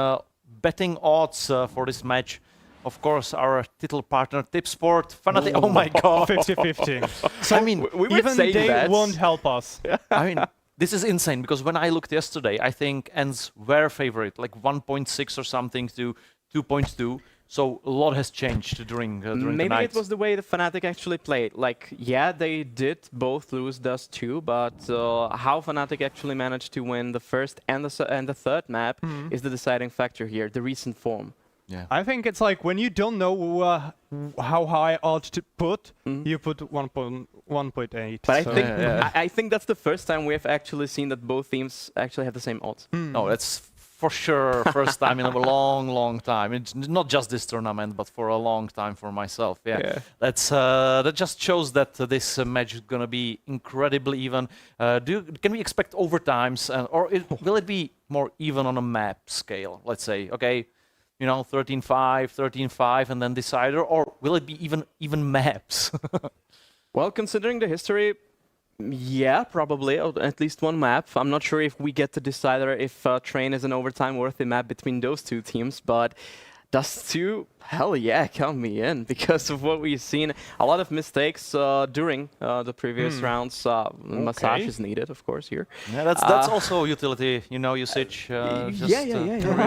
[SPEAKER 1] betting odds for this match. Of course, our title partner, Tipsport, Fnatic. Oh my god,
[SPEAKER 3] 50-50.
[SPEAKER 1] So I mean,
[SPEAKER 2] we were
[SPEAKER 3] even
[SPEAKER 2] saying
[SPEAKER 3] they
[SPEAKER 2] that.
[SPEAKER 3] won't help us.
[SPEAKER 1] I mean, this is insane because when I looked yesterday, I think ENCE were favorite, like 1.6 or something to 2.2. So a lot has changed during the night.
[SPEAKER 2] Maybe it was the way the Fnatic actually played. Like, yeah, they did both lose Dust 2, but how Fnatic actually managed to win the first and the third map is the deciding factor here, the recent form.
[SPEAKER 1] Yeah.
[SPEAKER 3] I think it's like when you don't know how high odds to put, you put 1.8.
[SPEAKER 2] But I
[SPEAKER 3] so-
[SPEAKER 2] think I think that's the first time we have actually seen that both teams actually have the same odds.
[SPEAKER 1] No, that's for sure first time in a long, long time. It's not just this tournament, but for a long time for myself. Yeah. That's that just shows that this match is gonna be incredibly even. Can we expect overtimes, or will it be more even on a map scale? Let's say, okay, you know, 13-5, 13-5, and then decider, or will it be even maps?
[SPEAKER 2] Well, considering the history, yeah, probably, or at least one map. I'm not sure if we get to decide if Train is an overtime-worthy map between those two teams, but Dust 2, hell yeah, count me in, because of what we've seen. A lot of mistakes during the previous rounds. Massage is needed, of course, here.
[SPEAKER 1] Yeah, that's also utility, you know, usage. Real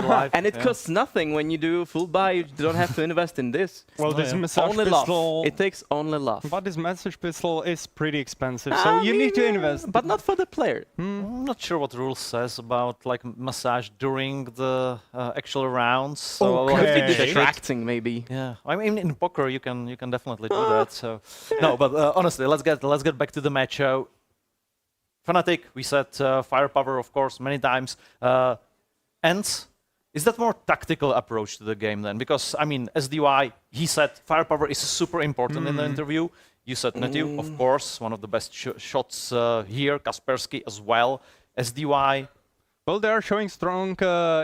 [SPEAKER 1] life.
[SPEAKER 2] And it costs nothing when you do full buy. You don't have to invest in this.
[SPEAKER 3] Well, this massage
[SPEAKER 2] only
[SPEAKER 3] pistol.
[SPEAKER 2] love. It takes only love.
[SPEAKER 3] But this massage pistol is pretty expensive, so you need to invest.
[SPEAKER 2] But not for the player.
[SPEAKER 1] I'm not sure what rules says about like massage during the actual rounds. So
[SPEAKER 2] Could be
[SPEAKER 1] check it.
[SPEAKER 2] distracting, maybe.
[SPEAKER 1] Yeah, I mean in poker you can definitely do that. So no, but honestly, let's get back to the match. Fnatic, we said firepower, of course, many times. ENCE, is that more tactical approach to the game then? Because I mean, SDY, he said firepower is super important in the interview. You said Netiu, of course, one of the best shots here. Kaspersky as well. SDY.
[SPEAKER 3] Well, they are showing strong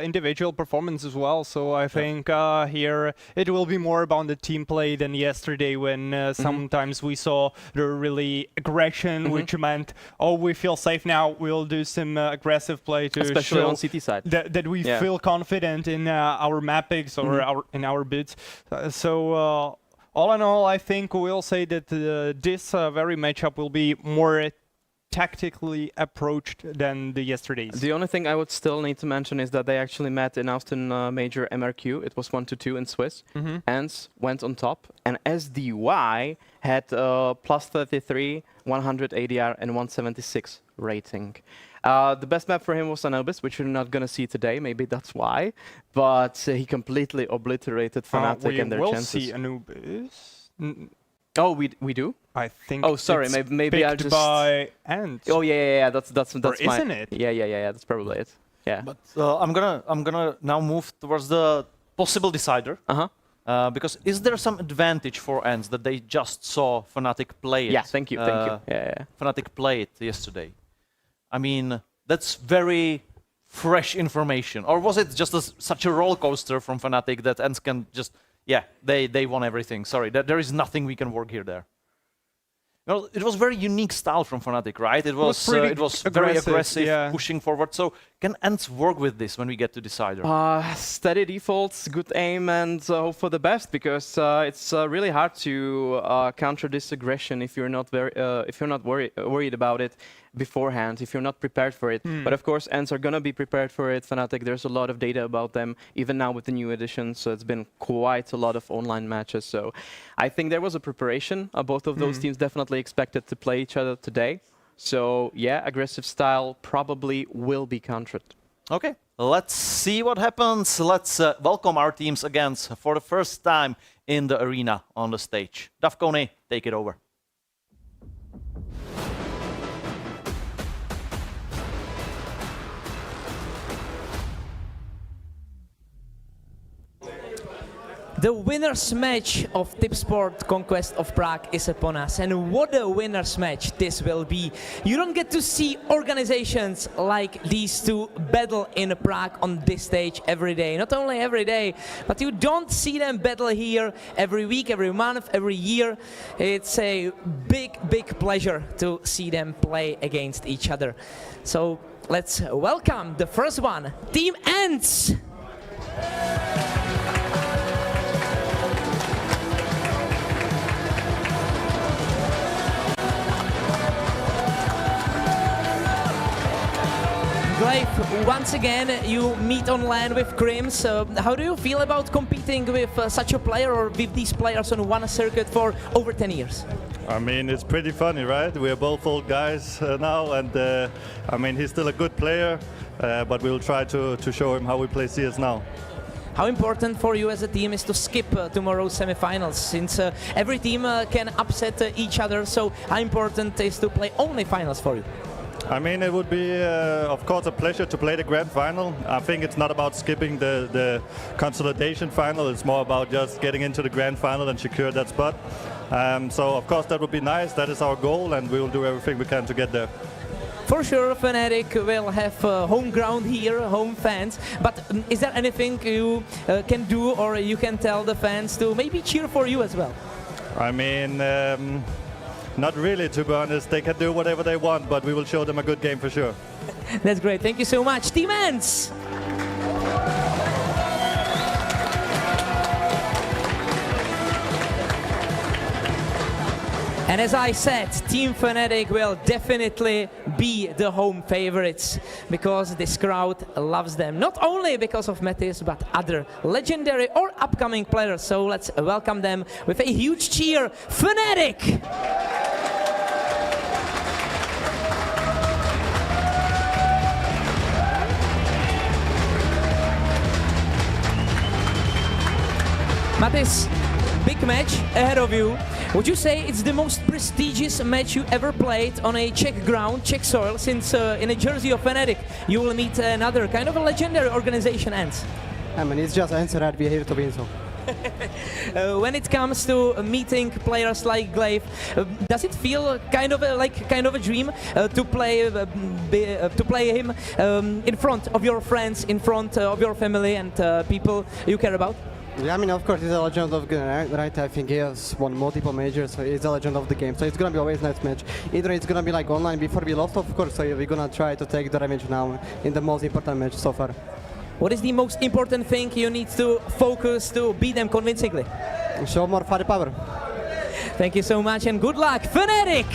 [SPEAKER 3] individual performance as well, so I think here it will be more about the team play than yesterday when sometimes we saw the really aggression, which meant, oh, we feel safe now, we'll do some aggressive play to
[SPEAKER 2] Especially
[SPEAKER 3] show
[SPEAKER 2] on CT side.
[SPEAKER 3] that we feel confident in our map picks or in our bids. So all in all, I think we'll say that this very matchup will be more tactically approached than the yesterday's.
[SPEAKER 2] The only thing I would still need to mention is that they actually met in Austin Major MRQ. It was 1-2 in Swiss. ENCE went on top, and SDY had plus 33, 100 ADR, and 176 rating. The best map for him was Anubis, which we're not going to see today. Maybe that's why. But he completely obliterated Fnatic and their chances.
[SPEAKER 3] We will see Anubis.
[SPEAKER 2] Oh, we do?
[SPEAKER 3] I think.
[SPEAKER 2] Oh, sorry.
[SPEAKER 3] It's
[SPEAKER 2] Maybe I
[SPEAKER 3] picked
[SPEAKER 2] just.
[SPEAKER 3] by ENCE.
[SPEAKER 2] Oh yeah. That's
[SPEAKER 3] Or
[SPEAKER 2] my.
[SPEAKER 3] isn't it?
[SPEAKER 2] Yeah. That's probably it. Yeah.
[SPEAKER 1] But I'm gonna now move towards the possible decider. Because is there some advantage for ENCE that they just saw Fnatic play it?
[SPEAKER 2] Yeah. Thank you. Yeah.
[SPEAKER 1] Fnatic play it yesterday. I mean, that's very fresh information. Or was it just such a roller coaster from Fnatic that ENCE can just, yeah, they won everything. Sorry, there is nothing we can work here there. Well, it was very unique style from Fnatic, right? It was very aggressive, pushing forward. So can ENCE work with this when we get to Decider?
[SPEAKER 2] Steady defaults, good aim, and hope for the best, because it's really hard to counter this aggression if you're not worried about it beforehand, if you're not prepared for it. But of course, ENCE are gonna be prepared for it. Fnatic, there's a lot of data about them, even now with the new editions. So it's been quite a lot of online matches. So I think there was a preparation. Both of those teams definitely expected to play each other today. So yeah, aggressive style probably will be countered.
[SPEAKER 1] Okay, let's see what happens. Let's welcome our teams again for the first time in the arena on the stage. Davkone, take it over.
[SPEAKER 5] The winner's match of Tipsport Conquest of Prague is upon us, and what a winner's match this will be. You don't get to see organizations like these two battle in Prague on this stage every day. Not only every day, but you don't see them battle here every week, every month, every year. It's a big, big pleasure to see them play against each other. So let's welcome the first one, Team ENCE! Glaive, once again you meet on LAN with Crims. How do you feel about competing with such a player or with these players on one circuit for over 10 years?
[SPEAKER 16] I mean, it's pretty funny, right? We are both old guys now, and I mean, he's still a good player, but we'll try to show him how we play CS now.
[SPEAKER 5] How important for you as a team is to skip tomorrow's semifinals, since every team can upset each other, so how important is to play only finals for you?
[SPEAKER 16] I mean, it would be, of course, a pleasure to play the grand final. I think it's not about skipping the consolidation final. It's more about just getting into the grand final and secure that spot. So, of course, that would be nice. That is our goal, and we will do everything we can to get there.
[SPEAKER 5] For sure, Fnatic will have home ground here, home fans. But is there anything you can do or you can tell the fans to maybe cheer for you as well?
[SPEAKER 16] I mean, not really, to be honest. They can do whatever they want, but we will show them a good game for sure.
[SPEAKER 5] That's great. Thank you so much. Team ENCE! And as I said, Team Fnatic will definitely be the home favorites, because this crowd loves them. Not only because of Metis, but other legendary or upcoming players. So let's welcome them with a huge cheer. Fnatic! Matis, big match ahead of you. Would you say it's the most prestigious match you ever played on a Czech ground, Czech soil, since in a jersey of Fnatic you will meet another kind of a legendary organization, ENCE?
[SPEAKER 11] I mean, it's just ENCE, right? We're here to win, so.
[SPEAKER 5] When it comes to meeting players like Glaive, does it feel kind of a dream to play him in front of your friends, in front of your family and people you care about?
[SPEAKER 11] Yeah, I mean, of course, he's a legend of the game, right? I think he has won multiple majors, so he's a legend of the game. So it's gonna be always a nice match. Either it's gonna be like online before we lost, of course, so we're gonna try to take the revenge now in the most important match so far.
[SPEAKER 5] What is the most important thing you need to focus to beat them convincingly?
[SPEAKER 11] Show more firepower.
[SPEAKER 5] Thank you so much and good luck, Fnatic!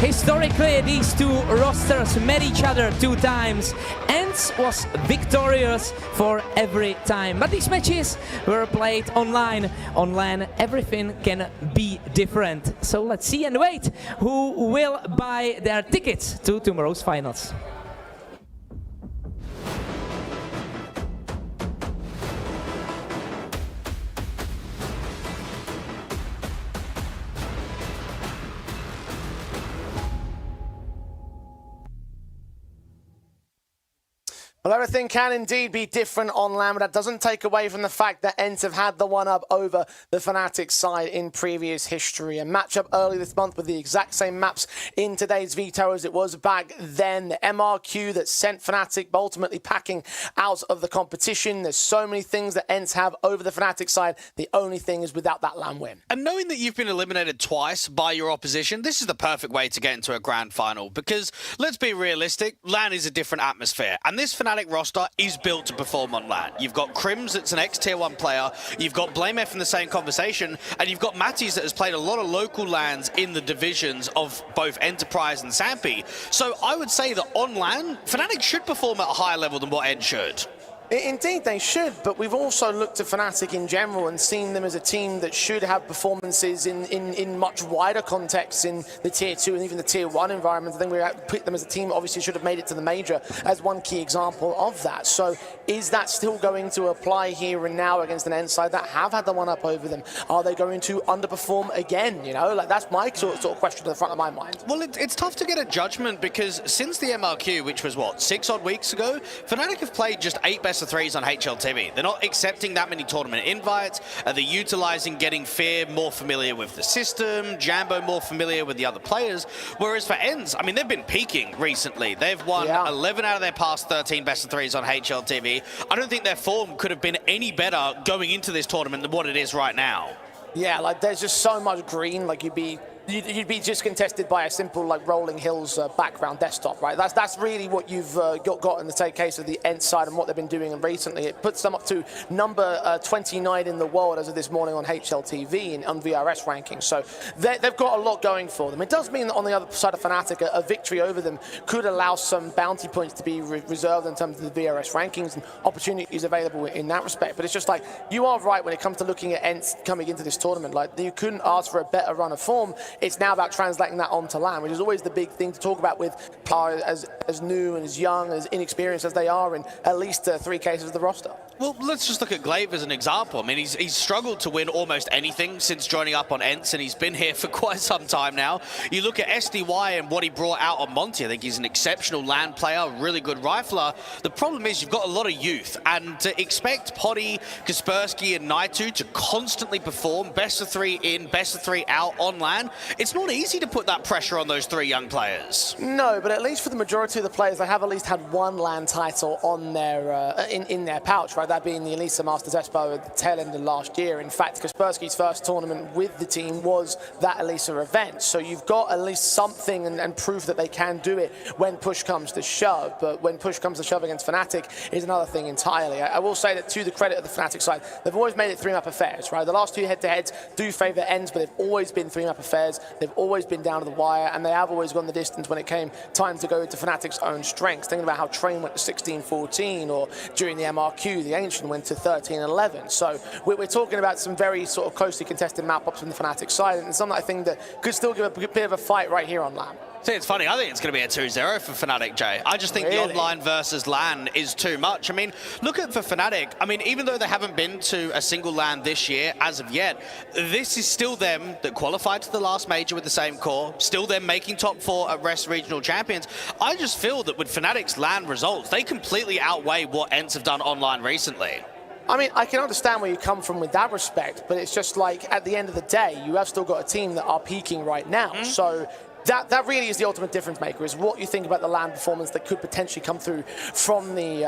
[SPEAKER 5] Historically, these two rosters met each other 2 times. ENCE was victorious for every time. But these matches were played online. On LAN, everything can be different. So let's see and wait who will buy their tickets to tomorrow's finals.
[SPEAKER 13] Well, everything can indeed be different on LAN, but that doesn't take away from the fact that ENCE have had the one-up over the fnatic side in previous history. A matchup early this month with the exact same maps in today's veto as it was back then. The MRQ that sent fnatic ultimately packing out of the competition. There's so many things that ENCE have over the fnatic side. The only thing is without that LAN win.
[SPEAKER 14] And knowing that you've been eliminated twice by your opposition, this is the perfect way to get into a grand final. Because, let's be realistic, LAN is a different atmosphere. And this fnatic roster is built to perform on LAN. You've got Crims, that's an ex-tier 1 player. You've got BlameF in the same conversation. And you've got Matties that has played a lot of local LANs in the divisions of both Enterprise and Sampi. So I would say that on LAN, fnatic should perform at a higher level than what ENCE should.
[SPEAKER 13] Indeed they should, but we've also looked at fnatic in general and seen them as a team that should have performances in much wider contexts in the tier 2 and even the tier 1 environment. I think we put them as a team that obviously should have made it to the major as one key example of that. So is that still going to apply here and now against an ENCE side that have had the one up over them? Are they going to underperform again? You know, like that's my sort of question to the front of my mind.
[SPEAKER 14] Well, it's tough to get a judgment because since the MRQ, which was what, 6 odd weeks ago, fnatic have played just 8 best of 3s on HLTV. They're not accepting that many tournament invites. They're utilizing getting Fear more familiar with the system, Jambo more familiar with the other players. Whereas for ENCE, I mean, they've been peaking recently. They've won 11 out of their past 13 best of 3s on HLTV. I don't think their form could have been any better going into this tournament than what it is right now.
[SPEAKER 13] Yeah, like there's just so much green, like you'd be just contested by a simple like rolling hills background desktop, right? That's really what you've got in the case of the ENCE side and what they've been doing recently. It puts them up to number 29 in the world as of this morning on HLTV on VRS rankings. So they've got a lot going for them. It does mean that on the other side of fnatic, a victory over them could allow some bounty points to be reserved in terms of the VRS rankings and opportunities available in that respect. But it's just like, you are right when it comes to looking at ENCE coming into this tournament. Like, you couldn't ask for a better run of form. It's now about translating that onto LAN, which is always the big thing to talk about with players as new and as young, as inexperienced as they are in at least 3 cases of the roster.
[SPEAKER 14] Well, let's just look at Glaive as an example. I mean, he's struggled to win almost anything since joining up on ENCE, and he's been here for quite some time now. You look at SDY and what he brought out on Monty. I think he's an exceptional LAN player, really good rifler. The problem is you've got a lot of youth, and to expect Potty, Kaspersky, and Naitu to constantly perform best of 3 in, best of 3 out on LAN, it's not easy to put that pressure on those 3 young players.
[SPEAKER 13] No, but at least for the majority of the players, they have at least had one LAN title on their in their pouch, right? That being the Elisa Masters Expo at the tail end of last year. In fact, Kaspersky's first tournament with the team was that Elisa event. So you've got at least something and proof that they can do it when push comes to shove. But when push comes to shove against fnatic is another thing entirely. I will say that to the credit of the fnatic side, they've always made it 3-map affairs, right? The last 2 head-to-heads do favour ENCE, but they've always been 3-map affairs. They've always been down to the wire, and they have always gone the distance when it came time to go into fnatic's own strengths. Thinking about how Train went to 16-14, or during the MRQ, the Ancient went to 13-11. So we're talking about some very sort of closely contested map ups from the fnatic side, and something I think that could still give a bit of a fight right here on LAN.
[SPEAKER 14] See, it's funny. I think it's going to be a 2-0 for fnatic, Jay. I just think the online versus LAN is too much. I mean, look at for fnatic. I mean, even though they haven't been to a single LAN this year as of yet, this is still them that qualified to the last major with the same core, still them making top 4 at Rest Regional Champions. I just feel that with fnatic's LAN results, they completely outweigh what ENCE have done online recently.
[SPEAKER 13] I mean, I can understand where you come from with that respect, but it's just like, at the end of the day, you have still got a team that are peaking right now. So that really is the ultimate difference maker, is what you think about the LAN performance that could potentially come through from the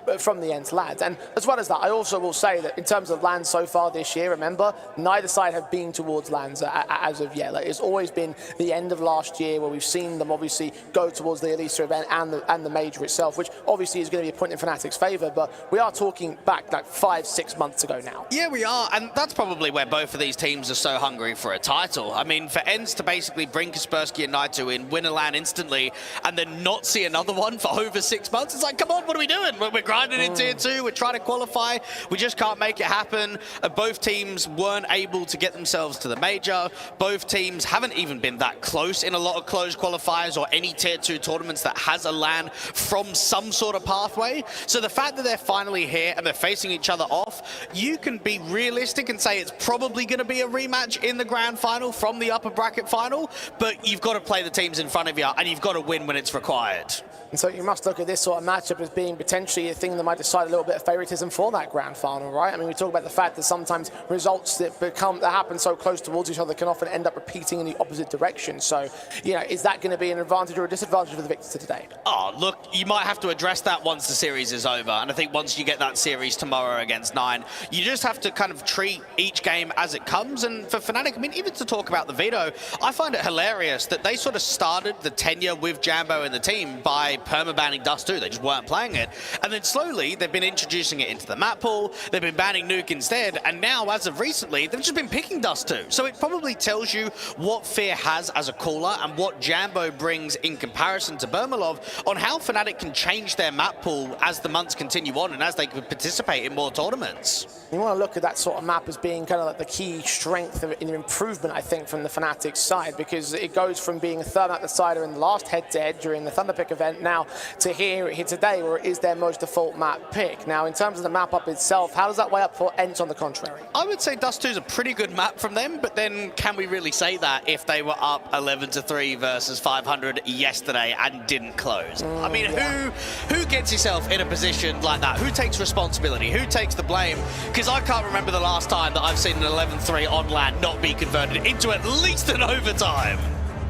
[SPEAKER 13] ENCE lads. And as well as that, I also will say that in terms of LAN so far this year, remember, neither side have been towards LANs as of yet. Like, it's always been the end of last year where we've seen them obviously go towards the Elisa event and the major itself, which obviously is going to be a point in fnatic's favour, but we are talking back like 5-6 months ago now.
[SPEAKER 14] Yeah, we are, and that's probably where both of these teams are so hungry for a title. I mean, for ENCE to basically bring Kaspersky and Naitu in, win a LAN instantly, and then not see another one for over 6 months. It's like, come on, what are we doing? We're grinding in tier 2, we're trying to qualify, we just can't make it happen. Both teams weren't able to get themselves to the major. Both teams haven't even been that close in a lot of closed qualifiers or any tier 2 tournaments that has a LAN from some sort of pathway. So the fact that they're finally here and they're facing each other off, you can be realistic and say it's probably going to be a rematch in the grand final from the upper bracket final, but you've got to play the teams in front of you, and you've got to win when it's required.
[SPEAKER 13] And so you must look at this sort of matchup as being potentially a thing that might decide a little bit of favoritism for that grand final, right? I mean, we talk about the fact that sometimes results that happen so close towards each other can often end up repeating in the opposite direction. So, you know, is that going to be an advantage or a disadvantage for the victors today?
[SPEAKER 14] Oh, look, you might have to address that once the series is over. And I think once you get that series tomorrow against 9, you just have to kind of treat each game as it comes. And for Fnatic, I mean, even to talk about the veto, I find it hilarious that they sort of started the tenure with Jambo and the team by perma-banning Dust 2. They just weren't playing it. And then slowly, they've been introducing it into the map pool. They've been banning Nuke instead. And now, as of recently, they've just been picking Dust 2. So it probably tells you what Fear has as a caller and what Jambo brings in comparison to Bermalov on how Fnatic can change their map pool as the months continue on and as they can participate in more tournaments.
[SPEAKER 13] You want to look at that sort of map as being kind of like the key strength in the improvement, I think, from the Fnatic side, because it goes from being a third map decider in the last head-to-head during the Thunderpick event now to here today, where it is their most default map pick. Now, in terms of the map up itself, how does that weigh up for ENCE on the contrary?
[SPEAKER 14] I would say Dust 2 is a pretty good map from them, but then can we really say that if they were up 11-3 versus 500 yesterday and didn't close? I mean, who gets yourself in a position like that? Who takes responsibility? Who takes the blame? Because I can't remember the last time that I've seen an 11-3 on land not be converted into at least an overtime.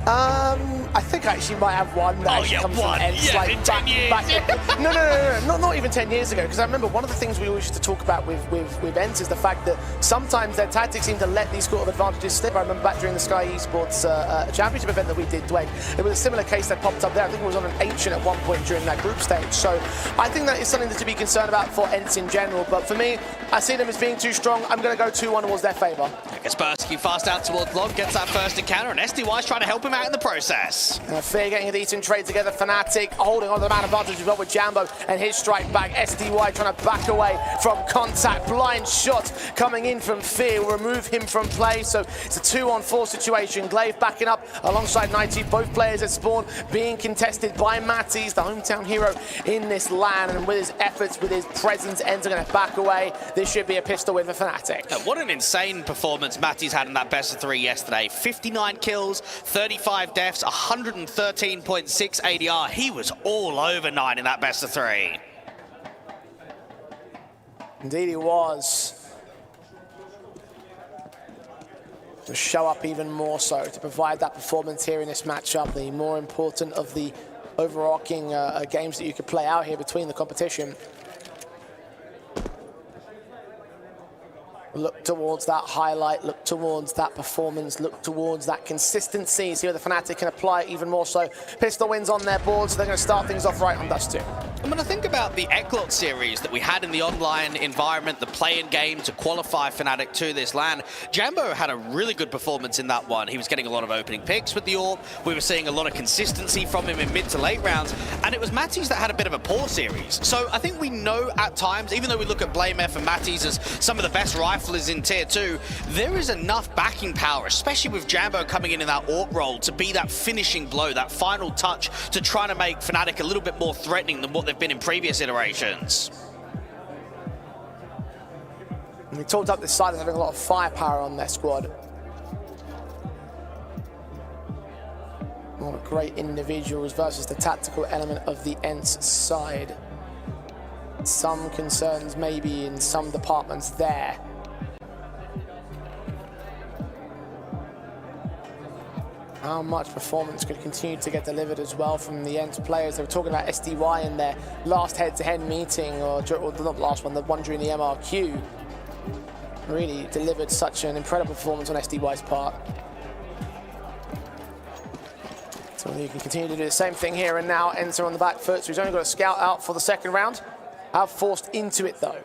[SPEAKER 13] I think I actually might have one that actually comes from ENCE,
[SPEAKER 14] yeah,
[SPEAKER 13] like
[SPEAKER 14] in 10 years.
[SPEAKER 13] No, not even 10 years ago, because I remember one of the things we always used to talk about with ENCE is the fact that sometimes their tactics seem to let these sort of advantages slip. I remember back during the Sky Esports Championship event that we did, Dwayne, there was a similar case that popped up there. I think it was on an Ancient at one point during that group stage. So I think that is something to be concerned about for ENCE in general, but for me, I see them as being too strong. I'm going to go 2-1 towards their favour.
[SPEAKER 14] Kaspersky fast out towards Log, gets that first encounter, and SDY's trying to help him out in the process.
[SPEAKER 13] Fear getting a decent trade together. Fnatic holding on to the man advantage as well with Jambo and his strike back. SDY trying to back away from contact. Blind shot coming in from Fear will remove him from play. So it's a 2-on-4 situation. Glaive backing up alongside 90. Both players at spawn being contested by Matties, the hometown hero in this LAN. And with his efforts, with his presence, ENCE are going to back away. This should be a pistol win for Fnatic.
[SPEAKER 14] What an insane performance Matties had in that best of 3 yesterday. 59 kills, 35 deaths, 113.6 ADR. He was all over 9 in that best of 3.
[SPEAKER 13] Indeed he was. To show up even more so, to provide that performance here in this matchup, the more important of the overarching games that you could play out here between the competition. Look towards that highlight, look towards that performance, look towards that consistency. See where the Fnatic can apply it even more so. Pistol wins on their board, so they're going to start things off right on Dust 2.
[SPEAKER 14] And when I think about the Eklot series that we had in the online environment, the play-in game to qualify Fnatic to this LAN, Jambo had a really good performance in that one. He was getting a lot of opening picks with the AWP. We were seeing a lot of consistency from him in mid to late rounds. And it was Matties that had a bit of a poor series. So I think we know at times, even though we look at BlameF and Matties as some of the best riflers in Tier 2, there is enough backing power, especially with Jambo coming in that AWP role, to be that finishing blow, that final touch to try to make Fnatic a little bit more threatening than what they've been in previous iterations.
[SPEAKER 13] And we talked up this side as having a lot of firepower on their squad. A lot of great individuals versus the tactical element of the ENCE side. Some concerns maybe in some departments there. How much performance could continue to get delivered as well from the ENCE players? They were talking about SDY in their last head-to-head meeting, or not last one, the one during the MRQ. Really delivered such an incredible performance on SDY's part. So you can continue to do the same thing here, and now ENCE are on the back foot, so he's only got a scout out for the second round. Have forced into it though.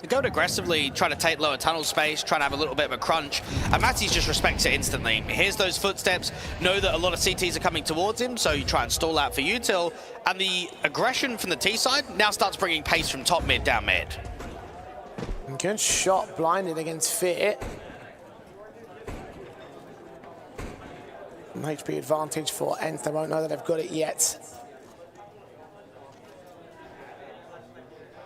[SPEAKER 14] Going aggressively, trying to take lower tunnel space, trying to have a little bit of a crunch, and Matties just respects it instantly. He hears those footsteps, know that a lot of CTs are coming towards him, so you try and stall out for util, and the aggression from the T side now starts bringing pace from top mid down mid.
[SPEAKER 13] Good shot, blinded against Fear. An HP advantage for ENCE. They won't know that they've got it yet.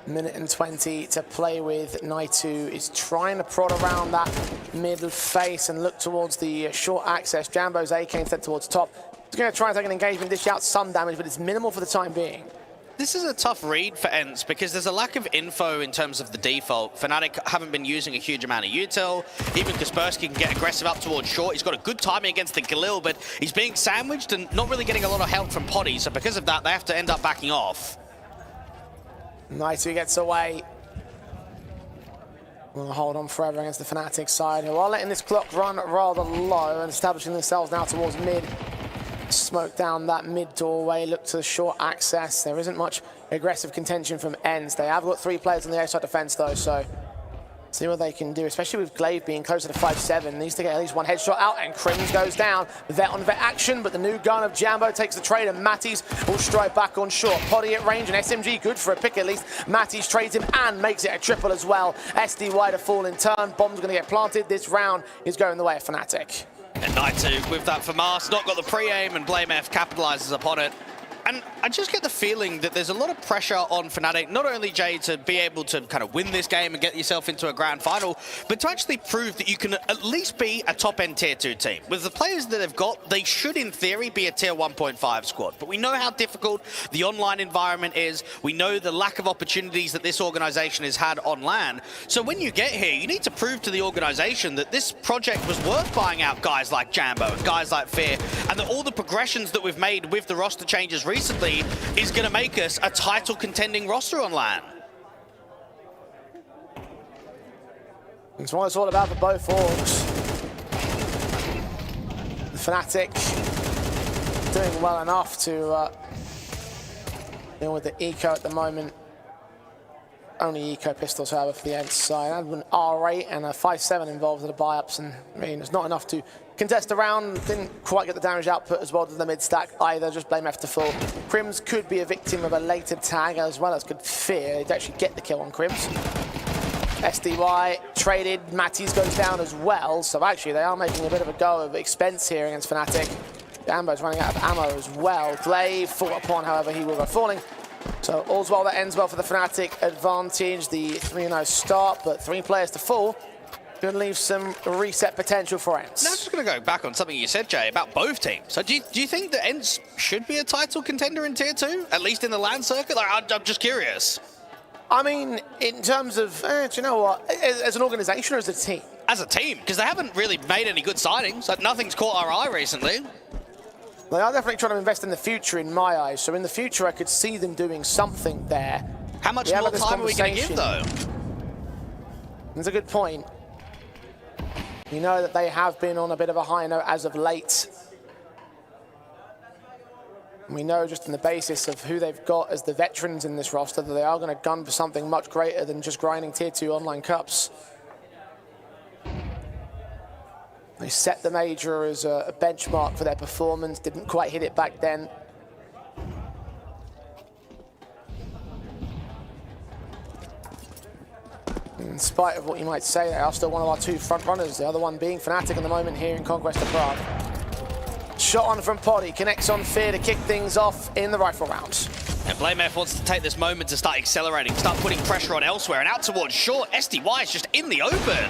[SPEAKER 13] Minute and 20 to play with. Naitu is trying to prod around that middle face and look towards the short access. Jambo's AK instead towards top. He's going to try and take an engagement, dish out some damage, but it's minimal for the time being.
[SPEAKER 14] This is a tough read for ENCE because there's a lack of info in terms of the default. fnatic haven't been using a huge amount of util. Even Kaspersky can get aggressive up towards short. He's got a good timing against the Galil, but he's being sandwiched and not really getting a lot of help from Poddy. So because of that, they have to end up backing off.
[SPEAKER 13] Nice, he gets away. We'll hold on forever against the fnatic side, who are letting this clock run rather low and establishing themselves now towards mid. Smoke down that mid doorway, look to the short access. There isn't much aggressive contention from ENCE. They have got 3 players on the outside defense though, so see what they can do, especially with Glaive being closer to 5-7. Needs to get at least one headshot out, and Crims goes down. Vet on vet action, but the new gun of Jambo takes the trade, and Matties will strike back on short. Poddy at range, and SMG good for a pick at least. Matties trades him and makes it a triple as well. SDY to fall in turn. Bomb's going to get planted. This round is going the way of fnatic.
[SPEAKER 14] And Knight2 with that for Mars, not got the pre-aim, and BlameF capitalizes upon it. And I just get the feeling that there's a lot of pressure on fnatic, not only, Jay, to be able to kind of win this game and get yourself into a grand final, but to actually prove that you can at least be a top-end Tier 2 team. With the players that they've got, they should, in theory, be a Tier 1.5 squad. But we know how difficult the online environment is. We know the lack of opportunities that this organization has had on LAN. So when you get here, you need to prove to the organization that this project was worth buying out guys like Jambo and guys like Fear, and that all the progressions that we've made with the roster changes recently is going to make us a title contending roster on LAN.
[SPEAKER 13] That's what it's all about for both orgs. The fnatic doing well enough to deal with the eco at the moment. Only eco pistols, however, for the ENCE side. And an R8 and a 5.7 involved in the buy-ups, and I mean, it's not enough to contest around. Didn't quite get the damage output as well to the mid-stack either, just BlameF to full. Crims could be a victim of a later tag, as well as could Fear. They'd actually get the kill on Crims. SDY traded, Matties goes down as well, so actually they are making a bit of a go of expense here against fnatic. Jambo's running out of ammo as well. Glaive fought upon, however, he will go falling. So all's well that ends well for the fnatic advantage. The 3-0 start, but 3 players to fall. Could leave some reset potential for ENCE.
[SPEAKER 14] Now, I'm just going to go back on something you said, Jay, about both teams. So do you think that ENCE should be a title contender in Tier 2? At least in the LAN circuit? Like, I'm just curious.
[SPEAKER 13] I mean, in terms of, do you know what, as an organization or as a team?
[SPEAKER 14] As a team, because they haven't really made any good signings. Like, nothing's caught our eye recently.
[SPEAKER 13] They are definitely trying to invest in the future in my eyes. So in the future, I could see them doing something there.
[SPEAKER 14] How much more time are we going to give, though?
[SPEAKER 13] That's a good point. You know that they have been on a bit of a high note as of late. We know just on the basis of who they've got as the veterans in this roster that they are going to gun for something much greater than just grinding Tier 2 online cups. They set the major as a benchmark for their performance, didn't quite hit it back then. In spite of what you might say, they are still one of our 2 front runners, the other one being fnatic at the moment here in Conquest of Prague. Shot on from Poddy, connects on Fear to kick things off in the rifle round.
[SPEAKER 14] And BlameF wants to take this moment to start accelerating, start putting pressure on elsewhere, and out towards short. SDY is just in the open.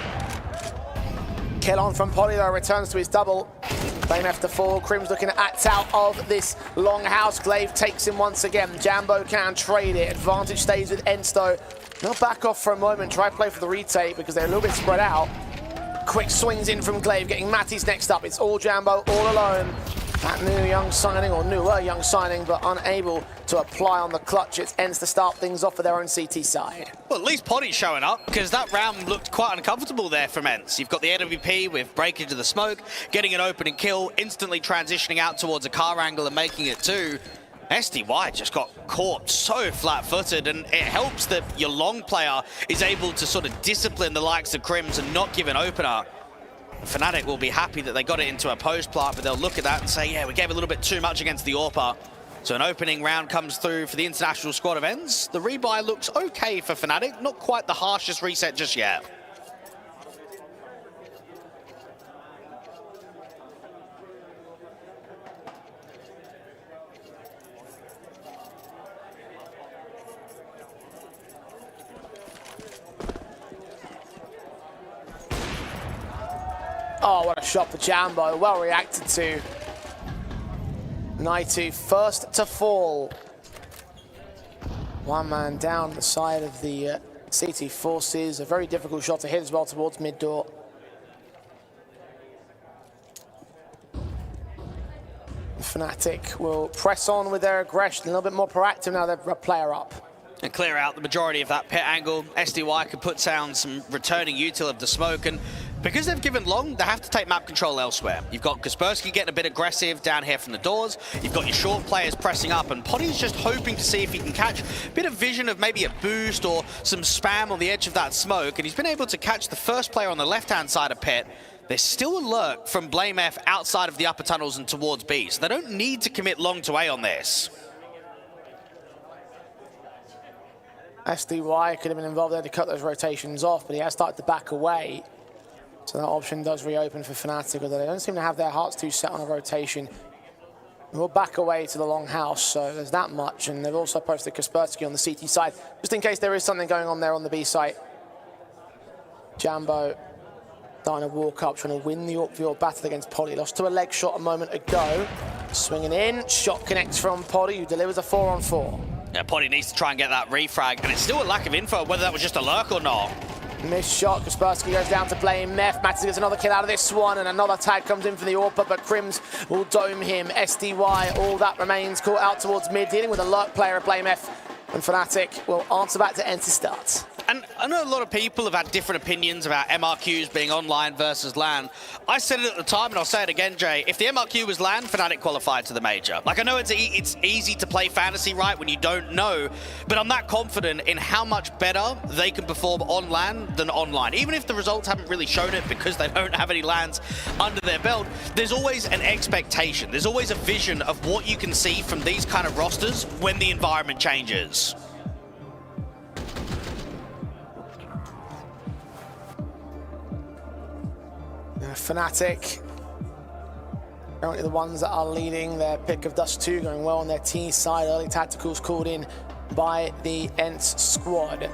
[SPEAKER 13] Kill on from Poddy though, returns to his double. BlameF to fall, Crims looking to act out of this longhouse. Glaive takes him once again. Jambo can trade it. Advantage stays with ENCE though. They'll back off for a moment, try play for the retake because they're a little bit spread out. Quick swings in from Glaive, getting Matties next up. It's all Jambo, all alone. That new young signing, or newer young signing, but unable to apply on the clutch. It's ENCE to start things off for their own CT side.
[SPEAKER 14] Well, at least Poddy's showing up, because that round looked quite uncomfortable there from ENCE. You've got the AWP with break into the smoke, getting an opening kill, instantly transitioning out towards a car angle and making it 2. SDY just got caught so flat-footed, and it helps that your long player is able to sort of discipline the likes of Crims and not give an opener. fnatic will be happy that they got it into a post plant, but they'll look at that and say, yeah, we gave a little bit too much against the AWPer. So an opening round comes through for the international squad of ENCE. The rebuy looks okay for fnatic, not quite the harshest reset just yet.
[SPEAKER 13] Oh, what a shot for Jambo. Well reacted to. Naitu first to fall. One man down the side of the CT forces. A very difficult shot to hit as well towards mid door. fnatic will press on with their aggression, a little bit more proactive now they're a player up.
[SPEAKER 14] And clear out the majority of that pit angle. SDY could put down some returning util of the smoke, and because they've given long, they have to take map control elsewhere. You've got Kaspersky getting a bit aggressive down here from the doors. You've got your short players pressing up, and Poddy's just hoping to see if he can catch a bit of vision of maybe a boost or some spam on the edge of that smoke, and he's been able to catch the first player on the left-hand side of pit. There's still a lurk from BlameF outside of the upper tunnels and towards B, so they don't need to commit long to A on this.
[SPEAKER 13] SDY could have been involved there to cut those rotations off, but he has started to back away. So that option does reopen for fnatic, although they don't seem to have their hearts too set on a rotation. We'll back away to the long house, so there's that much, and they've also posted Kaspersky on the CT side, just in case there is something going on there on the B site. Jambo starting to walk up, trying to win the Orkfield battle against Poddy. Lost to a leg shot a moment ago. Swinging in, shot connects from Poddy, who delivers a 4-on-4.
[SPEAKER 14] Yeah, Poddy needs to try and get that refrag, and it's still a lack of info whether that was just a lurk or not.
[SPEAKER 13] Missed shot, Kaspersky goes down to BlameF. Mattis gets another kill out of this one, and another tag comes in for the Orpa, but Crims will dome him. SDY, all that remains, caught out towards mid, dealing with a lurk player at BlameF, and fnatic will answer back to ENCE start.
[SPEAKER 14] And I know a lot of people have had different opinions about MRQs being online versus LAN. I said it at the time, and I'll say it again, Jay. If the MRQ was LAN, fnatic qualified to the major. Like, I know it's easy to play fantasy, right, when you don't know, but I'm that confident in how much better they can perform on LAN than online. Even if the results haven't really shown it because they don't have any LANs under their belt, there's always an expectation. There's always a vision of what you can see from these kind of rosters when the environment changes.
[SPEAKER 13] fnatic, currently the ones that are leading their pick of Dust 2, going well on their T side. Early tacticals called in by the ENCE squad.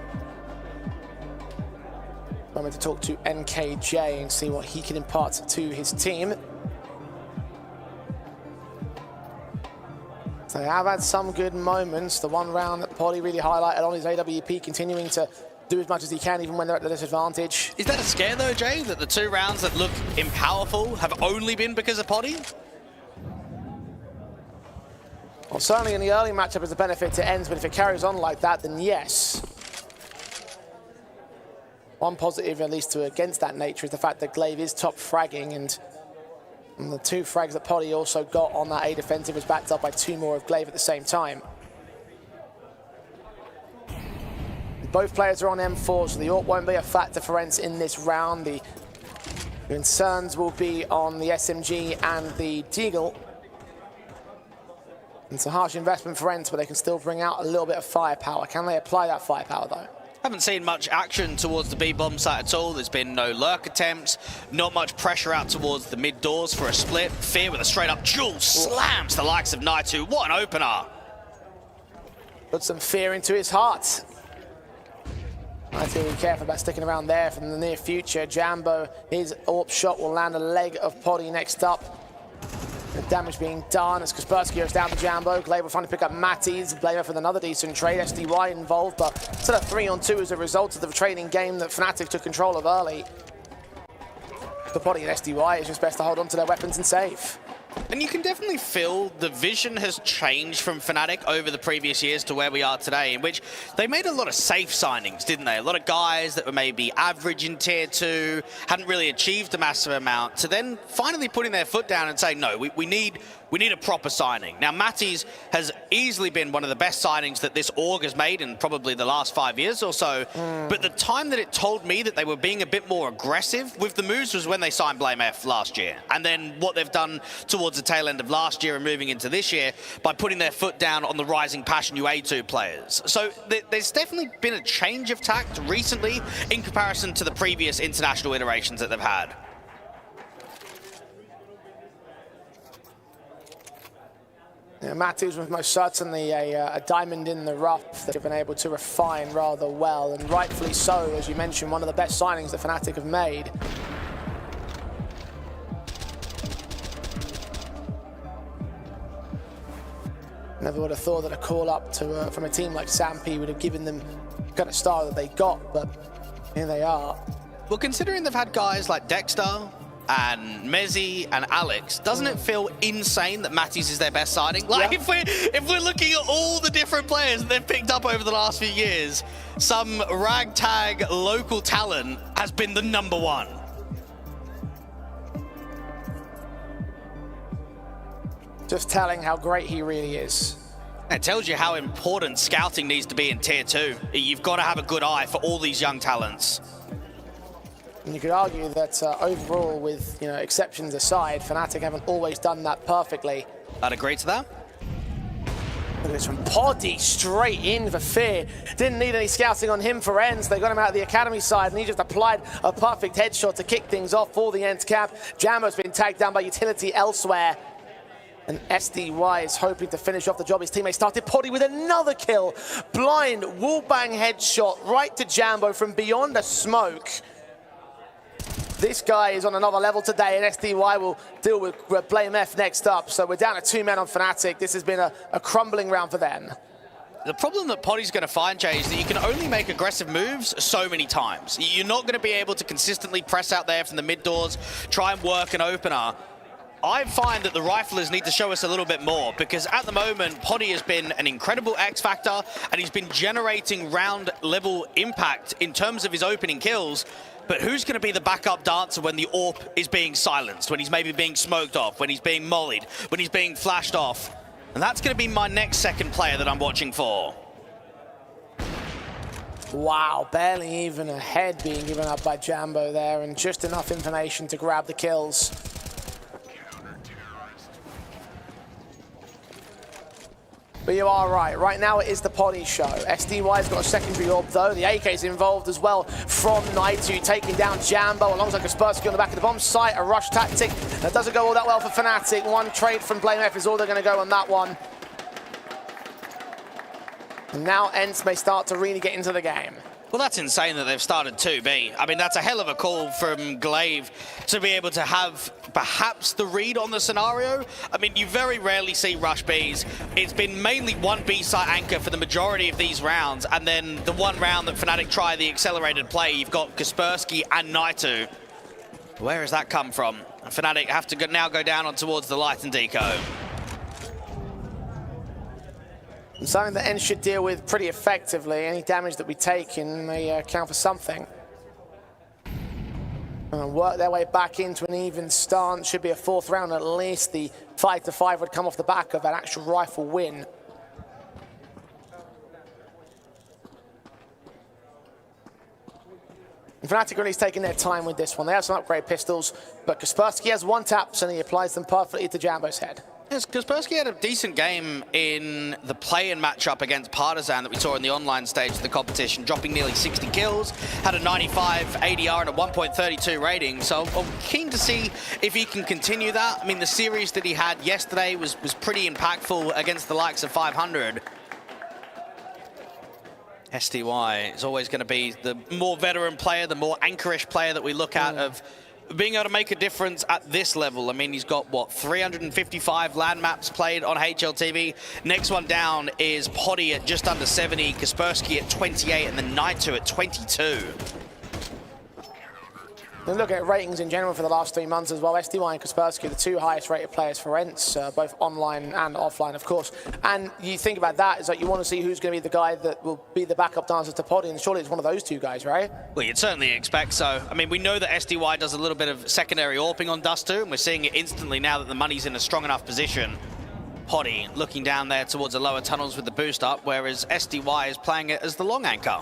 [SPEAKER 13] I'm going to talk to NKJ and see what he can impart to his team. So they have had some good moments. The one round that Poddy really highlighted on his AWP, continuing to do as much as he can even when they're at the disadvantage.
[SPEAKER 14] Is that a scare though, Jay, that the 2 rounds that look impowerful have only been because of Poddy?
[SPEAKER 13] Well, certainly in the early matchup is a benefit to ENCE, but if it carries on like that, then yes. One positive, at least, against that nature is the fact that Glaive is top fragging, and the 2 frags that Poddy also got on that A defensive was backed up by 2 more of Glaive at the same time. Both players are on M4, so the AWP won't be a factor for ENCE in this round. The concerns will be on the SMG and the Deagle. It's a harsh investment for ENCE, but they can still bring out a little bit of firepower. Can they apply that firepower, though?
[SPEAKER 14] Haven't seen much action towards the B-bomb site at all. There's been no lurk attempts, not much pressure out towards the mid doors for a split. Fear with a straight-up duel slams the likes of Naitu. What an opener!
[SPEAKER 13] Put some fear into his heart. I have to be careful about sticking around there from the near future. Jambo, his AWP shot will land a leg of Poddy next up. The damage being done as Kaspersky goes down to Jambo. Glaive will finally pick up Mattis. BlameF with another decent trade. SDY involved, but still a 3-on-2 as a result of the trading game that fnatic took control of early. For Poddy and SDY, it's just best to hold on to their weapons and save.
[SPEAKER 14] And you can definitely feel the vision has changed from fnatic over the previous years to where we are today, in which they made a lot of safe signings, didn't they? A lot of guys that were maybe average in tier 2, hadn't really achieved a massive amount, to then finally putting their foot down and saying, no, we need a proper signing. Now, Mattis has easily been one of the best signings that this org has made in probably the last 5 years or so. But the time that it told me that they were being a bit more aggressive with the moves was when they signed BlameF last year. And then what they've done towards the tail end of last year and moving into this year by putting their foot down on the rising Passion UA2 players. So there's definitely been a change of tact recently in comparison to the previous international iterations that they've had.
[SPEAKER 13] Yeah, Mattis was most certainly a diamond in the rough that they've been able to refine rather well, and rightfully so, as you mentioned, one of the best signings that fnatic have made. Never would have thought that a call up to from a team like Samp would have given them the kind of star that they got, but here they are.
[SPEAKER 14] Well, considering they've had guys like Dexter and Mezzi and Alex, doesn't it feel insane that Matties is their best signing? Like, if we're looking at all the different players that they've picked up over the last few years, some ragtag local talent has been the #1.
[SPEAKER 13] Just telling how great he really is.
[SPEAKER 14] It tells you how important scouting needs to be in Tier 2. You've got to have a good eye for all these young talents.
[SPEAKER 13] And you could argue that overall, with exceptions aside, Fnatic haven't always done that perfectly.
[SPEAKER 14] I'd agree to that.
[SPEAKER 13] Look at this from Poddy, straight in for Fear. Didn't need any scouting on him for ENCE. They got him out of the academy side, and he just applied a perfect headshot to kick things off for the ENCE cap. Jambo's been tagged down by utility elsewhere. And SDY is hoping to finish off the job. His teammate started Poddy with another kill. Blind wallbang headshot right to Jambo from beyond the smoke. This guy is on another level today, and SDY will deal with Blame F next up. So we're down to 2 men on Fnatic. This has been a crumbling round for them.
[SPEAKER 14] The problem that Poddy's going to find, Jay, is that you can only make aggressive moves so many times. You're not going to be able to consistently press out there from the mid doors, try and work an opener. I find that the riflers need to show us a little bit more, because at the moment, Poddy has been an incredible X factor, and he's been generating round level impact in terms of his opening kills. But who's going to be the backup dancer when the AWP is being silenced, when he's maybe being smoked off, when he's being mollied, when he's being flashed off? And that's going to be my next second player that I'm watching for.
[SPEAKER 13] Wow, barely even a head being given up by Jambo there, and just enough information to grab the kills. But you are right. Right now it is the Poddy show. SDY's got a secondary AWP though. The AK's involved as well from Naitu, taking down Jambo alongside Kaspersky on the back of the bomb site. A rush tactic that doesn't go all that well for Fnatic. One trade from Blame F is all they're going to go on that one. And now ENCE may start to really get into the game.
[SPEAKER 14] Well, that's insane that they've started 2B. I mean, that's a hell of a call from Glaive to be able to have perhaps the read on the scenario. I mean, you very rarely see rush Bs. It's been mainly one B site anchor for the majority of these rounds, and then the one round that Fnatic try the accelerated play, you've got Kaspersky and Naitu. Where has that come from? Fnatic have to now go down on towards the light and deco.
[SPEAKER 13] Something that ENCE should deal with pretty effectively. Any damage that we take in may count for something. And work their way back into an even stance. Should be a 4th round at least. The 5-5 would come off the back of that actual rifle win. And Fnatic really is taking their time with this one. They have some upgrade pistols, but Kaspersky has 1 tap, and he applies them perfectly to Jambo's head.
[SPEAKER 14] Yes, Kaspersky had a decent game in the play-in matchup against Partizan that we saw in the online stage of the competition, dropping nearly 60 kills, had a 95 ADR and a 1.32 rating. So I'm keen to see if he can continue that. I mean, the series that he had yesterday was pretty impactful against the likes of 500. SDY is always going to be the more veteran player, the more anchorish player that we look at of being able to make a difference at this level. I mean, he's got, what, 355 land maps played on HLTV. Next one down is Poddy at just under 70, Kaspersky at 28, and then Naitu at 22.
[SPEAKER 13] And look at ratings in general for the last 3 months as well. SDY and Kaspersky, the 2 highest rated players for ENCE, both online and offline, of course. And you think about that, it's like you want to see who's going to be the guy that will be the backup dancer to Poddy, and surely it's one of those 2 guys, right?
[SPEAKER 14] Well, you'd certainly expect so. I mean, we know that SDY does a little bit of secondary AWPing on Dust2, and we're seeing it instantly now that the money's in a strong enough position. Poddy looking down there towards the lower tunnels with the boost up, whereas SDY is playing it as the long anchor.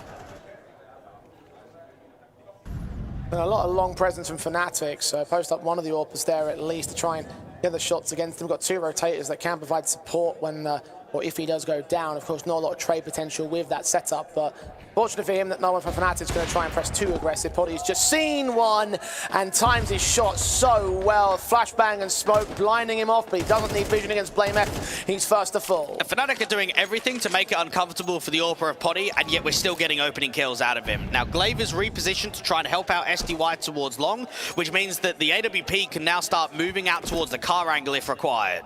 [SPEAKER 13] And a lot of long presence from Fnatic, so post up one of the AWPers there at least to try and get the shots against them. Got 2 rotators that can provide support when, or if he does go down. Of course, not a lot of trade potential with that setup, but fortunate for him that no one from Fnatic is going to try and press too aggressive. Poddy's just seen one and times his shot so well. Flashbang and smoke blinding him off, but he doesn't need vision against Blame F. He's first to fall.
[SPEAKER 14] Fnatic are doing everything to make it uncomfortable for the AWPer of Poddy, and yet we're still getting opening kills out of him. Now, Glaive is repositioned to try and help out SDY towards long, which means that the AWP can now start moving out towards the car angle if required.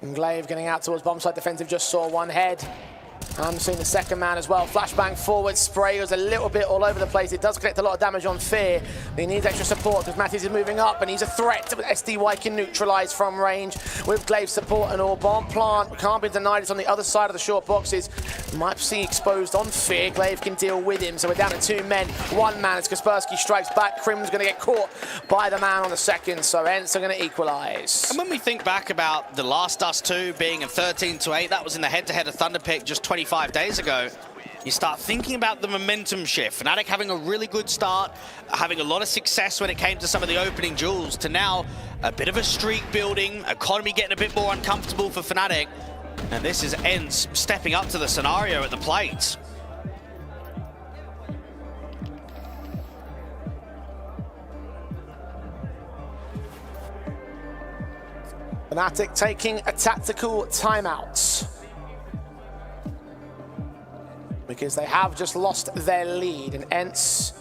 [SPEAKER 13] And Glaive getting out towards bomb site defensive, just saw one head. I'm seeing the second man as well. Flashbang forward, spray was a little bit all over the place. It does collect a lot of damage on Fear. But he needs extra support because Mattis is moving up and he's a threat. SDY can neutralize from range with Glaive support and all. Bomb plant can't be denied. It's on the other side of the short boxes. Might see exposed on Fear. Glaive can deal with him. So we're down to 2 men. 1 man as Kaspersky strikes back. Krim's going to get caught by the man on the second. So ENCE are going to equalize.
[SPEAKER 14] And when we think back about the last Dust 2 being a 13-8, that was in the head-to-head of Thunderpick just 25 days ago. You start thinking about the momentum shift. Fnatic having a really good start, having a lot of success when it came to some of the opening duels, to now a bit of a streak building, economy getting a bit more uncomfortable for Fnatic. And this is ENCE stepping up to the scenario at the plate.
[SPEAKER 13] Fnatic taking a tactical timeout, because they have just lost their lead, and ENCE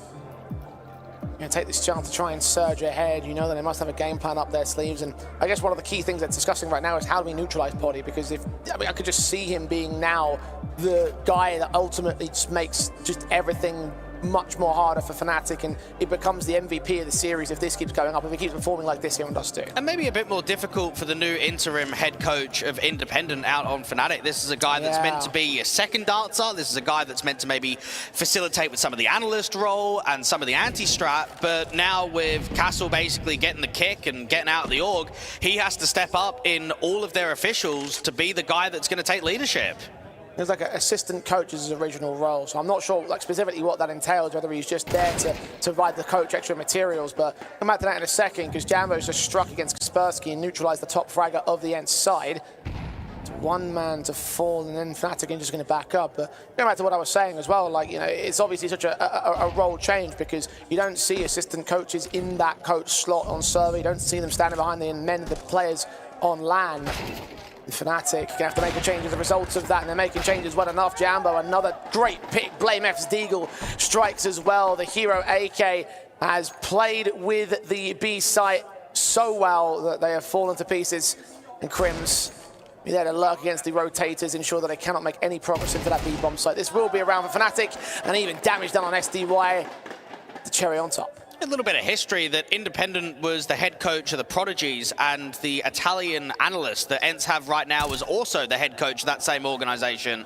[SPEAKER 13] going to take this chance to try and surge ahead. You know that they must have a game plan up their sleeves, and I guess one of the key things they're discussing right now is how do we neutralize Poddy, because I could just see him being now the guy that ultimately just makes just everything much more harder for Fnatic, and it becomes the MVP of the series if this keeps going up, if he keeps performing like this here on Dust 2.
[SPEAKER 14] And maybe a bit more difficult for the new interim head coach of Independent out on Fnatic. This is a guy that's meant to be a second dancer. This is a guy that's meant to maybe facilitate with some of the analyst role and some of the anti-strat, but now with Castle basically getting the kick and getting out of the org, he has to step up in all of their officials to be the guy that's going to take leadership.
[SPEAKER 13] There's like an assistant coach as his original role, so I'm not sure like specifically what that entails, whether he's just there to provide the coach extra materials, but I'll come back to that in a second, because Jambo's just struck against Kaspersky and neutralized the top fragger of the ENCE side. It's 1 man to fall, and then Fnatic are just going to back up. But going back to what I was saying as well, like, you know, it's obviously such a role change, because you don't see assistant coaches in that coach slot on server. You don't see them standing behind the players on LAN. Fnatic gonna have to make a change as a result of that, and they're making changes well enough. Jambo, another great pick. Blame F's Deagle strikes as well. The hero AK has played with the B site so well that they have fallen to pieces, and Krims be there to lurk against the rotators, ensure that they cannot make any progress into that B bomb site. This will be around for Fnatic, and even damage done on SDY. The cherry on top.
[SPEAKER 14] A little bit of history that Independent was the head coach of the Prodigies, and the Italian analyst that ENCE have right now was also the head coach of that same organization.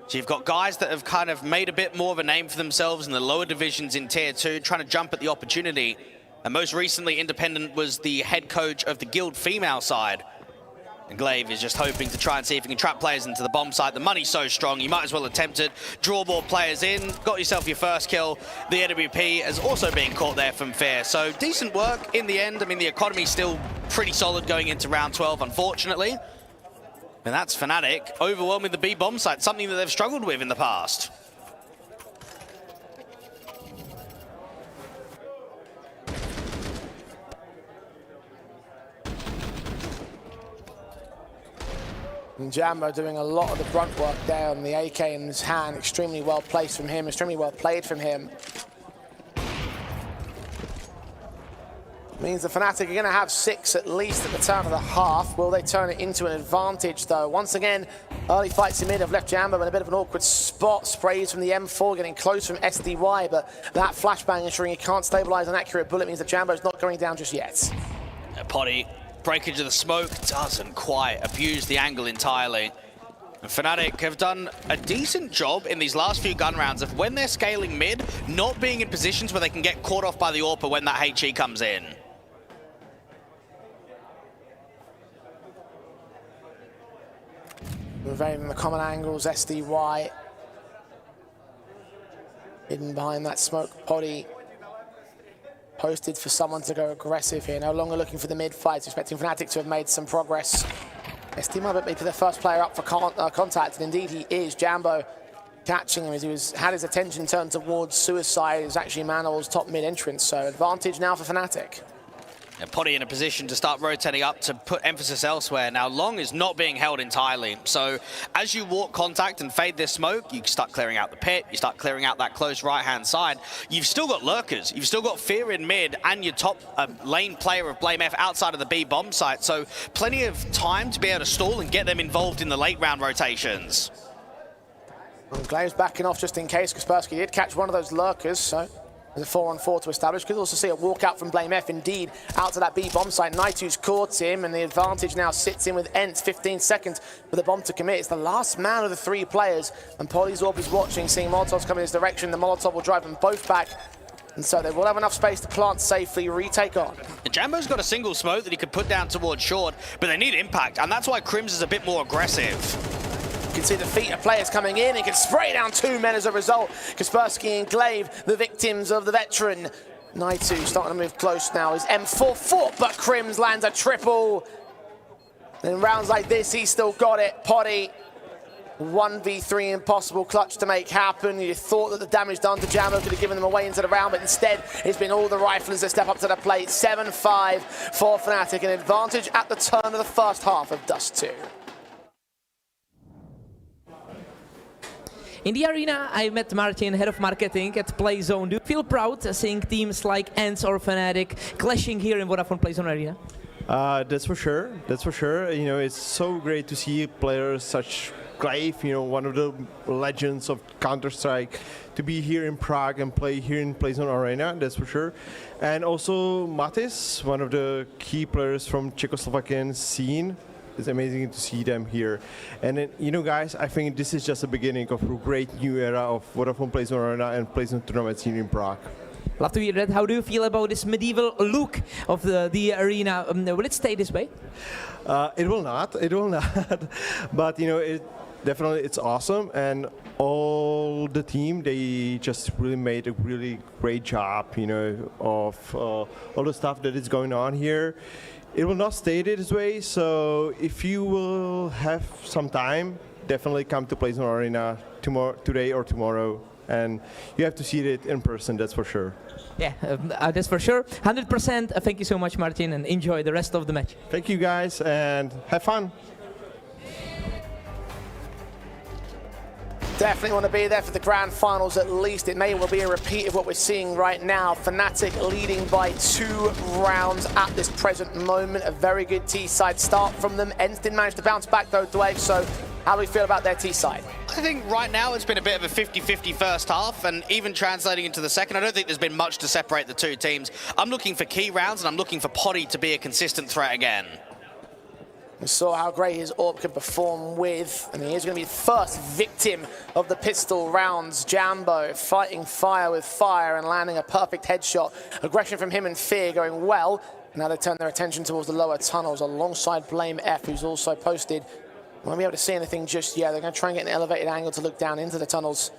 [SPEAKER 14] So you've got guys that have kind of made a bit more of a name for themselves in the lower divisions in Tier 2, trying to jump at the opportunity. And most recently, Independent was the head coach of the Guild female side. And Glaive is just hoping to try and see if he can trap players into the bomb site. The money's so strong, you might as well attempt it. Draw more players in, got yourself your first kill. The AWP has also been caught there from Fear. So decent work in the end. I mean, the economy's still pretty solid going into round 12, unfortunately. And that's Fnatic overwhelming the B bomb site, something that they've struggled with in the past.
[SPEAKER 13] And Jambo doing a lot of the brunt work there on the AK in his hand. Extremely well placed from him, extremely well played from him. Means the Fnatic are going to have 6 at least at the turn of the half. Will they turn it into an advantage, though? Once again, early fights in mid have left Jambo in a bit of an awkward spot. Sprays from the M4 getting close from SDY, but that flashbang ensuring he can't stabilize an accurate bullet means that Jambo's not going down just yet.
[SPEAKER 14] Poddy, breakage of the smoke, doesn't quite abuse the angle entirely. And Fnatic have done a decent job in these last few gun rounds of when they're scaling mid, not being in positions where they can get caught off by the AWP when that HE comes in.
[SPEAKER 13] Evading the common angles, SDY hidden behind that smoke. Poddy posted for someone to go aggressive here. No longer looking for the mid fights, expecting Fnatic to have made some progress. SD might be the first player up for contact, and indeed he is. Jambo catching him as he had his attention turned towards Suicide. It was actually Manol's top mid entrance, so advantage now for Fnatic.
[SPEAKER 14] And Potty in a position to start rotating up to put emphasis elsewhere. Now, Long is not being held entirely. So as you walk contact and fade this smoke, you start clearing out the pit, you start clearing out that close right-hand side. You've still got lurkers, you've still got Fear in mid, and your top lane player of Blame F outside of the B bomb site. So plenty of time to be able to stall and get them involved in the late round rotations.
[SPEAKER 13] And Glaive's backing off just in case. Kaspersky did catch one of those lurkers, so there's a 4-on-4 to establish. Could also see a walkout from Blame F, indeed, out to that B bomb site. Naitu's caught him, and the advantage now sits in with ENCE. 15 seconds for the bomb to commit. It's the last man of the 3 players, and Polyzorb is watching, seeing Molotovs come in his direction. The Molotov will drive them both back, and so they will have enough space to plant safely, retake on.
[SPEAKER 14] And Jambo's got a single smoke that he could put down towards short, but they need impact, and that's why Crims is a bit more aggressive.
[SPEAKER 13] You can see the feet of players coming in. He can spray down 2 men as a result. Kaspersky and Glaive, the victims of the veteran. Naitu starting to move close now. His M4 fought, but Crims lands a triple. In rounds like this, he's still got it. Potty, 1v3 impossible clutch to make happen. You thought that the damage done to Jambo could have given them away into the round, but instead it's been all the riflers that step up to the plate. 7-5 for Fnatic, an advantage at the turn of the first half of Dust 2.
[SPEAKER 5] In the arena, I met Martin, head of marketing at Playzone. Do you feel proud seeing teams like ENCE or Fnatic clashing here in Vodafone Playzone Arena?
[SPEAKER 18] That's for sure. That's for sure. You know, it's so great to see players such Glaive, you know, one of the legends of Counter-Strike, to be here in Prague and play here in Playzone Arena. That's for sure. And also Matis, one of the key players from Czechoslovakian scene. It's amazing to see them here. And then, you know, guys, I think this is just the beginning of a great new era of Vodafone Playzone Arena and Playzone tournaments here in Prague.
[SPEAKER 5] Love to hear that. How do you feel about this medieval look of the arena? Will it stay this way?
[SPEAKER 18] It will not. It will not. But, you know, it's awesome. And all the team, they just really made a really great job, you know, of all the stuff that is going on here. It will not stay this way, so if you will have some time, definitely come to Playzone Arena today or tomorrow, and you have to see it in person, that's for sure.
[SPEAKER 5] Yeah, that's for sure. 100%. Thank you so much, Martin, and enjoy the rest of the match.
[SPEAKER 18] Thank you, guys, and have fun.
[SPEAKER 13] Definitely want to be there for the grand finals at least. It may well be a repeat of what we're seeing right now. Fnatic leading by 2 rounds at this present moment. A very good T-side start from them. ENCE didn't manage to bounce back though, Dwayne, so how do we feel about their T-side?
[SPEAKER 14] I think right now it's been a bit of a 50-50 first half, and even translating into the second, I don't think there's been much to separate the 2 teams. I'm looking for key rounds, and I'm looking for Potty to be a consistent threat again.
[SPEAKER 13] We saw how great his AWP can perform with, and he is going to be the first victim of the pistol rounds. Jambo fighting fire with fire and landing a perfect headshot. Aggression from him and Fear going well. Now they turn their attention towards the lower tunnels alongside Blame F, who's also posted. Won't be able to see anything just yet. They're going to try and get an elevated angle to look down into the tunnels.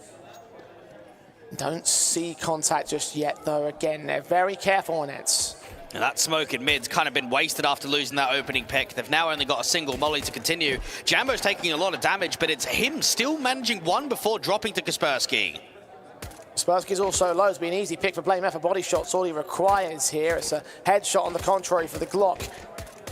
[SPEAKER 13] Don't see contact just yet, though. Again, they're very careful on it.
[SPEAKER 14] And that smoke in mid's kind of been wasted after losing that opening pick. They've now only got a single molly to continue. Jambo's taking a lot of damage, but it's him still managing one before dropping to Kaspersky.
[SPEAKER 13] Kaspersky's also low. It's been an easy pick for Blame F. A body shot's all he requires here. It's a headshot on the contrary for the Glock.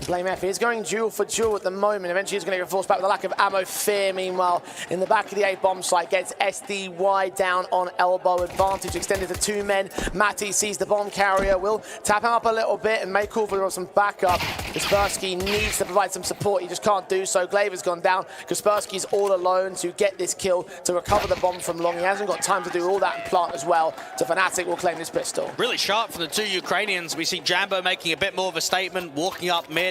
[SPEAKER 13] Blame F is going duel for duel at the moment. Eventually he's going to get forced back with the lack of ammo. Fear, meanwhile, in the back of the A bomb site, gets SDY down on elbow. Advantage extended to 2 men. Matty sees the bomb carrier, will tap him up a little bit and make call for some backup. Kaspersky needs to provide some support. He just can't do so. Glaive has gone down. Kaspersky's all alone to get this kill, to recover the bomb from Long. He hasn't got time to do all that and plant as well. So Fnatic will claim this pistol.
[SPEAKER 14] Really sharp from the 2 Ukrainians. We see Jambo making a bit more of a statement, walking up mid,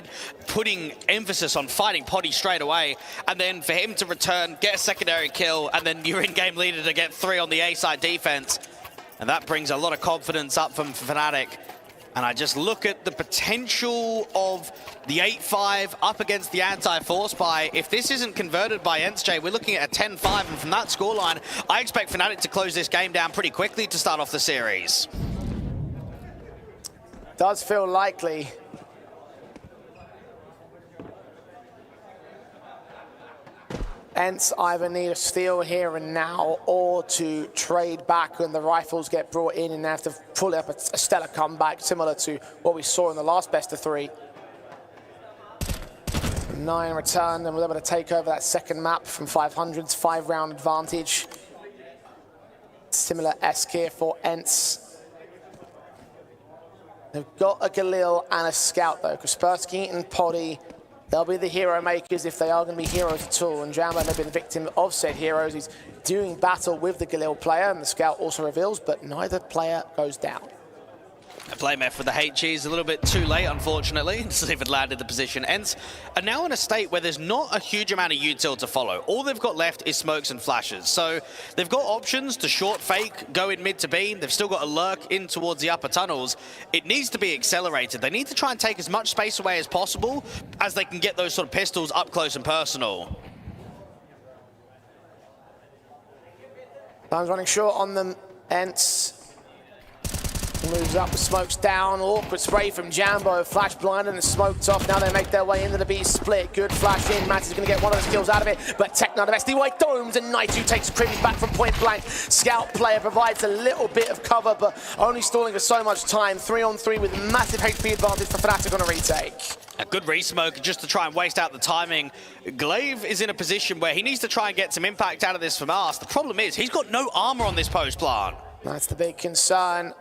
[SPEAKER 14] putting emphasis on fighting Potty straight away, and then for him to return, get a secondary kill, and then your in-game leader to get 3 on the A-side defense. And that brings a lot of confidence up from Fnatic. And I just look at the potential of the 8-5 up against the anti-force buy. If this isn't converted by ENCE, we're looking at a 10-5, and from that scoreline, I expect Fnatic to close this game down pretty quickly to start off the series.
[SPEAKER 13] Does feel likely. ENCE either need a steal here and now or to trade back when the rifles get brought in and they have to pull up a stellar comeback similar to what we saw in the last best of 3. 9 returned and we're able to take over that second map from 500's 5-round advantage. Similar-esque here for ENCE. They've got a Galil and a Scout though. Kaspersky and Poddy, they'll be the hero makers if they are going to be heroes at all. And Jambo may be the victim of said heroes. He's doing battle with the Galil player and the Scout also reveals, but neither player goes down.
[SPEAKER 14] A play meth with the HEs a little bit too late, unfortunately, to see if it landed the position. ENCE are now in a state where there's not a huge amount of util to follow. All they've got left is smokes and flashes. So they've got options to short fake, go in mid to B. They've still got a lurk in towards the upper tunnels. It needs to be accelerated. They need to try and take as much space away as possible as they can get those sort of pistols up close and personal.
[SPEAKER 13] Time's running short on them. ENCE moves up, the smoke's down, awkward spray from Jambo, flash blinded and smoked off. Now they make their way into the B split. Good flash in, Matt is going to get one of those kills out of it, but Tech9 of SDY domes and Night2 takes Crims back from point blank. Scout player provides a little bit of cover, but only stalling for so much time. 3-on-3 with massive HP advantage for fnatic on a retake.
[SPEAKER 14] A good resmoke just to try and waste out the timing. Glaive is in a position where he needs to try and get some impact out of this from Mars. The problem is he's got no armor on this post plant.
[SPEAKER 13] That's the big concern.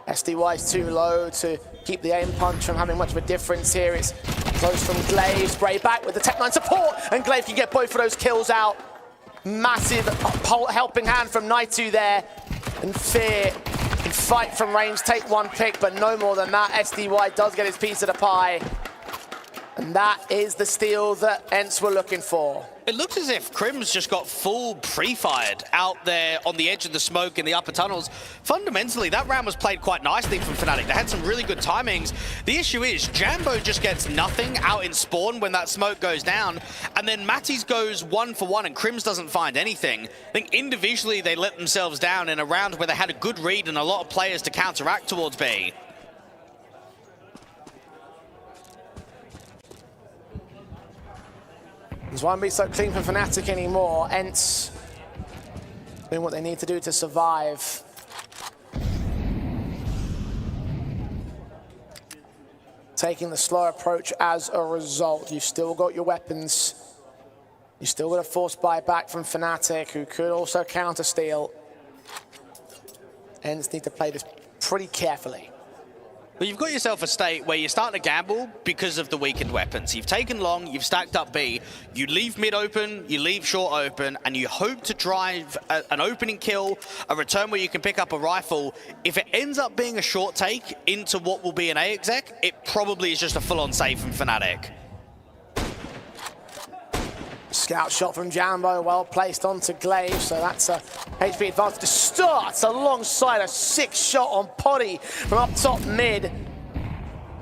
[SPEAKER 13] SDY's too low to keep the aim punch from having much of a difference here. It's close from Glaive, spray back with the Tech9 support, and Glaive can get both of those kills out. Massive helping hand from Night2 there, and Fear can fight from range, take one pick, but no more than that. SDY does get his piece of the pie, and that is the steal that ENCE were looking for.
[SPEAKER 14] It looks as if Crims just got full pre-fired out there on the edge of the smoke in the upper tunnels. Fundamentally, that round was played quite nicely from fnatic. They had some really good timings. The issue is Jambo just gets nothing out in spawn when that smoke goes down, and then Matty's goes 1-for-1 and Crims doesn't find anything. I think individually they let themselves down in a round where they had a good read and a lot of players to counteract towards B.
[SPEAKER 13] This won't be so clean for fnatic anymore. ENCE doing what they need to do to survive. Taking the slow approach as a result. You've still got your weapons. You've still got a force buyback from fnatic, who could also counter steal. ENCE need to play this pretty carefully.
[SPEAKER 14] But you've got yourself a state where you're starting to gamble because of the weakened weapons. You've taken long, you've stacked up B, you leave mid open, you leave short open, and you hope to drive an opening kill, a return where you can pick up a rifle. If it ends up being a short take into what will be an A exec, it probably is just a full-on save from fnatic.
[SPEAKER 13] Scout shot from Jambo, well placed onto Glaive, so that's a HP advantage to start alongside a 6 shot on Poddy from up top mid.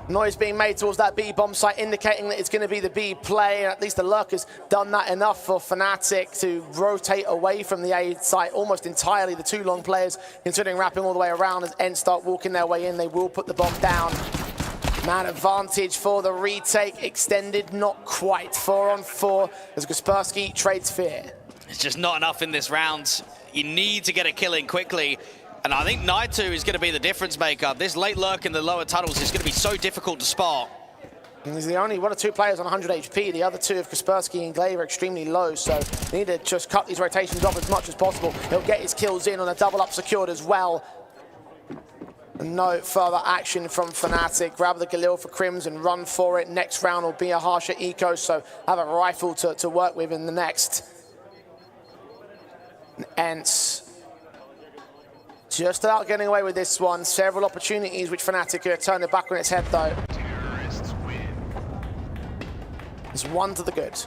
[SPEAKER 13] Noise being made towards that B bomb site, indicating that it's going to be the B play, and at least the Lurk has done that enough for fnatic to rotate away from the A site almost entirely. The 2 long players considering wrapping all the way around as ENCE start walking their way in. They will put the bomb down. Man advantage for the retake, extended, not quite. 4-on-4 as Kaspersky trades Fear.
[SPEAKER 14] It's just not enough in this round. You need to get a kill in quickly. And I think Night2 is going to be the difference maker. This late lurk in the lower tunnels is going to be so difficult to spot.
[SPEAKER 13] And he's the only 1 or 2 players on 100 HP. The other 2 of Kaspersky and Glaive are extremely low, so they need to just cut these rotations off as much as possible. He'll get his kills in on a double up secured as well. No further action from fnatic. Grab the Galil for Crims and run for it. Next round will be a harsher eco, so have a rifle to work with in the next. ENCE just about getting away with this one. Several opportunities which fnatic could have turned it back on its head though. There's 1 to the good.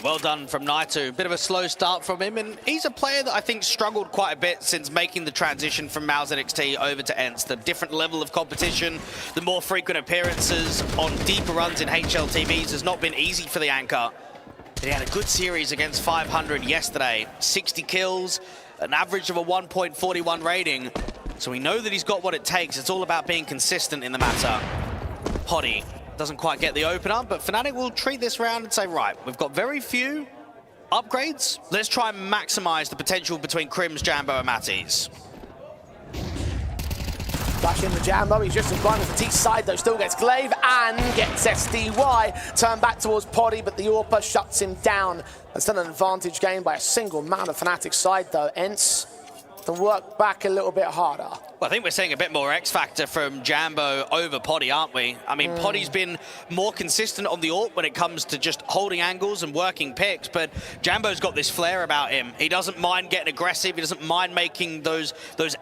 [SPEAKER 14] Well done from Night2. Bit of a slow start from him, and he's a player that I think struggled quite a bit since making the transition from MOUZ NXT over to ENCE. The different level of competition, the more frequent appearances on deeper runs in HLTVs has not been easy for the anchor. He had a good series against 500 yesterday. 60 kills, an average of a 1.41 rating. So we know that he's got what it takes. It's all about being consistent in the matter. Poddy doesn't quite get the opener, but fnatic will treat this round and say, right, we've got very few, upgrades. Let's try and maximize the potential between Crims, Jambo, and Matties.
[SPEAKER 13] Flash in the Jambo, he's just as blind as the T side though, still gets Glaive and gets SDY. Turn back towards Poddy, but the AWPer shuts him down. That's still an advantage gained by a single man of Fnatic side though. ENCE to work back a little bit harder.
[SPEAKER 14] Well, I think we're seeing a bit more X factor from Jambo over Poddy, aren't we? I mean, Poddy's been more consistent on the AWP when it comes to just holding angles and working picks, but Jambo's got this flair about him. He doesn't mind getting aggressive, he doesn't mind making those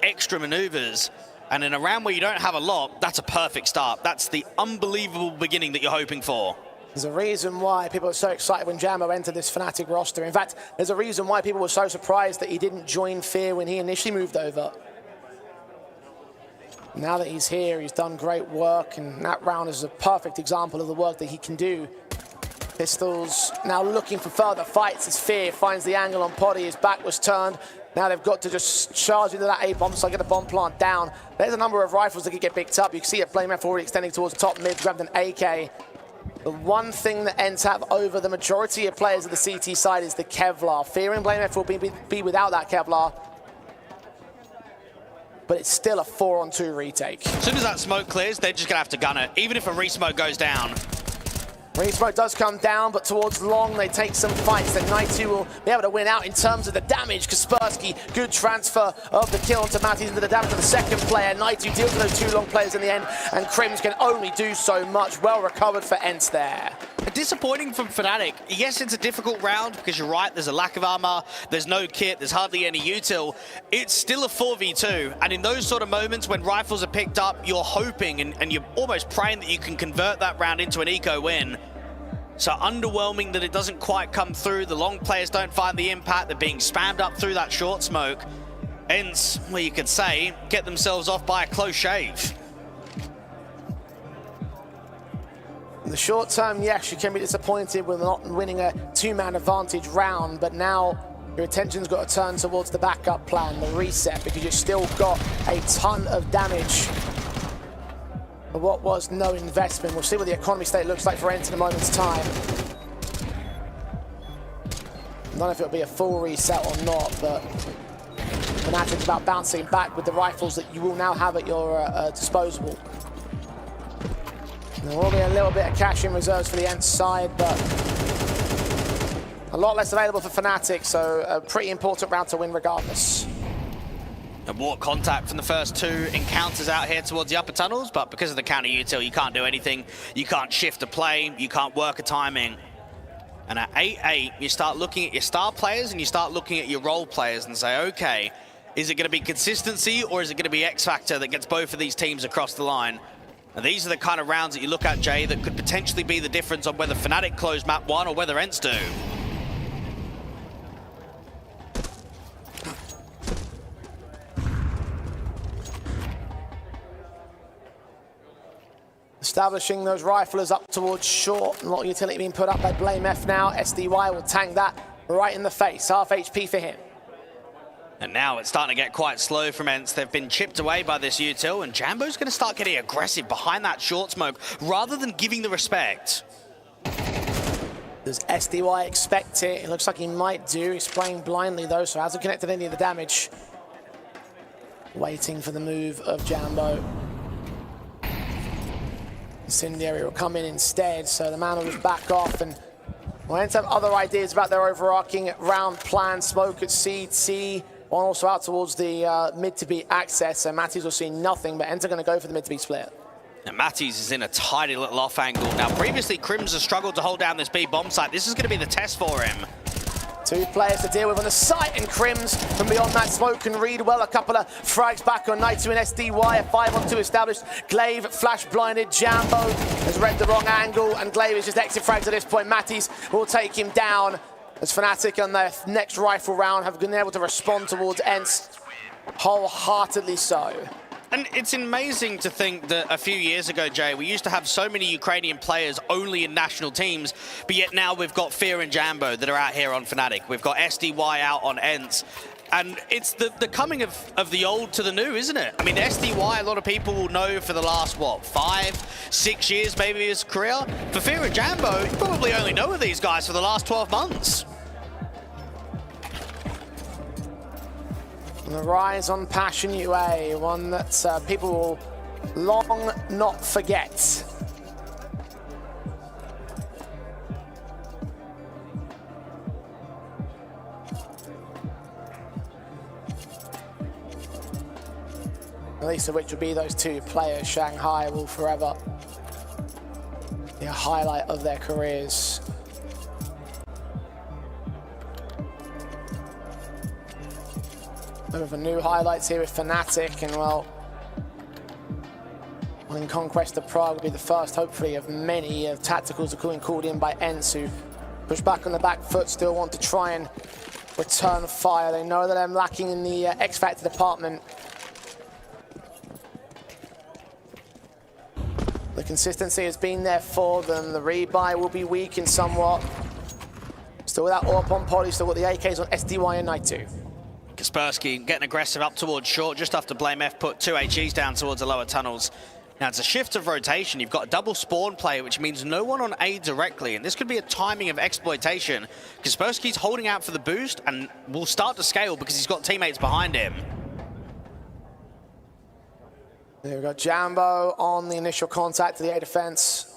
[SPEAKER 14] extra maneuvers. And in a round where you don't have a lot, that's a perfect start. That's the unbelievable beginning that you're hoping for.
[SPEAKER 13] There's a reason why people are so excited when Jambo entered this Fnatic roster. In fact, there's a reason why people were so surprised that he didn't join Fear when he initially moved over. Now that he's here, he's done great work, and that round is a perfect example of the work that he can do. Pistols now looking for further fights as Fear finds the angle on Poddy. His back was turned. Now they've got to just charge into that A-bomb so I get the bomb plant down. There's a number of rifles that could get picked up. You can see it, BlameF already extending towards top mid, grabbed an AK. The one thing that ENCE have over the majority of players of the CT side is the Kevlar. Fear and BlameF will be without that Kevlar. But it's still a 4-on-2 retake.
[SPEAKER 14] As soon as that smoke clears, they're just going to have to gun it, even if a re-smoke goes down.
[SPEAKER 13] Re-smoke does come down, but towards long, they take some fights that Night2 will be able to win out in terms of the damage. Kaspersky, good transfer of the kill onto Matties into the damage of the second player. Night2 deals with those two long players in the end, and Crims can only do so much. Well recovered for ENCE there.
[SPEAKER 14] Disappointing from Fnatic. Yes, it's a difficult round because you're right, there's a lack of armor, there's no kit, there's hardly any util. It's still a 4v2, and in those sort of moments when rifles are picked up, you're hoping and you're almost praying that you can convert that round into an eco win. So underwhelming that it doesn't quite come through. The long players don't find the impact. They're being spammed up through that short smoke. ENCE, well, you could say, get themselves off by a close shave.
[SPEAKER 13] In the short term, yes, you can be disappointed with not winning a two-man advantage round, but now your attention's got to turn towards the backup plan, the reset, because you've still got a ton of damage for what was no investment. We'll see what the economy state looks like for ENCE in a moment's time. I don't know if it'll be a full reset or not, but Fnatic's about bouncing back with the rifles that you will now have at your disposal. There will be a little bit of cash in reserves for the ENCE side, but a lot less available for Fnatic, so a pretty important round to win regardless.
[SPEAKER 14] And what contact from the first two encounters out here towards the upper tunnels, but because of the counter util, you can't do anything. You can't shift a play, you can't work a timing. And at 8-8, you start looking at your star players and you start looking at your role players and say, okay, is it going to be consistency or is it going to be X factor that gets both of these teams across the line? And these are the kind of rounds that you look at, Jay, that could potentially be the difference on whether Fnatic close map 1 or whether ENCE do.
[SPEAKER 13] Establishing those riflers up towards short. A lot of utility being put up by BlameF now. SDY will tank that right in the face. Half HP for him.
[SPEAKER 14] And now it's starting to get quite slow from ENCE. They've been chipped away by this util, and Jambo's going to start getting aggressive behind that short smoke rather than giving the respect.
[SPEAKER 13] Does SDY expect it? It looks like he might do. He's playing blindly though, so hasn't connected any of the damage. Waiting for the move of Jambo. Incendiary will come in instead, so the man will just back off, and we'll ENCE have other ideas about their overarching round plan. Smoke at CT, one also out towards the mid to B access, so Matties will see nothing, but ENCE are going to go for the mid to B split.
[SPEAKER 14] And Matties is in a tiny little off angle. Now, previously, Crims has struggled to hold down this B bomb site. This is going to be the test for him.
[SPEAKER 13] Two players to deal with on the site, and Crims from beyond that smoke can read well. A couple of frags back on Night2 and SDY. A 5-on-2 established. Glaive flash blinded. Jambo has read the wrong angle, and Glaive is just exit frags at this point. Matties will take him down as Fnatic on their next rifle round have been able to respond towards ENCE wholeheartedly so.
[SPEAKER 14] And it's amazing to think that a few years ago, Jay, we used to have so many Ukrainian players only in national teams, but yet now we've got Fear and Jambo that are out here on Fnatic. We've got SDY out on ENCE. And it's the coming of the old to the new, isn't it? I mean, SDY, a lot of people will know for the last, what, 5, 6 years maybe of his career. For Fear and Jambo, you probably only know of these guys for the last 12 months.
[SPEAKER 13] And the rise on Passion UA, one that people will long not forget. The least of which would be those two players. Shanghai will forever be a highlight of their careers. Over new highlights here with fnatic, and well, in Conquest of Prague will be the first, hopefully, of many of tacticals that are being called in by ENCE, who push back on the back foot, still want to try and return fire. They know that they're lacking in the X Factor department. The consistency has been there for them. The rebuy will be weakened somewhat. Still without AWP on Polly, still got the AKs on SDY and Night2.
[SPEAKER 14] Kaspersky getting aggressive up towards short just after BlameF put 2 HEs down towards the lower tunnels. Now it's a shift of rotation. You've got a double spawn play, which means no one on A directly, and this could be a timing of exploitation. Kaspersky's holding out for the boost and will start to scale because he's got teammates behind him.
[SPEAKER 13] There we go, Jambo on the initial contact to the A defense.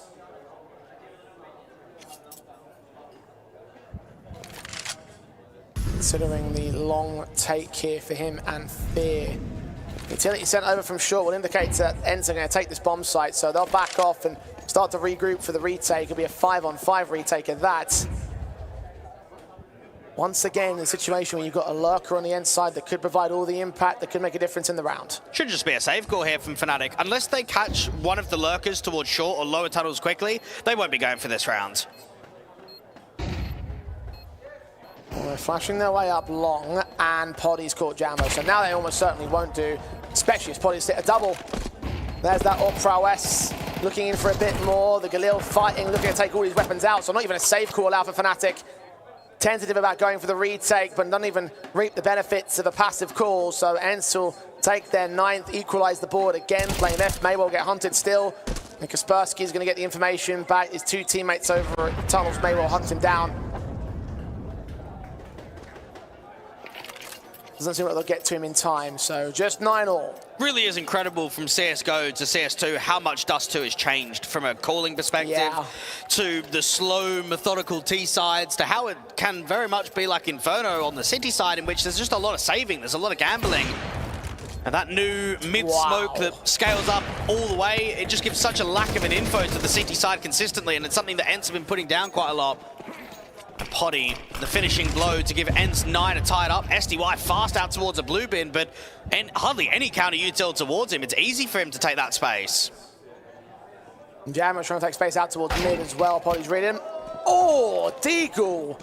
[SPEAKER 13] Considering the long take here for him and Fear. Utility sent over from short will indicate that ENCE are going to take this bomb site, so they'll back off and start to regroup for the retake. It'll be a 5-on-5 retake of that. Once again, in a situation where you've got a lurker on the end side that could provide all the impact that could make a difference in the round.
[SPEAKER 14] Should just be a safe call here from fnatic. Unless they catch one of the lurkers towards short or lower tunnels quickly, they won't be going for this round.
[SPEAKER 13] Well, they're flashing their way up long, and Poddy's caught Jambo, so now they almost certainly won't do, especially if Poddy's hit a double. There's that AWP prowess, looking in for a bit more. The Galil fighting, looking to take all these weapons out, so not even a safe call out for fnatic. Tentative about going for the retake, but don't even reap the benefits of a passive call. So ENCE will take their 9th, equalize the board again. BlameF may well get hunted still. And Kaspersky is going to get the information back. His 2 teammates over at the tunnels may well hunt him down. Doesn't seem like they'll get to him in time, so just 9-all.
[SPEAKER 14] Really is incredible from CSGO to CS2 how much Dust 2 has changed from a calling perspective to the slow, methodical T sides to how it can very much be like Inferno on the City side, in which there's just a lot of saving, there's a lot of gambling. And that new mid-smoke that scales up all the way, it just gives such a lack of an info to the City side consistently, and it's something that ENCE have been putting down quite a lot. Poddy, the finishing blow to give ENCE 9 a tie it up. SDY fast out towards a blue bin, but hardly any counter util towards him. It's easy for him to take that space.
[SPEAKER 13] Jammer's trying to take space out towards mid as well. Poddy's reading. Oh, Deagle.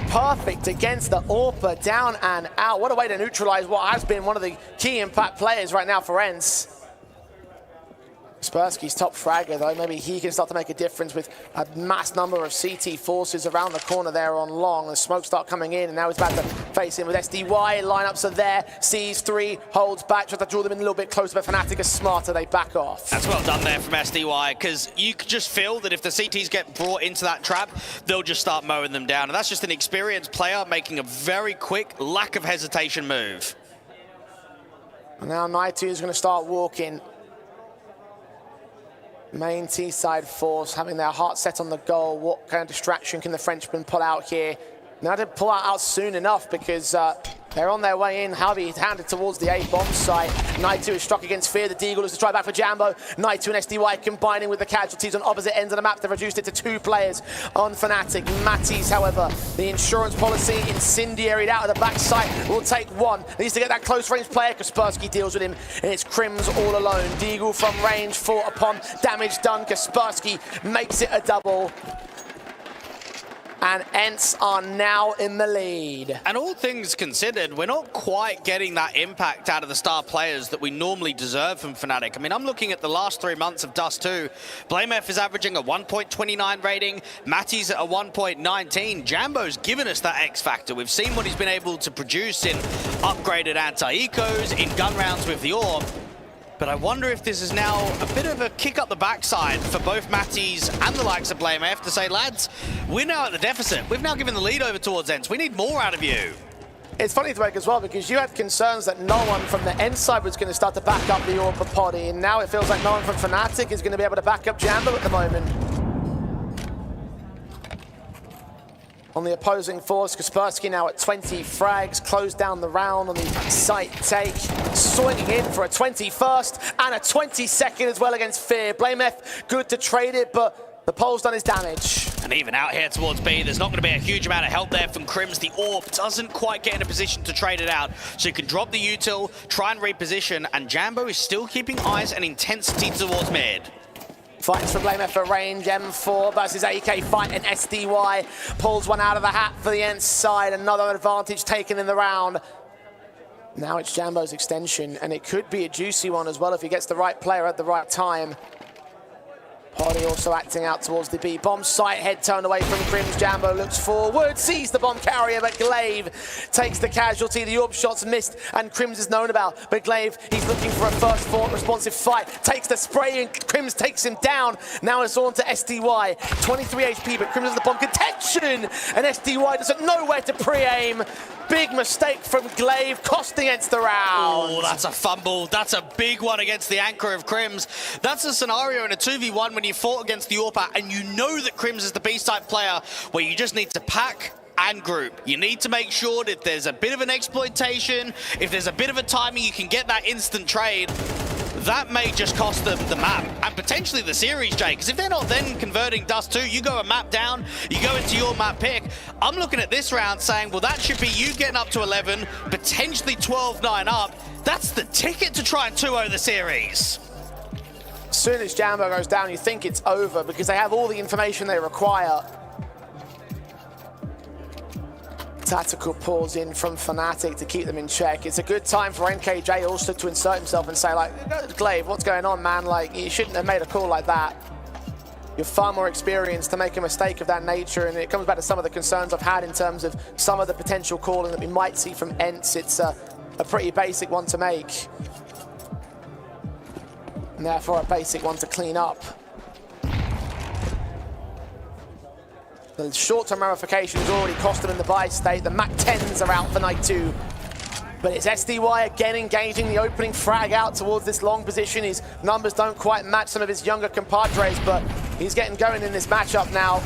[SPEAKER 13] Perfect against the AWPer, down and out. What a way to neutralize what has been one of the key impact players right now for ENCE. Kaspersky's top fragger, though. Maybe he can start to make a difference with a mass number of CT forces around the corner there on long. The smoke start coming in, and now he's about to face in with SDY. Lineups are there. Sees 3, holds back, tries to draw them in a little bit closer, but fnatic are smarter. They back off.
[SPEAKER 14] That's well done there from SDY, because you could just feel that if the CTs get brought into that trap, they'll just start mowing them down. And that's just an experienced player making a very quick, lack of hesitation move.
[SPEAKER 13] And now Night2 is going to start walking. Main T-side force having their heart set on the goal. What kind of distraction can the Frenchman pull out here? Now to pull out soon enough because they're on their way in. Harvey handed towards the A bomb site. Night2 is struck against Fear. The Deagle is to try back for Jambo. Night2 and SDY combining with the casualties on opposite ends of the map. They've reduced it to 2 players on fnatic. Matties, however, the insurance policy incendiaried out of the back site will take 1. Needs to get that close range player. Kaspersky deals with him, and it's Crims all alone. Deagle from range, fought upon, damage done. Kaspersky makes it a double. And ENCE are now in the lead.
[SPEAKER 14] And all things considered, we're not quite getting that impact out of the star players that we normally deserve from fnatic. I mean, I'm looking at the last 3 months of Dust 2. BlameF is averaging a 1.29 rating. Matty's at a 1.19. Jambo's given us that X factor. We've seen what he's been able to produce in upgraded anti-ecos, in gun rounds with the AWP. But I wonder if this is now a bit of a kick up the backside for both Matties and the likes of BlameF to say, lads, we're now at the deficit. We've now given the lead over towards ENCE. We need more out of you.
[SPEAKER 13] It's funny, Drake, as well, because you had concerns that no one from the ENCE side was going to start to back up the AWP of Poddy, and now it feels like no one from fnatic is going to be able to back up Jambo at the moment. On the opposing force, Kaspersky now at 20 frags, closed down the round on the site take, swinging in for a 21st and a 22nd as well against Fear. blamF good to trade it, but the pole's done his damage.
[SPEAKER 14] And even out here towards B, there's not going to be a huge amount of help there from Crims. The AWP doesn't quite get in a position to trade it out. So you can drop the util, try and reposition, and Jambo is still keeping eyes and intensity towards mid.
[SPEAKER 13] Fights for blamF at range, M4 versus AK fight, and SDY pulls one out of the hat for the ENCE side. Another advantage taken in the round. Now it's Jambo's extension, and it could be a juicy one as well if he gets the right player at the right time. Poddy also acting out towards the B. Bomb site, head turned away from Crims. Jambo looks forward, sees the bomb carrier, but Glaive takes the casualty. The AWP shot's missed, and Crims is known about. But Glaive, he's looking for a first fort responsive fight. Takes the spray, and Crims takes him down. Now it's on to SDY. 23 HP, but Crims has the bomb contention, and SDY doesn't know where to pre-aim. Big mistake from Glaive, costing ENCE the round.
[SPEAKER 14] Oh, that's a fumble. That's a big one against the anchor of Crims. That's a scenario in a 2v1 when you fought against the AWP and you know that Crims is the B-side player where you just need to pack and group. You need to make sure that there's a bit of an exploitation, if there's a bit of a timing, you can get that instant trade. That may just cost them the map and potentially the series, Jay, because if they're not then converting Dust 2, you go a map down, you go into your map pick. I'm looking at this round saying, well, that should be you getting up to 11, potentially 12-9 up. That's the ticket to try and 2-0 the series.
[SPEAKER 13] As soon as Jambo goes down, you think it's over because they have all the information they require. Tactical pulls in from fnatic to keep them in check. It's a good time for NKJ also to insert himself and say, like, Glaive, what's going on, man? Like, you shouldn't have made a call like that. You're far more experienced to make a mistake of that nature, and it comes back to some of the concerns I've had in terms of some of the potential calling that we might see from ENCE. It's a pretty basic one to make, and therefore a basic one to clean up. The short-term ramifications already cost them in the buy state. The MAC-10s are out for night 2. But it's SDY again engaging the opening frag out towards this long position. His numbers don't quite match some of his younger compadres, but he's getting going in this matchup now.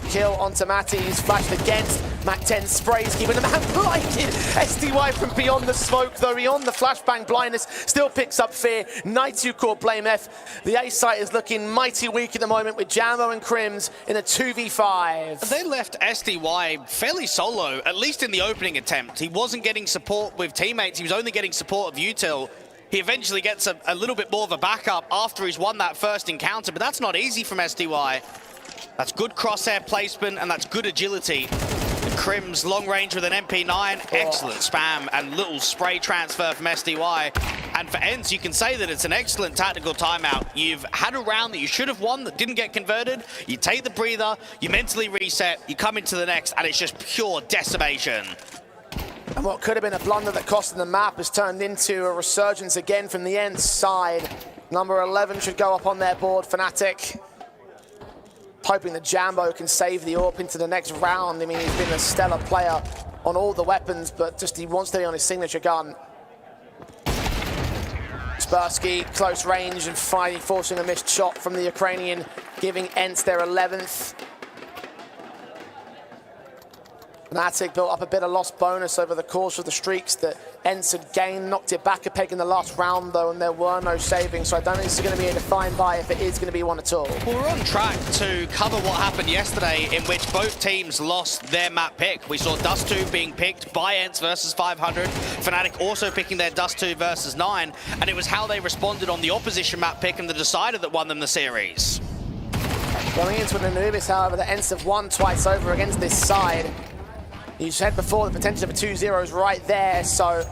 [SPEAKER 13] Kill onto Matty, he's flashed against. MAC-10 sprays, keeping the man blinded. SDY from beyond the smoke, though, beyond the flashbang blindness, still picks up Fear. Night 2 caught blamF. The A site is looking mighty weak at the moment with Jambo and Crims in a 2v5.
[SPEAKER 14] They left SDY fairly solo, at least in the opening attempt. He wasn't getting support with teammates, he was only getting support of util. He eventually gets a little bit more of a backup after he's won that first encounter, but that's not easy from SDY. That's good crosshair placement and that's good agility. And Crims long range with an MP9, excellent spam and little spray transfer from SDY. And for ENCE, you can say that it's an excellent tactical timeout. You've had a round that you should have won that didn't get converted. You take the breather, you mentally reset, you come into the next, and it's just pure decimation.
[SPEAKER 13] And what could have been a blunder that cost them the map has turned into a resurgence again from the ENCE side. Number 11 should go up on their board, fnatic. Hoping that Jambo can save the AWP into the next round. I mean, he's been a stellar player on all the weapons, but just he wants to be on his signature gun. Kaspersky, close range, and finally forcing a missed shot from the Ukrainian, giving ENCE their 11th. fnatic built up a bit of lost bonus over the course of the streaks that ENCE had gained, knocked it back a peg in the last round though, and there were no savings, so I don't think this is going to be a defined buy if it is going to be one at all.
[SPEAKER 14] Well, we're on track to cover what happened yesterday in which both teams lost their map pick. We saw Dust 2 being picked by ENCE versus 500, fnatic also picking their Dust 2 versus 9, and it was how they responded on the opposition map pick and the decider that won them the series.
[SPEAKER 13] Going into an Anubis, however, the ENCE have won twice over against this side. You said before the potential of a 2-0 is right there, so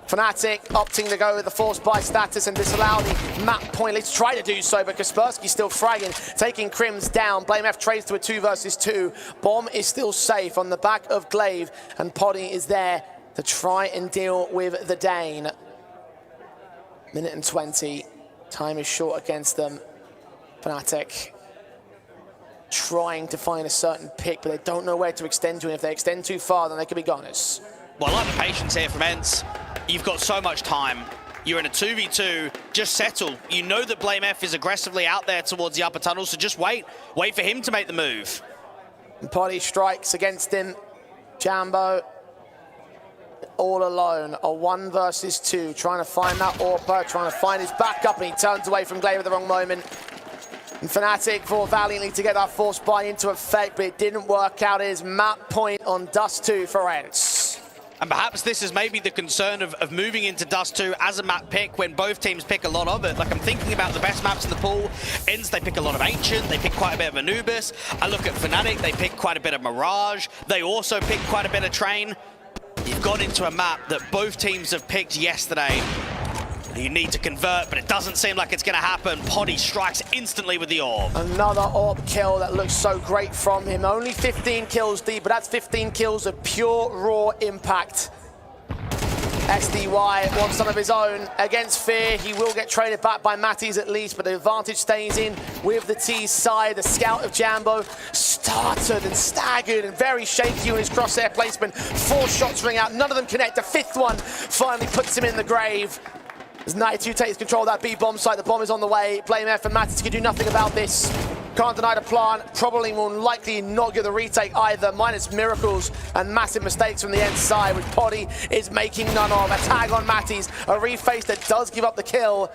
[SPEAKER 13] fnatic opting to go with the forced buy status and disallow the map point. Let's try to do so, but Kaspersky's still fragging, taking Crims down. blamF trades to a 2 versus 2. Bomb is still safe on the back of Glaive, and Poddy is there to try and deal with the Dane. Minute and 20. Time is short against them. fnatic trying to find a certain pick, but they don't know where to extend to, and if they extend too far, then they could be goners.
[SPEAKER 14] Well, I like the patience here from ENCE. You've got so much time. You're in a 2v2, just settle. You know that blameF is aggressively out there towards the upper tunnel, so just wait. Wait for him to make the move.
[SPEAKER 13] Potty strikes against him. Jambo all alone, a 1 versus 2, trying to find that AWPer, trying to find his backup, and he turns away from Glaive at the wrong moment. And fnatic fought valiantly to get that force buy into effect, but it didn't work out. It is map point on Dust 2 for ENCE.
[SPEAKER 14] And perhaps this is maybe the concern of moving into Dust 2 as a map pick when both teams pick a lot of it. Like, I'm thinking about the best maps in the pool. ENCE, they pick a lot of Ancient, they pick quite a bit of Anubis. I look at fnatic, they pick quite a bit of Mirage. They also pick quite a bit of Train. You've gone into a map that both teams have picked yesterday. You need to convert, but it doesn't seem like it's going to happen. Potty strikes instantly with the orb.
[SPEAKER 13] Another orb kill that looks so great from him. Only 15 kills deep, but that's 15 kills of pure, raw impact. SDY wants some of his own against Fear. He will get traded back by Matties at least, but the advantage stays in with the T's side. The scout of Jambo started and staggered and very shaky in his crosshair placement. 4 shots ring out, none of them connect. The 5th one finally puts him in the grave. As 92 takes control of that B bomb site, the bomb is on the way. blameF and Mattis can do nothing about this. Can't deny the plant, probably more likely not get the retake either, minus miracles and massive mistakes from the ENCE side, which Potty is making none of. A tag on Mattis, a reface that does give up the kill,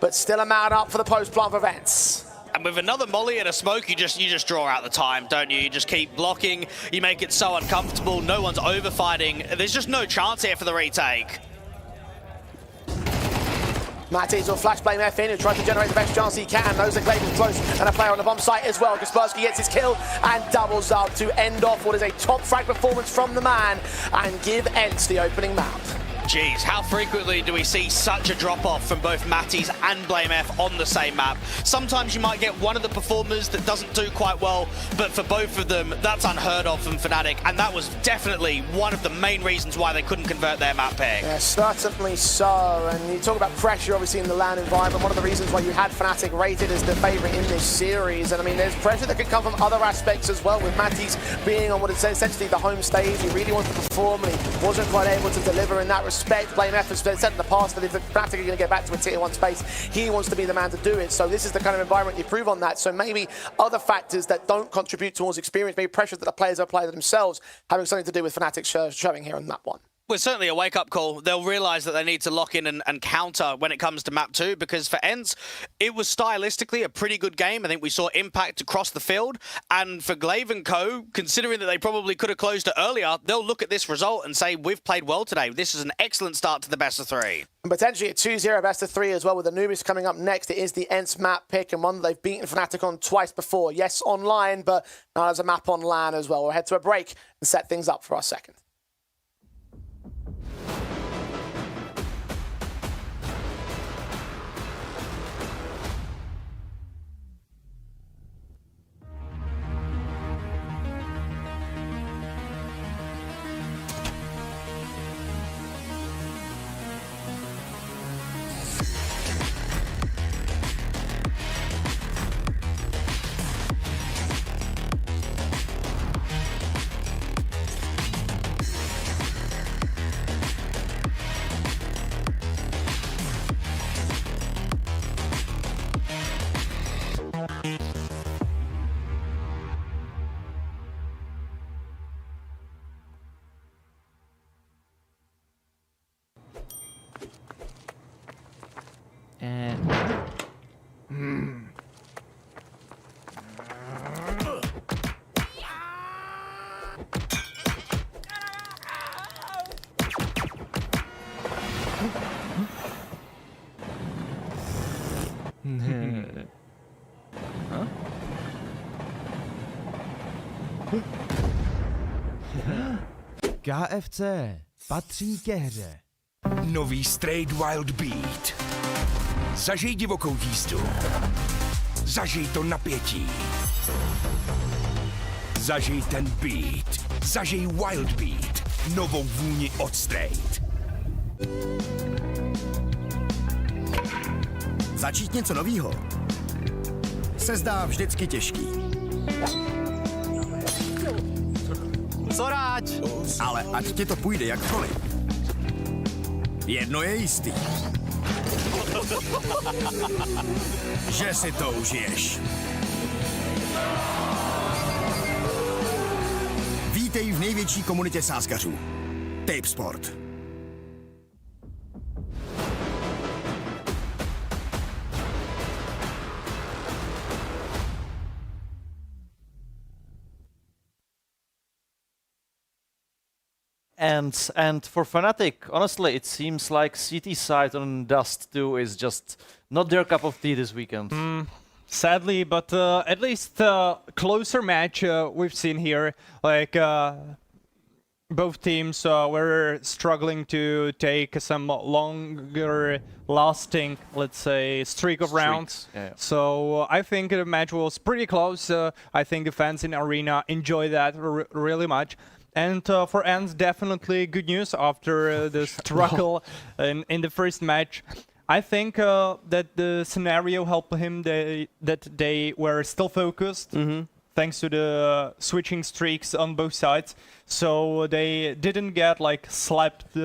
[SPEAKER 13] but still a man up for the post plant for ENCE.
[SPEAKER 14] And with another molly and a smoke, you just draw out the time, don't you? You just keep blocking, you make it so uncomfortable, no one's overfighting. There's just no chance here for the retake.
[SPEAKER 13] Mattis will flash blameF in, who tries to generate the best chance he can. Knows that Glaive is close, and a player on the bomb site as well. Kaspersky gets his kill and doubles up to end off what is a top frag performance from the man and give ENCE the opening map.
[SPEAKER 14] Jeez, how frequently do we see such a drop-off from both Matties and blameF on the same map? Sometimes you might get one of the performers that doesn't do quite well, but for both of them, that's unheard of from fnatic, and that was definitely one of the main reasons why they couldn't convert their map pick.
[SPEAKER 13] Yeah, certainly so, and you talk about pressure, obviously, in the LAN environment. One of the reasons why you had fnatic rated as the favourite in this series, and I mean, there's pressure that could come from other aspects as well, with Matties being on what is essentially the home stage. He really wants to perform, and he wasn't quite able to deliver in that respect. blameF has said in the past that if the fnatic are going to get back to a tier 1 space, he wants to be the man to do it. So this is the kind of environment you prove on that. So maybe other factors that don't contribute towards experience, maybe pressures that the players apply to themselves, having something to do with fnatic showing here on map 1.
[SPEAKER 14] Well, certainly a wake-up call. They'll realise that they need to lock in and counter when it comes to map 2, because for ENCE, it was stylistically a pretty good game. I think we saw impact across the field. And for Glaive and co, considering that they probably could have closed it earlier, they'll look at this result and say, we've played well today. This is an excellent start to the best of 3.
[SPEAKER 13] And potentially a 2-0 best of 3 as well, with Anubis coming up next. It is the ENCE map pick, and one that they've beaten fnatic on twice before. Yes, online, but now as a map on LAN as well. We'll head to a break and set things up for our second.
[SPEAKER 4] KFC patří ke hře.
[SPEAKER 17] Nový Straight Wild Beat. Zažij divokou jízdu. Zažij to napětí. Zažij ten beat. Zažij Wild Beat. Novou vůni od Straight.
[SPEAKER 20] Začít něco novýho se zdá vždycky těžký.
[SPEAKER 17] Pozoráč! Ale ať ti to půjde jakkoliv. Jedno je jistý. Že si to užiješ. Vítej v největší komunitě sázkařů. Tipsport.
[SPEAKER 1] And for Fnatic, honestly, it seems like CT side on Dust 2 is just not their cup of tea this weekend.
[SPEAKER 3] Sadly, but at least closer match we've seen here. Like both teams were struggling to take some longer lasting, let's say, streak of rounds.
[SPEAKER 1] Yeah.
[SPEAKER 3] So I think the match was pretty close. I think the fans in Arena enjoy that really much. And for ENCE, definitely good news after the struggle in the first match. I think that the scenario helped him that they were still focused, thanks to the switching streaks on both sides. So they didn't get like slapped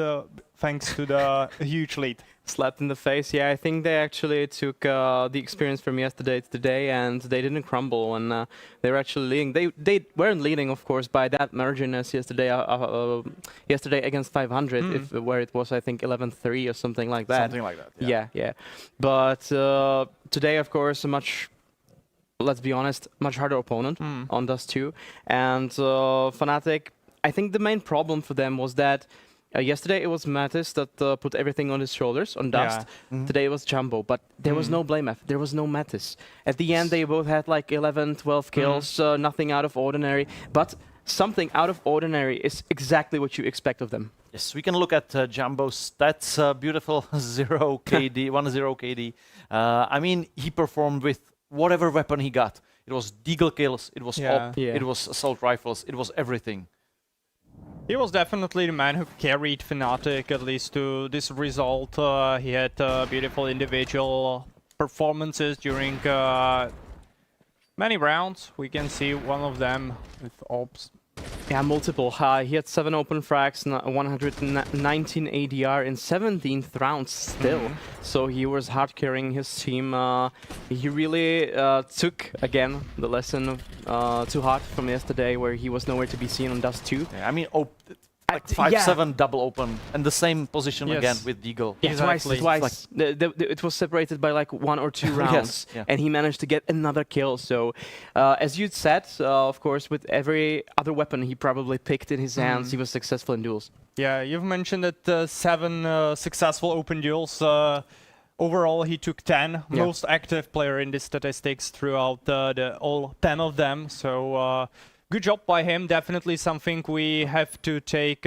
[SPEAKER 3] thanks to the huge lead.
[SPEAKER 2] Slapped in the face, yeah. I think they actually took the experience from yesterday to today, and they didn't crumble when they were actually leading. They weren't leading, of course, by that margin as yesterday against 500, where it was, I think, 11-3 or something like that.
[SPEAKER 1] Something like that,
[SPEAKER 2] yeah. But today, of course, a much, let's be honest, much harder opponent on Dust 2. And Fnatic, I think the main problem for them was that yesterday it was Mattis that put everything on his shoulders, on Dust. Today it was Jumbo, but there was no Blame F, there was no Mattis. At the end they both had like 11, 12 kills, nothing out of ordinary, but something out of ordinary is exactly what you expect of them.
[SPEAKER 1] Yes, we can look at Jumbo's stats, beautiful 0 KD, 1-0 KD. I mean, he performed with whatever weapon he got. It was deagle kills, it was op, it was assault rifles, it was everything.
[SPEAKER 3] He was definitely the man who carried Fnatic at least to this result. He had beautiful individual performances during many rounds. We can see one of them with ops.
[SPEAKER 2] Yeah, multiple. He had 7 open frags, 119 ADR in 17th rounds still. So he was hard carrying his team. He really took, again, the lesson too hard from yesterday, where he was nowhere to be seen on Dust 2.
[SPEAKER 1] Yeah, I mean, like 5-7 double open, and the same position again with Deagle.
[SPEAKER 2] Yeah, exactly. Twice. It was separated by like 1 or 2 rounds, and he managed to get another kill. So, as you said, of course, with every other weapon he probably picked in his hands, he was successful in duels.
[SPEAKER 3] Yeah, you've mentioned that 7 successful open duels. Overall, he took 10, most active player in the statistics throughout all 10 of them. So. Good job by him, definitely something we have to take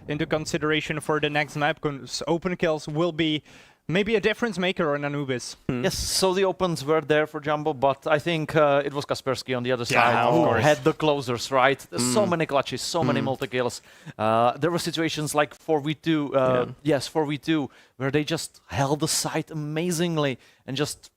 [SPEAKER 3] into consideration for the next map, because open kills will be maybe a difference maker on Anubis.
[SPEAKER 1] Yes, so the opens were there for Jumbo, but I think it was Kaspersky on the other side who had the closers, right? So many clutches, so many multi-kills. There were situations like 4v2, 4v2, where they just held the site amazingly and just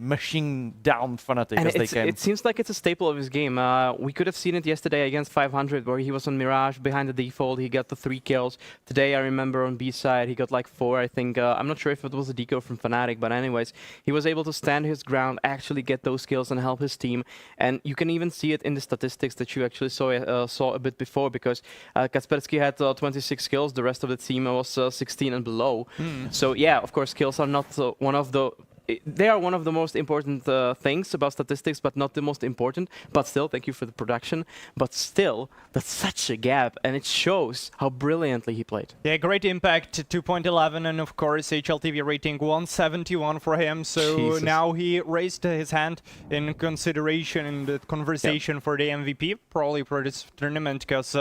[SPEAKER 1] machine down Fnatic as they came.
[SPEAKER 2] It seems like it's a staple of his game. We could have seen it yesterday against 500, where he was on Mirage behind the default. He got the 3 kills. Today, I remember on B side, he got like 4. I think I'm not sure if it was a deco from Fnatic, but anyways, he was able to stand his ground, actually get those kills and help his team. And you can even see it in the statistics that you actually saw a bit before, because Kaspersky had 26 kills. The rest of the team was 16 and below. So yeah, of course, kills are not one of the. They are one of the most important things about statistics, but not the most important. But still, thank you for the production. But still, that's such a gap, and it shows how brilliantly he played.
[SPEAKER 3] Yeah, great impact, 2.11, and of course, HLTV rating 171 for him. So now he raised his hand in consideration in the conversation for the MVP, probably for this tournament, because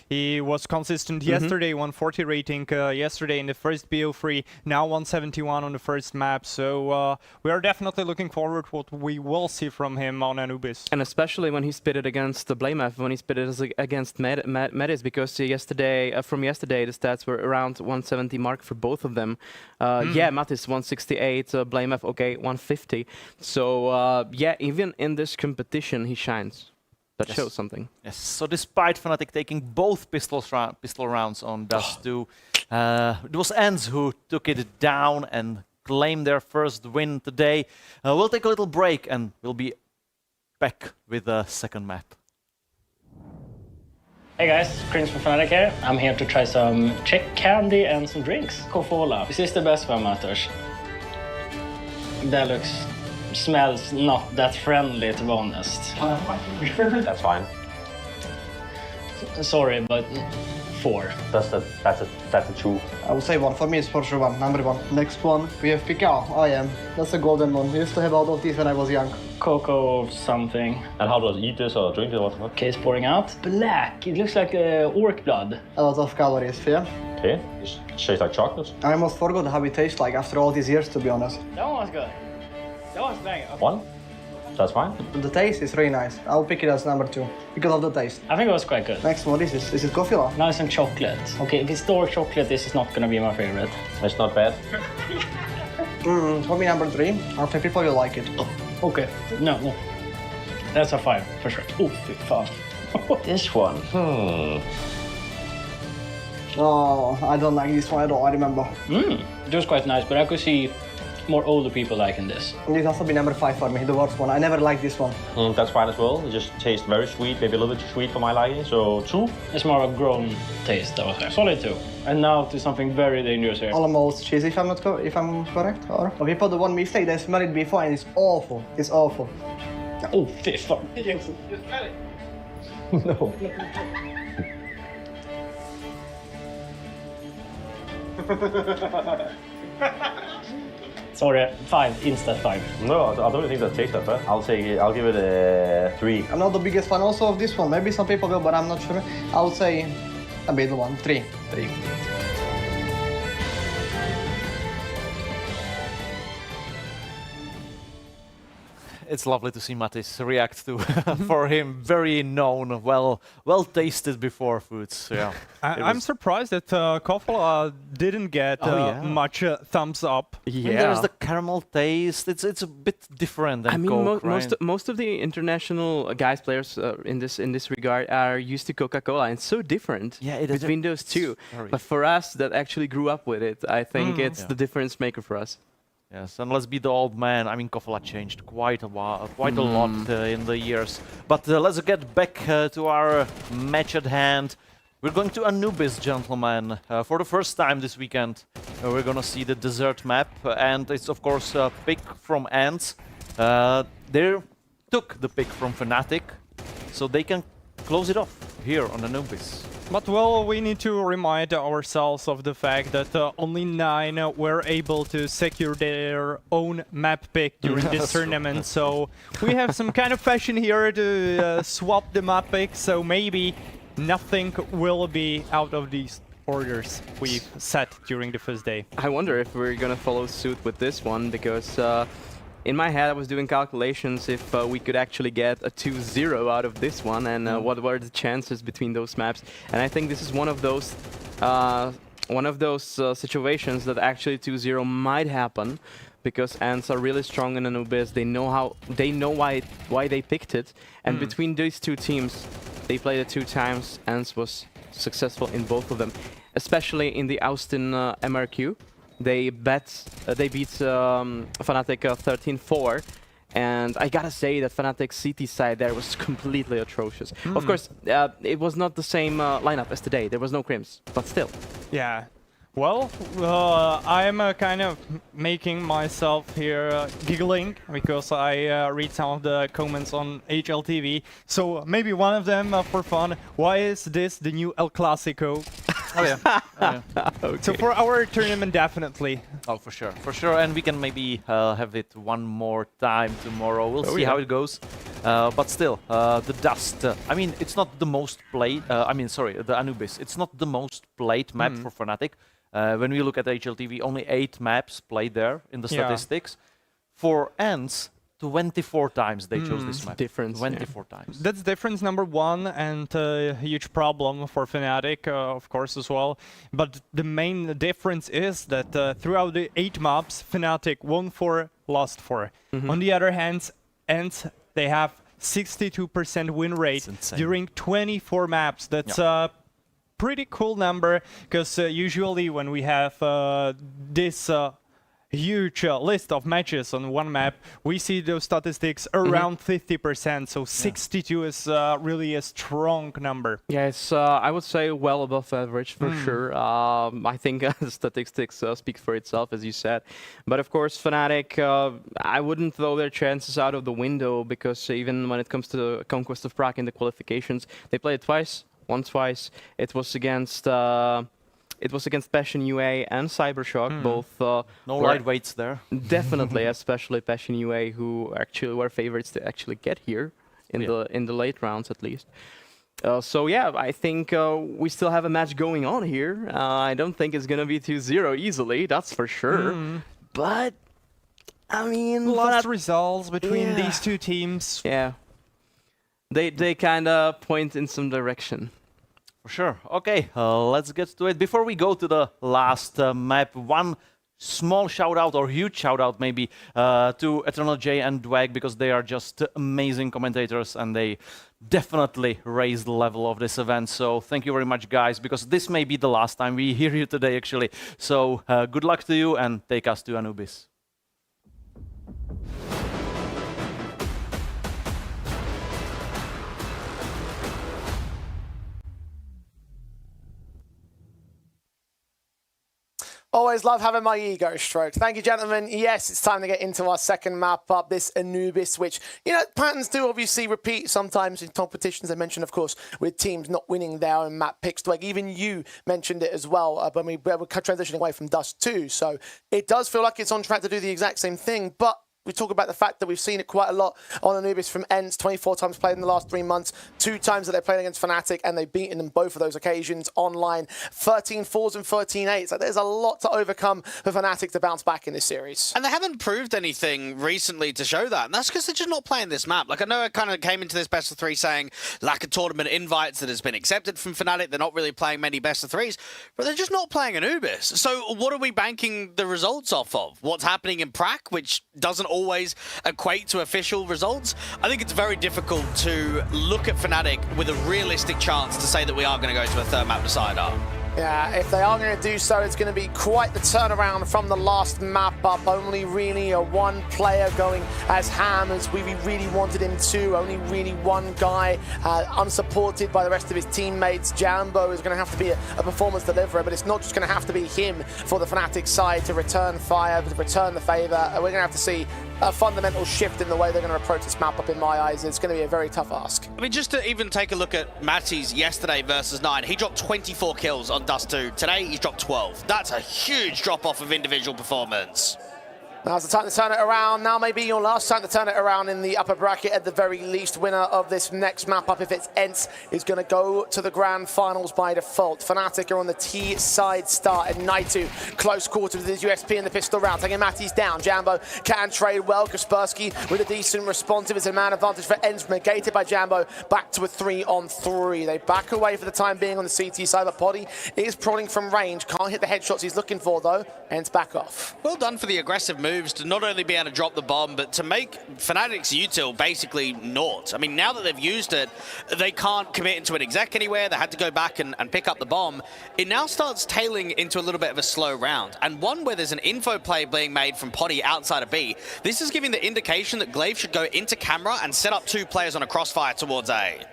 [SPEAKER 3] he was consistent yesterday, 140 rating yesterday in the first BO3, now 171 on the first map. So we are definitely looking forward to what we will see from him on Anubis.
[SPEAKER 2] And especially when he spit it against the Blamef, when he spit it against Metis, because yesterday, from yesterday, the stats were around 170 mark for both of them. Yeah, Matis 168, Blamef, okay, 150. So yeah, even in this competition, he shines. That shows something.
[SPEAKER 1] Yes. So despite Fnatic taking both pistol rounds on Dust 2, it was ENCE who took it down and claimed their first win today. We'll take a little break and we'll be back with the second map.
[SPEAKER 12] Hey guys, Prince from Fnatic here. I'm here to try some Czech candy and some drinks. Kofola. This is the best one, Matters. That smells not that friendly, to be honest.
[SPEAKER 24] That's fine.
[SPEAKER 12] Sorry, but 4.
[SPEAKER 24] That's a 2.
[SPEAKER 11] I would say 1. For me, it's for sure 1. Number 1. Next one, we have Pika. I am. That's a golden one. We used to have all of these when I was young.
[SPEAKER 12] Cocoa something.
[SPEAKER 24] And how do I eat this or drink it? What?
[SPEAKER 12] Okay, it's pouring out. Black. It looks like orc blood.
[SPEAKER 11] A lot of calories, yeah?
[SPEAKER 24] Okay, it tastes like chocolate.
[SPEAKER 11] I almost forgot how it tastes like after all these years, to be honest.
[SPEAKER 12] That one was good. That was banging.
[SPEAKER 24] 1? That's fine.
[SPEAKER 11] The taste is really nice. I'll pick it as number 2 because of the taste.
[SPEAKER 12] I think it was quite good.
[SPEAKER 11] Next one, what is this? Is it coffee?
[SPEAKER 12] Nice and chocolate. Okay, if it's dark chocolate, this is not gonna be my favorite.
[SPEAKER 24] It's not bad.
[SPEAKER 11] For me, number 3. I think people will like it.
[SPEAKER 12] Okay. No. That's a 5 for sure. Oh, fun.
[SPEAKER 24] This one.
[SPEAKER 11] Oh, I don't like this one at all. I remember.
[SPEAKER 12] It was quite nice, but I could see more older people liking this.
[SPEAKER 11] This also be number 5 for me, the worst one. I never liked this one.
[SPEAKER 24] That's fine as well. It just tastes very sweet, maybe a little bit too sweet for my liking. So 2.
[SPEAKER 12] It's more of a grown taste, I would say. Solid 2. And now to something very dangerous here.
[SPEAKER 11] Almost cheesy, if I'm correct. Or people do one mistake, they smell it before and it's awful. It's awful.
[SPEAKER 12] Oh, fish.
[SPEAKER 24] No.
[SPEAKER 12] Sorry, 5, instead 5.
[SPEAKER 24] No, I don't think that tastes that bad. I'll give it a 3.
[SPEAKER 11] I'm not the biggest fan also of this one. Maybe some people will, but I'm not sure. I would say a middle one, 3.
[SPEAKER 1] It's lovely to see Mattis react to, for him, very known, well tasted before foods. Yeah,
[SPEAKER 3] I'm surprised that Kofola didn't get much thumbs up.
[SPEAKER 1] Yeah, and there's the caramel taste. It's a bit different than Coke, right?
[SPEAKER 2] most of the international players in this regard are used to Coca-Cola, and it's so different between those two. But for us that actually grew up with it, I think it's the difference maker for us.
[SPEAKER 1] Yes, and let's be the old man. I mean, Kofola changed quite a lot in the years. But let's get back to our match at hand. We're going to Anubis, gentlemen. For the first time this weekend, we're gonna see the desert map, and it's of course a pick from ENCE. They took the pick from Fnatic, so they can close it off here on Anubis.
[SPEAKER 3] But well, we need to remind ourselves of the fact that only 9 were able to secure their own map pick during this tournament. So we have some kind of fashion here to swap the map pick. So maybe nothing will be out of these orders we've set during the first day.
[SPEAKER 2] I wonder if we're gonna follow suit with this one, because in my head I was doing calculations if we could actually get a 2-0 out of this one, and what were the chances between those maps. And I think this is one of those situations that actually 2-0 might happen, because ENCE are really strong in Anubis. They know why they picked it, and between these two teams, they played it 2 times. ENCE was successful in both of them, especially in the Austin MRQ. They beat Fnatic 13-4, and I gotta say that Fnatic's CT side there was completely atrocious. Of course, it was not the same lineup as today. There was no Crims, but still.
[SPEAKER 3] Yeah. Well, I'm kind of making myself here giggling because I read some of the comments on HLTV. So maybe one of them for fun. Why is this the new El Clasico?
[SPEAKER 1] Oh yeah.
[SPEAKER 3] Okay. So for our tournament, definitely.
[SPEAKER 1] Oh, for sure. And we can maybe have it one more time tomorrow. We'll see how it goes. But still, the Dust. I mean, it's not the most played. The Anubis. It's not the most played map for Fnatic. When we look at HLTV, only 8 maps played there in the statistics. For ENCE, 24 times they chose this map.
[SPEAKER 2] Difference.
[SPEAKER 1] 24 times.
[SPEAKER 3] That's difference number 1, and a huge problem for Fnatic, of course, as well. But the main difference is that throughout the 8 maps, Fnatic won 4, lost 4. On the other hand, ENCE, they have 62% win rate during 24 maps. That's a pretty cool number, because usually when we have this huge list of matches on one map, we see those statistics around 50%, so 62 is really a strong number.
[SPEAKER 2] Yes, I would say well above average for sure. I think the statistics speak for itself, as you said. But of course, Fnatic, I wouldn't throw their chances out of the window, because even when it comes to the Conquest of Prague in the qualifications, they played twice, won twice. It was against Passion UA and Cybershock, both
[SPEAKER 1] no lightweights there.
[SPEAKER 2] Definitely, especially Passion UA, who actually were favorites to actually get here in the late rounds at least. So yeah, I think we still have a match going on here. I don't think it's gonna be 2-0 easily, that's for sure. But I mean,
[SPEAKER 3] lost results between these two teams.
[SPEAKER 2] Yeah, they kind of point in some direction.
[SPEAKER 1] For sure. Okay, let's get to it. Before we go to the last map, one small shout out, or huge shout out maybe, to Eternal J and Dwag, because they are just amazing commentators and they definitely raised the level of this event. So thank you very much, guys, because this may be the last time we hear you today, actually. So good luck to you and take us to Anubis.
[SPEAKER 13] Always love having my ego stroked. Thank you, gentlemen. Yes, it's time to get into our second map up, this Anubis, which, you know, patterns do obviously repeat sometimes in competitions. I mentioned, of course, with teams not winning their own map picks. Like even you mentioned it as well when we were transitioning away from Dust 2. So it does feel like it's on track to do the exact same thing, but we talk about the fact that we've seen it quite a lot on Anubis from ENCE, 24 times played in the last 3 months, 2 times that they played against Fnatic, and they've beaten them both of those occasions online. 13 4s and 13 8s. So there's a lot to overcome for Fnatic to bounce back in this series.
[SPEAKER 14] And they haven't proved anything recently to show that. And that's because they're just not playing this map. Like, I know I kind of came into this best of 3 saying lack of tournament invites that has been accepted from Fnatic. They're not really playing many best of 3s, but they're just not playing Anubis. So what are we banking the results off of? What's happening in Prague, which doesn't always equate to official results? I think it's very difficult to look at Fnatic with a realistic chance to say that we are going to go to a third map decider.
[SPEAKER 13] Yeah, if they are going to do so, it's going to be quite the turnaround from the last map up. Only really one player going as ham as we really wanted him to. Only really one guy unsupported by the rest of his teammates. Jambo is going to have to be a performance deliverer, but it's not just going to have to be him for the Fnatic side to return fire, to return the favor. We're going to have to see a fundamental shift in the way they're going to approach this map up in my eyes. It's going to be a very tough ask.
[SPEAKER 14] I mean, just to even take a look at Matty's yesterday versus 9, he dropped 24 kills on Dust 2. Today, he's dropped 12. That's a huge drop-off of individual performance.
[SPEAKER 13] Now's the time to turn it around. Now may be your last time to turn it around in the upper bracket at the very least. Winner of this next map up, if it's ENCE, is going to go to the grand finals by default. Fnatic are on the T side start, and Naitu close quarter with his USP in the pistol round, taking Matty's down. Jambo can trade well. Kaspersky with a decent responsive. It's a man advantage for ENCE, negated by Jambo. Back to a 3-on-3. They back away for the time being on the CT side, but Poddy is prodding from range. Can't hit the headshots he's looking for, though. ENCE back off.
[SPEAKER 14] Well done for the aggressive move to not only be able to drop the bomb, but to make Fnatic's util basically naught. I mean, now that they've used it, they can't commit into an exec anywhere. They had to go back and pick up the bomb. It now starts tailing into a little bit of a slow round, and one where there's an info play being made from Poddy outside of B. This is giving the indication that Glaive should go into camera and set up 2 players on a crossfire towards A.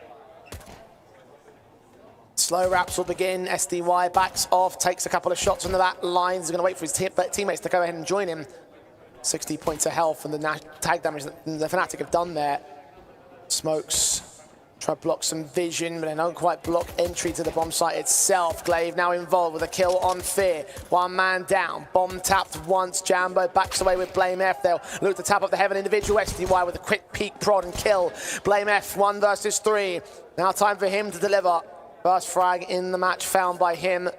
[SPEAKER 13] Slow wraps will begin. SDY backs off, takes a couple of shots on the back lines. He's going to wait for his teammates to go ahead and join him. 60 points of health and the tag damage that the Fnatic have done there. Smokes try to block some vision, but they don't quite block entry to the bomb site itself. Glaive now involved with a kill on Fear. 1 man down. Bomb tapped once. Jambo backs away with Blame F. They'll look to tap up the heaven individual. SDY with a quick peek prod and kill. Blame F 1 versus 3. Now time for him to deliver. First frag in the match found by him.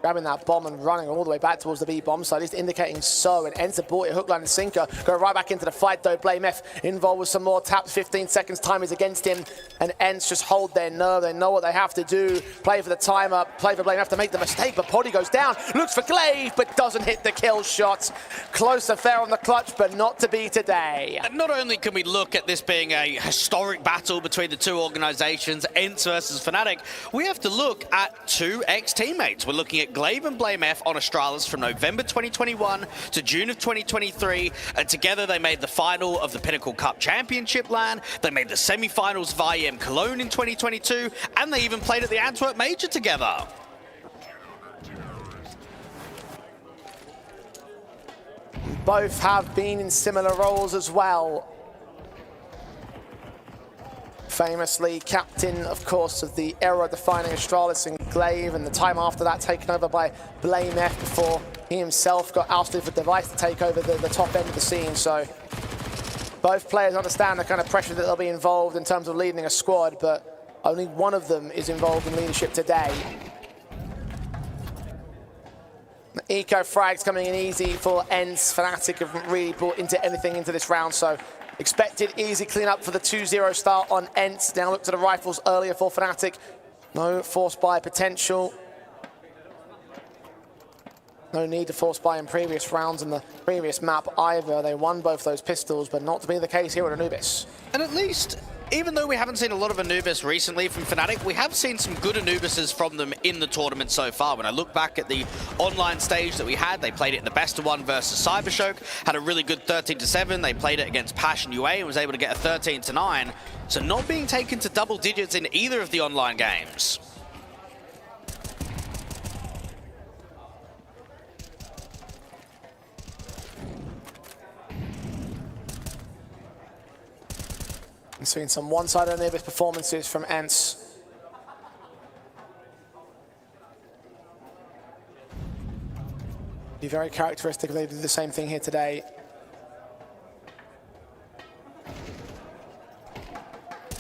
[SPEAKER 13] grabbing that bomb and running all the way back towards the B bomb side, is indicating so, and ENCE bought it, hook, line, and sinker, go right back into the fight though. blamef involved with some more taps, 15 seconds, time is against him, and ENCE just hold their nerve, they know what they have to do, play for the timer, play for blamef to make the mistake, but Poddy goes down, looks for glaive, but doesn't hit the kill shot. Close affair on the clutch, but not to be today.
[SPEAKER 14] And not only can we look at this being a historic battle between the two organizations, ENCE versus fnatic, we have to look at two ex-teammates. We're looking at glaive and blamef on Astralis from November 2021 to June of 2023. And together they made the final of the Pinnacle Cup Championship LAN. They made the semi-finals of IEM Cologne in 2022. And they even played at the Antwerp Major together.
[SPEAKER 13] Both have been in similar roles as well. Famously captain, of course, of the era-defining Astralis and glaive, and the time after that taken over by blamef before he himself got ousted for Device to take over the top end of the scene. So both players understand the kind of pressure that they'll be involved in terms of leading a squad, but only one of them is involved in leadership today. Eco frags coming in easy for ENCE. fnatic haven't really brought anything into this round, so expected easy cleanup for the 2-0 start on ENCE. Now look to the rifles earlier for fnatic. No force buy potential. No need to force buy in previous rounds in the previous map either. They won both those pistols, but not to be the case here at Anubis.
[SPEAKER 14] And at least, even though we haven't seen a lot of Anubis recently from fnatic, we have seen some good Anubises from them in the tournament so far. When I look back at the online stage that we had, they played it in the best of one versus Cybershock, had a really good 13-7. They played it against Passion UA and was able to get a 13-9. So not being taken to double digits in either of the online games.
[SPEAKER 13] We've seen some one-sided Anubis performances from ENCE. Be very characteristic if they do the same thing here today.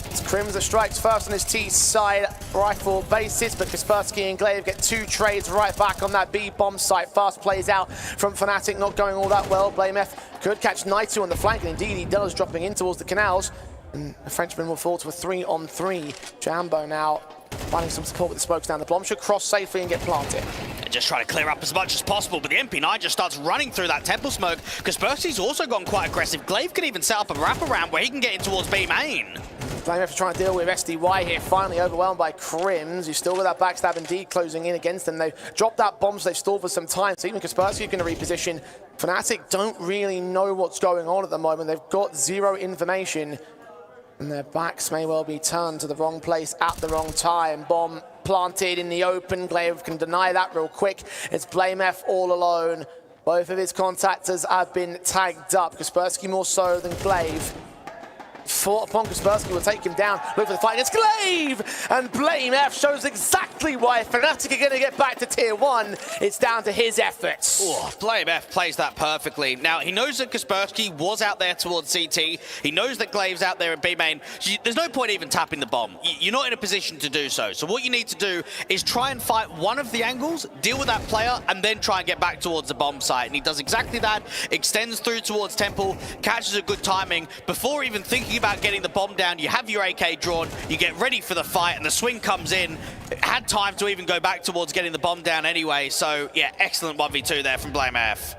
[SPEAKER 13] It's Crims that strikes first on his T side rifle basis, but Kaspersky and glaive get two trades right back on that B bomb site. Fast plays out from fnatic, not going all that well. blamef could catch Naitu on the flank, and indeed he does, dropping in towards the canals. And the Frenchman will fall to a 3-on-3. Jambo now finding some support with the smokes down the bomb. Should cross safely and get planted.
[SPEAKER 14] They're just trying to clear up as much as possible, but the MP9 just starts running through that temple smoke. Kaspersky's also gone quite aggressive. glaive can even set up a wraparound where he can get in towards B main.
[SPEAKER 13] blamef trying to deal with SDY here, finally overwhelmed by Crims. He's still with that backstab indeed closing in against them. They've dropped that bomb, so they've stalled for some time. So even Kaspersky going to reposition. fnatic don't really know what's going on at the moment. They've got zero information. And their backs may well be turned to the wrong place at the wrong time. Bomb planted in the open. glaive can deny that real quick. It's blamef all alone. Both of his contactors have been tagged up. Kaspersky more so than glaive. Fought upon Kaspersky, will take him down. Look for the fight against glaive! And blamef shows exactly why fnatic are going to get back to tier 1. It's down to his efforts.
[SPEAKER 14] Oh, blamef plays that perfectly. Now, he knows that Kaspersky was out there towards CT. He knows that glaive's out there at B main. There's no point even tapping the bomb. You're not in a position to do so. So what you need to do is try and fight one of the angles, deal with that player, and then try and get back towards the bomb site. And he does exactly that, extends through towards Temple, catches a good timing. Before even thinking about getting the bomb down, you have your AK drawn, you get ready for the fight, and the swing comes in. Had time to even go back towards getting the bomb down anyway, so yeah, excellent 1v2 there from blamef.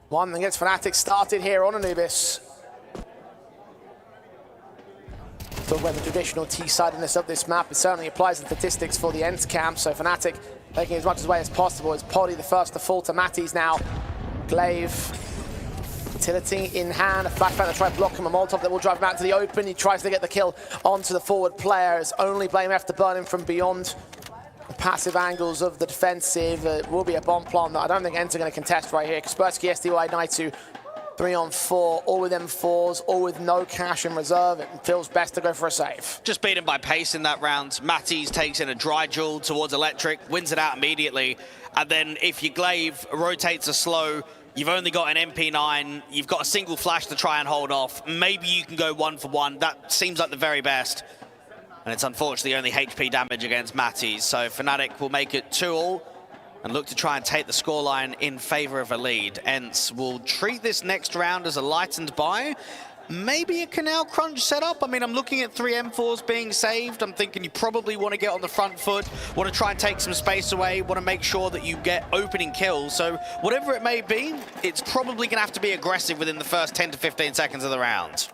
[SPEAKER 13] One that gets fnatic started here on Anubis. Talk about the traditional T-sidedness of this map. It certainly applies in statistics for the ENCE camp, so fnatic taking as much away as possible. It's Poddy the first to fall to Matties now. glaive. Utility in hand, a flashbang to try to block him, a Molotov that will drive him out to the open. He tries to get the kill onto the forward player. It's only blamef to burn him from beyond the passive angles of the defensive. It will be a bomb plant that I don't think ENCE are going to contest right here. Kaspersky, SDY, Naitu, 3-on-4, all with M4s, all with no cash in reserve. It feels best to go for a save.
[SPEAKER 14] Just beaten by pace in that round. Matties takes in a dry jewel towards Electric, wins it out immediately. And then if your glaive rotates a slow, you've only got an MP9, you've got a single flash to try and hold off. Maybe you can go 1-for-1. That seems like the very best. And it's unfortunately only HP damage against Matties, so Fnatic will make it 2-all and look to try and take the scoreline in favor of a lead. ENCE will treat this next round as a lightened bye. Maybe a Canal Crunch setup. I mean, I'm looking at 3 M4s being saved. I'm thinking you probably want to get on the front foot, want to try and take some space away, want to make sure that you get opening kills. So whatever it may be, it's probably going to have to be aggressive within the first 10 to 15 seconds of the round.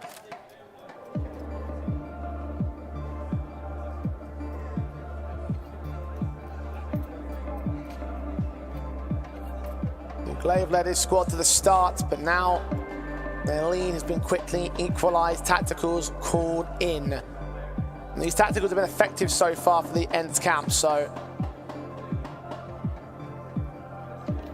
[SPEAKER 13] Glaive led his squad to the start, but now their lead has been quickly equalised. Tacticals called in. And these tacticals have been effective so far for the ENCE camp, so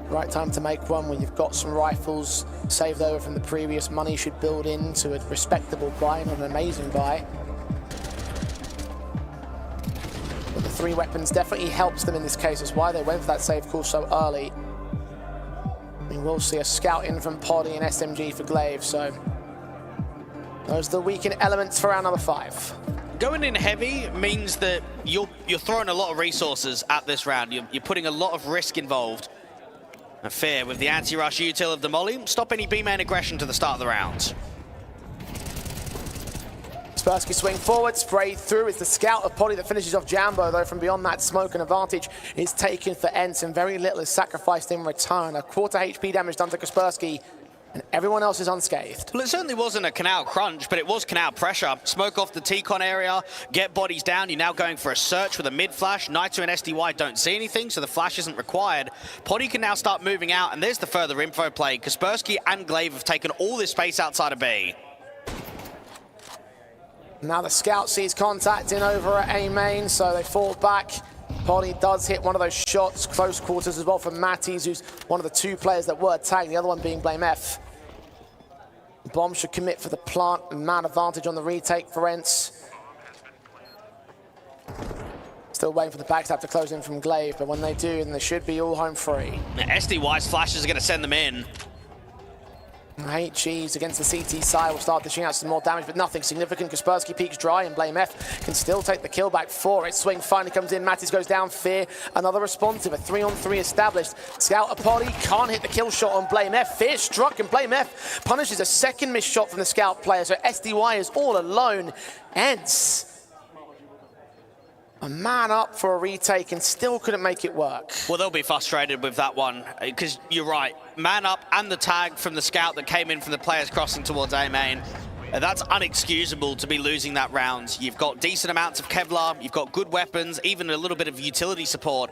[SPEAKER 13] right time to make one when you've got some rifles saved over from the previous. Money should build into a respectable buy, not an amazing buy. But the 3 weapons definitely helps them in this case. That's why they went for that save call so early. We will see a scout in from Poddy and SMG for Glaive, so those are the weakened elements for round number 5.
[SPEAKER 14] Going in heavy means that you're throwing a lot of resources at this round. You're putting a lot of risk involved. And Fear, with the anti-rush util of the Molly, stop any B-main aggression to the start of the round.
[SPEAKER 13] Kaspersky swing forward, sprayed through. It's the scout of Poddy that finishes off Jambo, though from beyond that smoke, an advantage is taken for ENCE, and very little is sacrificed in return. A quarter HP damage done to Kaspersky, and everyone else is unscathed.
[SPEAKER 14] Well, it certainly wasn't a Canal Crunch, but it was Canal Pressure. Smoke off the T-Con area, get bodies down. You're now going for a search with a mid-flash. Naito and SDY don't see anything, so the flash isn't required. Poddy can now start moving out, and there's the further info play. Kaspersky and Glaive have taken all this space outside of B.
[SPEAKER 13] Now the scout sees contact in over at A main, so they fall back. Poddy does hit one of those shots, close quarters as well for Matties, who's one of the 2 players that were tagged, the other one being Blame F. Bomb should commit for the plant, and man advantage on the retake for ENCE. Still waiting for the backstab to close in from Glaive, but when they do, then they should be all home free.
[SPEAKER 14] Now, SDY's flashes are going to send them in.
[SPEAKER 13] HGs against the CT side will start dishing out some more damage, but nothing significant. Kaspersky peeks dry, and Blame F can still take the kill back for it. Swing finally comes in, Mattis goes down, Fear, another responsive, a 3-on-3 established. Scout Apolli can't hit the kill shot on Blame F. Fear struck, and Blame F punishes a second missed shot from the Scout player, so SDY is all alone. ENCE, a man up for a retake and still couldn't make it work.
[SPEAKER 14] Well, they'll be frustrated with that one, because you're right. Man up and the tag from the scout that came in from the players crossing towards A main. That's unexcusable to be losing that round. You've got decent amounts of Kevlar, you've got good weapons, even a little bit of utility support,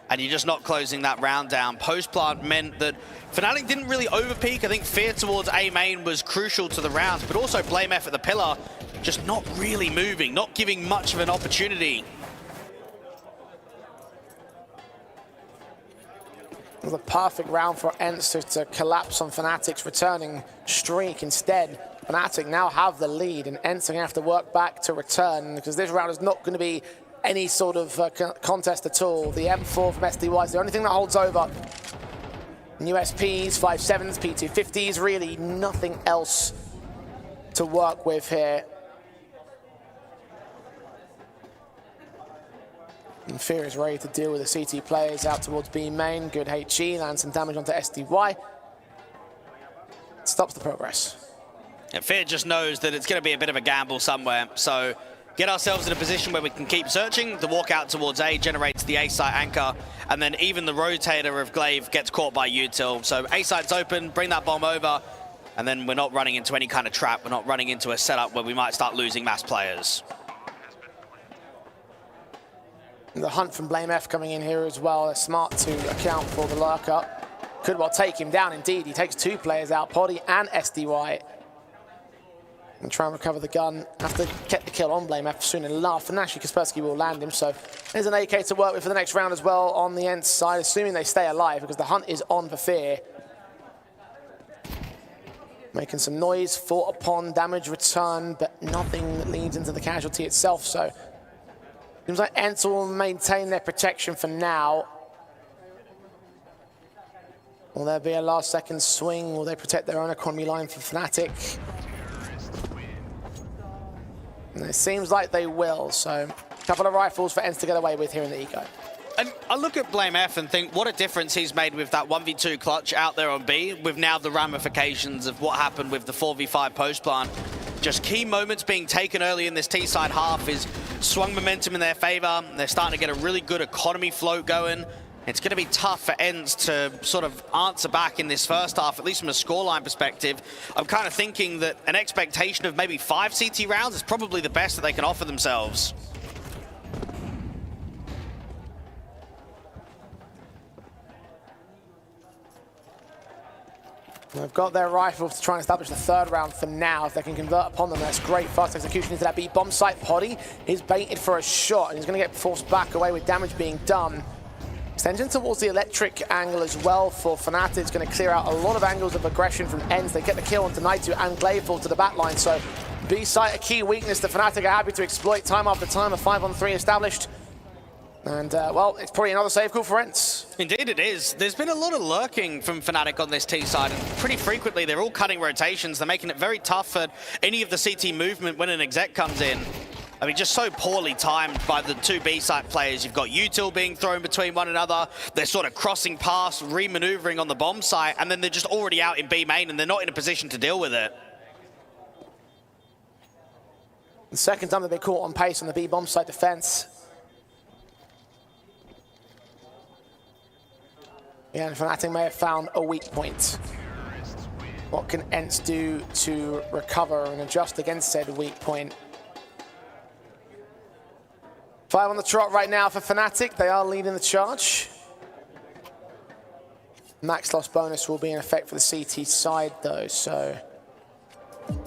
[SPEAKER 14] and you're just not closing that round down. Post-plant meant that Fnatic didn't really overpeak. I think Fear towards A main was crucial to the round, but also Blame F at the pillar, just not really moving, not giving much of an opportunity.
[SPEAKER 13] It was a perfect round for ENCE to collapse on Fnatic's returning streak. Instead, Fnatic now have the lead, and ENCE are going to have to work back to return, because this round is not going to be any sort of contest at all. The M4 from SDY is the only thing that holds over. New SPs, 5.7s, P250s, really nothing else to work with here. And Fear is ready to deal with the CT players out towards B main. Good HE, lands some damage onto SDY. Stops the progress.
[SPEAKER 14] And Fear just knows that it's going to be a bit of a gamble somewhere. So get ourselves in a position where we can keep searching. The walk out towards A generates the A site anchor. And then even the rotator of Glaive gets caught by util. So A site's open, bring that bomb over. And then we're not running into any kind of trap. We're not running into a setup where we might start losing mass players.
[SPEAKER 13] The hunt from Blame F coming in here as well. They're smart to account for the lurker. Could well take him down indeed. He takes 2 players out, Poddy and SDY. And try and recover the gun. Have to get the kill on Blame F soon enough. And actually Kaspersky will land him. So there's an AK to work with for the next round as well on the ENCE side, assuming they stay alive, because the hunt is on for Fear. Making some noise, fought upon, damage return, but nothing that leads into the casualty itself. So seems like ENCE will maintain their protection for now. Will there be a last second swing? Will they protect their own economy line for Fnatic? And it seems like they will, so a couple of rifles for ENCE to get away with here in the eco.
[SPEAKER 14] And I look at blameF and think what a difference he's made with that 1v2 clutch out there on B, with now the ramifications of what happened with the 4v5 post plant. Just key moments being taken early in this T-side half is swung momentum in their favor. They're starting to get a really good economy float going. It's going to be tough for ENCE to sort of answer back in this first half, at least from a scoreline perspective. I'm kind of thinking that an expectation of maybe 5 CT rounds is probably the best that they can offer themselves.
[SPEAKER 13] They've got their rifles to try and establish the third round for now. If they can convert upon them, that's great fast execution into that B bomb site. Poddy is baited for a shot, and he's going to get forced back away with damage being done. Extension towards the electric angle as well for fnatic. It's going to clear out a lot of angles of aggression from ENCE. They get the kill onto Naitu and Glaive to the back line. So B site, a key weakness that fnatic are happy to exploit time after time. A 5-on-3 established. And, well, it's probably another save call for ENCE.
[SPEAKER 14] Indeed it is. There's been a lot of lurking from fnatic on this T side, and pretty frequently they're all cutting rotations. They're making it very tough for any of the CT movement when an exec comes in. I mean, just so poorly timed by the two B-side players. You've got util being thrown between one another. They're sort of crossing past, re-maneuvering on the bomb site, and then they're just already out in B main, and they're not in a position to deal with it.
[SPEAKER 13] The second time they've been caught on pace on the B bomb site defense. Yeah, and fnatic may have found a weak point. What can ENCE do to recover and adjust against said weak point? 5 on the trot right now for fnatic. They are leading the charge. Max loss bonus will be in effect for the CT side though, so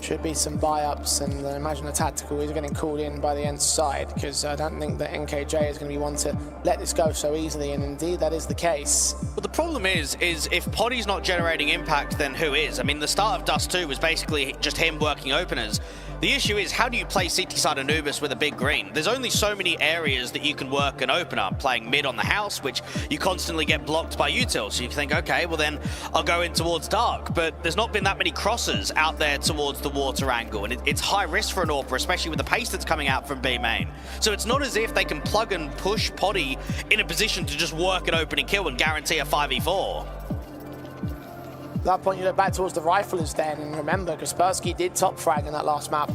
[SPEAKER 13] should be some buy-ups, and I imagine the tactical is getting called in by the ENCE side, because I don't think that NKJ is going to be one to let this go so easily, and indeed that is the case.
[SPEAKER 14] But the problem is if Poddy's not generating impact, then who is? I mean, the start of Dust 2 was basically just him working openers. The issue is, how do you play CT side Anubis with a big green? There's only so many areas that you can work an opener. Playing mid on the house, which you constantly get blocked by util. So you think, okay, well then I'll go in towards dark. But there's not been that many crosses out there towards the water angle. And it's high risk for an AWPer, especially with the pace that's coming out from B main. So it's not as if they can plug and push Poddy in a position to just work an opening kill and guarantee a 5v4.
[SPEAKER 13] At that point, you look back towards the riflers then, and remember, Kaspersky did top frag in that last map.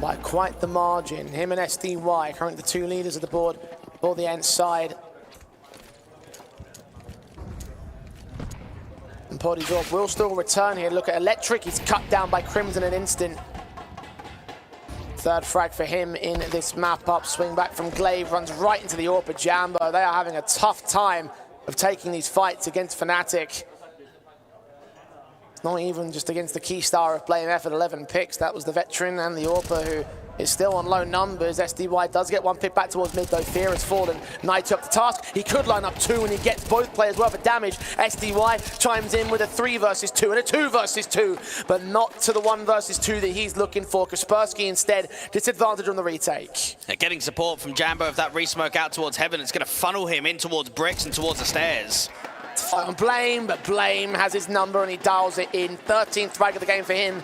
[SPEAKER 13] By quite the margin. Him and SDY, currently the two leaders of the board for the ENCE side. And Poddy's AWP will still return here. Look at Electric, he's cut down by Crimson in an instant. Third frag for him in this map up. Swing back from Glaive, runs right into the AWPer Jambo. They are having a tough time of taking these fights against fnatic. It's not even just against the key star of blameF at 11 picks. That was the veteran and the AWPer who is still on low numbers. SDY does get one pick back towards mid though. Fear has fallen. Knight up the task. He could line up 2 and he gets both players worth of damage. SDY chimes in with a 3 versus 2 and a 2 versus 2, but not to the 1 versus 2 that he's looking for. Kaspersky instead disadvantage on the retake.
[SPEAKER 14] Getting support from Jambo. If that re-smoke out towards heaven, it's going to funnel him in towards bricks and towards the stairs.
[SPEAKER 13] Fight on Blame, but Blame has his number and he dials it in. 13th frag of the game for him.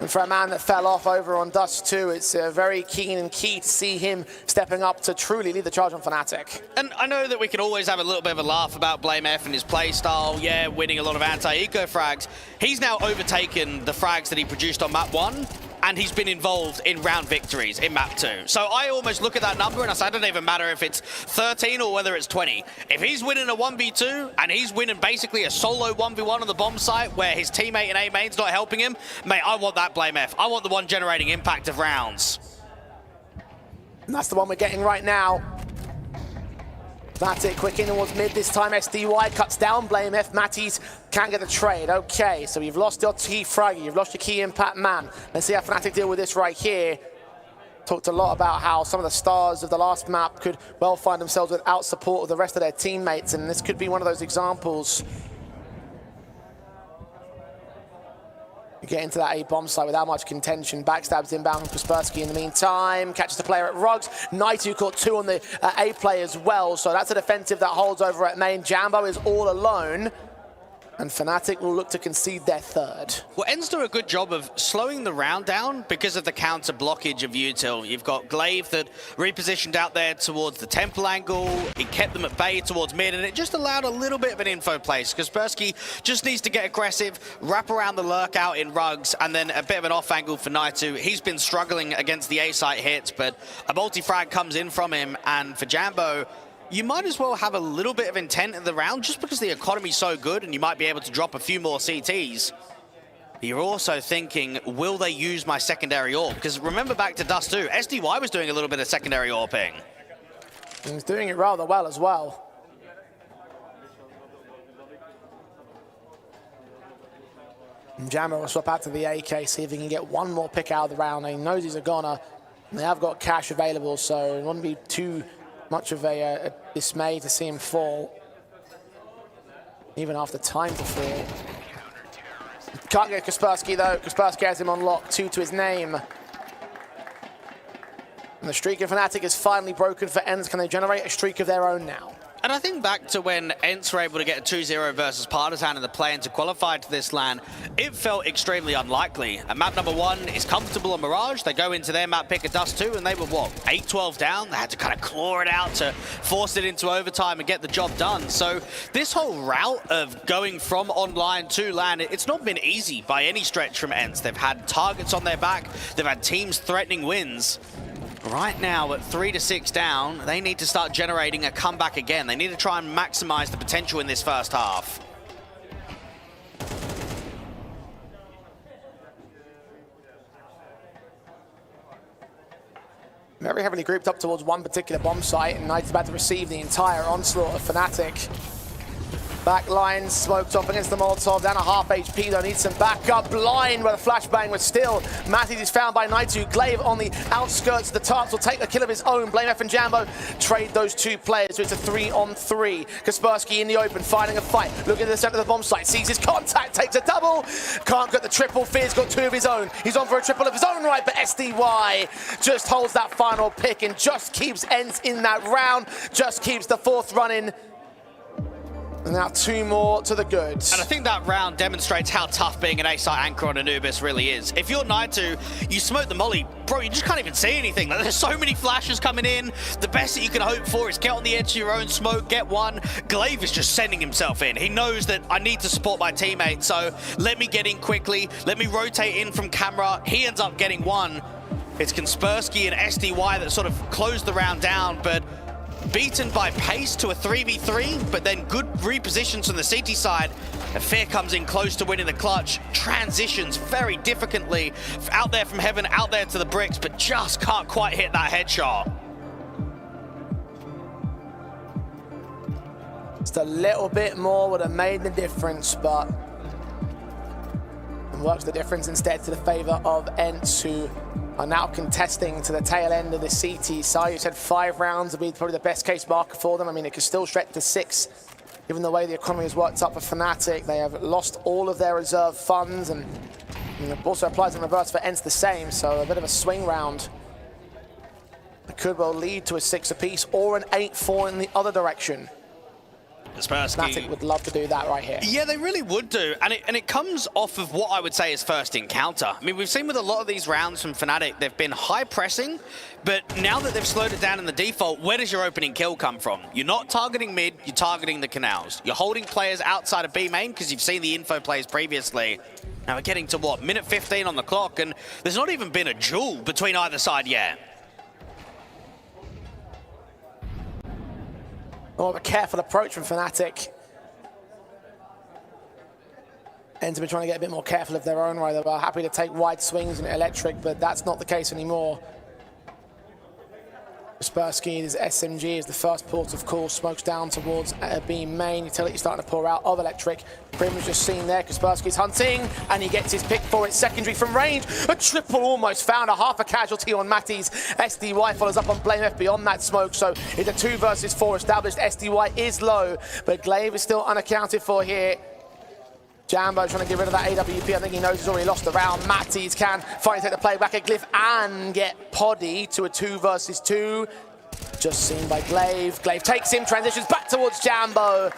[SPEAKER 13] And for a man that fell off over on Dust 2, it's very keen and key to see him stepping up to truly lead the charge on fnatic.
[SPEAKER 14] And I know that we can always have a little bit of a laugh about blameF and his play style, yeah, winning a lot of anti-eco frags. He's now overtaken the frags that he produced on map 1, and he's been involved in round victories in map 2. So I almost look at that number and I say, it doesn't even matter if it's 13 or whether it's 20. If he's winning a 1v2 and he's winning basically a solo 1v1 on the bomb site where his teammate in A main's not helping him, mate, I want that blameF. I want the one generating impact of rounds.
[SPEAKER 13] And that's the one we're getting right now. That's it, quick in towards mid this time. SDY cuts down blameF. Matties can't get the trade. Okay, so you've lost your key fragger, you've lost your key impact man. Let's see how fnatic deal with this right here. Talked a lot about how some of the stars of the last map could well find themselves without support of the rest of their teammates, and this could be one of those examples. You get into that A bomb site without much contention. Backstabs inbound from Kaspersky in the meantime. Catches the player at Rugs. Naitu caught 2 on the A play as well. So that's a defensive that holds over at main. Jambo is all alone. And fnatic will look to concede their third.
[SPEAKER 14] Well, ENCE do a good job of slowing the round down because of the counter blockage of util. You've got Glaive that repositioned out there towards the temple angle. It kept them at bay towards mid, and it just allowed a little bit of an info place. Kaspersky just needs to get aggressive, wrap around the lurk out in rugs, and then a bit of an off angle for Naitu. He's been struggling against the A-site hits, but a multi-frag comes in from him, and for Jambo, you might as well have a little bit of intent in the round just because the economy's so good and you might be able to drop a few more CTs. You're also thinking, will they use my secondary AWP? Because remember back to Dust 2, SDY was doing a little bit of secondary AWPing.
[SPEAKER 13] He's doing it rather well as well. And Jammer will swap out to the AK, see if he can get one more pick out of the round. He knows he's a goner. And they have got cash available, so it wouldn't be too much of a dismay to see him fall, even after time to fall. Can't get Kaspersky though. Kaspersky has him on lock, 2 to his name. And the streak of fnatic is finally broken for ENCE. Can they generate a streak of their own now?
[SPEAKER 14] And I think back to when ENCE were able to get a 2-0 versus Partisan in the play-in to qualify to this LAN, it felt extremely unlikely. And map number 1 is comfortable on Mirage. They go into their map pick at Dust 2, and they were, what, 8-12 down? They had to kind of claw it out to force it into overtime and get the job done. So this whole route of going from online to LAN, it's not been easy by any stretch from ENCE. They've had targets on their back. They've had teams threatening wins. Right now, at 3-6 down, they need to start generating a comeback again. They need to try and maximize the potential in this first half.
[SPEAKER 13] Very heavily grouped up towards one particular bomb site, and Knight's about to receive the entire onslaught of fnatic. Back line smoked off against the Molotov, down a half HP though, needs some backup. Blind where the flashbang was still. Matthews is found by Naitu. Glaive on the outskirts. The Tarts will take a kill of his own. BlameF and Jambo trade those two players, so it's a 3-on-3. Kaspersky in the open, finding a fight. Looking at the center of the bomb site, sees his contact, takes a double. Can't get the triple. Fear's got 2 of his own. He's on for a triple of his own right, but SDY just holds that final pick and just keeps ENCE in that round. Just keeps the 4th run in. And now 2 more to the goods.
[SPEAKER 14] And I think that round demonstrates how tough being an A-site anchor on Anubis really is. If you're Naitu, you smoke the molly, bro, you just can't even see anything. There's so many flashes coming in. The best that you can hope for is get on the edge of your own smoke, get one. Glaive is just sending himself in. He knows that I need to support my teammate, so let me get in quickly. Let me rotate in from camera. He ends up getting one. It's Kaspersky and SDY that sort of closed the round down, but beaten by pace to a 3v3, but then good repositions from the CT side. And Fear comes in close to winning the clutch, transitions very difficultly out there from heaven, out there to the bricks, but just can't quite hit that headshot.
[SPEAKER 13] Just a little bit more would have made the difference, but it works the difference instead to the favor of ENCE, who are now contesting to the tail end of the CT side. You said 5 rounds would be probably the best case marker for them. I mean, it could still stretch to 6, given the way the economy has worked up for fnatic. They have lost all of their reserve funds, and it also applies in reverse for ENCE the same, so a bit of a swing round. It could well lead to a 6 apiece or an 8-4 in the other direction. Fnatic would love to do that right here.
[SPEAKER 14] Yeah, they really would do. And it comes off of what I would say is first encounter. I mean, we've seen with a lot of these rounds from Fnatic, they've been high pressing, but now that they've slowed it down in the default, where does your opening kill come from? You're not targeting mid, you're targeting the canals. You're holding players outside of B main because you've seen the info plays previously. Now we're getting to what, minute 15 on the clock, and there's not even been a duel between either side yet.
[SPEAKER 13] More of a careful approach from fnatic. ENCE have been trying to get a bit more careful of their own right. They were happy to take wide swings in electric, but that's not the case anymore. Kaspersky's SMG is the first port of call, smokes down towards B main. Utility starting to pour out of electric. Prim was just seen there. Kaspersky's hunting, and he gets his pick for it. Secondary from range. A triple almost found. A half a casualty on Matty's. SDY follows up on BlameF beyond that smoke, so it's a 2 versus 4 established. SDY is low, but Glaive is still unaccounted for here. Jambo trying to get rid of that AWP. I think he knows he's already lost the round. Matties can finally take the play back at Glyph and get Poddy to a 2 versus 2. Just seen by Glaive. Glaive takes him, transitions back towards Jambo.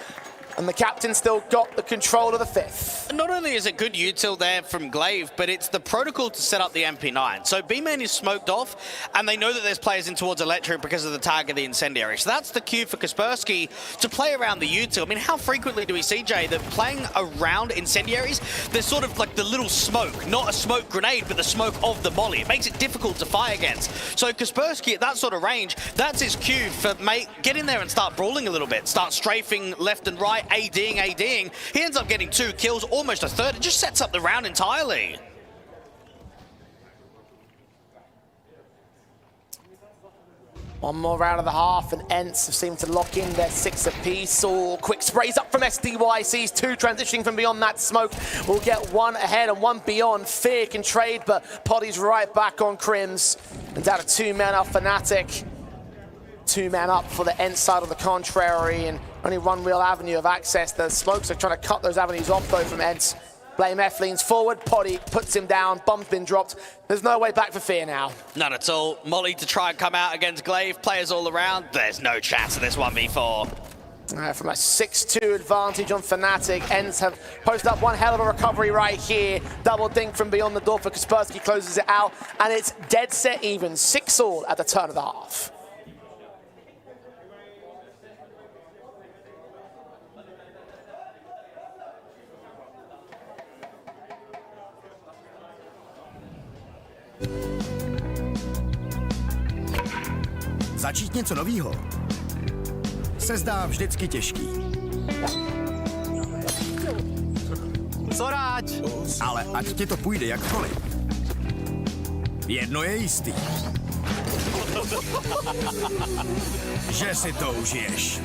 [SPEAKER 13] And the captain still got the control of the fifth.
[SPEAKER 14] Not only is it good util there from Glaive, but it's the protocol to set up the MP9. So B-main is smoked off, and they know that there's players in towards Electric because of the tag of the incendiary. So that's the cue for Kaspersky to play around the util. I mean, how frequently do we see, Jay, that playing around incendiaries, there's sort of like the little smoke, not a smoke grenade, but the smoke of the molly. It makes it difficult to fight against. So Kaspersky at that sort of range, that's his cue for get in there and start brawling a little bit, start strafing left and right, ADing. He ends up getting 2 kills, almost a third. It just sets up the round entirely.
[SPEAKER 13] One more round of the half, and ENCE seem to lock in their 6 apiece. All quick sprays up from SDY. Sees 2 transitioning from beyond that smoke. We'll get 1 ahead and 1 beyond. Fear can trade, but Poddy's right back on Crims. And down to 2 men up fnatic. 2 men up for the ENCE side on the contrary, and only 1 real avenue of access. The smokes are trying to cut those avenues off though from ENCE. Blame F leans forward, Poddy puts him down, bomb's been dropped. There's no way back for Fear now.
[SPEAKER 14] None at all. Molly to try and come out against Glaive, players all around. There's no chance of this 1v4.
[SPEAKER 13] From a 6-2 advantage on fnatic, ENCE have posted up one hell of a recovery right here. Double dink from beyond the door for Kaspersky, closes it out, and it's dead set even, 6-all at the turn of the half.
[SPEAKER 17] Začít něco novýho se zdá vždycky těžký.
[SPEAKER 10] Co rád?
[SPEAKER 17] Ale ať ti to půjde jakkoliv. Jedno je jistý. Že si to užiješ.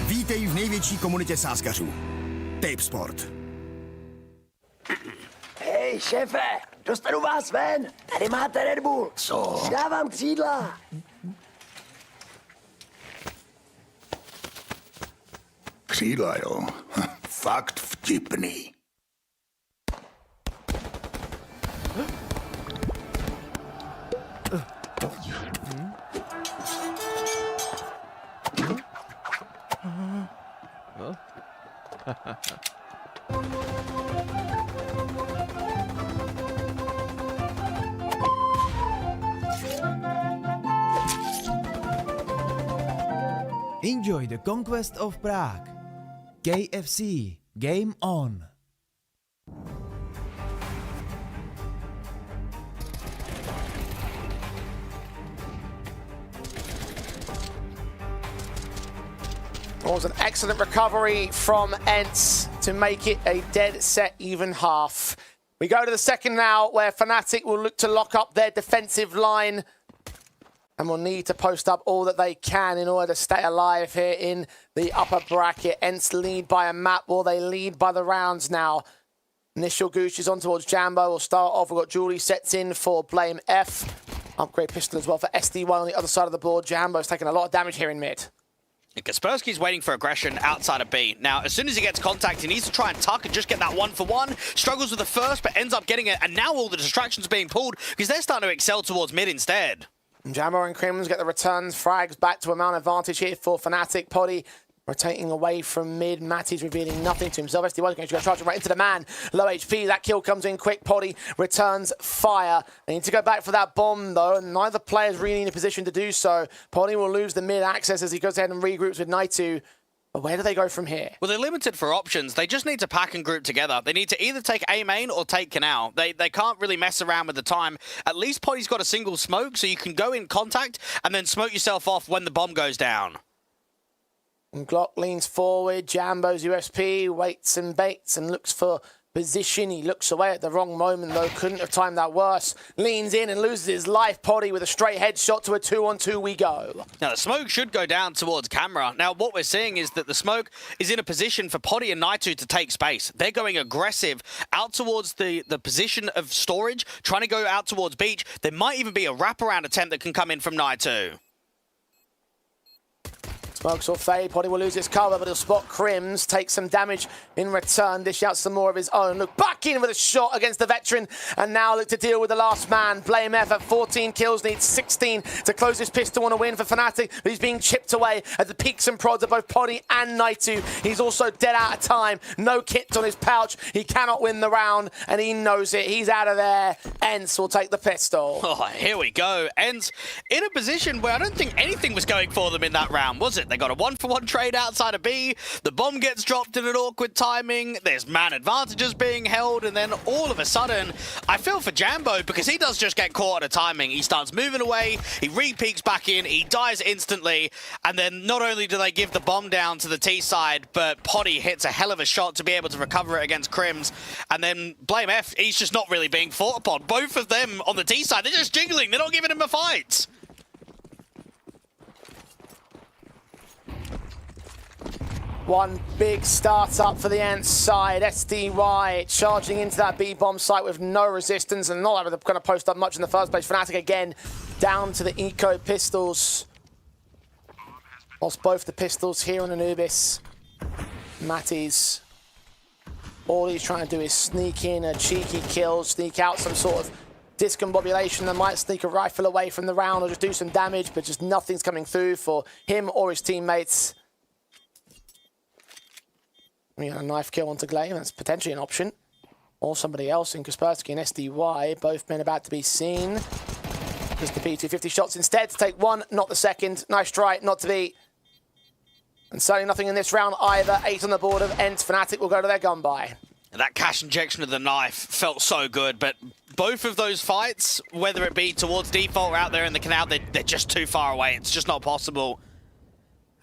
[SPEAKER 17] Vítej v největší komunitě sázkařů. Tipsport.
[SPEAKER 20] Hej, šéfe, dostanu vás ven. Tady máte Red Bull.
[SPEAKER 17] Co?
[SPEAKER 20] Dávám křídla.
[SPEAKER 17] Křídla, jo. Fakt vtipný.
[SPEAKER 4] Enjoy the Conquest of Prague. KFC, game on.
[SPEAKER 13] It was an excellent recovery from ENCE to make it a dead set even half. We go to the second now, where fnatic will look to lock up their defensive line and will need to post up all that they can in order to stay alive here in the upper bracket. ENCE lead by a map, or they lead by the rounds now. Initial Gooch is on towards Jambo. We'll start off. We've got Julie sets in for Blame F. Upgrade pistol as well for SDY on the other side of the board. Jambo's taking a lot of damage here in mid.
[SPEAKER 14] Kaspersky's waiting for aggression outside of B. Now, as soon as he gets contact, he needs to try and tuck and just get that 1-for-1. Struggles with the first, but ends up getting it. And now all the distractions being pulled because they're starting to excel towards mid instead.
[SPEAKER 13] Jambo and Crims get the returns. Frags back to a mount advantage here for fnatic. Poddy rotating away from mid. Matty's revealing nothing to himself. SDY's going to go charging right into the man. Low HP. That kill comes in quick. Poddy returns fire. They need to go back for that bomb, though, and neither player's really in a position to do so. Poddy will lose the mid access as he goes ahead and regroups with Naitu. But where do they go from here?
[SPEAKER 14] Well, they're limited for options. They just need to pack and group together. They need to either take A main or take Canal. They can't really mess around with the time. At least Poddy's got a single smoke, so you can go in contact and then smoke yourself off when the bomb goes down.
[SPEAKER 13] And Glock leans forward. Jambo's USP waits and baits and looks for position. He looks away at the wrong moment, though. Couldn't have timed that worse. Leans in and loses his life. Poddy with a straight headshot to a 2-on-2 we go.
[SPEAKER 14] Now, the smoke should go down towards camera. Now, what we're seeing is that the smoke is in a position for Poddy and Naitu to take space. They're going aggressive out towards the position of storage, trying to go out towards beach. There might even be a wraparound attempt that can come in from Naitu.
[SPEAKER 13] Smokes will fade, Poddy will lose his cover, but he'll spot Crims, take some damage in return, dish out some more of his own. Look back in with a shot against the veteran, and now look to deal with the last man. Blame F at 14 kills, needs 16 to close his pistol on a win for fnatic, but he's being chipped away at the peaks and prods of both Poddy and Naitu. He's also dead out of time, no kit on his pouch, he cannot win the round, and he knows it. He's out of there. ENCE will take the pistol.
[SPEAKER 14] Oh, here we go. ENCE in a position where I don't think anything was going for them in that round, was it? They got a 1-for-1 trade outside of B. The bomb gets dropped in an awkward timing. There's man advantages being held. And then all of a sudden, I feel for Jambo because he does just get caught at a timing. He starts moving away. He re-peeks back in. He dies instantly. And then not only do they give the bomb down to the T side, but Poddy hits a hell of a shot to be able to recover it against Crims. And then Blame F, he's just not really being fought upon. Both of them on the T side, they're just jiggling. They're not giving him a fight.
[SPEAKER 13] One big start-up for the ENCE side. SDY charging into that B-bomb site with no resistance and not going to post up much in the first place. fnatic again down to the eco pistols. Lost both the pistols here on Anubis. Matty's all he's trying to do is sneak in a cheeky kill, sneak out some sort of discombobulation that might sneak a rifle away from the round or just do some damage, but just nothing's coming through for him or his teammates. We got a knife kill onto Glaive, that's potentially an option. Or somebody else in Kaspersky and SDY, both men about to be seen. Just the P250 shots instead to take one, not the second. Nice try, not to be. And certainly nothing in this round either. 8 on the board of ENCE. fnatic will go to their gun buy.
[SPEAKER 14] That cash injection of the knife felt so good, but both of those fights, whether it be towards default or out there in the canal, they're just too far away. It's just not possible.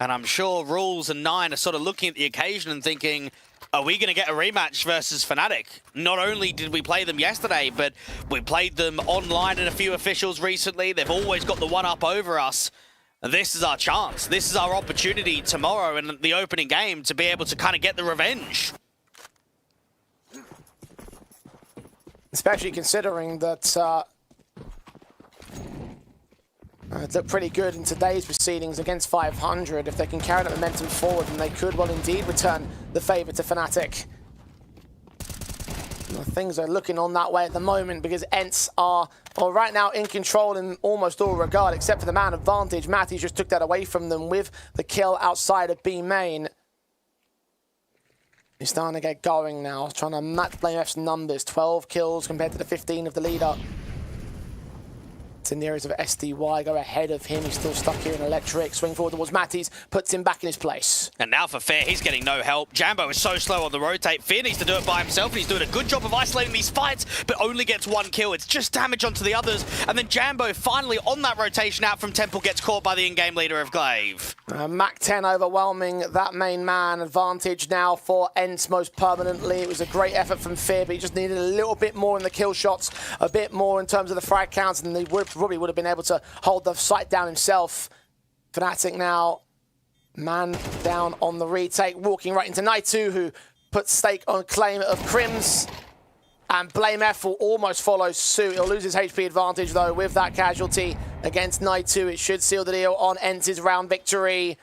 [SPEAKER 14] And I'm sure Rules and 9 are sort of looking at the occasion and thinking, are we going to get a rematch versus fnatic? Not only did we play them yesterday, but we played them online in a few officials recently. They've always got the one-up over us. And this is our chance. This is our opportunity tomorrow in the opening game to be able to kind of get the revenge.
[SPEAKER 13] Especially considering that it looked pretty good in today's proceedings against 500. If they can carry that momentum forward, then they could well indeed return the favour to fnatic. Well, things are looking on that way at the moment because ENCE are right now in control in almost all regard, except for the man advantage. Matty just took that away from them with the kill outside of B main. He's starting to get going now, trying to match Blame F's numbers. 12 kills compared to the 15 of the leader. In the areas of SDY, go ahead of him. He's still stuck here in electric. Swing forward towards Matty's, puts him back in his place.
[SPEAKER 14] And now for Fair, he's getting no help. Jambo is so slow on the rotate. Fair needs to do it by himself, and he's doing a good job of isolating these fights, but only gets one kill. It's just damage onto the others. And then Jambo finally on that rotation out from Temple gets caught by the in-game leader of Glaive.
[SPEAKER 13] Mac 10 overwhelming that main man. Advantage now for ENCE most permanently. It was a great effort from Fear, but he just needed a little bit more in the kill shots, a bit more in terms of the frag counts, and he probably would have been able to hold the site down himself. fnatic now, man down on the retake, walking right into Naitu, who puts stake on claim of Crims. And Blame F will almost follow suit. He'll lose his HP advantage, though, with that casualty against Naitu. It should seal the deal on ENCE's round victory.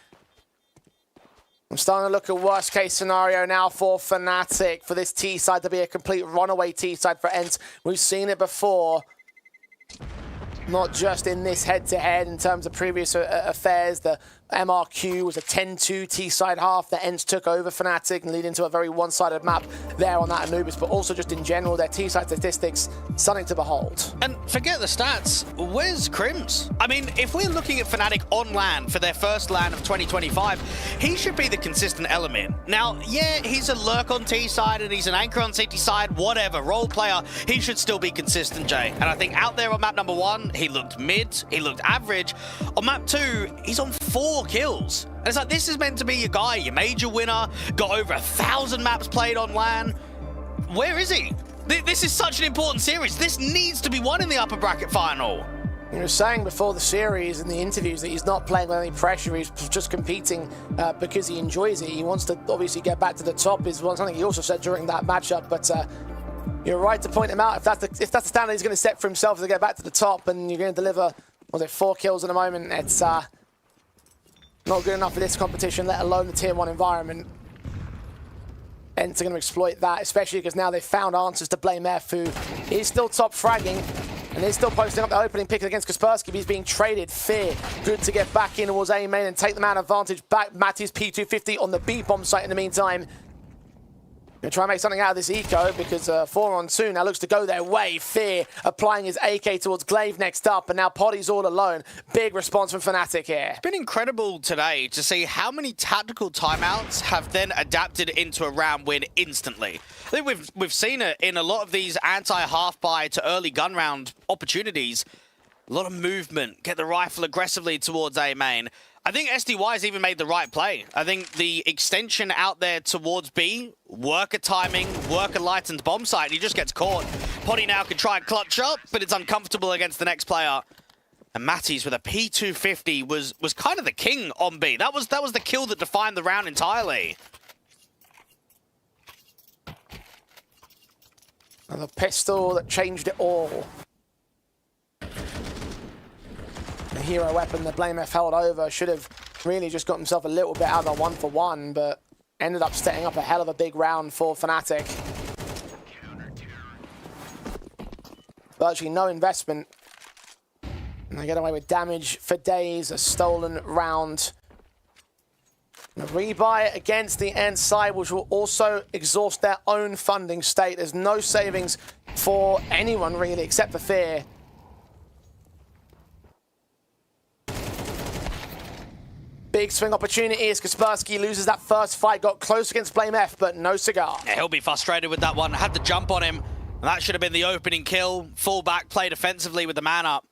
[SPEAKER 13] I'm starting to look at worst case scenario now for fnatic, for this T side to be a complete runaway T side for ENCE. We've seen it before. Not just in this head-to-head in terms of previous affairs. The MRQ was a 10-2 T-side half that ENCE took over fnatic and leading to a very one-sided map there on that Anubis, but also just in general, their T-side statistics, something to behold.
[SPEAKER 14] And forget the stats, where's Crims? I mean, if we're looking at fnatic on LAN for their first LAN of 2025, he should be the consistent element. Now, yeah, he's a lurk on T-side and he's an anchor on CT side, whatever, role player, he should still be consistent, Jay. And I think out there on map number 1, he looked mid, he looked average. On map 2, he's on 4 kills. And it's like, this is meant to be your guy, your major winner, got over 1,000 maps played on LAN. Where is he? This is such an important series. This needs to be won in the upper bracket final.
[SPEAKER 13] He was saying before the series in the interviews that he's not playing with any pressure. He's just competing because he enjoys it. He wants to obviously get back to the top is something he also said during that matchup. But you're right to point him out. If that's the standard he's going to set for himself to get back to the top, and you're going to deliver, was it 4 kills in a moment? It's Not good enough for this competition, let alone the tier 1 environment. ENCE are going to exploit that, especially because now they've found answers to blame F, who is still top fragging and is still posting up the opening pick against Kaspersky. He's being traded. Fear, good to get back in towards A main and take the man advantage back. Matty's P250 on the B bomb site in the meantime. Gonna try and make something out of this eco because 4-on-2 now looks to go their way. Fear applying his AK towards Glaive next up, and now Poddy's all alone. Big response from fnatic here.
[SPEAKER 14] It's been incredible today to see how many tactical timeouts have then adapted into a round win instantly. I think we've seen it in a lot of these anti-half-buy to early gun round opportunities. A lot of movement, get the rifle aggressively towards A main. I think SDY has even made the right play. I think the extension out there towards B, worker timing, worker lightened bomb site, he just gets caught. Poddy now can try and clutch up, but it's uncomfortable against the next player. And Matty's with a P250 was kind of the king on B. That was the kill that defined the round entirely.
[SPEAKER 13] And the pistol that changed it all. The hero weapon that Blame F held over should have really just got himself a little bit out of the 1-for-1, but ended up setting up a hell of a big round for fnatic. Virtually no investment. And they get away with damage for days, a stolen round. A rebuy against the ENCE side, which will also exhaust their own funding state. There's no savings for anyone really, except for Fear. Big swing opportunity as Kaspersky loses that first fight. Got close against Blame F, but no cigar.
[SPEAKER 14] Yeah, he'll be frustrated with that one. Had to jump on him, and that should have been the opening kill. Fall back, play defensively with the man up.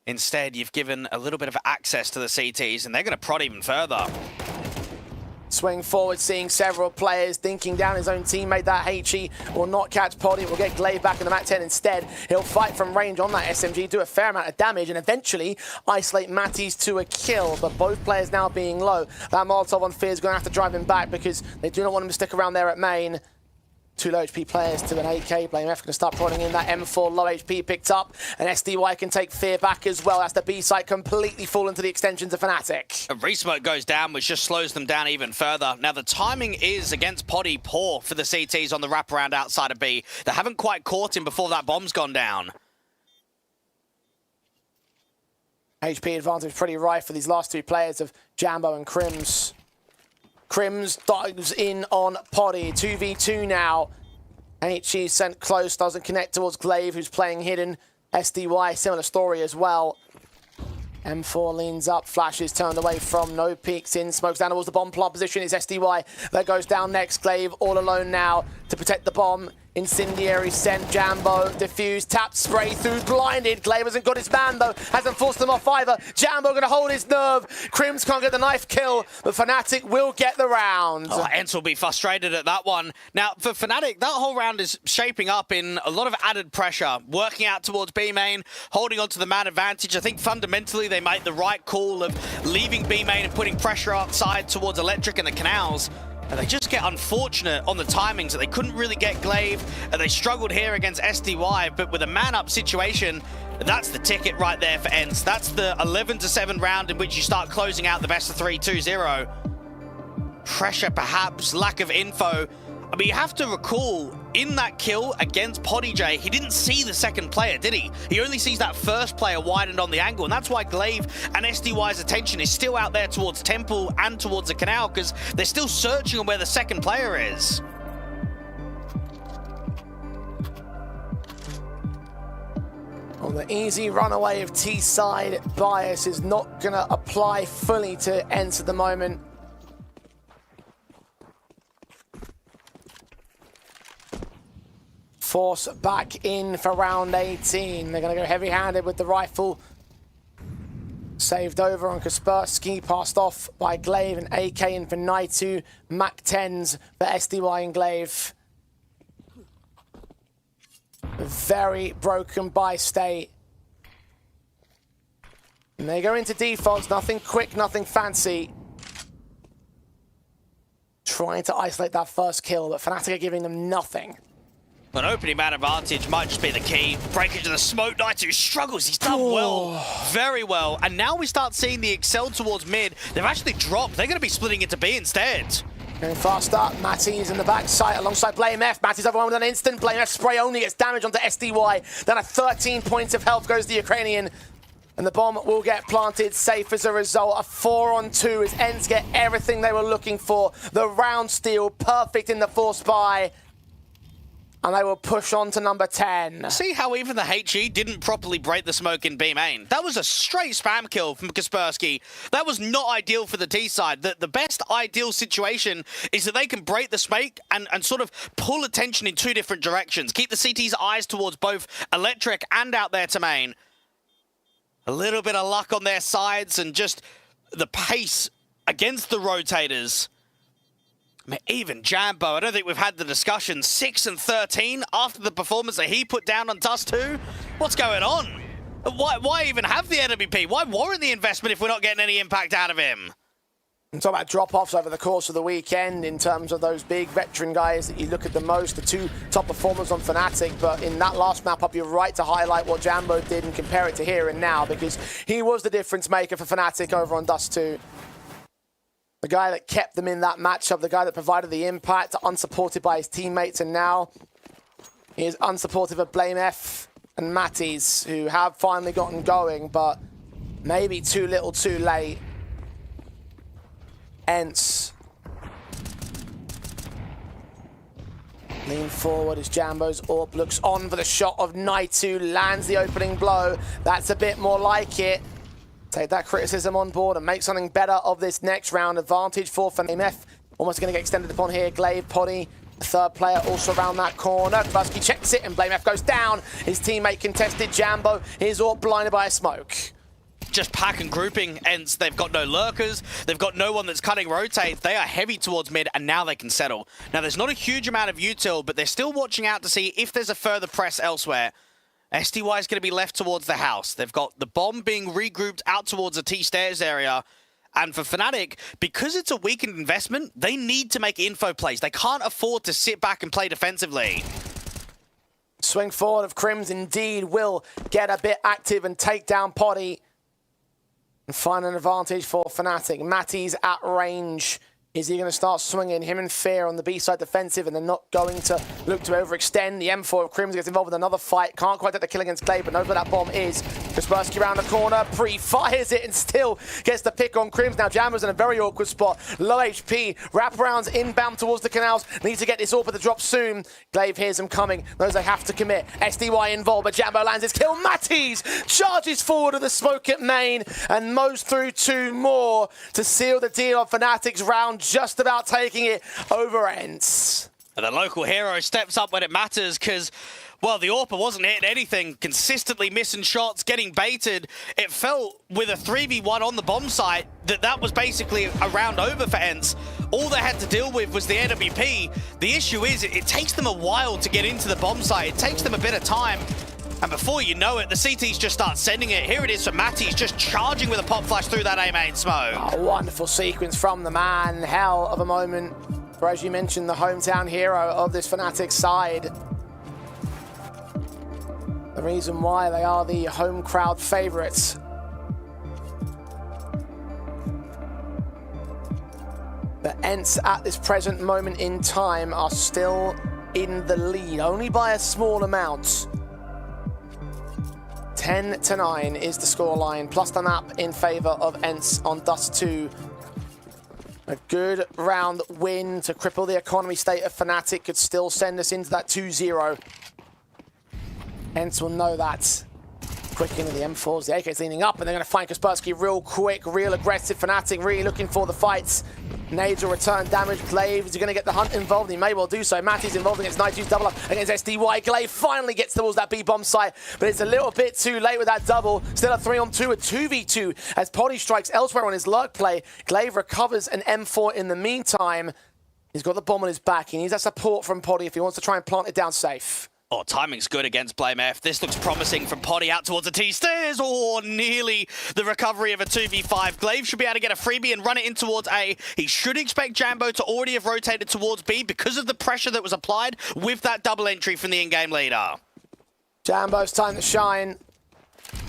[SPEAKER 14] Instead, you've given a little bit of access to the CTs, and they're going to prod even further.
[SPEAKER 13] Swing forward, seeing several players thinking down his own teammate. That HE will not catch Poddy. Will get Glaive back in the Mat 10 instead. He'll fight from range on that SMG, do a fair amount of damage, and eventually isolate Matty's to a kill. But both players now being low. That Molotov on Fear is going to have to drive him back because they do not want him to stick around there at main. 2 low HP players to an AK. Blame F going to start prodding in. That M4 low HP picked up, and SDY can take Fear back as well. That's the B site completely fallen to the extensions of fnatic.
[SPEAKER 14] A resmoke goes down, which just slows them down even further. Now the timing is against Poddy poor for the CTs on the wraparound outside of B. They haven't quite caught him before that bomb's gone down.
[SPEAKER 13] HP advantage pretty rife for these last 2 players of Jambo and Crims. Crims dives in on Poddy. 2v2 now. HE sent close, doesn't connect towards Glaive, who's playing hidden. SDY, similar story as well. M4 leans up, flashes turned away from, no peeks in, smokes down towards the bomb plant position. It's SDY that goes down next. Glaive all alone now to protect the bomb. Incendiary sent, Jambo, diffused, tap, spray through, blinded. Glaive hasn't got his man though, hasn't forced them off either. Jambo gonna hold his nerve. Crims can't get the knife kill, but fnatic will get the round.
[SPEAKER 14] Oh, ENCE will be frustrated at that one. Now, for fnatic, that whole round is shaping up in a lot of added pressure, working out towards B main, holding on to the man advantage. I think fundamentally they made the right call of leaving B main and putting pressure outside towards Electric and the canals. And they just get unfortunate on the timings that they couldn't really get Glaive, and they struggled here against SDY, but with a man-up situation, that's the ticket right there for ENCE. That's the 11-7 round in which you start closing out the best of 3 2-0. Pressure perhaps, lack of info. I mean, you have to recall, in that kill against Poddy J, he didn't see the second player, did he? He only sees that first player widened on the angle, and that's why Glaive and SDY's attention is still out there towards Temple and towards the canal, because they're still searching on where the second player is.
[SPEAKER 13] Well, the easy runaway of T-side bias is not going to apply fully to ENCE at the moment. Force back in for round 18. They're going to go heavy-handed with the rifle. Saved over on Kaspersky, passed off by Glaive and AK and for Naitu. Mac 10s for SDY and Glaive. Very broken by state. And they go into defaults, nothing quick, nothing fancy. Trying to isolate that first kill, but fnatic are giving them nothing.
[SPEAKER 14] An opening man advantage might just be the key. Breakage of the smoke. Naitu struggles. He's done well, very well. And now we start seeing the Excel towards mid. They've actually dropped. They're going to be splitting into B instead.
[SPEAKER 13] Going fast up, Matty's in the backside alongside BlameF. Matty's overwhelmed with an instant. BlameF spray only gets damage onto SDY. Then at 13 points of health goes the Ukrainian. And the bomb will get planted safe as a result. A 4-on-2 as ENCE get everything they were looking for. The round steal, perfect in the force buy. And they will push on to number 10.
[SPEAKER 14] See how even the HE didn't properly break the smoke in B main. That was a straight spam kill from Kaspersky. That was not ideal for the T side. The best ideal situation is that they can break the smoke and sort of pull attention in two different directions. Keep the CT's eyes towards both Electric and out there to main. A little bit of luck on their sides and just the pace against the rotators. I mean, even Jambo, I don't think we've had the discussion. 6 and 13 after the performance that he put down on Dust 2. What's going on? Why even have the NWP? Why warrant the investment if we're not getting any impact out of him?
[SPEAKER 13] I'm talking about drop-offs over the course of the weekend in terms of those big veteran guys that you look at the most, the two top performers on Fnatic. But in that last map-up, you're right to highlight what Jambo did and compare it to here and now, because he was the difference maker for Fnatic over on Dust 2. The guy that kept them in that matchup, the guy that provided the impact, unsupported by his teammates, and now he is unsupported of BlameF and Matty's, who have finally gotten going, but maybe too little too late. ENCE lean forward as Jambo's AWP looks on for the shot of Naitu, lands the opening blow. That's a bit more like it. Take that criticism on board and make something better of this next round. Advantage for BlameF. Almost going to get extended upon here. Glaive, Poddy, the third player also around that corner. Kaspersky checks it and BlameF goes down. His teammate contested. Jambo, his AWP blinded by a smoke.
[SPEAKER 14] Just pack and grouping ENCE. They've got no lurkers. They've got no one that's cutting rotates. They are heavy towards mid, and now they can settle. Now, there's not a huge amount of util, but they're still watching out to see if there's a further press elsewhere. SDY is going to be left towards the house. They've got the bomb being regrouped out towards the T-stairs area. And for Fnatic, because it's a weakened investment, they need to make info plays. They can't afford to sit back and play defensively.
[SPEAKER 13] Swing forward of Crims indeed will get a bit active and take down Poddy. And find an advantage for Fnatic. Matty's at range. Is he going to start swinging? Him and Fear on the B-side defensive, and they're not going to look to overextend. The M4 of Crims gets involved with another fight. Can't quite get the kill against Glaive, but knows where that bomb is. Kaspersky around the corner, pre-fires it and still gets the pick on Crims. Now Jambo's in a very awkward spot. Low HP, wraparounds inbound towards the canals. Needs to get this AWP at the drop soon. Glaive hears him coming, knows they have to commit. SDY involved, but Jambo lands his kill. Matty's charges forward of the smoke at main and mows through two more to seal the deal on Fnatic's round, just about taking it over ENCE.
[SPEAKER 14] And the local hero steps up when it matters because, well, the AWP wasn't hitting anything, consistently missing shots, getting baited. It felt with a 3v1 on the bomb site that was basically a round over for ENCE. All they had to deal with was the NWP. The issue is it takes them a while to get into the bomb site. It takes them a bit of time. And before you know it, the CTs just start sending it. Here it is for Matty. He's just charging with a pop flash through that A-main smoke.
[SPEAKER 13] A wonderful sequence from the man. Hell of a moment for, as you mentioned, the hometown hero of this Fnatic side. The reason why they are the home crowd favourites. But ENCE at this present moment in time are still in the lead, only by a small amount. 10-9 is the scoreline, plus the map in favour of ENCE on Dust 2. A good round win to cripple the economy state of Fnatic could still send us into that 2-0. ENCE will know that. Quick into the M4s, the AK's leaning up, and they're going to find Kaspersky real quick, real aggressive. Fnatic really looking for the fights. Nades will return damage. Glaive, is he going to get the hunt involved? He may well do so. Matty's involved against Naitu's double up against SDY. Glaive finally gets towards that B-bomb site, but it's a little bit too late with that double. Still a 3-on-2, a 2v2 as Poddy strikes elsewhere on his lurk play. Glaive recovers an M4 in the meantime. He's got the bomb on his back. He needs that support from Poddy if he wants to try and plant it down safe.
[SPEAKER 14] Oh, timing's good against Blame F. This looks promising from Potty out towards the T-stairs. Oh, nearly the recovery of a 2v5. Glaive should be able to get a freebie and run it in towards A. He should expect Jambo to already have rotated towards B because of the pressure that was applied with that double entry from the in-game leader.
[SPEAKER 13] Jambo's time to shine.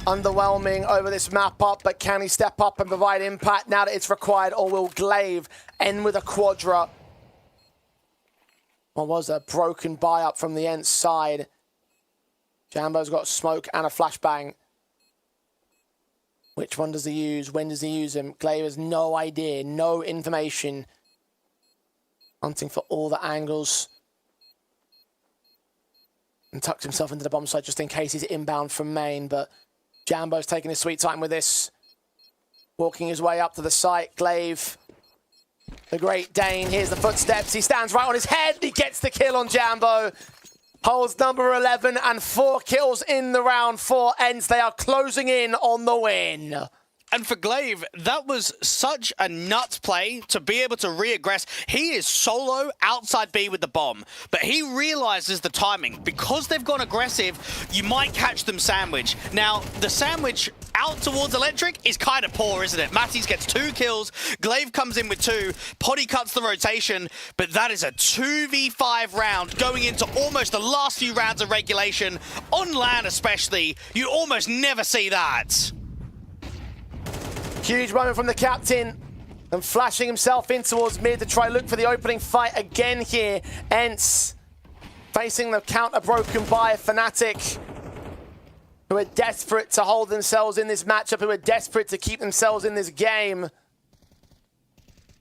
[SPEAKER 13] Underwhelming over this map up, but can he step up and provide impact now that it's required, or will Glaive end with a quadra? What was a broken buy-up from the ENCE side. Jambo's got smoke and a flashbang. Which one does he use? When does he use them? Glaive has no idea, no information. Hunting for all the angles. And tucked himself into the bomb site just in case he's inbound from main, but Jambo's taking his sweet time with this. Walking his way up to the site. Glaive, the Great Dane, here's the footsteps. He stands right on his head. He gets the kill on Jambo. Holds number 11 and 4 kills in the round for ENCE. They are closing in on the win.
[SPEAKER 14] And for Glaive, that was such a nuts play to be able to re-aggress. He is solo outside B with the bomb, but he realizes the timing. Because they've gone aggressive, you might catch them sandwich. Now, the sandwich out towards Electric is kind of poor, isn't it? Matties gets 2 kills, Glaive comes in with 2, Potty cuts the rotation, but that is a 2v5 round going into almost the last few rounds of regulation. On LAN especially, you almost never see that.
[SPEAKER 13] Huge moment from the captain and flashing himself in towards mid to try look for the opening fight again here. ENCE facing the counter broken by fnatic, who are desperate to hold themselves in this matchup, who are desperate to keep themselves in this game.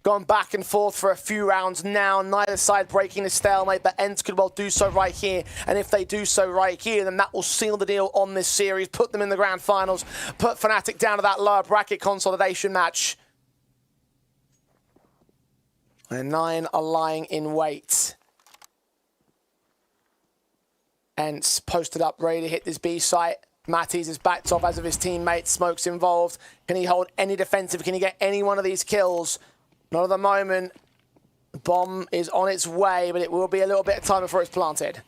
[SPEAKER 13] Gone back and forth for a few rounds now, neither side breaking the stalemate, but ENCE could well do so right here. And if they do so right here, then that will seal the deal on this series, put them in the grand finals, put fnatic down to that lower bracket consolidation match. And 9 are lying in wait. ENCE posted up, ready to hit this B site. Matties is backed off as of his teammates. Smoke's involved. Can he hold any defensive? Can he get any one of these kills? Not at the moment. The bomb is on its way, but it will be a little bit of time before it's planted.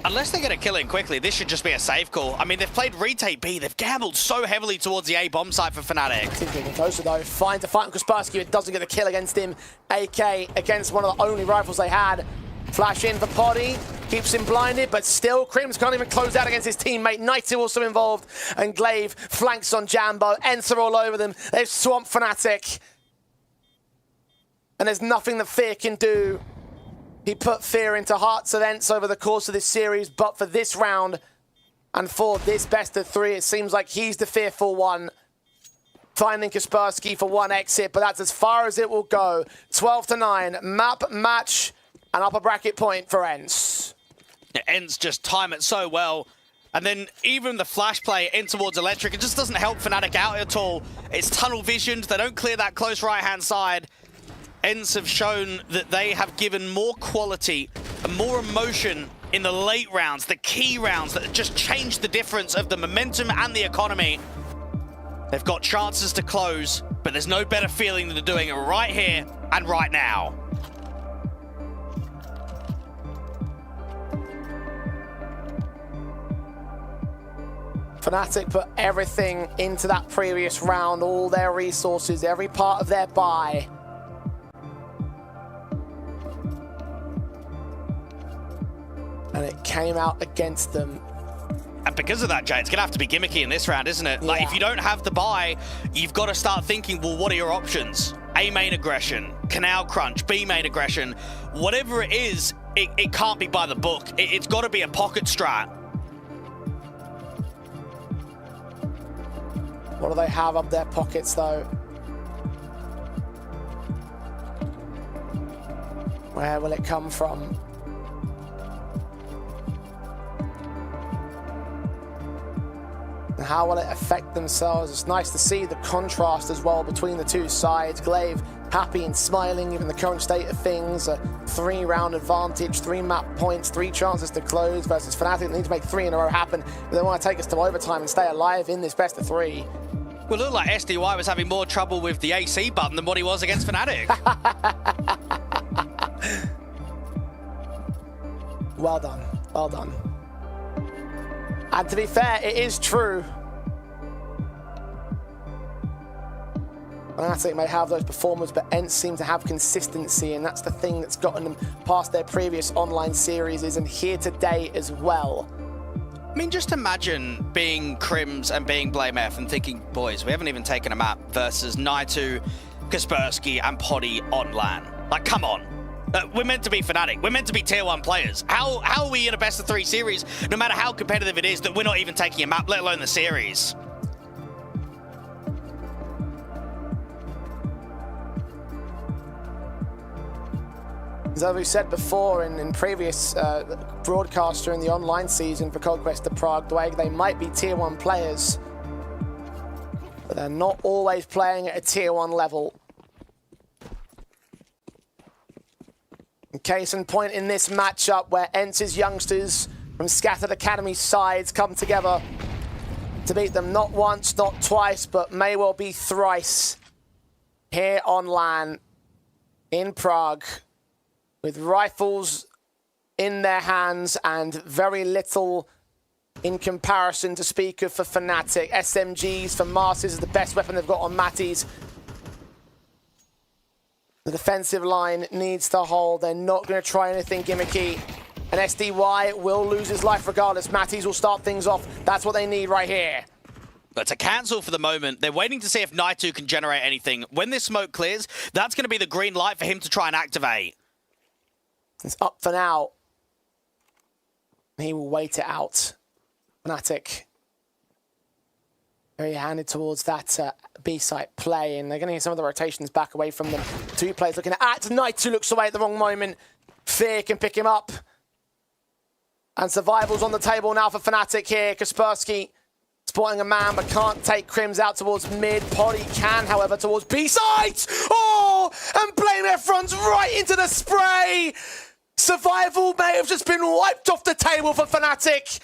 [SPEAKER 14] Unless they get a kill in quickly, this should just be a safe call. I mean, they've played retake B. They've gambled so heavily towards the A bomb site for fnatic.
[SPEAKER 13] Seems getting closer though. Fine to fight on Kaspersky. It doesn't get a kill against him. AK against one of the only rifles they had. Flash in for Potty. Keeps him blinded, but still, Crims can't even close out against his teammate. Nighty also involved, and Glaive flanks on Jambo. ENCE are all over them. They've swamped fnatic. And there's nothing that Fear can do. He put fear into hearts of ENCE over the course of this series, but for this round and for this best of 3, it seems like he's the fearful one. Finding Kaspersky for 1 exit, but that's as far as it will go. 12-9, map, match, and upper bracket point for ENCE.
[SPEAKER 14] Yeah, ENCE just time it so well. And then even the flash play in towards Electric, it just doesn't help fnatic out at all. It's tunnel visioned, they don't clear that close right-hand side. ENCE have shown that they have given more quality and more emotion in the late rounds, the key rounds that just changed the difference of the momentum and the economy. They've got chances to close, but there's no better feeling than doing it right here and right now.
[SPEAKER 13] fnatic put everything into that previous round, all their resources, every part of their buy. And it came out against them.
[SPEAKER 14] And because of that, Jay, it's going to have to be gimmicky in this round, isn't it?
[SPEAKER 13] Yeah.
[SPEAKER 14] Like, if you don't have the buy, you've got to start thinking, well, what are your options? A main aggression, canal crunch, B main aggression. Whatever it is, it can't be by the book. It's got to be a pocket strat.
[SPEAKER 13] What do they have up their pockets, though? Where will it come from? And how will it affect themselves? It's nice to see the contrast as well between the two sides. Glaive happy and smiling given the current state of things. A 3-round advantage, 3 map points, 3 chances to close versus fnatic need to make 3 in a row happen. But they want to take us to overtime and stay alive in this best of 3.
[SPEAKER 14] Well, it looked like SDY was having more trouble with the AC button than what he was against fnatic.
[SPEAKER 13] Well done, well done. And to be fair, it is true. fnatic may have those performers, but ENCE seem to have consistency, and that's the thing that's gotten them past their previous online series and here today as well.
[SPEAKER 14] I mean, just imagine being Crims and being BlameF and thinking, boys, we haven't even taken a map versus Naitu, Kaspersky and Poddy on LAN. Like, come on. We're meant to be fnatic. We're meant to be tier 1 players. How are we in a best of 3 series, no matter how competitive it is, that we're not even taking a map, let alone the series?
[SPEAKER 13] As we said before in previous broadcasts during the online season for Conquest of Prague, they might be tier 1 players, but they're not always playing at a tier 1 level. Case in point in this matchup where ENCE's youngsters from scattered academy sides come together to beat them not once, not twice, but may well be thrice here on LAN in Prague, with rifles in their hands and very little in comparison to speak of for fnatic. SMGs for Masters is the best weapon they've got on Matties. The defensive line needs to hold. They're not going to try anything gimmicky. And SDY will lose his life regardless. Matties will start things off. That's what they need right here.
[SPEAKER 14] But to cancel for the moment, they're waiting to see if Naitu can generate anything. When this smoke clears, that's going to be the green light for him to try and activate.
[SPEAKER 13] It's up for now. He will wait it out. fnatic very handed towards that B-site play, and they're going to get some of the rotations back away from them. 2 players looking at Naitu, looks away at the wrong moment. Fear can pick him up. And survival's on the table now for fnatic here. Kaspersky spotting a man, but can't take Crims out towards mid. Poddy can, however, towards B-site. Oh, and BlameF runs right into the spray. Survival may have just been wiped off the table for fnatic,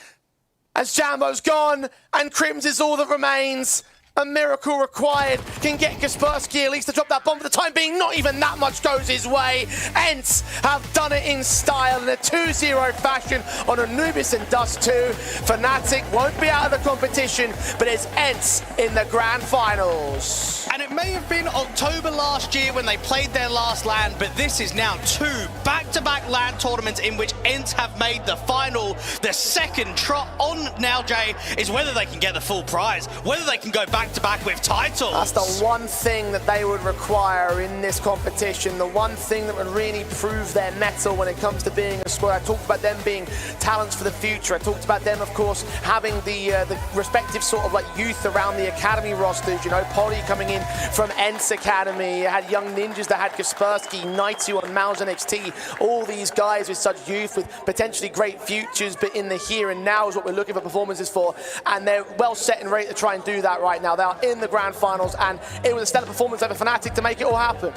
[SPEAKER 13] as Jambo's gone, and Crims is all that remains. A miracle required. Can get Kaspersky at least to drop that bomb for the time being. Not even that much goes his way. ENCE have done it in style in a 2-0 fashion on Anubis and Dust 2. fnatic won't be out of the competition, but it's ENCE in the grand finals.
[SPEAKER 14] And it may have been October last year when they played their last LAN, but this is now 2 back-to-back LAN tournaments in which ENCE have made the final. The second trot on now, Jay, is whether they can get the full prize, whether they can go back-to-back with titles.
[SPEAKER 13] That's the one thing that they would require in this competition, the one thing that would really prove their mettle when it comes to being a squad. I talked about them being talents for the future. I talked about them, of course, having the respective sort of like youth around the academy rosters. You know, Poddy coming in from ENCE Academy. You had young ninjas that had Kaspersky, Naitu on Mouse NXT. All these guys with such youth, with potentially great futures, but in the here and now is what we're looking for performances for. And they're well set and ready to try and do that right now. They are in the grand finals, and it was a stellar performance over fnatic to make it all happen.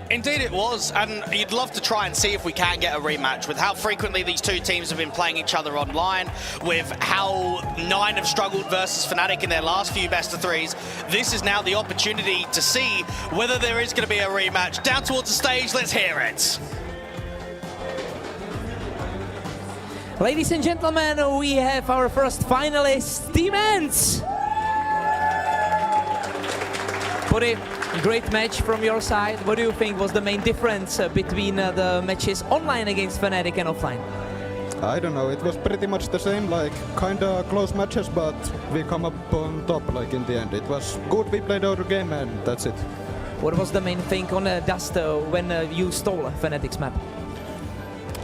[SPEAKER 14] Indeed it was, and you'd love to try and see if we can get a rematch with how frequently these 2 teams have been playing each other online, with how 9 have struggled versus fnatic in their last few best of 3s. This is now the opportunity to see whether there is going to be a rematch. Down towards the stage, let's hear it.
[SPEAKER 5] Ladies and gentlemen, we have our first finalist, Team ENCE. Poddy, great match from your side. What do you think was the main difference between the matches online against fnatic and offline?
[SPEAKER 7] I don't know, it was pretty much the same, like kinda close matches, but we come up on top like in the end. It was good, we played our game and that's it.
[SPEAKER 5] What was the main thing on Dust when you stole fnatic's map?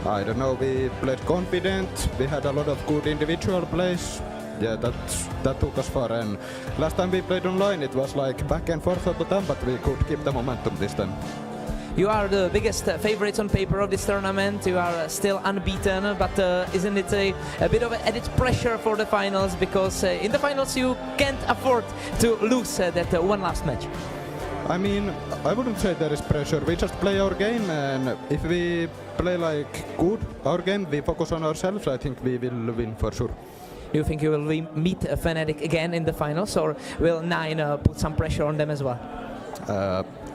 [SPEAKER 7] I don't know, we played confident, we had a lot of good individual plays. Yeah, that took us far, and last time we played online it was like back and forth all the time, but we could keep the momentum this time.
[SPEAKER 5] You are the biggest favorites on paper of this tournament. You are still unbeaten, but isn't it a bit of added pressure for the finals? Because in the finals you can't afford to lose that one last match.
[SPEAKER 7] I mean, I wouldn't say there is pressure. We just play our game, and if we play like good our game, we focus on ourselves, I think we will win for sure.
[SPEAKER 5] Do you think you will meet fnatic again in the finals, or will 9 put some pressure on them as well?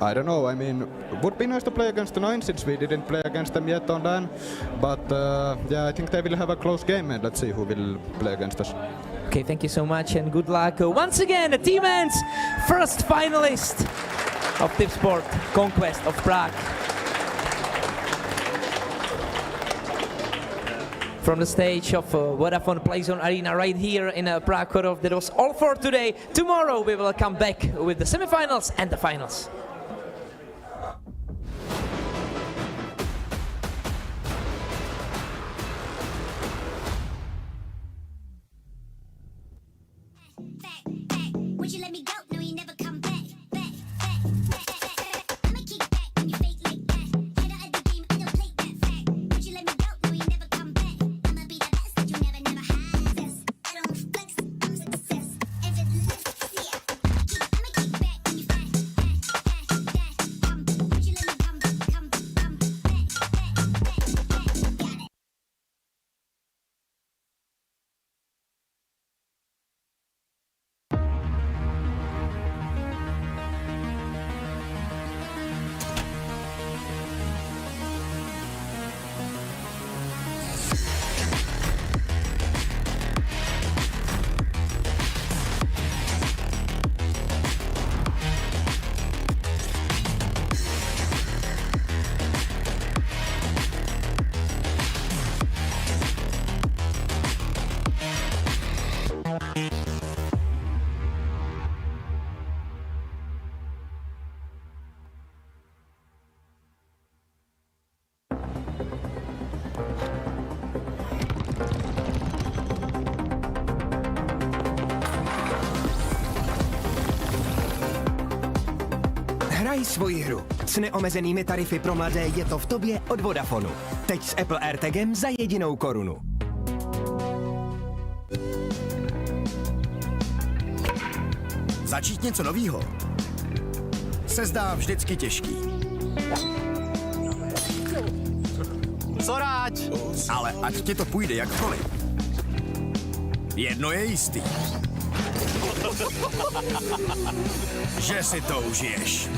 [SPEAKER 7] I don't know, I mean, it would be nice to play against the 9 since we didn't play against them yet on LAN, but yeah, I think they will have a close game, and let's see who will play against us.
[SPEAKER 5] Okay, thank you so much and good luck. Once again, the Team ENCE first finalist of Tipsport Conquest of Prague. From the stage of Vodafone Playzone Arena right here in Prague. That was all for today. Tomorrow we will come back with the semifinals and the finals.
[SPEAKER 8] Hraj svoji hru. S neomezenými tarify pro mladé je to v tobě od Vodafonu. Teď s Apple AirTagem za jedinou korunu.
[SPEAKER 17] Začít něco novýho se zdá vždycky těžký.
[SPEAKER 14] Zoráč!
[SPEAKER 17] Ale ať ti to půjde jakkoliv. Jedno je jistý. Že si to užiješ.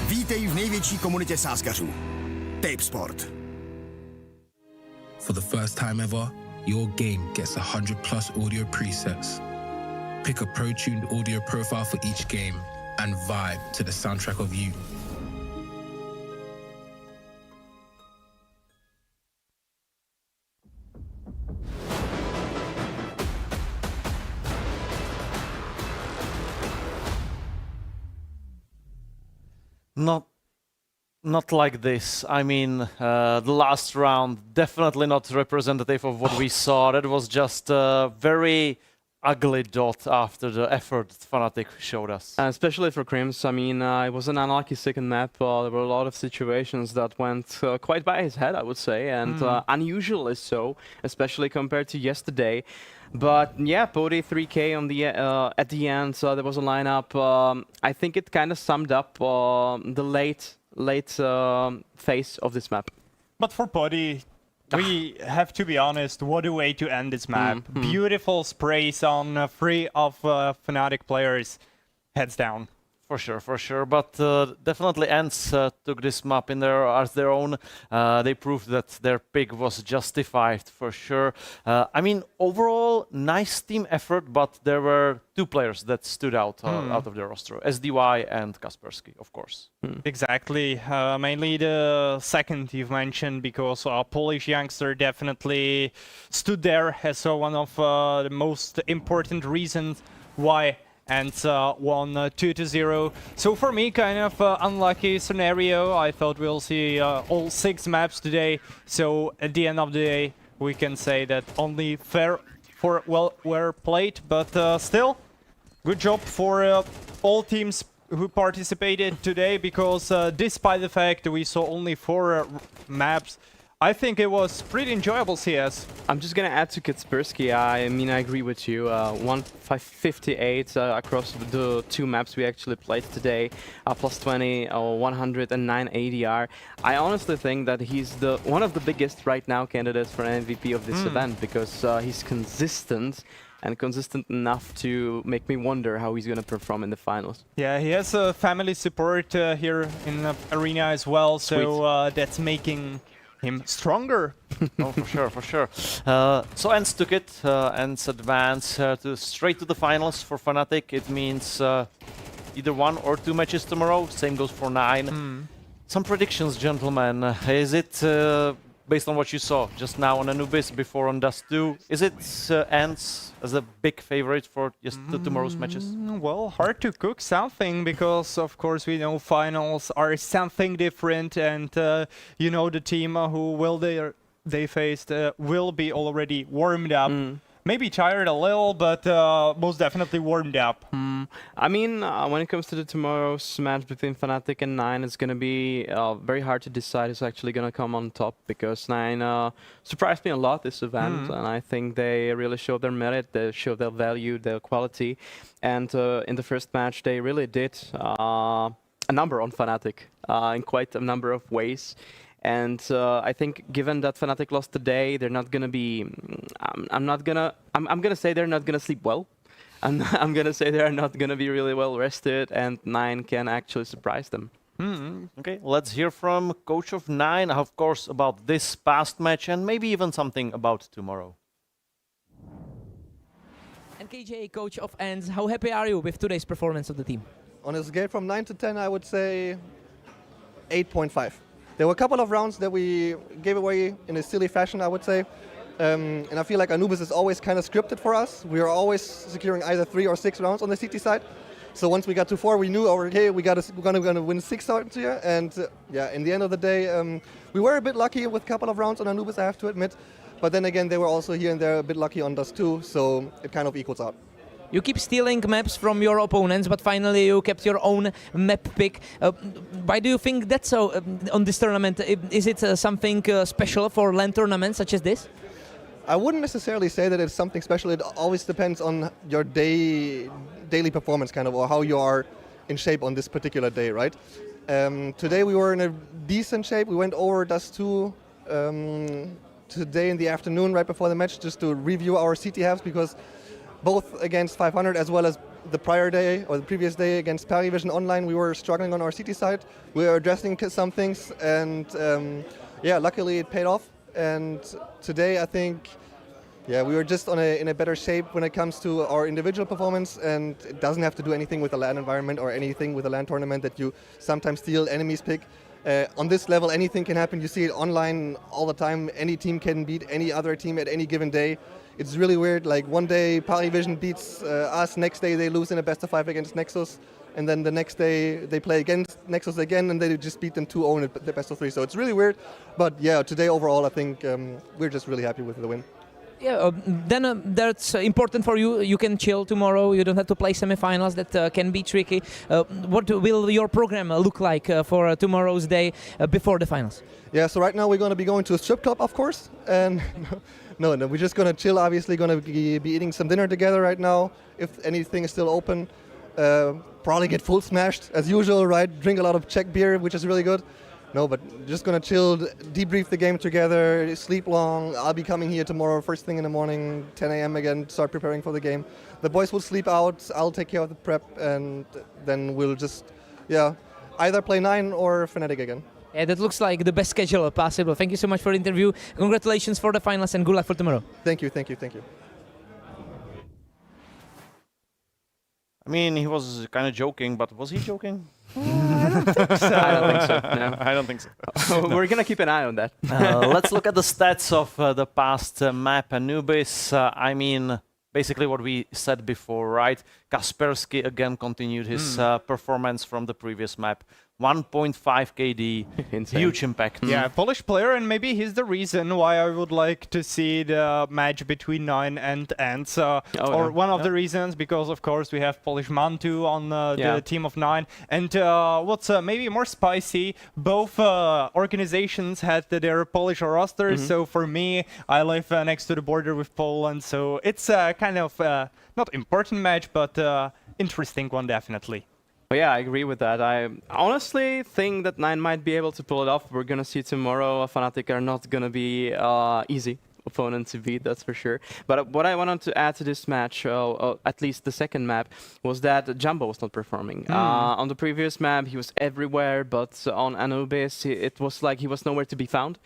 [SPEAKER 17] Vítej v největší komunitě sázkařů. Tipsport.
[SPEAKER 21] For the first time ever, your game gets 100+ audio presets. Pick a pro-tuned audio profile for each game and vibe to the soundtrack of you.
[SPEAKER 1] Not like this. I mean, the last round, definitely not representative of what we saw. That was just a very ugly dot after the effort fnatic showed us.
[SPEAKER 2] Especially for Crims, I mean, it was an unlucky second map. There were a lot of situations that went quite by his head, I would say, and unusually so, especially compared to yesterday. But yeah, Pody 3K on the at the end. There was a lineup. I think it kind of summed up the late phase of this map.
[SPEAKER 3] But for Pody, we have to be honest, what a way to end this map. Beautiful sprays on 3 of Fnatic players. Heads down.
[SPEAKER 1] For sure. But definitely ENCE took this map in as their own. They proved that their pick was justified, for sure. I mean, overall, nice team effort, but there were 2 players that stood out out of the roster. SDY and Kaspersky, of course.
[SPEAKER 3] Exactly. Mainly the second you've mentioned, because a Polish youngster definitely stood there as one of the most important reasons why ENCE won 2-0. So for me, kind of unlucky scenario. I thought we'll see all 6 maps today. So at the end of the day, we can say that only were played, but still, good job for all teams who participated today, because despite the fact that we saw only 4 maps, I think it was pretty enjoyable CS.
[SPEAKER 2] I'm just gonna add to Kaspersky. I mean, I agree with you. 158 across the 2 maps we actually played today, plus 20 or 109 ADR. I honestly think that he's one of the biggest right now candidates for an MVP of this event, because he's consistent. And consistent enough to make me wonder how he's going to perform in the finals.
[SPEAKER 3] Yeah, he has family support here in the arena as well, so that's making him stronger.
[SPEAKER 1] Oh, for sure, for sure. So ENCE took it. ENCE advance straight to the finals for Fnatic. It means either 1 or 2 matches tomorrow. Same goes for 9. Some predictions, gentlemen. Is it based on what you saw just now on Anubis, before on Dust 2? Is it ENCE as a big favorite for just tomorrow's matches?
[SPEAKER 3] Well, hard to cook something because, of course, we know finals are something different, and you know the team who will they faced will be already warmed up. Maybe tired a little, but most definitely warmed up.
[SPEAKER 2] I mean, when it comes to the tomorrow's match between Fnatic and 9, it's going to be very hard to decide who's actually going to come on top, because 9 surprised me a lot this event, and I think they really showed their merit, they showed their value, their quality, and in the first match they really did a number on Fnatic in quite a number of ways. And I think, given that Fnatic lost today, they're not gonna be. I'm gonna say they're not gonna sleep well. I'm gonna say they're not gonna be really well rested, and 9 can actually surprise them.
[SPEAKER 1] Okay, let's hear from coach of 9, of course, about this past match and maybe even something about tomorrow.
[SPEAKER 5] And KJ, coach of ENCE, how happy are you with today's performance of the team?
[SPEAKER 6] On a scale from 9 to 10, I would say 8.5. There were a couple of rounds that we gave away in a silly fashion, I would say. And I feel like Anubis is always kind of scripted for us. We are always securing either 3 or 6 rounds on the CT side. So once we got to 4, we knew, okay, we're gonna win 6 out here. And yeah, in the end of the day, we were a bit lucky with a couple of rounds on Anubis, I have to admit. But then again, they were also here and there a bit lucky on Dust 2, so it kind of equals out.
[SPEAKER 5] You keep stealing maps from your opponents, but finally you kept your own map pick. Why do you think that's so on this tournament? Is it something special for LAN tournaments such as this?
[SPEAKER 6] I wouldn't necessarily say that it's something special. It always depends on your daily performance, kind of, or how you are in shape on this particular day, right? Today we were in a decent shape. We went over Dust 2 today in the afternoon, right before the match, just to review our CT halves, because both against 500 as well as the prior day or the previous day against Parivision Online, we were struggling on our CT side. We were addressing some things, and yeah, luckily it paid off. And today I think, yeah, we were just in a better shape when it comes to our individual performance, and it doesn't have to do anything with the LAN environment or anything with a LAN tournament that you sometimes steal enemies pick. On this level, anything can happen. You see it online all the time. Any team can beat any other team at any given day. It's really weird. Like one day Parivision beats us, next day they lose in a best of 5 against Nexus, and then the next day they play against Nexus again and they just beat them 2-0 in the best of 3. So it's really weird. But yeah, today overall I think we're just really happy with the win.
[SPEAKER 5] Yeah, then that's important for you. You can chill tomorrow. You don't have to play semifinals. That can be tricky. What will your program look like for tomorrow's day before the finals?
[SPEAKER 6] Yeah, so right now we're going to be going to a strip club, of course, and no, we're just going to chill. Obviously, going to be eating some dinner together right now, if anything is still open. Probably get full smashed as usual, right? Drink a lot of Czech beer, which is really good. No, but just gonna chill, debrief the game together, sleep long. I'll be coming here tomorrow first thing in the morning, 10 a.m. again, start preparing for the game. The boys will sleep out, I'll take care of the prep, and then we'll just, yeah, either play 9 or Fnatic again.
[SPEAKER 5] Yeah, that looks like the best schedule possible. Thank you so much for the interview. Congratulations for the finals and good luck for tomorrow.
[SPEAKER 6] Thank you, thank you, thank you.
[SPEAKER 1] I mean, he was kind of joking, but was he joking?
[SPEAKER 2] I don't think so. No.
[SPEAKER 1] I don't think so.
[SPEAKER 2] We're gonna keep an eye on that.
[SPEAKER 1] Let's look at the stats of the past map Anubis. I mean, basically what we said before, right? Kaspersky again continued his performance from the previous map. 1.5 KD,
[SPEAKER 2] Insane.
[SPEAKER 1] huge impact.
[SPEAKER 3] Yeah, Polish player, and maybe he's the reason why I would like to see the match between 9 and ENCE. One of the reasons, because of course we have Polish Mantu on the team of 9. And what's maybe more spicy, both organizations had their Polish rosters. So for me, I live next to the border with Poland, so it's kind of not important match, but interesting one definitely.
[SPEAKER 2] Yeah, I agree with that. I honestly think that 9 might be able to pull it off. We're going to see tomorrow. Fnatic are not going to be easy opponent to beat, that's for sure. But what I wanted to add to this match, at least the second map, was that Jumbo was not performing. On the previous map, he was everywhere, but on Anubis, it was like he was nowhere to be found.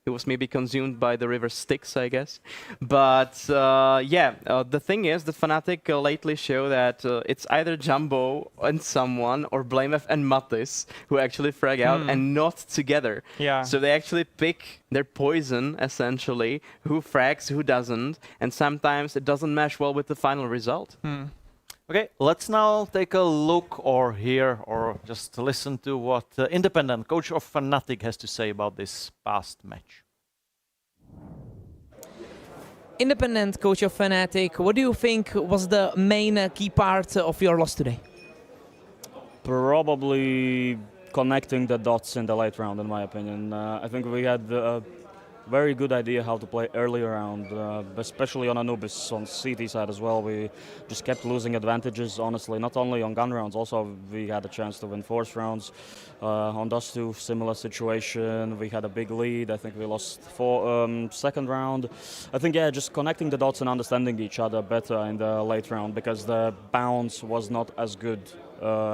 [SPEAKER 2] He was maybe consumed by the river Styx, I guess. But the thing is, the Fnatic lately show that it's either Jumbo and someone or Blamef and Mattis who actually frag out and not together.
[SPEAKER 3] Yeah.
[SPEAKER 2] So they actually pick their poison, essentially, who frags, who doesn't, and sometimes it doesn't mesh well with the final result.
[SPEAKER 1] Okay, let's now take a look or hear or just listen to what independent coach of Fnatic has to say about this past match.
[SPEAKER 5] Independent coach of Fnatic, what do you think was the main key part of your loss today?
[SPEAKER 9] Probably connecting the dots in the late round, in my opinion. I think we had a very good idea how to play early round, especially on Anubis, on CT side as well. We just kept losing advantages, honestly, not only on gun rounds, also we had a chance to win force rounds. On Dust 2, similar situation, we had a big lead. I think we lost second round. I think, yeah, just connecting the dots and understanding each other better in the late round, because the bounce was not as good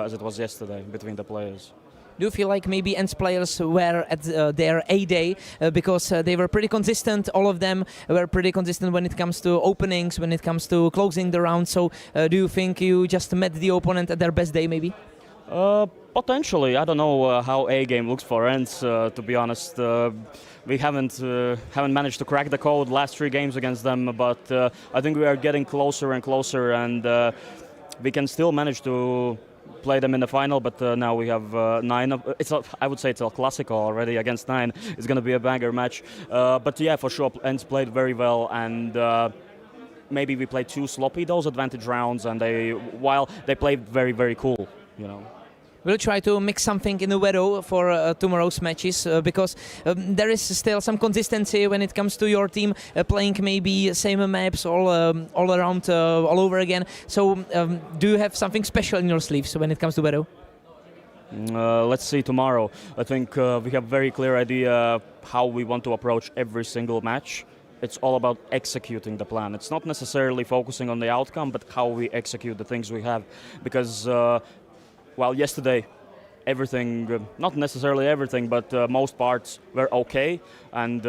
[SPEAKER 9] as it was yesterday between the players.
[SPEAKER 5] Do you feel like maybe ENCE players were at their A-day because they were pretty consistent? All of them were pretty consistent when it comes to openings, when it comes to closing the round. So do you think you just met the opponent at their best day, maybe?
[SPEAKER 9] Potentially. I don't know how A-game looks for ENCE, to be honest. We haven't managed to crack the code last 3 games against them, but I think we are getting closer and closer, and we can still manage to play them in the final, but now we have 9. I would say it's El Clasico already against 9. It's going to be a banger match. But yeah, for sure, ENCE played very well, and maybe we played too sloppy those advantage rounds, and while they played very, very cool, you know.
[SPEAKER 5] We'll try to mix something in the weather for tomorrow's matches because there is still some consistency when it comes to your team playing maybe same maps all around, all over again. So do you have something special in your sleeves when it comes to weather?
[SPEAKER 9] Let's see tomorrow. I think we have very clear idea how we want to approach every single match. It's all about executing the plan. It's not necessarily focusing on the outcome, but how we execute the things we have. Because while yesterday everything, not necessarily everything, but most parts were okay, and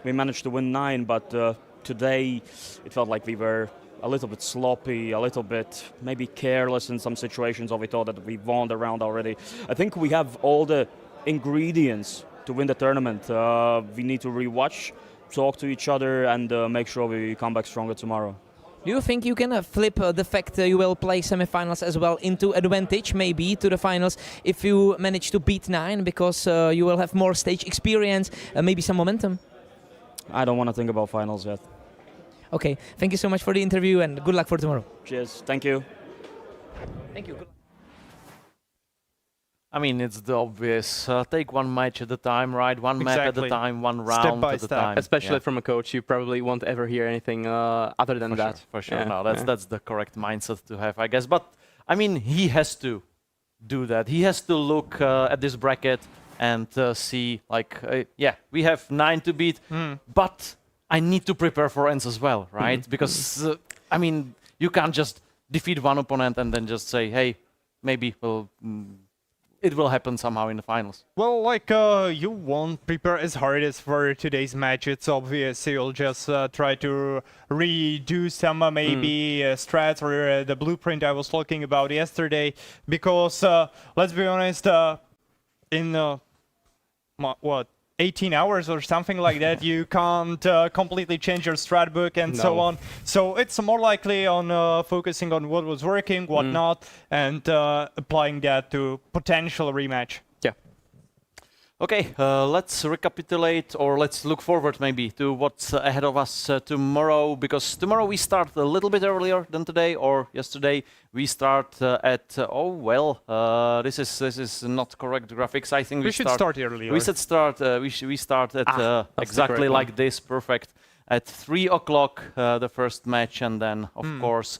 [SPEAKER 9] we managed to win 9, but today it felt like we were a little bit sloppy, a little bit maybe careless in some situations, or we thought that we won the round already. I think we have all the ingredients to win the tournament. We need to rewatch, talk to each other, and make sure we come back stronger tomorrow.
[SPEAKER 5] Do you think you can flip the fact you will play semifinals as well into advantage, maybe, to the finals if you manage to beat 9, because you will have more stage experience, maybe some momentum?
[SPEAKER 9] I don't want to think about finals yet.
[SPEAKER 5] Okay, thank you so much for the interview and good luck for tomorrow.
[SPEAKER 9] Cheers, thank you.
[SPEAKER 5] Thank you.
[SPEAKER 1] I mean, it's the obvious. Take one match at a time, right? One map at a time, one round at a time.
[SPEAKER 2] Especially from a coach, you probably won't ever hear anything other than that.
[SPEAKER 1] For sure. No, that's the correct mindset to have, I guess. But I mean, he has to do that. He has to look at this bracket and see, like, yeah, we have 9 to beat, but I need to prepare for ENCE as well, right? Because I mean, you can't just defeat one opponent and then just say, hey, maybe we'll. It will happen somehow in the finals.
[SPEAKER 3] Well, like, you won't prepare as hard as for today's match. It's obvious you'll just try to redo some maybe strats or the blueprint I was talking about yesterday. Because, let's be honest, in, 18 hours or something like that, you can't completely change your strat book and so on. So it's more likely on focusing on what was working, what not, and applying that to potential rematch.
[SPEAKER 2] Yeah.
[SPEAKER 1] Okay, let's recapitulate, or let's look forward maybe to what's ahead of us tomorrow, because tomorrow we start a little bit earlier than today, or yesterday. We start at this is not correct graphics. I think
[SPEAKER 3] we should start earlier.
[SPEAKER 1] We should start. We start at exactly like this. Perfect. At 3 o'clock, the first match, and then of course,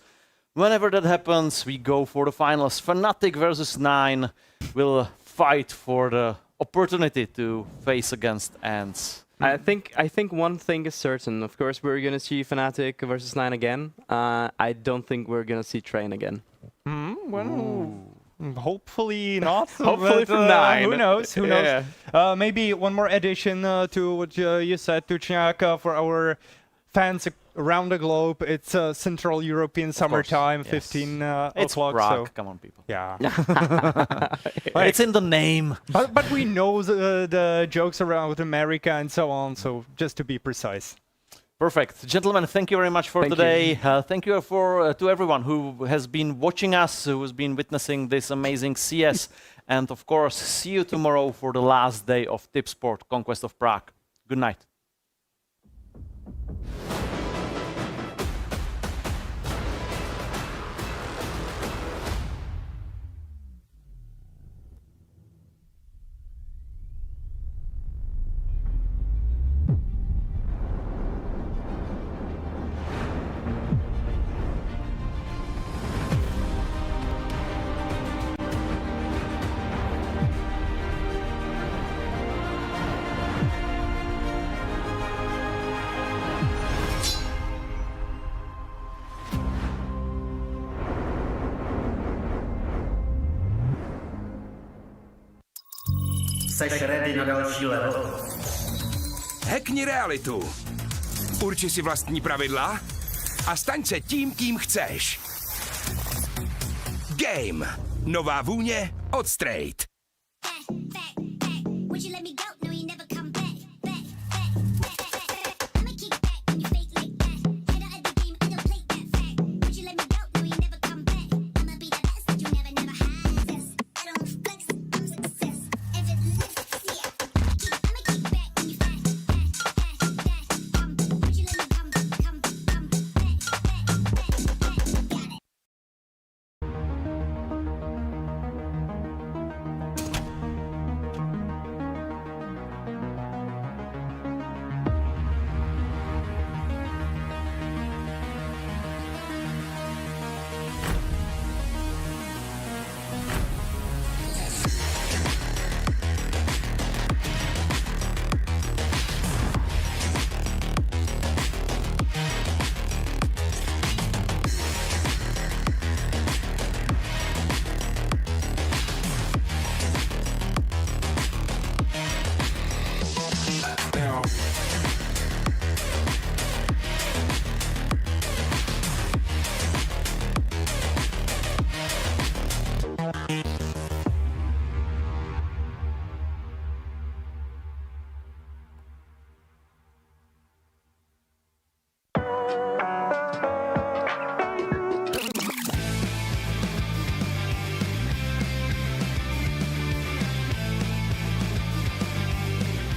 [SPEAKER 1] whenever that happens, we go for the finals. Fnatic versus 9 will fight for the opportunity to face against ENCE.
[SPEAKER 2] I think one thing is certain. Of course, we're gonna see Fnatic versus 9 again. I don't think we're gonna see Train again.
[SPEAKER 3] Hopefully not.
[SPEAKER 2] Hopefully
[SPEAKER 3] but,
[SPEAKER 2] from 9.
[SPEAKER 3] Who knows? Who knows?
[SPEAKER 2] Yeah.
[SPEAKER 3] Maybe one more addition to what you said, Tuchniak, for our fans around the globe. It's Central European summertime, 15
[SPEAKER 1] it's
[SPEAKER 3] o'clock.
[SPEAKER 1] Prague.
[SPEAKER 3] So
[SPEAKER 1] Come on, people.
[SPEAKER 3] yeah,
[SPEAKER 1] It's in the name.
[SPEAKER 3] but we know the jokes around with America and so on. So just to be precise.
[SPEAKER 1] Perfect. Gentlemen, thank you very much for today. Thank you to everyone who has been watching us, who has been witnessing this amazing CS. And of course, see you tomorrow for the last day of Tipsport Conquest of Prague. Good night.
[SPEAKER 20] Seš ready na další level?
[SPEAKER 17] Hackni realitu. Urči si vlastní pravidla a staň se tím, kým chceš. Game. Nová vůně od Straight.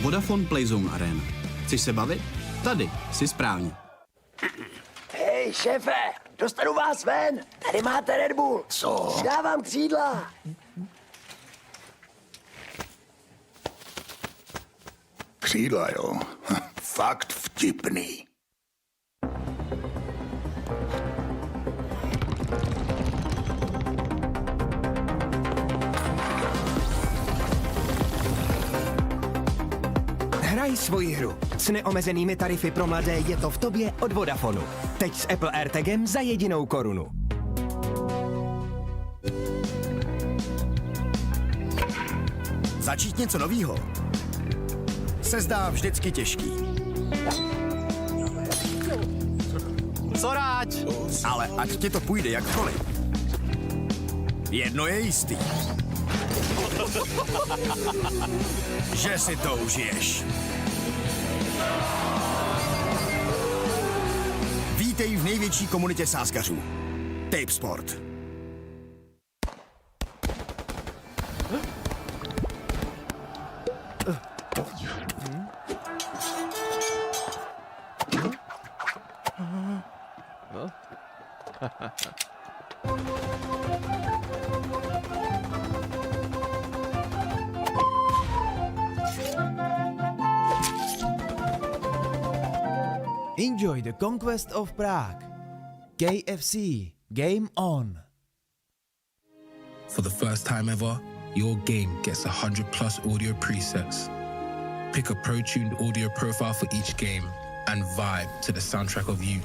[SPEAKER 15] Vodafone Playzone Arena. Chceš se bavit? Tady jsi správně.
[SPEAKER 20] Hej, šéfe, dostanu vás ven. Tady máte Red Bull.
[SPEAKER 17] Co?
[SPEAKER 20] Dávám křídla.
[SPEAKER 17] Křídla, jo. Fakt vtipný.
[SPEAKER 8] Hraj svoji hru. S neomezenými tarify pro mladé je to v tobě od Vodafonu. Teď s Apple AirTagem za jedinou korunu.
[SPEAKER 19] Začít něco novýho se zdá vždycky těžký.
[SPEAKER 10] Co rád?
[SPEAKER 19] Ale ať ti to půjde jakkoliv, jedno je jistý. Že si to užiješ. Vítej v největší komunitě sázkařů. Tipsport.
[SPEAKER 4] Enjoy the Conquest of Prague. KFC, game on.
[SPEAKER 21] For the first time ever, your game gets 100+ audio presets. Pick a pro-tuned audio profile for each game and vibe to the soundtrack of you.